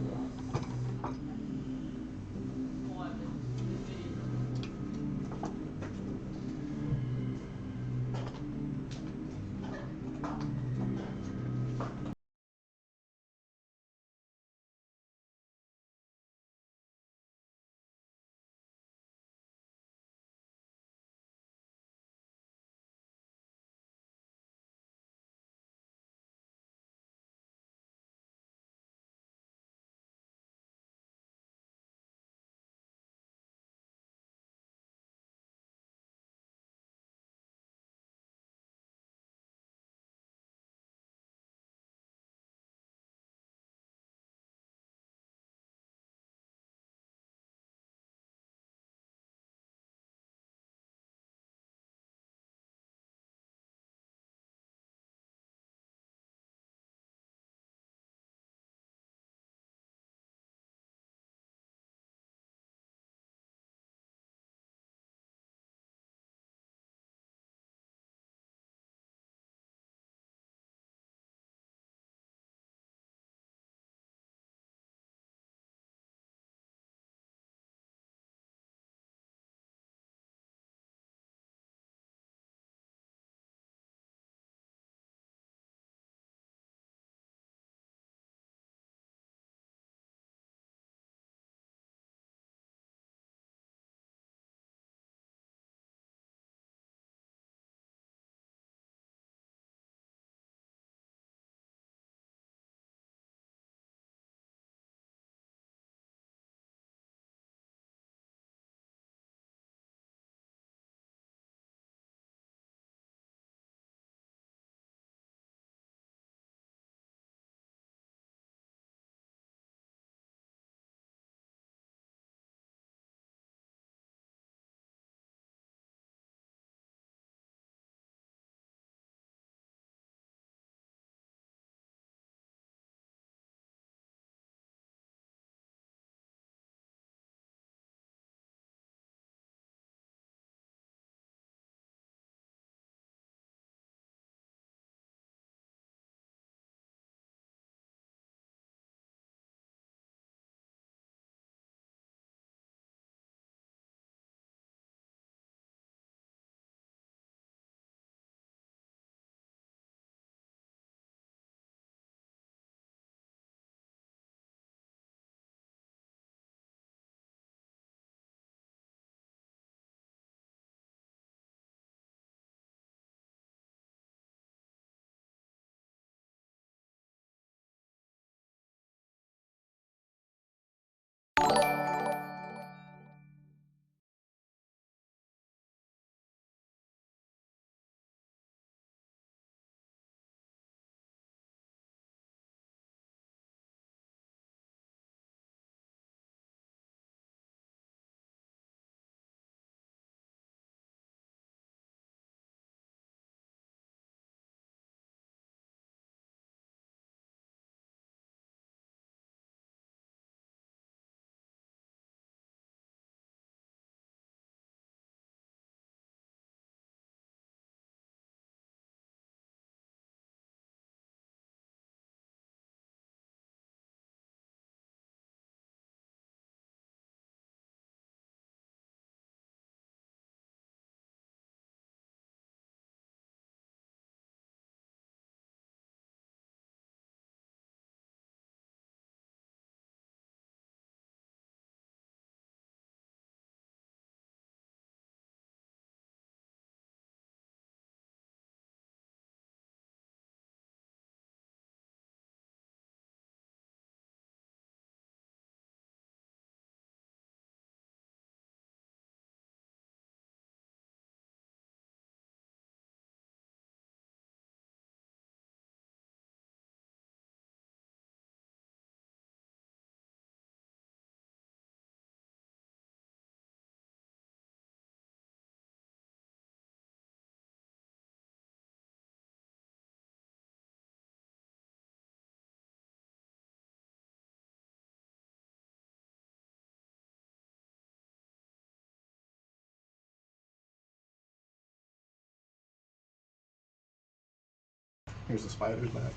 Here's the spider's back.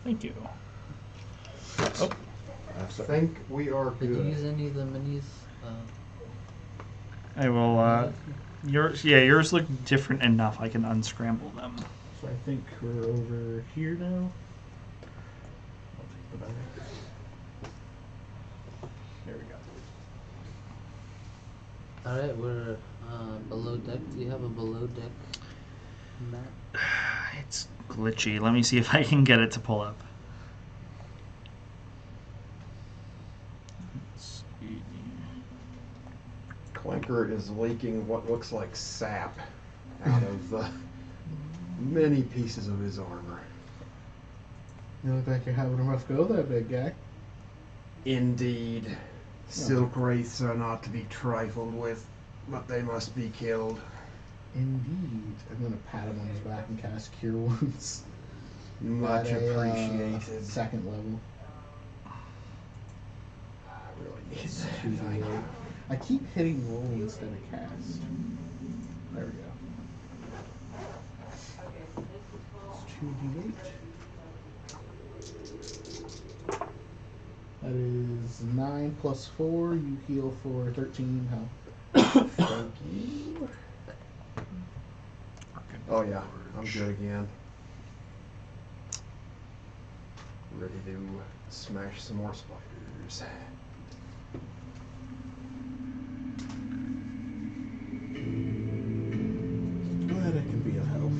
Thank you. Oh. I think we are Did you good. use any of the minis? I will. Yours look different enough. I can unscramble them. So I think we're over here now. I'll take the bag. There we go. Alright, we're below deck. Do you have a below deck map? It's glitchy. Let me see if I can get it to pull up. Let's see. Clanker is leaking what looks like sap out of many pieces of his armor. You look like you're having a rough go there, big guy. Indeed. Silk wraiths are not to be trifled with, but they must be killed. Indeed. I'm gonna pat him on his back and cast Cure Wounds. Much At a, appreciated. second level. I really need It's that 2d8. thing. I keep hitting roll instead of cast. There we go. It's 2d8. That is 9 plus 4. You heal for 13 health. Thank you. Oh yeah, I'm good again. Ready to smash some more spiders. Glad I can be of help.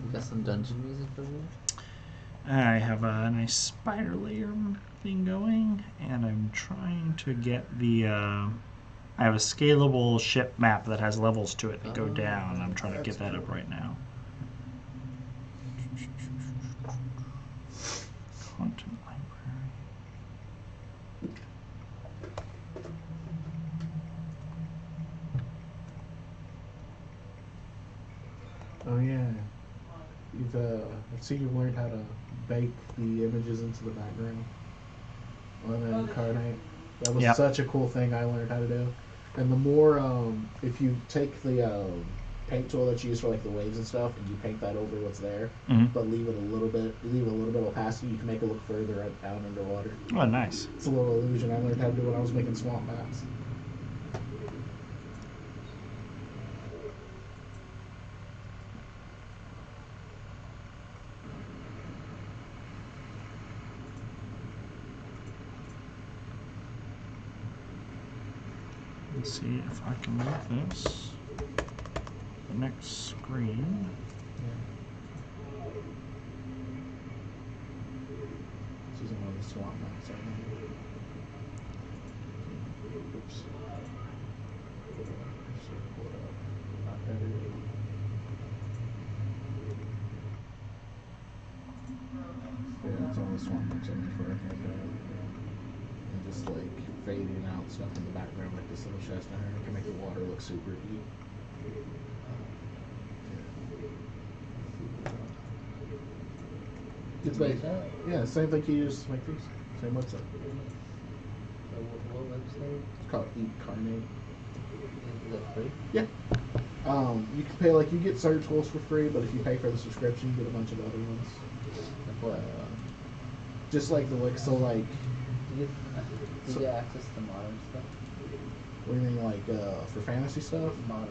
You got some dungeon music over there? I have a nice spider layer thing going, and I'm trying to get the. I have a scalable ship map that has levels to it that go Oh, down. I'm trying to that's get that up cool. right now. Content library. Oh yeah. You've I see you've learned how to bake the images into the background. On an incarnate. That was Yep. such a cool thing I learned how to do. And the more if you take the paint tool that you use for like the waves and stuff and you paint that over what's there, Mhm. but leave a little bit opacity, you can make it look further out underwater. Oh, nice. It's a little illusion I learned how to do when I was making swamp maps. Let's see if I can move this. The next screen. This is one of the swamp maps I made. Oops. Pull it up. Not edited. Yeah, it's only swamp maps I made for our campaign. And just like fading out stuff in the background, like this little chest down here, to make the water look super deep. It's like, yeah, same thing you use to make these. Same website. What website? It's called Incarnate. Is that free? Yeah. You can pay, like, you get certain tools for free, but if you pay for the subscription, you get a bunch of other ones. Like what? Just like the like, so like, Do you get access to modern stuff? what do you mean, like, for fantasy stuff? Modern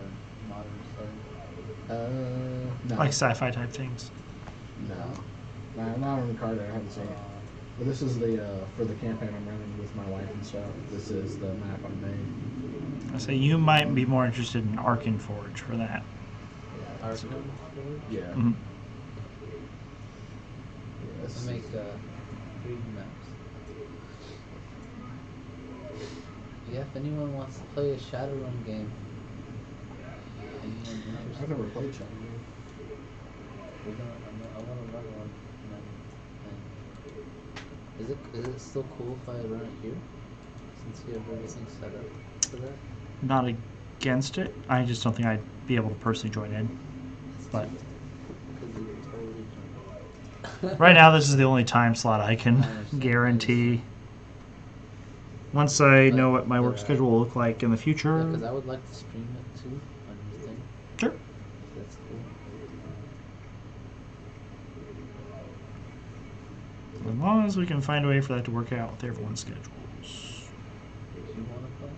stuff. No. Like sci-fi type things. No. Nah, not on the card, I haven't seen it. But this is the, for the campaign I'm running with my wife and stuff. This is the map I made. I say you might be more interested in Arkin Forge for that. Arkham? Yeah. Mhm. Yes. I make 3D maps. Yeah, if anyone wants to play a Shadowrun game, anyone I've interested? never played Shadowrun. I want to run one. Is it still cool if I run it here? Since you have everything set up for that? Not against it. I just don't think I'd be able to personally join in. But Because you totally right now, this is the only time slot I I can understand. guarantee. Once I But know what my work there are- schedule will look like in the future. Because I would like to stream it too on your thing. Sure. If that's cool. As long as we can find a way for that to work out with everyone's schedules. Did you want to play?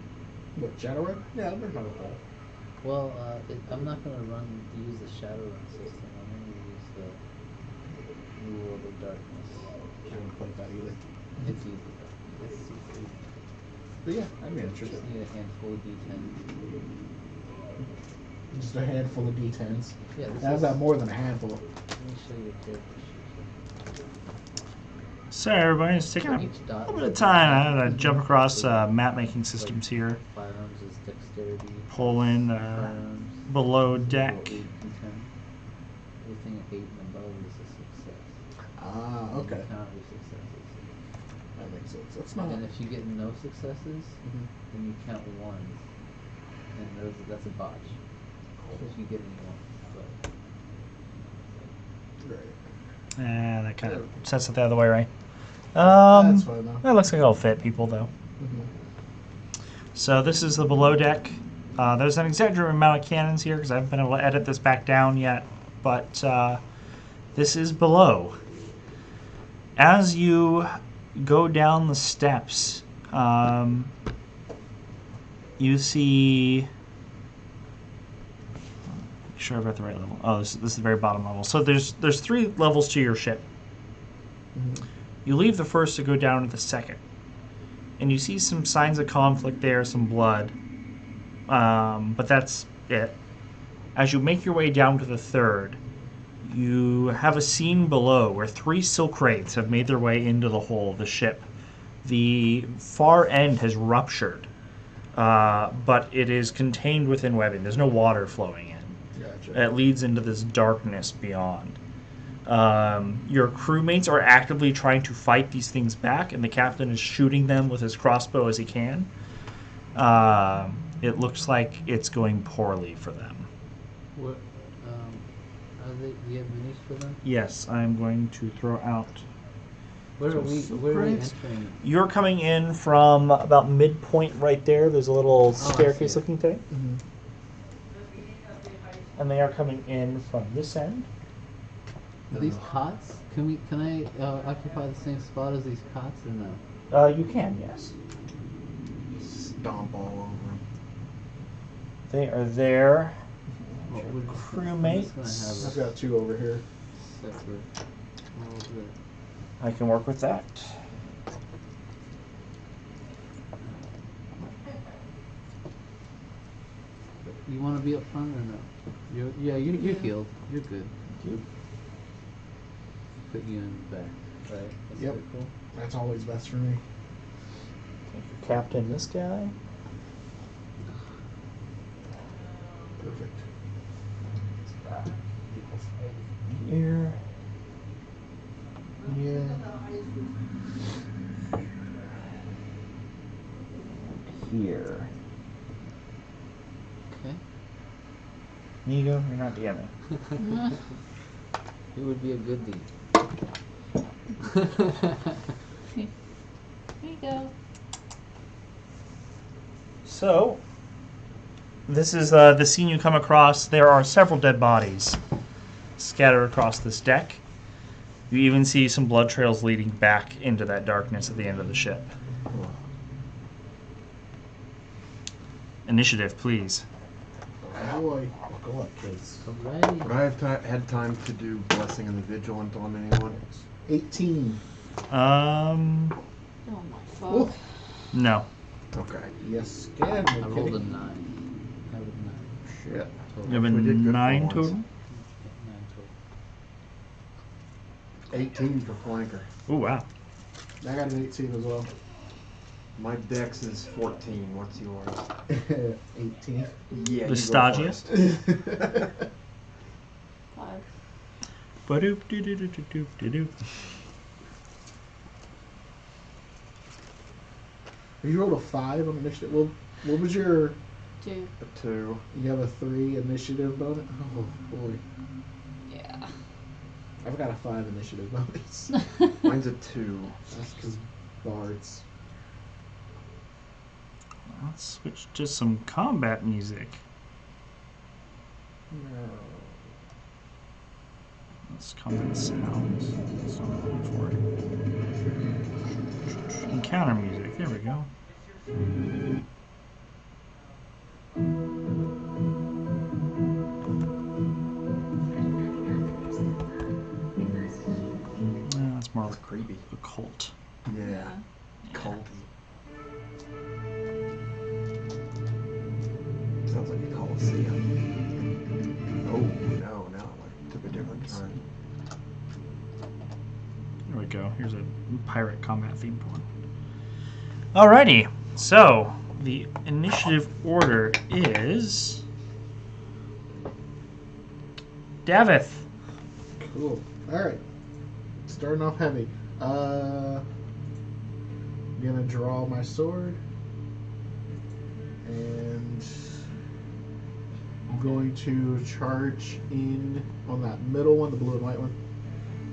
What, Shadowrun? Yeah, I'll bring my ball. Well, I'm not gonna use the Shadowrun system. I'm gonna use the New World of Darkness. I haven't played that either. It's easy though. It's super easy. But yeah, I'd be You interested. just need a handful of D10s. Just a handful of D10s. Yeah, this How's is- that more than a handful? Let me show you a character sheet. Sorry, everybody. It's taking a Each dot little bit of time. I had to jump across map making systems here. Firearms is dexterity. Pull in Firearms. below Roll deck. 8 D10. Anything 8 and above is a success. Ah, And okay. you count your successes. That makes sense. That's not. And if you get no successes, Mhm. then you count ones. And that's a botch. If you get any ones. But Right. That kind of sets it the other way, right? That's fine though. That looks like it'll fit people, though. Mhm. So this is the below deck. There's an exaggerated amount of cannons here because I haven't been able to edit this back down yet. But this is below. As you go down the steps, you see... Make sure I've got the right level. Oh, this is the very bottom level. So there's 3 levels to your ship. Mhm. You leave the first to go down to the second. And you see some signs of conflict there, some blood. But that's it. As you make your way down to the third, you have a scene below where 3 silk wraiths have made their way into the hull of the ship. The far end has ruptured, but it is contained within webbing. There's no water flowing in. Gotcha. It leads into this darkness beyond. Your crewmates are actively trying to fight these things back, and the captain is shooting them with his crossbow as he can. It looks like it's going poorly for them. what? Do you have minis for them? Yes, I'm going to throw out. Where are we? Where are we Wraiths? entering? You're coming in from about midpoint right there. There's a little I see staircase it. looking thing. Mhm. And they are coming in from this end. Are these cots? Can I occupy the same spot as these cots or no? You can, yes. Stomp all over them. They are there. What would- I'm just Crewmates. gonna I've have got 2 over here. a separate. What was it? I can work with that. You want to be up front or no? You're healed. You're good. Put you in the back, right? That's Yep. pretty cool. That's always best for me. Captain, this guy. Perfect. Here. Here. Here. Okay. Nigo, you're not DMing. It would be a good deed. Here you go. So, this is the scene you come across. There are several dead bodies scattered across this deck. You even see some blood trails leading back into that darkness at the end of the ship. Initiative, please. Oh boy. Buckle up, kids. Alrighty. Would I have had time to do Blessing and the Vigilant on anyone? 18. Oh my fuck. Ooh. No. Okay. Yes, can. I rolled a 9. I have a 9. Shit. Total. You have We did good for 9 once. total? 9 total. 18 for flanker. Oh, wow. I got an 18 as well. My dex is 14. What's yours? 18. Yeah. The stodgiest? 5. Ba-doop-doo-doo-doo-doo-doo-doo. You rolled a 5 on initiative. Well, what was your... 2. A 2. You have a 3 initiative bonus? Oh, boy. Yeah. I've got a 5 initiative bonus. Mine's a 2. That's because bards. Let's switch to some combat music. No. Let's combat sounds. That's what I'm looking for. encounter music. There we go. That's more like Creepy. a cult. Yeah. Culty. Sounds like a coliseum. Oh no! Now it took a different turn. There we go. Here's a pirate combat themed one. Alrighty. So the initiative order is Davith. Cool. Alright. Starting off heavy. Gonna draw my sword. And I'm going to charge in on that middle one, the blue and white one,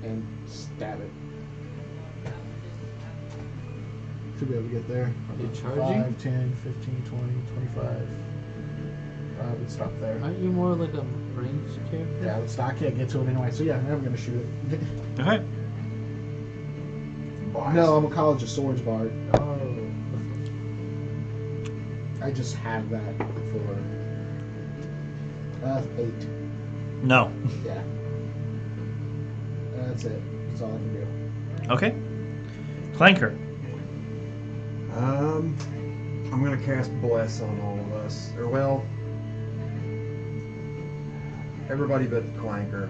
and stab it. Should be able to get there. You charging? 5, 10, 15, 20, 25. I would stop there. Aren't you more like a ranged character? Yeah, I can't get to it anyway, so yeah, I'm gonna shoot it. Okay. No, I'm a College of Swords bard. Oh. I just have that for 8. No. Yeah. That's it. That's all I can do. Okay. Clanker. I'm gonna cast Bless on all of us. Or well, everybody but Clanker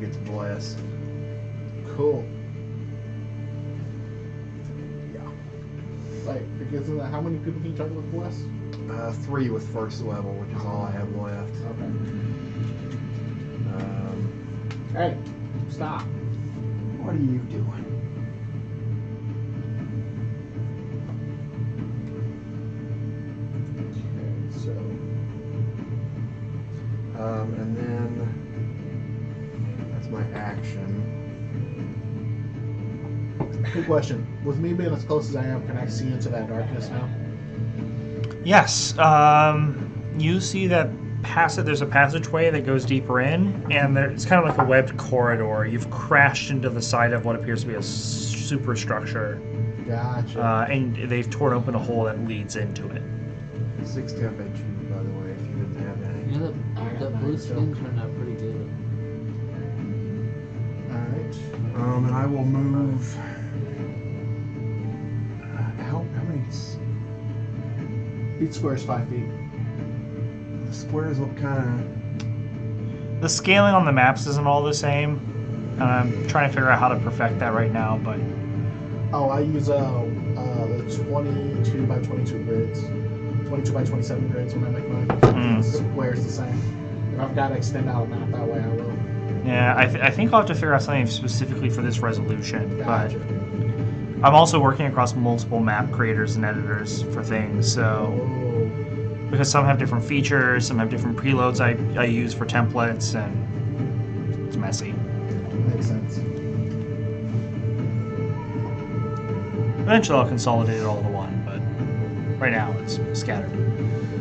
gets Bless. Cool. Yeah. Like, because of that, how many people can you target with Bless? 3 with first level, which is all I have left. Okay. Hey, stop. What are you doing? Okay, so And then that's my action. good question. With me being as close as I am, can I see into that darkness now? Yes. You see that there's a passageway that goes deeper in, and it's kind of like a webbed corridor. You've crashed into the side of what appears to be a superstructure, Gotcha. and they've torn open a hole that leads into it. 6 temp HP, by the way, if you didn't have any. Yeah, that blue skin turned out pretty good. Alright. And I will move. How many? Each square is 5 feet. The squares look kind The scaling on the maps isn't all the same, and I'm trying to figure out how to perfect that right now, but Oh, I use the 22 by 22 grids. 22 by 27 grids when I make mine. Mm. Square's the same. If I've got to extend out a map that way, I will. yeah, I think I'll have to figure out something specifically for this resolution. Gotcha. But I'm also working across multiple map creators and editors for things, so Oh. because some have different features, some have different preloads I use for templates, and it's messy. Makes sense. Eventually I'll consolidate it all to one, but right now it's scattered.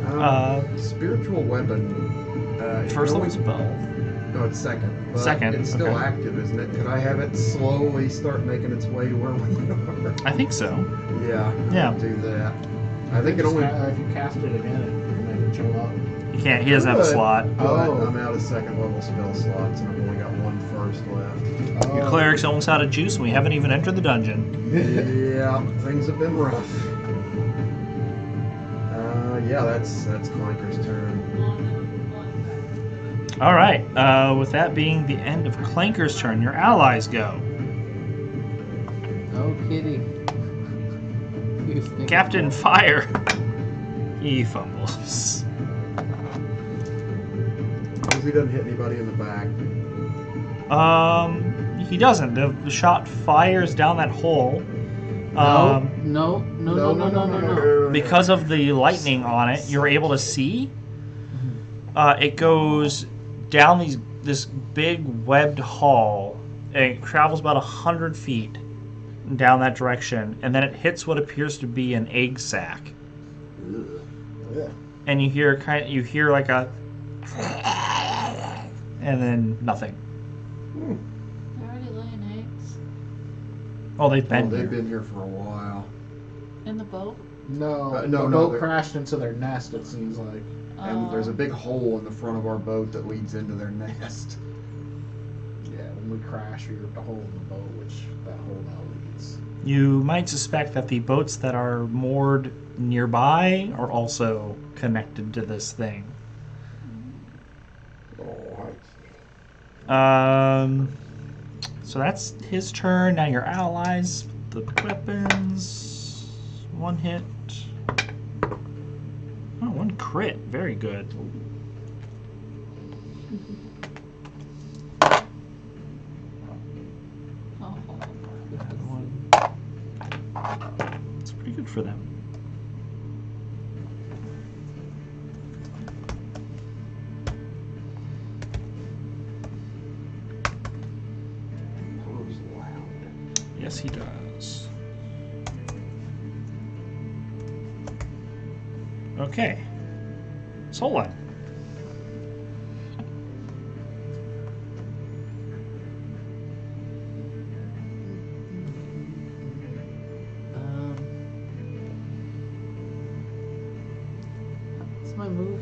of. Spiritual weapon. First you level's a bow. No, it's second. But Second, It's still okay. active, isn't it? Could I have it slowly start making its way to where we are? I think so. Yeah. Yeah. I'll do that. I think it only. If you cast it again, it can make it show up. You can't. He doesn't have a Good. slot. But Oh. I'm out of second level spell slots, and I've only got 1 first left. Your cleric's almost out of juice, and we haven't even entered the dungeon. Yeah, things have been rough. Yeah, that's Clanker's turn. All right. With that being the end of Clanker's turn, your allies go. No kidding. You think- Captain Fire. He fumbles. Because he doesn't hit anybody in the back. He doesn't. The shot fires down that hole. No, no. Because of the lightning on it, you're able to see. It goes down this big webbed hall. And it travels about 100 feet down that direction, and then it hits what appears to be an egg sac. Yeah. And you hear like a, and then nothing. They're already laying eggs. Oh, they've been They've here. been here for a while. In the boat? No, No, the no, boat they're- crashed into their nest, it seems like. And there's a Oh. big hole in the front of our boat that leads into their nest. Yeah, when we crashed, we ripped a hole in the boat, which that hole now leads. You might suspect that the boats that are moored nearby are also connected to this thing. So that's his turn. Now your allies, the weapons. One hit. Oh, one crit. Very good. Oh. It's pretty good for them. Purr's loud. Yes, he does. Okay. Solon. What's my move?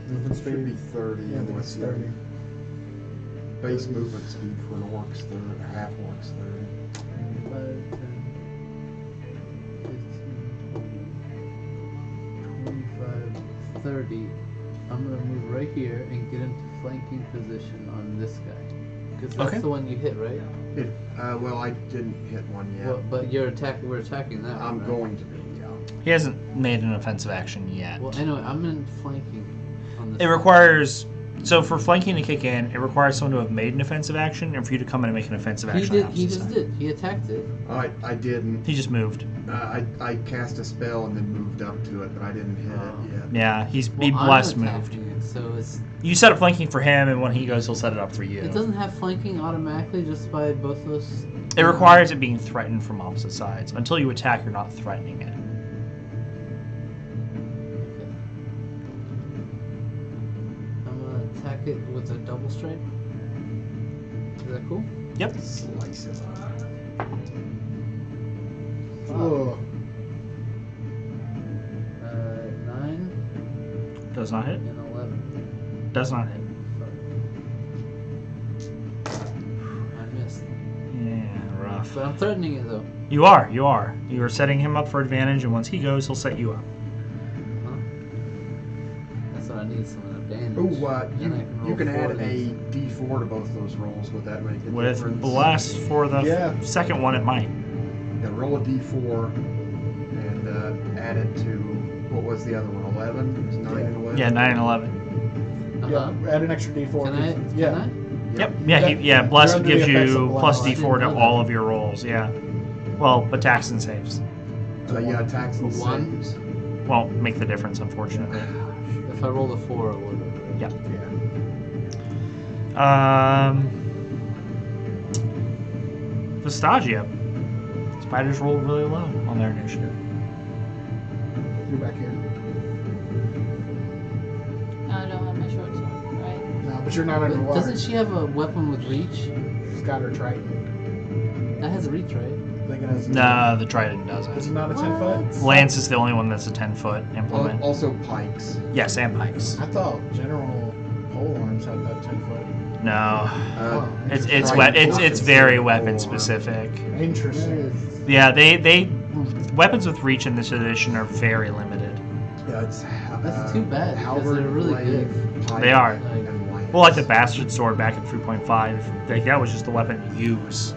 Movement Should be speed. 30. Yeah, I think it's 30. Base movement speed for an orc's 30, or half orc's 30. 5, 10, 15, 25, 30. I'm going to move right here and get into flanking position on this guy. Because that's Okay. the one you hit, right? Well, I didn't hit one yet. Well, but we're attacking that I'm one, right? going to be, yeah. He hasn't made an offensive action yet. Well, anyway, I'm in flanking on this It one. requires... So for flanking to kick in, it requires someone to have made an offensive action and for you to come in and make an offensive He action. did. on the He opposite just side. did. He attacked it. I didn't. He just moved. I cast a spell and then moved up to it, but I didn't hit Oh. it yet. Yeah, he Well, blessed I'm moved. attacking it, so it's You set up flanking for him, and when he goes, he'll set it up for you. it doesn't have flanking automatically just by both of us. It requires it being threatened from opposite sides. Until you attack, you're not threatening it. Okay. I'm gonna attack it with a double strike. Is that cool? Yep. Slice it. Oh, 9 Does not hit. and 11. Does not hit. I missed. Yeah, rough. But I'm threatening it though. You are. You are setting him up for advantage, and once he goes, he'll set you up. Huh? That's what I need, some advantage. Ooh, Then I can you roll can four add of a these. D4 to both those rolls. Would that make a With difference? bless for the Yeah. second one, it might. Yeah, roll a D4 and add it to, what was the other one, 11? It was 9 and 11? Yeah, 9 and 11. Uh-huh. yeah, add an extra D4. Can I? Yeah. Can Yep. Yeah. Bless You're under gives the effects you of plus bless. D4 to I didn't know all that. of your rolls. Yeah. Well, attacks and saves Yeah, attacks and One. saves. won't make the difference, unfortunately. I? If I roll a 4, it would. Yeah. Yeah. Vestagia. Spiders rolled really low on their initiative. You're back here. I don't have my short sword, right? No, but you're not But underwater. doesn't she have a weapon with reach? She's got her Triton. That has reach, right? I think it has. Nah, the Trident Is doesn't. it not a 10 foot? What? Lance is the only one that's a 10-foot implement. Also pikes. Yes, and pikes. I thought General Pole Arms had that 10 foot. No, it's Trident very pole weapon arm. specific. Interesting. Yeah, they weapons with reach in this edition are very limited. Yeah, it's That's too bad, because halberd, they're really glaive, pike, They are. Like, and lance. Well, like the Bastard Sword back at 3.5, like that was just the weapon to use.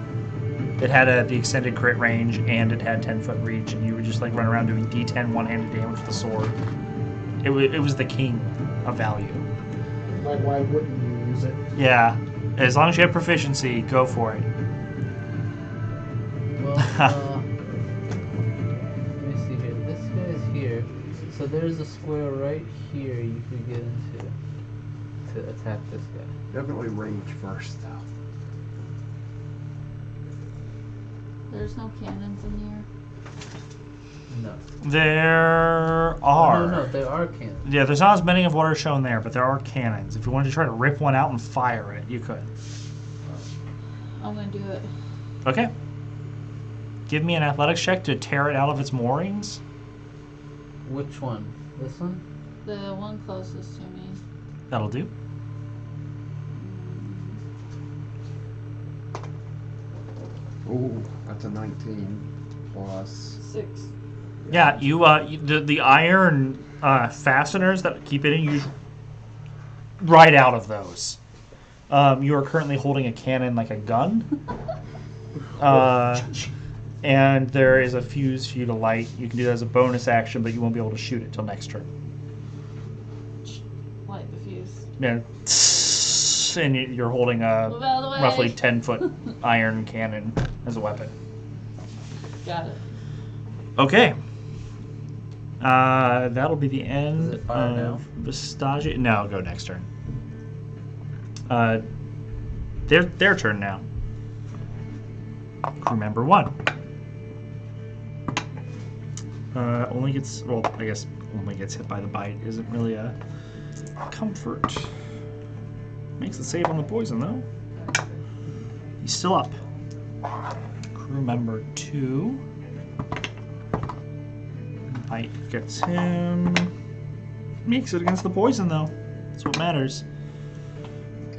It had the extended crit range and it had 10-foot reach, and you would just like run around doing D10 one-handed damage with the sword. It was the king of value. Like, why wouldn't you use it? Yeah, as long as you have proficiency, go for it. well, let me see here. This guy's here. So there's a square right here you could get into to attack this guy. Definitely rage first, though. There's no cannons in here. No. There are. No, there are cannons. Yeah, there's not as many of what are shown there, but there are cannons. If you wanted to try to rip one out and fire it, you could. I'm gonna do it. Okay. Give me an athletics check to tear it out of its moorings. Which one? This one? The one closest to me. That'll do. Ooh, that's a 19 plus. 6. Yeah, the iron fasteners that keep it in, you right out of those. You are currently holding a cannon like a gun. And there is a fuse for you to light. You can do that as a bonus action, but you won't be able to shoot it till next turn. Light the fuse. Yeah. And you're holding a Move out of the way. roughly 10-foot iron cannon as a weapon. Got it. Okay. That'll be the end Is it fire now? of Vestige. No, go next turn. Their turn now. Crew member 1. Only gets, well, I guess only gets hit by the bite isn't really a comfort. Makes the save on the poison though. He's still up. Crew member 2. Bite gets him. Makes it against the poison though. That's what matters.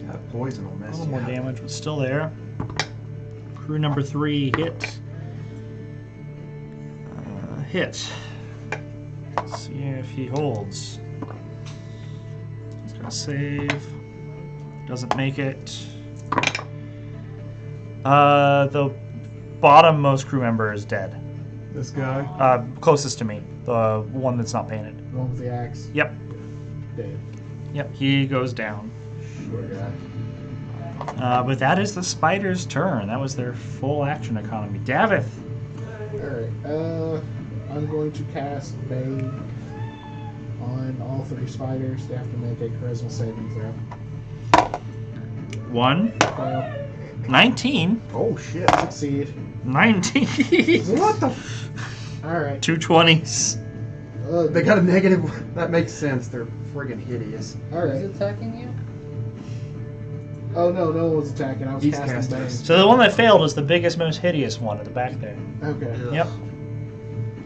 That poison will A mess little you more up. damage, but still there. Crew number 3 hit. Hit. Let's see if he holds. He's gonna save. Doesn't make it. The bottommost crew member is dead. This guy? Closest to me. The one that's not painted. The one with the axe. Yep. Dave. Yep, he goes down. Sure guy. But that is the spider's turn. That was their full action economy. Davith. Alright, I'm going to cast Bane on all 3 spiders. They have to make a charisma saving throw. 1. Fail. 19. Oh shit. Succeed. 19. What the? Alright. 2 20s. They got a negative. That makes sense. They're friggin' hideous. Alright. Who's attacking you? Oh no, no one was attacking. I was He's casting casting Bane. us. So the one that failed is the biggest, most hideous one at the back there. Okay. Ugh. Yep.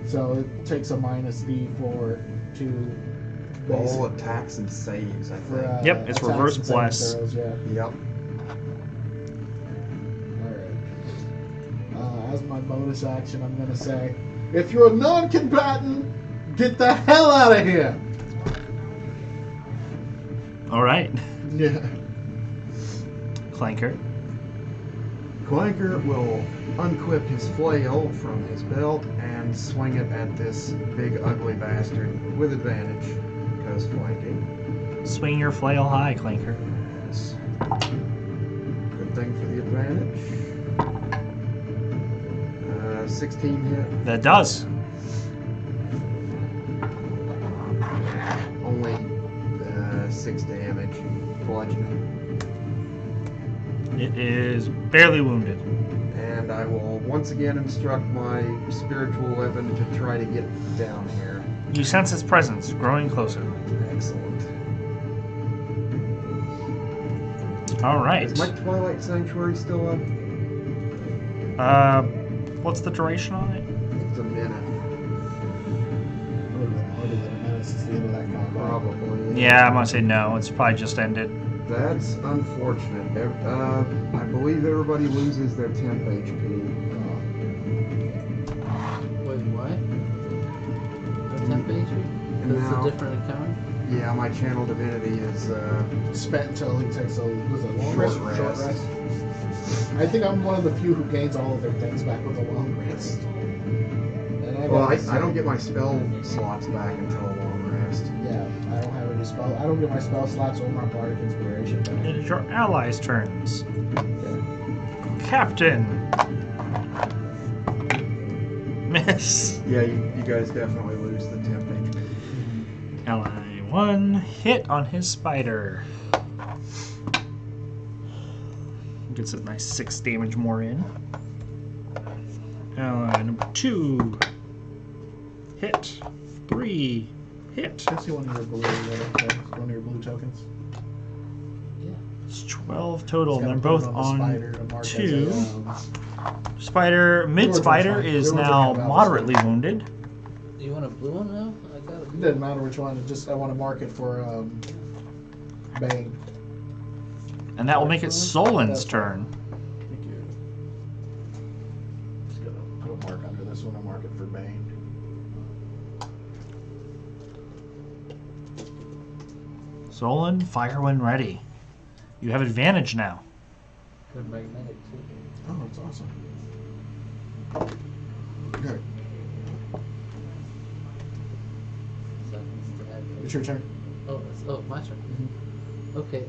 So it takes a minus D4 to All attacks and saves, I for, think. Yep, it's attacks reverse and saving bless. throws, yeah. Yep. Alright. As my bonus action, I'm gonna say, if you're a non-combatant, get the hell out of here! All right. Yeah. Clanker. Clanker will unquip his flail from his belt and swing it at this big ugly bastard with advantage, because flanking. Swing your flail high, Clanker. Yes. Good thing for the advantage. 16 hit. That does. Only 6 damage. Bludgeoning. It is barely wounded. And I will once again instruct my spiritual weapon to try to get down here. You sense its presence growing closer. Excellent. All right. Is my Twilight Sanctuary still up? What's the duration on it? It's a minute. Harder than a minute since the end of that combat. Probably. Yeah, I'm gonna say no. It's probably just ended. That's unfortunate. I believe everybody loses their temp HP. Wait, what? A temp HP? And That's now- a different account? Yeah, my channel divinity is Spent until he takes a long Short rest or short rest. rest. I think I'm one of the few who gains all of their things back with a long rest. And well, gotta I don't get my spell slots back until a long rest. Yeah, I don't have any spell. I don't get my spell slots or my bardic inspiration back. It is your allies' turns. Captain. Miss. Yeah, you guys definitely lose the temp HP. Ally 1 hit on his spider. Gets a nice 6 damage more in. Ally number 2 hit. 3 hit. Can I see one of your blue one of your blue tokens? Yeah. It's 12 total, Just and they're gotta put both it on spider to mark as 2. a, Spider, mid one's spider fine. is The one's now okay about moderately wounded. Do you want a blue one now? I got a It blue. doesn't matter which one. I want to mark it for Bane. And that will make it Solon's turn. Thank you. Just gonna put a mark under this one and mark it for Bane. Solon, fire when ready. You have advantage now. Good magnetic too. Oh, that's awesome. Okay, Seconds to add. it's your turn. Oh, my turn. Okay.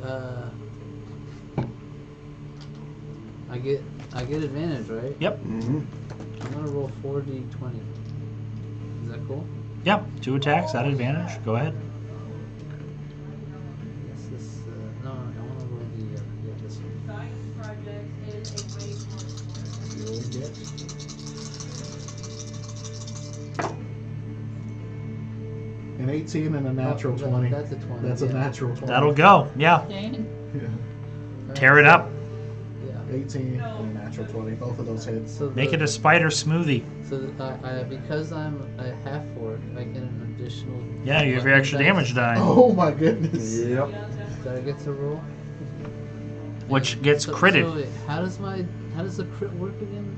I get advantage, right? Yep. Mm-hmm. I'm gonna roll 4d20. Is that cool? Yep. 2 attacks at advantage. Go ahead. Yes, this. No, I want to roll the. Yeah, this one. Science project is a waste. You really get. An 18 and a natural 20. That's a 20. That's a natural 20. That'll go. Yeah. Dang. Yeah. Tear it up. Yeah. 18 and a natural 20. Both of those hits. So Make it a spider smoothie. So because I'm a half orc, I get an additional. Yeah, you have your extra dice. damage die, Oh my goodness. Yep. Do I get to roll? which gets So critted. wait, how does the crit work again?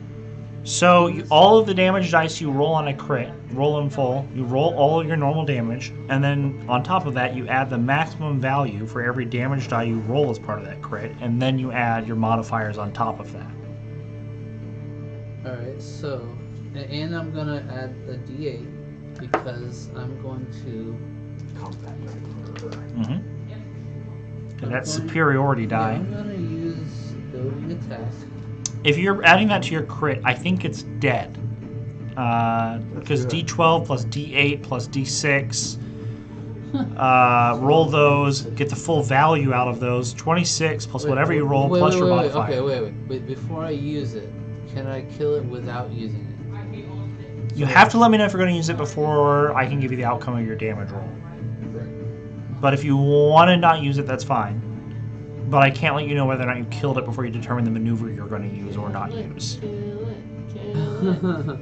So all of the damage dice you roll on a crit, roll in full. You roll all your normal damage, and then on top of that, you add the maximum value for every damage die you roll as part of that crit, and then you add your modifiers on top of that. All right. So, and I'm gonna add a D8 because I'm going to. Combat. Mm-hmm. And that's superiority Yeah, die. I'm gonna use goading attack. If you're adding that to your crit, I think it's dead. Because good. D12 plus D8 plus D6. Roll those, get the full value out of those. 26 plus whatever you roll plus your modifier. Wait. Before I use it, can I kill it without using it? You have to let me know if you're going to use it before I can give you the outcome of your damage roll. But if you want to not use it, that's fine. But I can't let you know whether or not you killed it before you determine the maneuver you're going to use or not use. Kill it.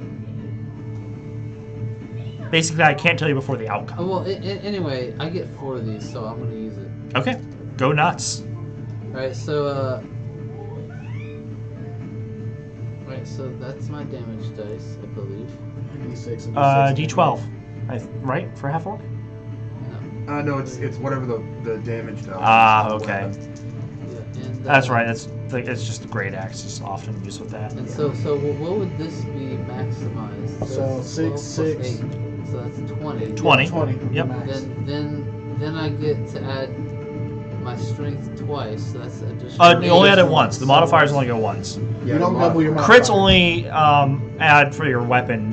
Basically, I can't tell you before the outcome. Oh, well, anyway, I get 4 of these, so I'm gonna use it. Okay, go nuts. Alright, so, Alright, so that's my damage dice, I believe. D6 and D6. D12, right, for half orc? No. No, it's whatever the damage does. Ah, okay. Yeah, and, That's right. It's just the great axe is often used with that. And so what would this be maximized? So it's 6, 12 plus 6. 8, so that's 20. 20. 20. Yep. Max. Then I get to add my strength twice, so that's additional. You only add it once. The modifiers only go once. You don't double your Crits modifier. only add for your weapon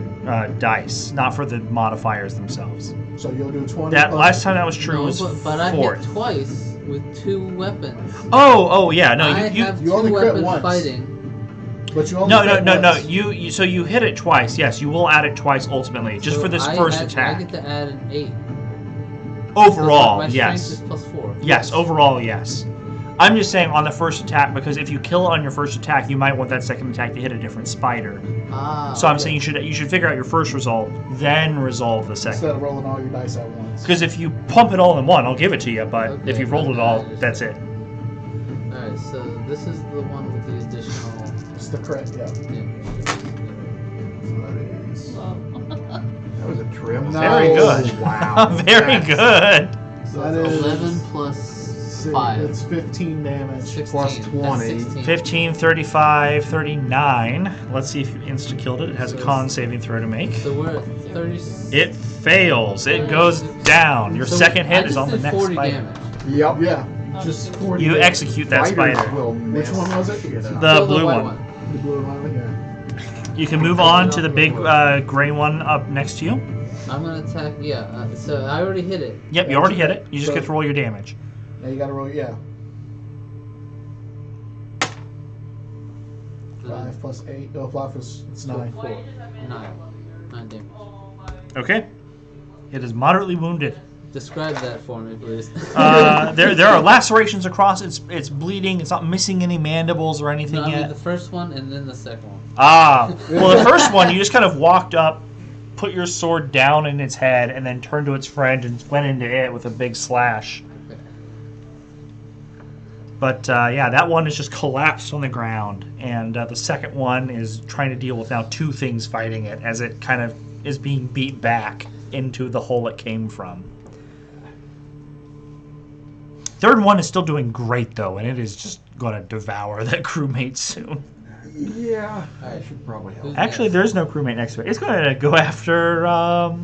dice, not for the modifiers themselves. So you'll do 20. That plus- last time that was true No, was but I hit fourth. twice with 2 weapons. Oh, yeah. No, I you have you 2 only crit weapons once. fighting. But you only no. crit once. You so you hit it twice. Yes, you will add it twice ultimately, just So for this I first I attack. get to add an 8. Overall, my yes. strength is plus 4. Yes, overall, yes. I'm just saying on the first attack, because if you kill it on your first attack, you might want that second attack to hit a different spider. Ah, So I'm okay. saying you should figure out your first result, then resolve the Instead second. of rolling all your dice at once. Because if you pump it all in one, I'll give it to you. But Okay, if you've rolled but it all, I that's it. Alright, so this is the one with the additional It's the crit, yeah. damage. Whoa. That was a trim. No. Very good. Wow. Very good. So That it's is 11 plus 5. It's 15 damage. 16. plus That's 20. 16. 15, 35, 39. Let's see if you insta-killed it. It has a So con saving throw to make. So we're at 30. It fails. It goes down. Your So second I hit just is on the did next 40 spider. damage. Yep. Yeah, just 40. You execute that Spiders spider. will Which mess one was it? shit up. The Kill blue white one. The blue one, yeah. You can move on to the big gray one up next to you. I'm gonna attack. Yeah. So I already hit it. Yep, you already hit it. You just get to roll your damage. Now you gotta roll, yeah. 5 plus 8. Oh, 5 plus, it's 9. 9 damage. Okay. It is moderately wounded. Describe that for me, please. There are lacerations across. It's bleeding. It's not missing any mandibles or anything No, I yet. mean the first one and then the second one. Ah, well, the first one you just kind of walked up, put your sword down in its head, and then turned to its friend and went into it with a big slash. Okay. But yeah, that one is just collapsed on the ground, and the second one is trying to deal with now two things fighting it as it kind of is being beat back into the hole it came from. Third one is still doing great though, and it is just going to devour that crewmate soon. Yeah, I Alright. should probably help. Actually, there is no crewmate next to it. It's going to go after. Well,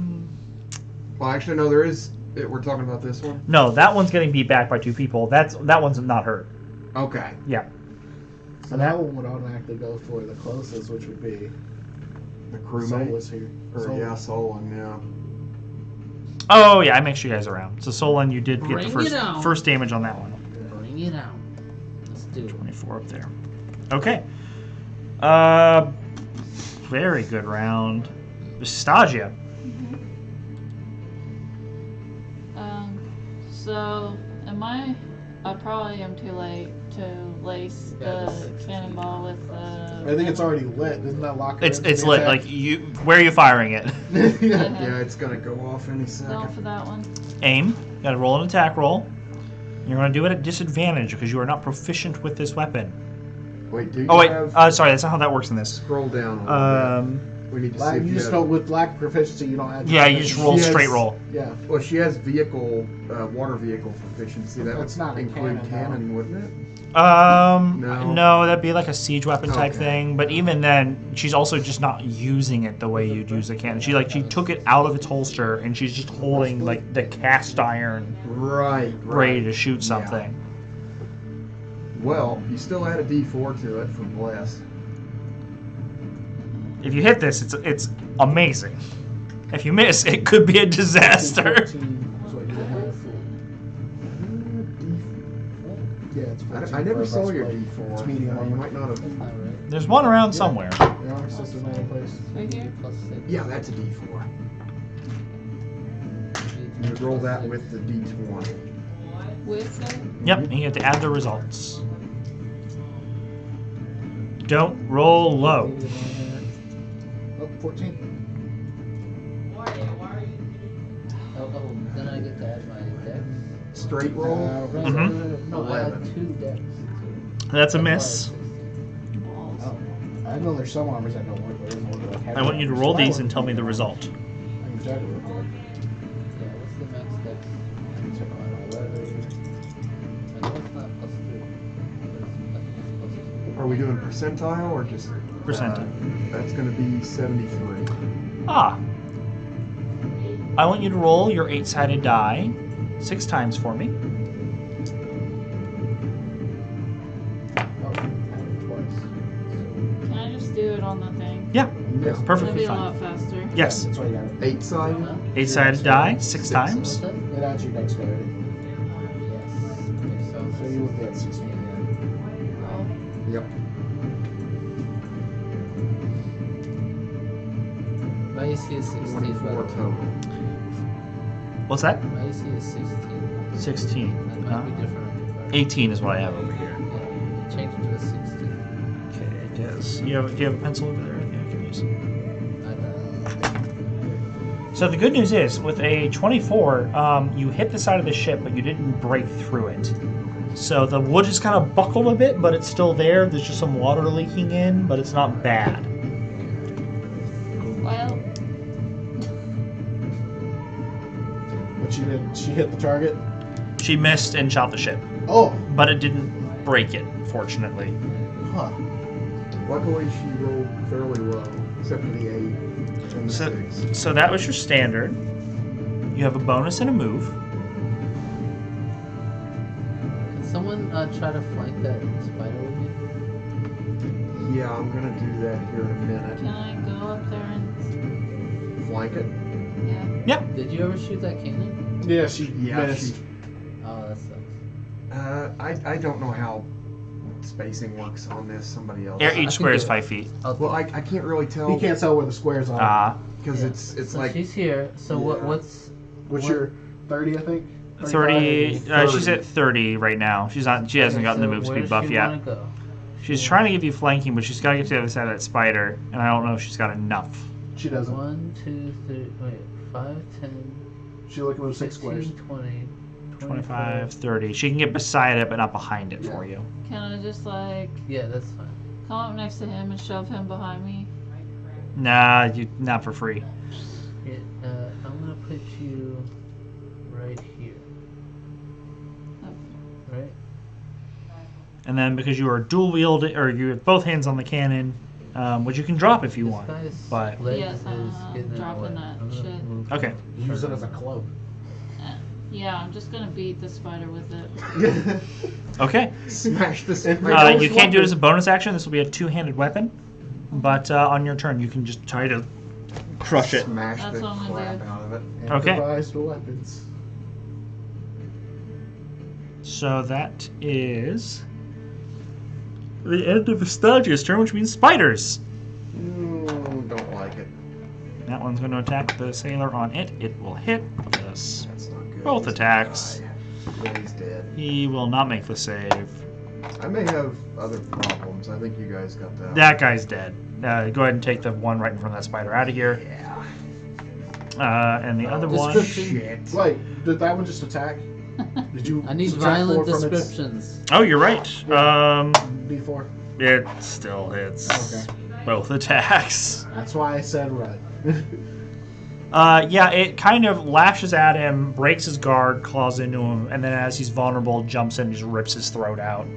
actually, no, there is. We're talking about this one. No, that one's getting beat back by two people. That one's not hurt. Okay. Yeah. So that one would automatically go for the closest, which would be The crewmate. Solus here. Or Solon, yeah. Oh yeah, I mixed you guys around. So Solon, you did get Bring the it on. first damage on that one. Bring it out. Let's do it. 24 up there. Okay. Very good round. Stagia. So am I probably am too late to lace Yeah, the this is cannonball with the. I think it's already lit. Isn't that locked? It's lit. Like you, where are you firing it? yeah. Yeah, it's gonna go off any Go second. for that one. Aim. You got to roll an attack roll. You're going to do it at disadvantage because you are not proficient with this weapon. Wait, do you Oh wait, have... sorry, that's not how that works in this. Scroll down a little bit. We need to see Like, if you you just have... don't, with lack of proficiency, you don't add. Yeah, you just roll She has- straight roll. Yeah. Well, she has vehicle, water vehicle proficiency. That That's would not a include cannon, cannon, wouldn't it? No, No. that'd be like a siege weapon type Okay. thing. But even then, she's also just not using it the way you'd use a cannon. She took it out of its holster and she's just holding like the cast iron Right. ready to shoot something. Well, you still add a D4 to it for bless. If you hit this, it's amazing. If you miss, it could be a disaster. 14 is what you have. Yeah, it's 14 I never for a saw your breastplate. D4. It's medium You armor. might not have. That's not right. There's one around somewhere. Your armor system in any place. Right here. Plus 6. Yeah, that's a D4. You would roll that with the D20. With it. Yep, and you have to add the results. Don't roll low. Oh, 14. Oh, then I get to add my dex. Straight roll. No, I had 11. 2 decks. That's a miss. Balls. Oh, I know there's some armors that don't work, but it doesn't work like I want you to roll these and tell me the result. I can check it real quick. Yeah, what's the max dex? I can check my 11. I know it's not plus 3. But it's plus 2. Are we doing percentile or just Percentile. That's going to be 73. Ah. I want you to roll your 8-sided die 6 times for me. Oh, I have it twice. Can I just do it on the thing? Yeah, Yeah. That'd perfectly be a fine. lot faster. Yes. That's why you got it. 8 sided. Huh? 8-sided die 6 times. What's that? It adds your dexterity. Yes. Okay, So so you would be at 16. Oh, Yep. my AC is 16. 24 by the way. total. What's that? My AC is 16. 16. That might be different. 18 is what I have over here. Yeah, change it to a 16. Okay, it is. Do you have a pencil over there? Yeah, I can use it. So the good news is, with a 24, you hit the side of the ship, but you didn't break through it. So the wood just kind of buckled a bit, but it's still there. There's just some water leaking in, but it's not bad. well, But she did. She hit the target. She missed and shot the ship, Oh, but it didn't break it, fortunately. huh. Luckily, she rolled fairly well, except for the 8 and the So, 6. so that was your standard. You have a bonus and a move. Can someone try to flank that spider with me? Yeah, I'm gonna do that here in a minute. can I go up there and Flank it. yeah? Did you ever shoot that cannon? Yeah, she Yeah, missed. Oh, that sucks. I don't know how spacing works on this. Somebody else. Each can square do is it. 5 feet. Well, I can't really tell You can't tell where the squares are. Ah, because Yeah. it's So like she's here. So Yeah. what's What's what- your 30, I think. 30. 35. She's at 30 right now. She's not. She hasn't gotten the move speed buff yet. Go? She's trying to give you flanking, but she's got to get to the other side of that spider, and I don't know if she's got enough. She doesn't. 1, 2, 3. Wait, 5, 10. She only can move 6 16, squares. 20, 25, 30. She can get beside it, but not behind it for you. Can I just like Yeah, that's fine. come up next to him and shove him behind me? Nah, not for free. Yeah, I'm gonna put you right here. Right? And then because you are dual wielding, or you have both hands on the cannon, which you can drop if you This want. guy's but- leg Yes, is I'm getting in the dropping way. that I'm gonna shit. move Okay. Use it as a club. Yeah, I'm just gonna beat the spider with it. Okay. Smash this. You can't do it as a bonus action. This will be a two-handed weapon. But on your turn, you can just try to crush it. Smash That's the what I'm gonna crap do. out of it. Okay. Improvised weapons. So that is the end of Estadia's turn, which means spiders. Don't like it. That one's going to attack the sailor on it. It will hit. Yes. That's not good. Both He's attacks. gonna die. Yeah, he's dead. He will not make the save. I may have other problems. I think you guys got that. That guy's dead. Go ahead and take the one right in front of that spider out of here. Yeah. And the other one. Description. Shit. Wait, did that one just attack? Did you? I need subtract violent 4 from its descriptions. Oh, you're right. D4? It still hits. Okay. Both attacks. That's why I said run. Yeah, it kind of lashes at him, breaks his guard, claws into him, and then as he's vulnerable, jumps in and just rips his throat out.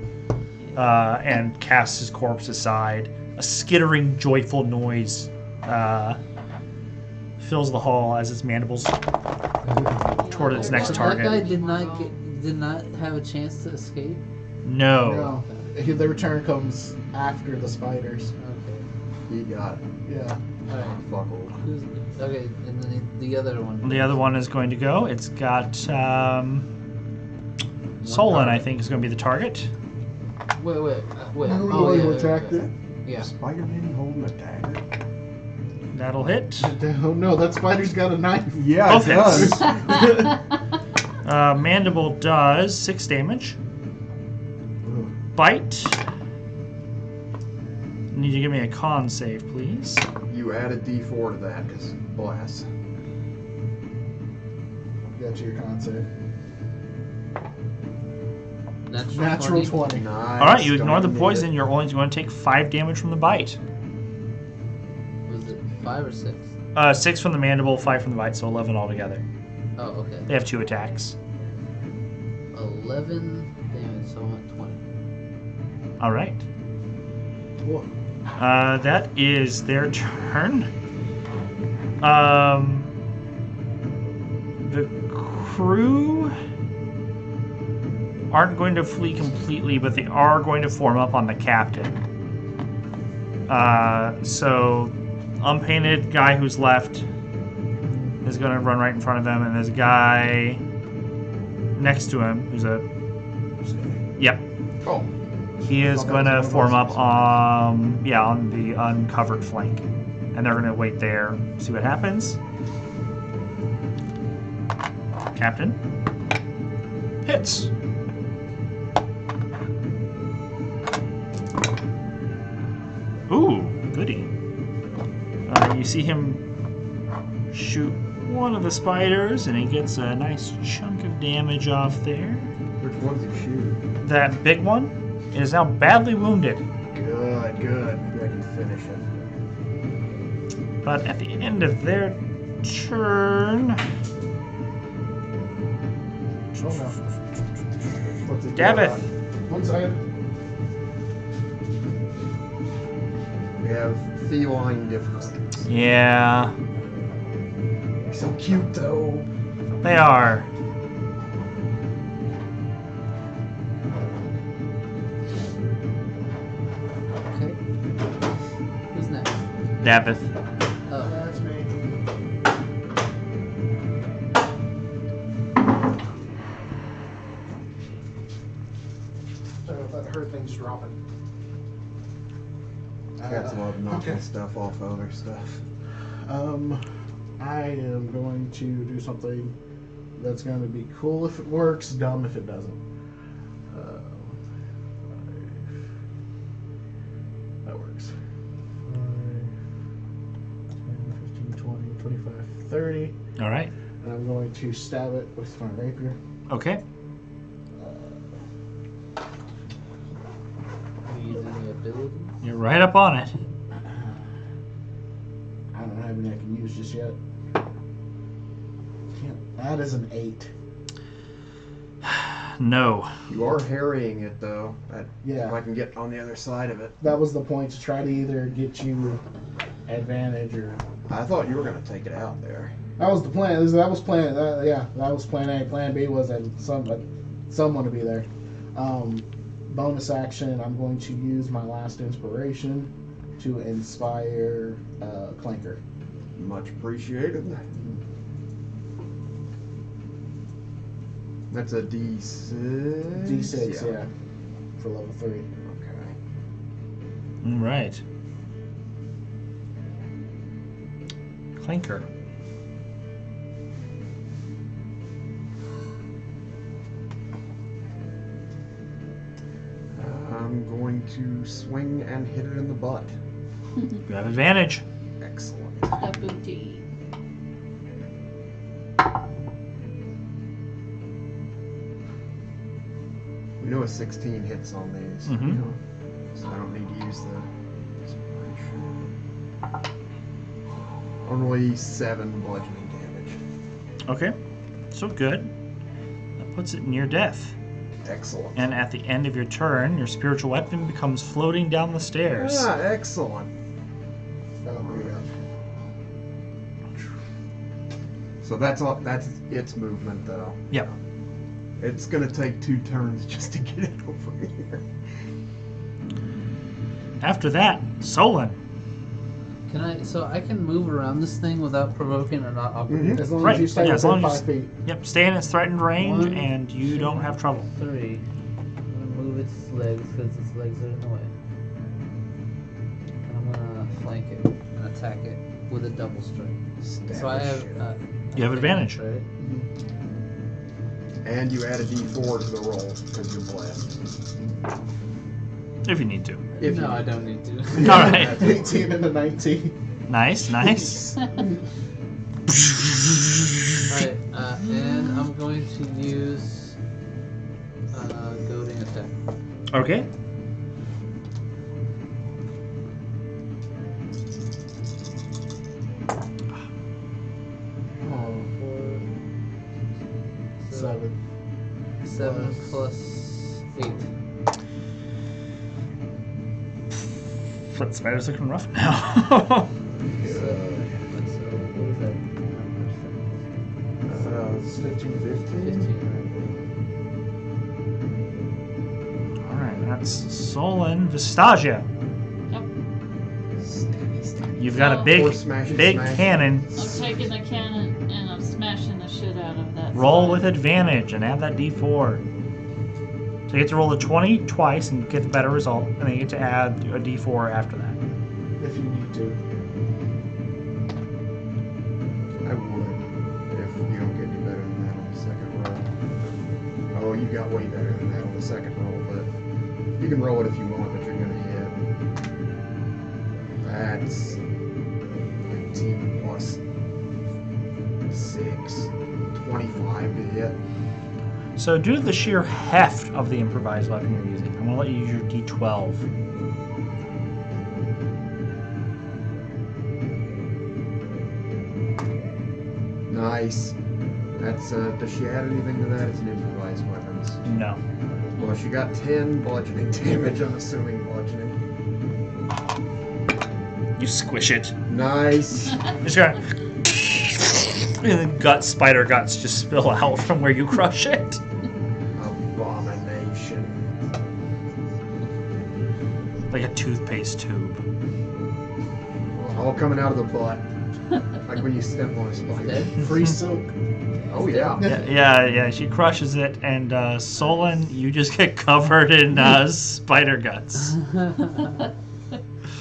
And casts his corpse aside. A skittering, joyful noise fills the hall as its mandibles toward its next So target. that guy did not have a chance to escape. No. No. The return comes after the spiders. Okay. He got Yeah. Alright. fuckled. Who's okay? And then the other one. The other one is going to go. It's got Solon, I think, is going to be the target. Wait. Oh, you attacked it? Yeah. Spider-Man holding a dagger. That'll hit. Oh no, that spider's got a knife. Yeah, Both it does. hits. Mandible does 6 damage. Bite. Need you to give me a con save, please. You add a D4 to that, because bless. That's your concept. Natural Natural 20. Nice. All right, you ignore Don't the need poison. it. You're only going to take 5 damage from the bite. Was it 5 or 6? 6 from the mandible, 5 from the bite, so 11 altogether. Oh, okay. They have 2 attacks. 11 damage, so I'm at 20. All right. Cool. That is their turn. The crew aren't going to flee completely, but they are going to form up on the captain. So, unpainted guy who's left is going to run right in front of them, and there's a guy next to him who's a... Yep. Oh. He is thought that going to was one of form those. up on the uncovered flank. And they're going to wait there, see what happens. Captain. Hits. Ooh, goody. You see him shoot one of the spiders, and he gets a nice chunk of damage off there. Which one does he shoot? That big one is now badly wounded. Good. Maybe I can finish it. But at the end of their turn, Oh no. What's it do? Davith. One second. We have feline difficulties. Yeah, They're so cute, though. they are. Okay. Who's next? Davith. Oh, That's me. Sorry if that hurt things dropping. Cats love knocking okay. stuff off other stuff. I am going to do something That's going to be cool if it works, dumb if it doesn't. That works. 5, 10, 15, 20, 25, 30. All right. And I'm going to stab it with my rapier. Okay. Are you using any abilities? You're right up on it. I don't have any I can use just yet. That is an 8. No. You are harrying it though. Yeah. If I can get on the other side of it. That was the point, to try to either get you advantage or... I thought you were gonna take it out there. That was the plan. That was plan. That was plan A. Plan B was that someone to be there. Bonus action. I'm going to use my last inspiration to inspire Clanker. Much appreciated. That's a D6. D6, yeah, for level 3. Okay. All right. Clanker. I'm going to swing and hit it in the butt. You have advantage. Excellent. The booty. We know a 16 hits on these. Mhm. So I don't need to use the inspiration. Only 7 bludgeoning damage. Okay. So good. That puts it near death. Excellent. And at the end of your turn, your spiritual weapon becomes floating down the stairs. Ah, excellent. So that's all. That's its movement, though. Yep. It's gonna take 2 turns just to get it over here. After that, Solon. Can I? So I can move around this thing without provoking or not opportunity. Mhm. As long Right, as you stay yeah, as within long as 5 feet. Yep, stay in its threatened range, 1, and you don't have trouble. 3. I'm gonna move its legs because its legs are in the way. And I'm gonna flank it and attack it with a double strike. So I have. You have advantage. Right? And you add a D4 to the roll because you're blessed. If you need to. If no, you- I don't need to. All right. 18 and a 19. Nice, nice. Alright, and I'm going to use goading attack. Okay. Oh, 7. 7 plus 8. That spider's looking rough now. So, what is that? 15, 15. 15, All right, that's Solon. Vistagia. You've got a Oh. big, Or smash it, big smash it. cannon. I'm taking the cannon and I'm smashing the shit out of that. Roll spider. with advantage and add that D4. So you get to roll a 20 twice and get the better result, and then you get to add a D4 after that. If you need to. I would, if you don't get any better than that on the second roll. Oh, you got way better than that on the second roll, but you can roll it if you want, but you're gonna hit. That's 15 plus 6, 25 to hit. So due to the sheer heft of the improvised weapon you're using, I'm going to let you use your D12. Nice. That's, does she add anything to that? It's an improvised weapons. No. Well, she got 10 bludgeoning damage, I'm assuming bludgeoning. You squish it. Nice. Just got and then spider guts just spill out from where you crush it. Abomination. Like a toothpaste tube. All coming out of the butt. Like when you step on a spider. Free silk. Oh, yeah. Yeah, she crushes it, and Solon, you just get covered in spider guts.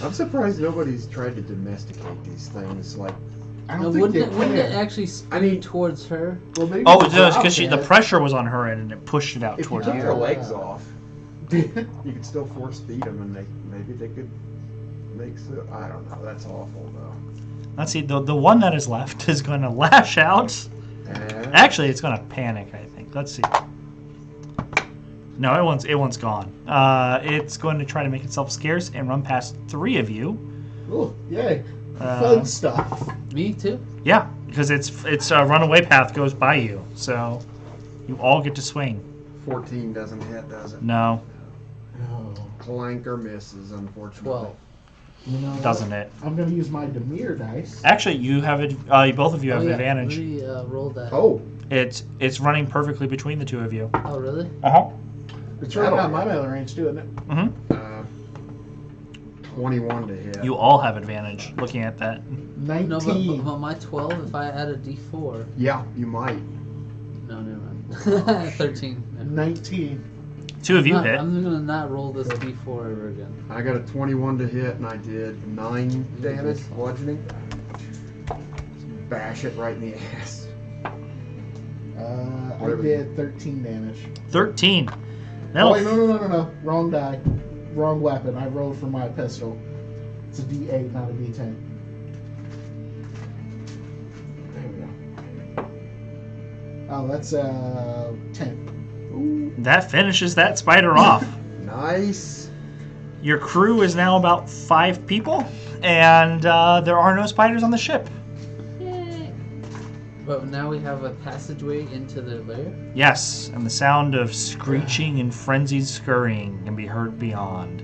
I'm surprised nobody's tried to domesticate these things. Like, I don't No, think they wouldn't it can. actually speed I mean- towards her? Well, maybe Oh, the it's crowd because the can. pressure was on her end and it pushed it out If you toward took her. their legs off, you could still force feed them, and maybe they could make. I don't know. That's awful though. Let's see. The one that is left is going to lash out. And Actually, it's going to panic. I think. Let's see. No, it one's gone. It's going to try to make itself scarce and run past 3 of you. Oh, yay. Uh, Fun stuff. Me too. Yeah, because its runaway path goes by you, so you all get to swing. 14 doesn't hit, does it? No, Oh, Clanker misses, unfortunately. 12. you know what? doesn't it? I'm going to use my Demir dice. Actually, you have it. Both of you have Oh, yeah, advantage. We rolled that. Oh, It's running perfectly between the 2 of you. Oh, really? Uh huh. It's right That'll out my hit. melee range, too, isn't it? Mm-hmm. 21 to hit. You all have advantage. Looking at that. 19. No, but my 12, if I add a d4. Yeah, you might. No, never mind. 13. 19. 2 of you No, hit. I'm gonna not roll this d4 ever again. I got a 21 to hit, and I did 9 damage, bludgeoning. Bash it right in the ass. I Whatever. did 13 damage. 13. Oh, That'll wait, no. Wrong die. Wrong weapon. I rolled for my pistol. It's a D8, not a D10. There we go. Oh, that's 10. That finishes that spider off. Nice. Your crew is now about 5 people, and there are no spiders on the ship. Yay. But now we have a passageway into the lair. Yes, and the sound of screeching and frenzied scurrying can be heard beyond.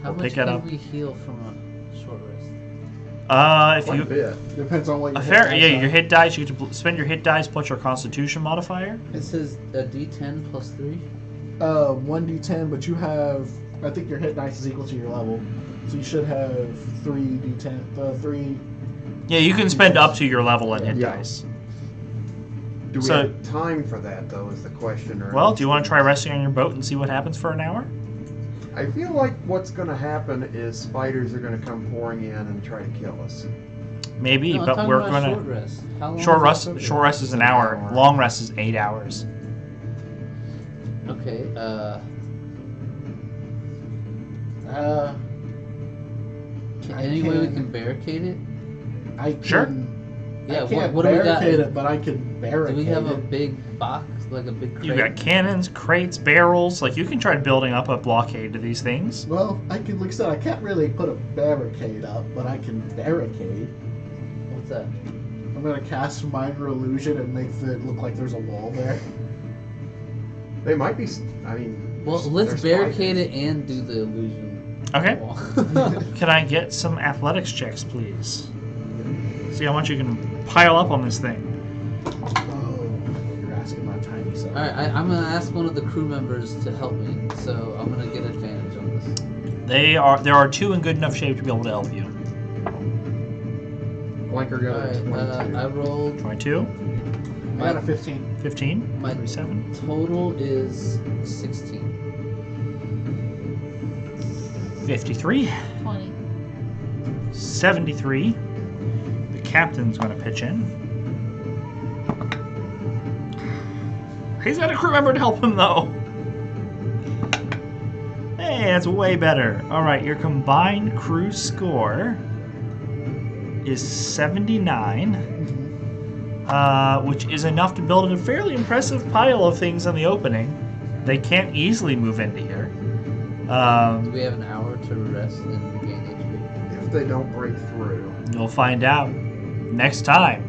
How We'll much pick it can up. we heal from a short rest? If Quite a you bit. Depends on what a you fair your hit dice, you get to spend your hit dice plus your Constitution modifier. It says a d10 plus 3. 1d10, but you have. I think your hit dice is equal to your level. So you should have 3 d10. 3. Yeah, you can spend up to your level in hit Yeah. dice. Do we So- have time for that, though, is the question. Or Well, do you want to try resting on your boat and see what happens for an hour? I feel like what's going to happen is spiders are going to come pouring in and try to kill us. Maybe, No, I'm but talking we're about gonna short rest. How long short is rest. that Short rest is an hour. Long rest is 8 hours. Okay. Any way we can barricade it? I can. Sure. Yeah. I can't What do we got? barricade it, but I can barricade Do we have a it. big box, like a big crate? You got cannons, crates, barrels. Like you can try building up a blockade to these things. Well, I can. Like I said, I can't really put a barricade up, but I can barricade. What's that? I'm gonna cast minor illusion and make it look like there's a wall there. They might be. I mean. Well, they're let's barricade spiders. it and do the illusion. Okay. wall. Can I get some athletics checks, please? See how much you can pile up on this thing. Oh, you're asking my tiny self. All right, I'm gonna ask one of the crew members to help me, so I'm gonna get advantage on this. There are 2 in good enough shape to be able to help you. Blanker got a All right, 22. I rolled. 22, I got a 15. 15, My 37, total is 16. 53, 20. 73. The captain's going to pitch in. He's got a crew member to help him, though. Hey, that's way better. All right, your combined crew score is 79, which is enough to build a fairly impressive pile of things in the opening. They can't easily move into here. Do we have an hour to rest and regain HP? If they don't break through. You'll find out next time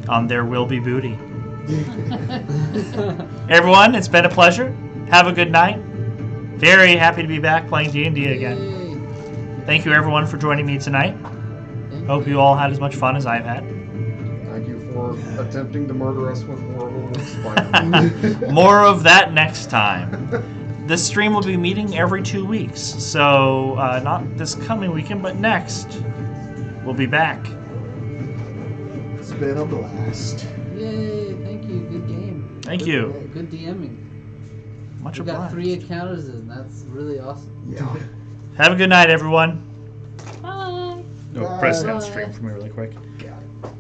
on There Will Be Booty. Everyone, it's been a pleasure. Have a good night. Very happy to be back playing D&D again. Yay. Thank you everyone for joining me tonight. Thank Hope you all had as much fun as I've had. Thank you for attempting to murder us with horrible spiders. More of that next time. This stream will be meeting every 2 weeks, so not this coming weekend, but next. We'll be back. It's been a blast. Yay! Thank you. Good game. Thank you. Good DMing. Much We got obliged. 3 encounters and that's really awesome. Yeah. Have a good night, everyone. Bye. Oh, press end stream for me really quick. Got it.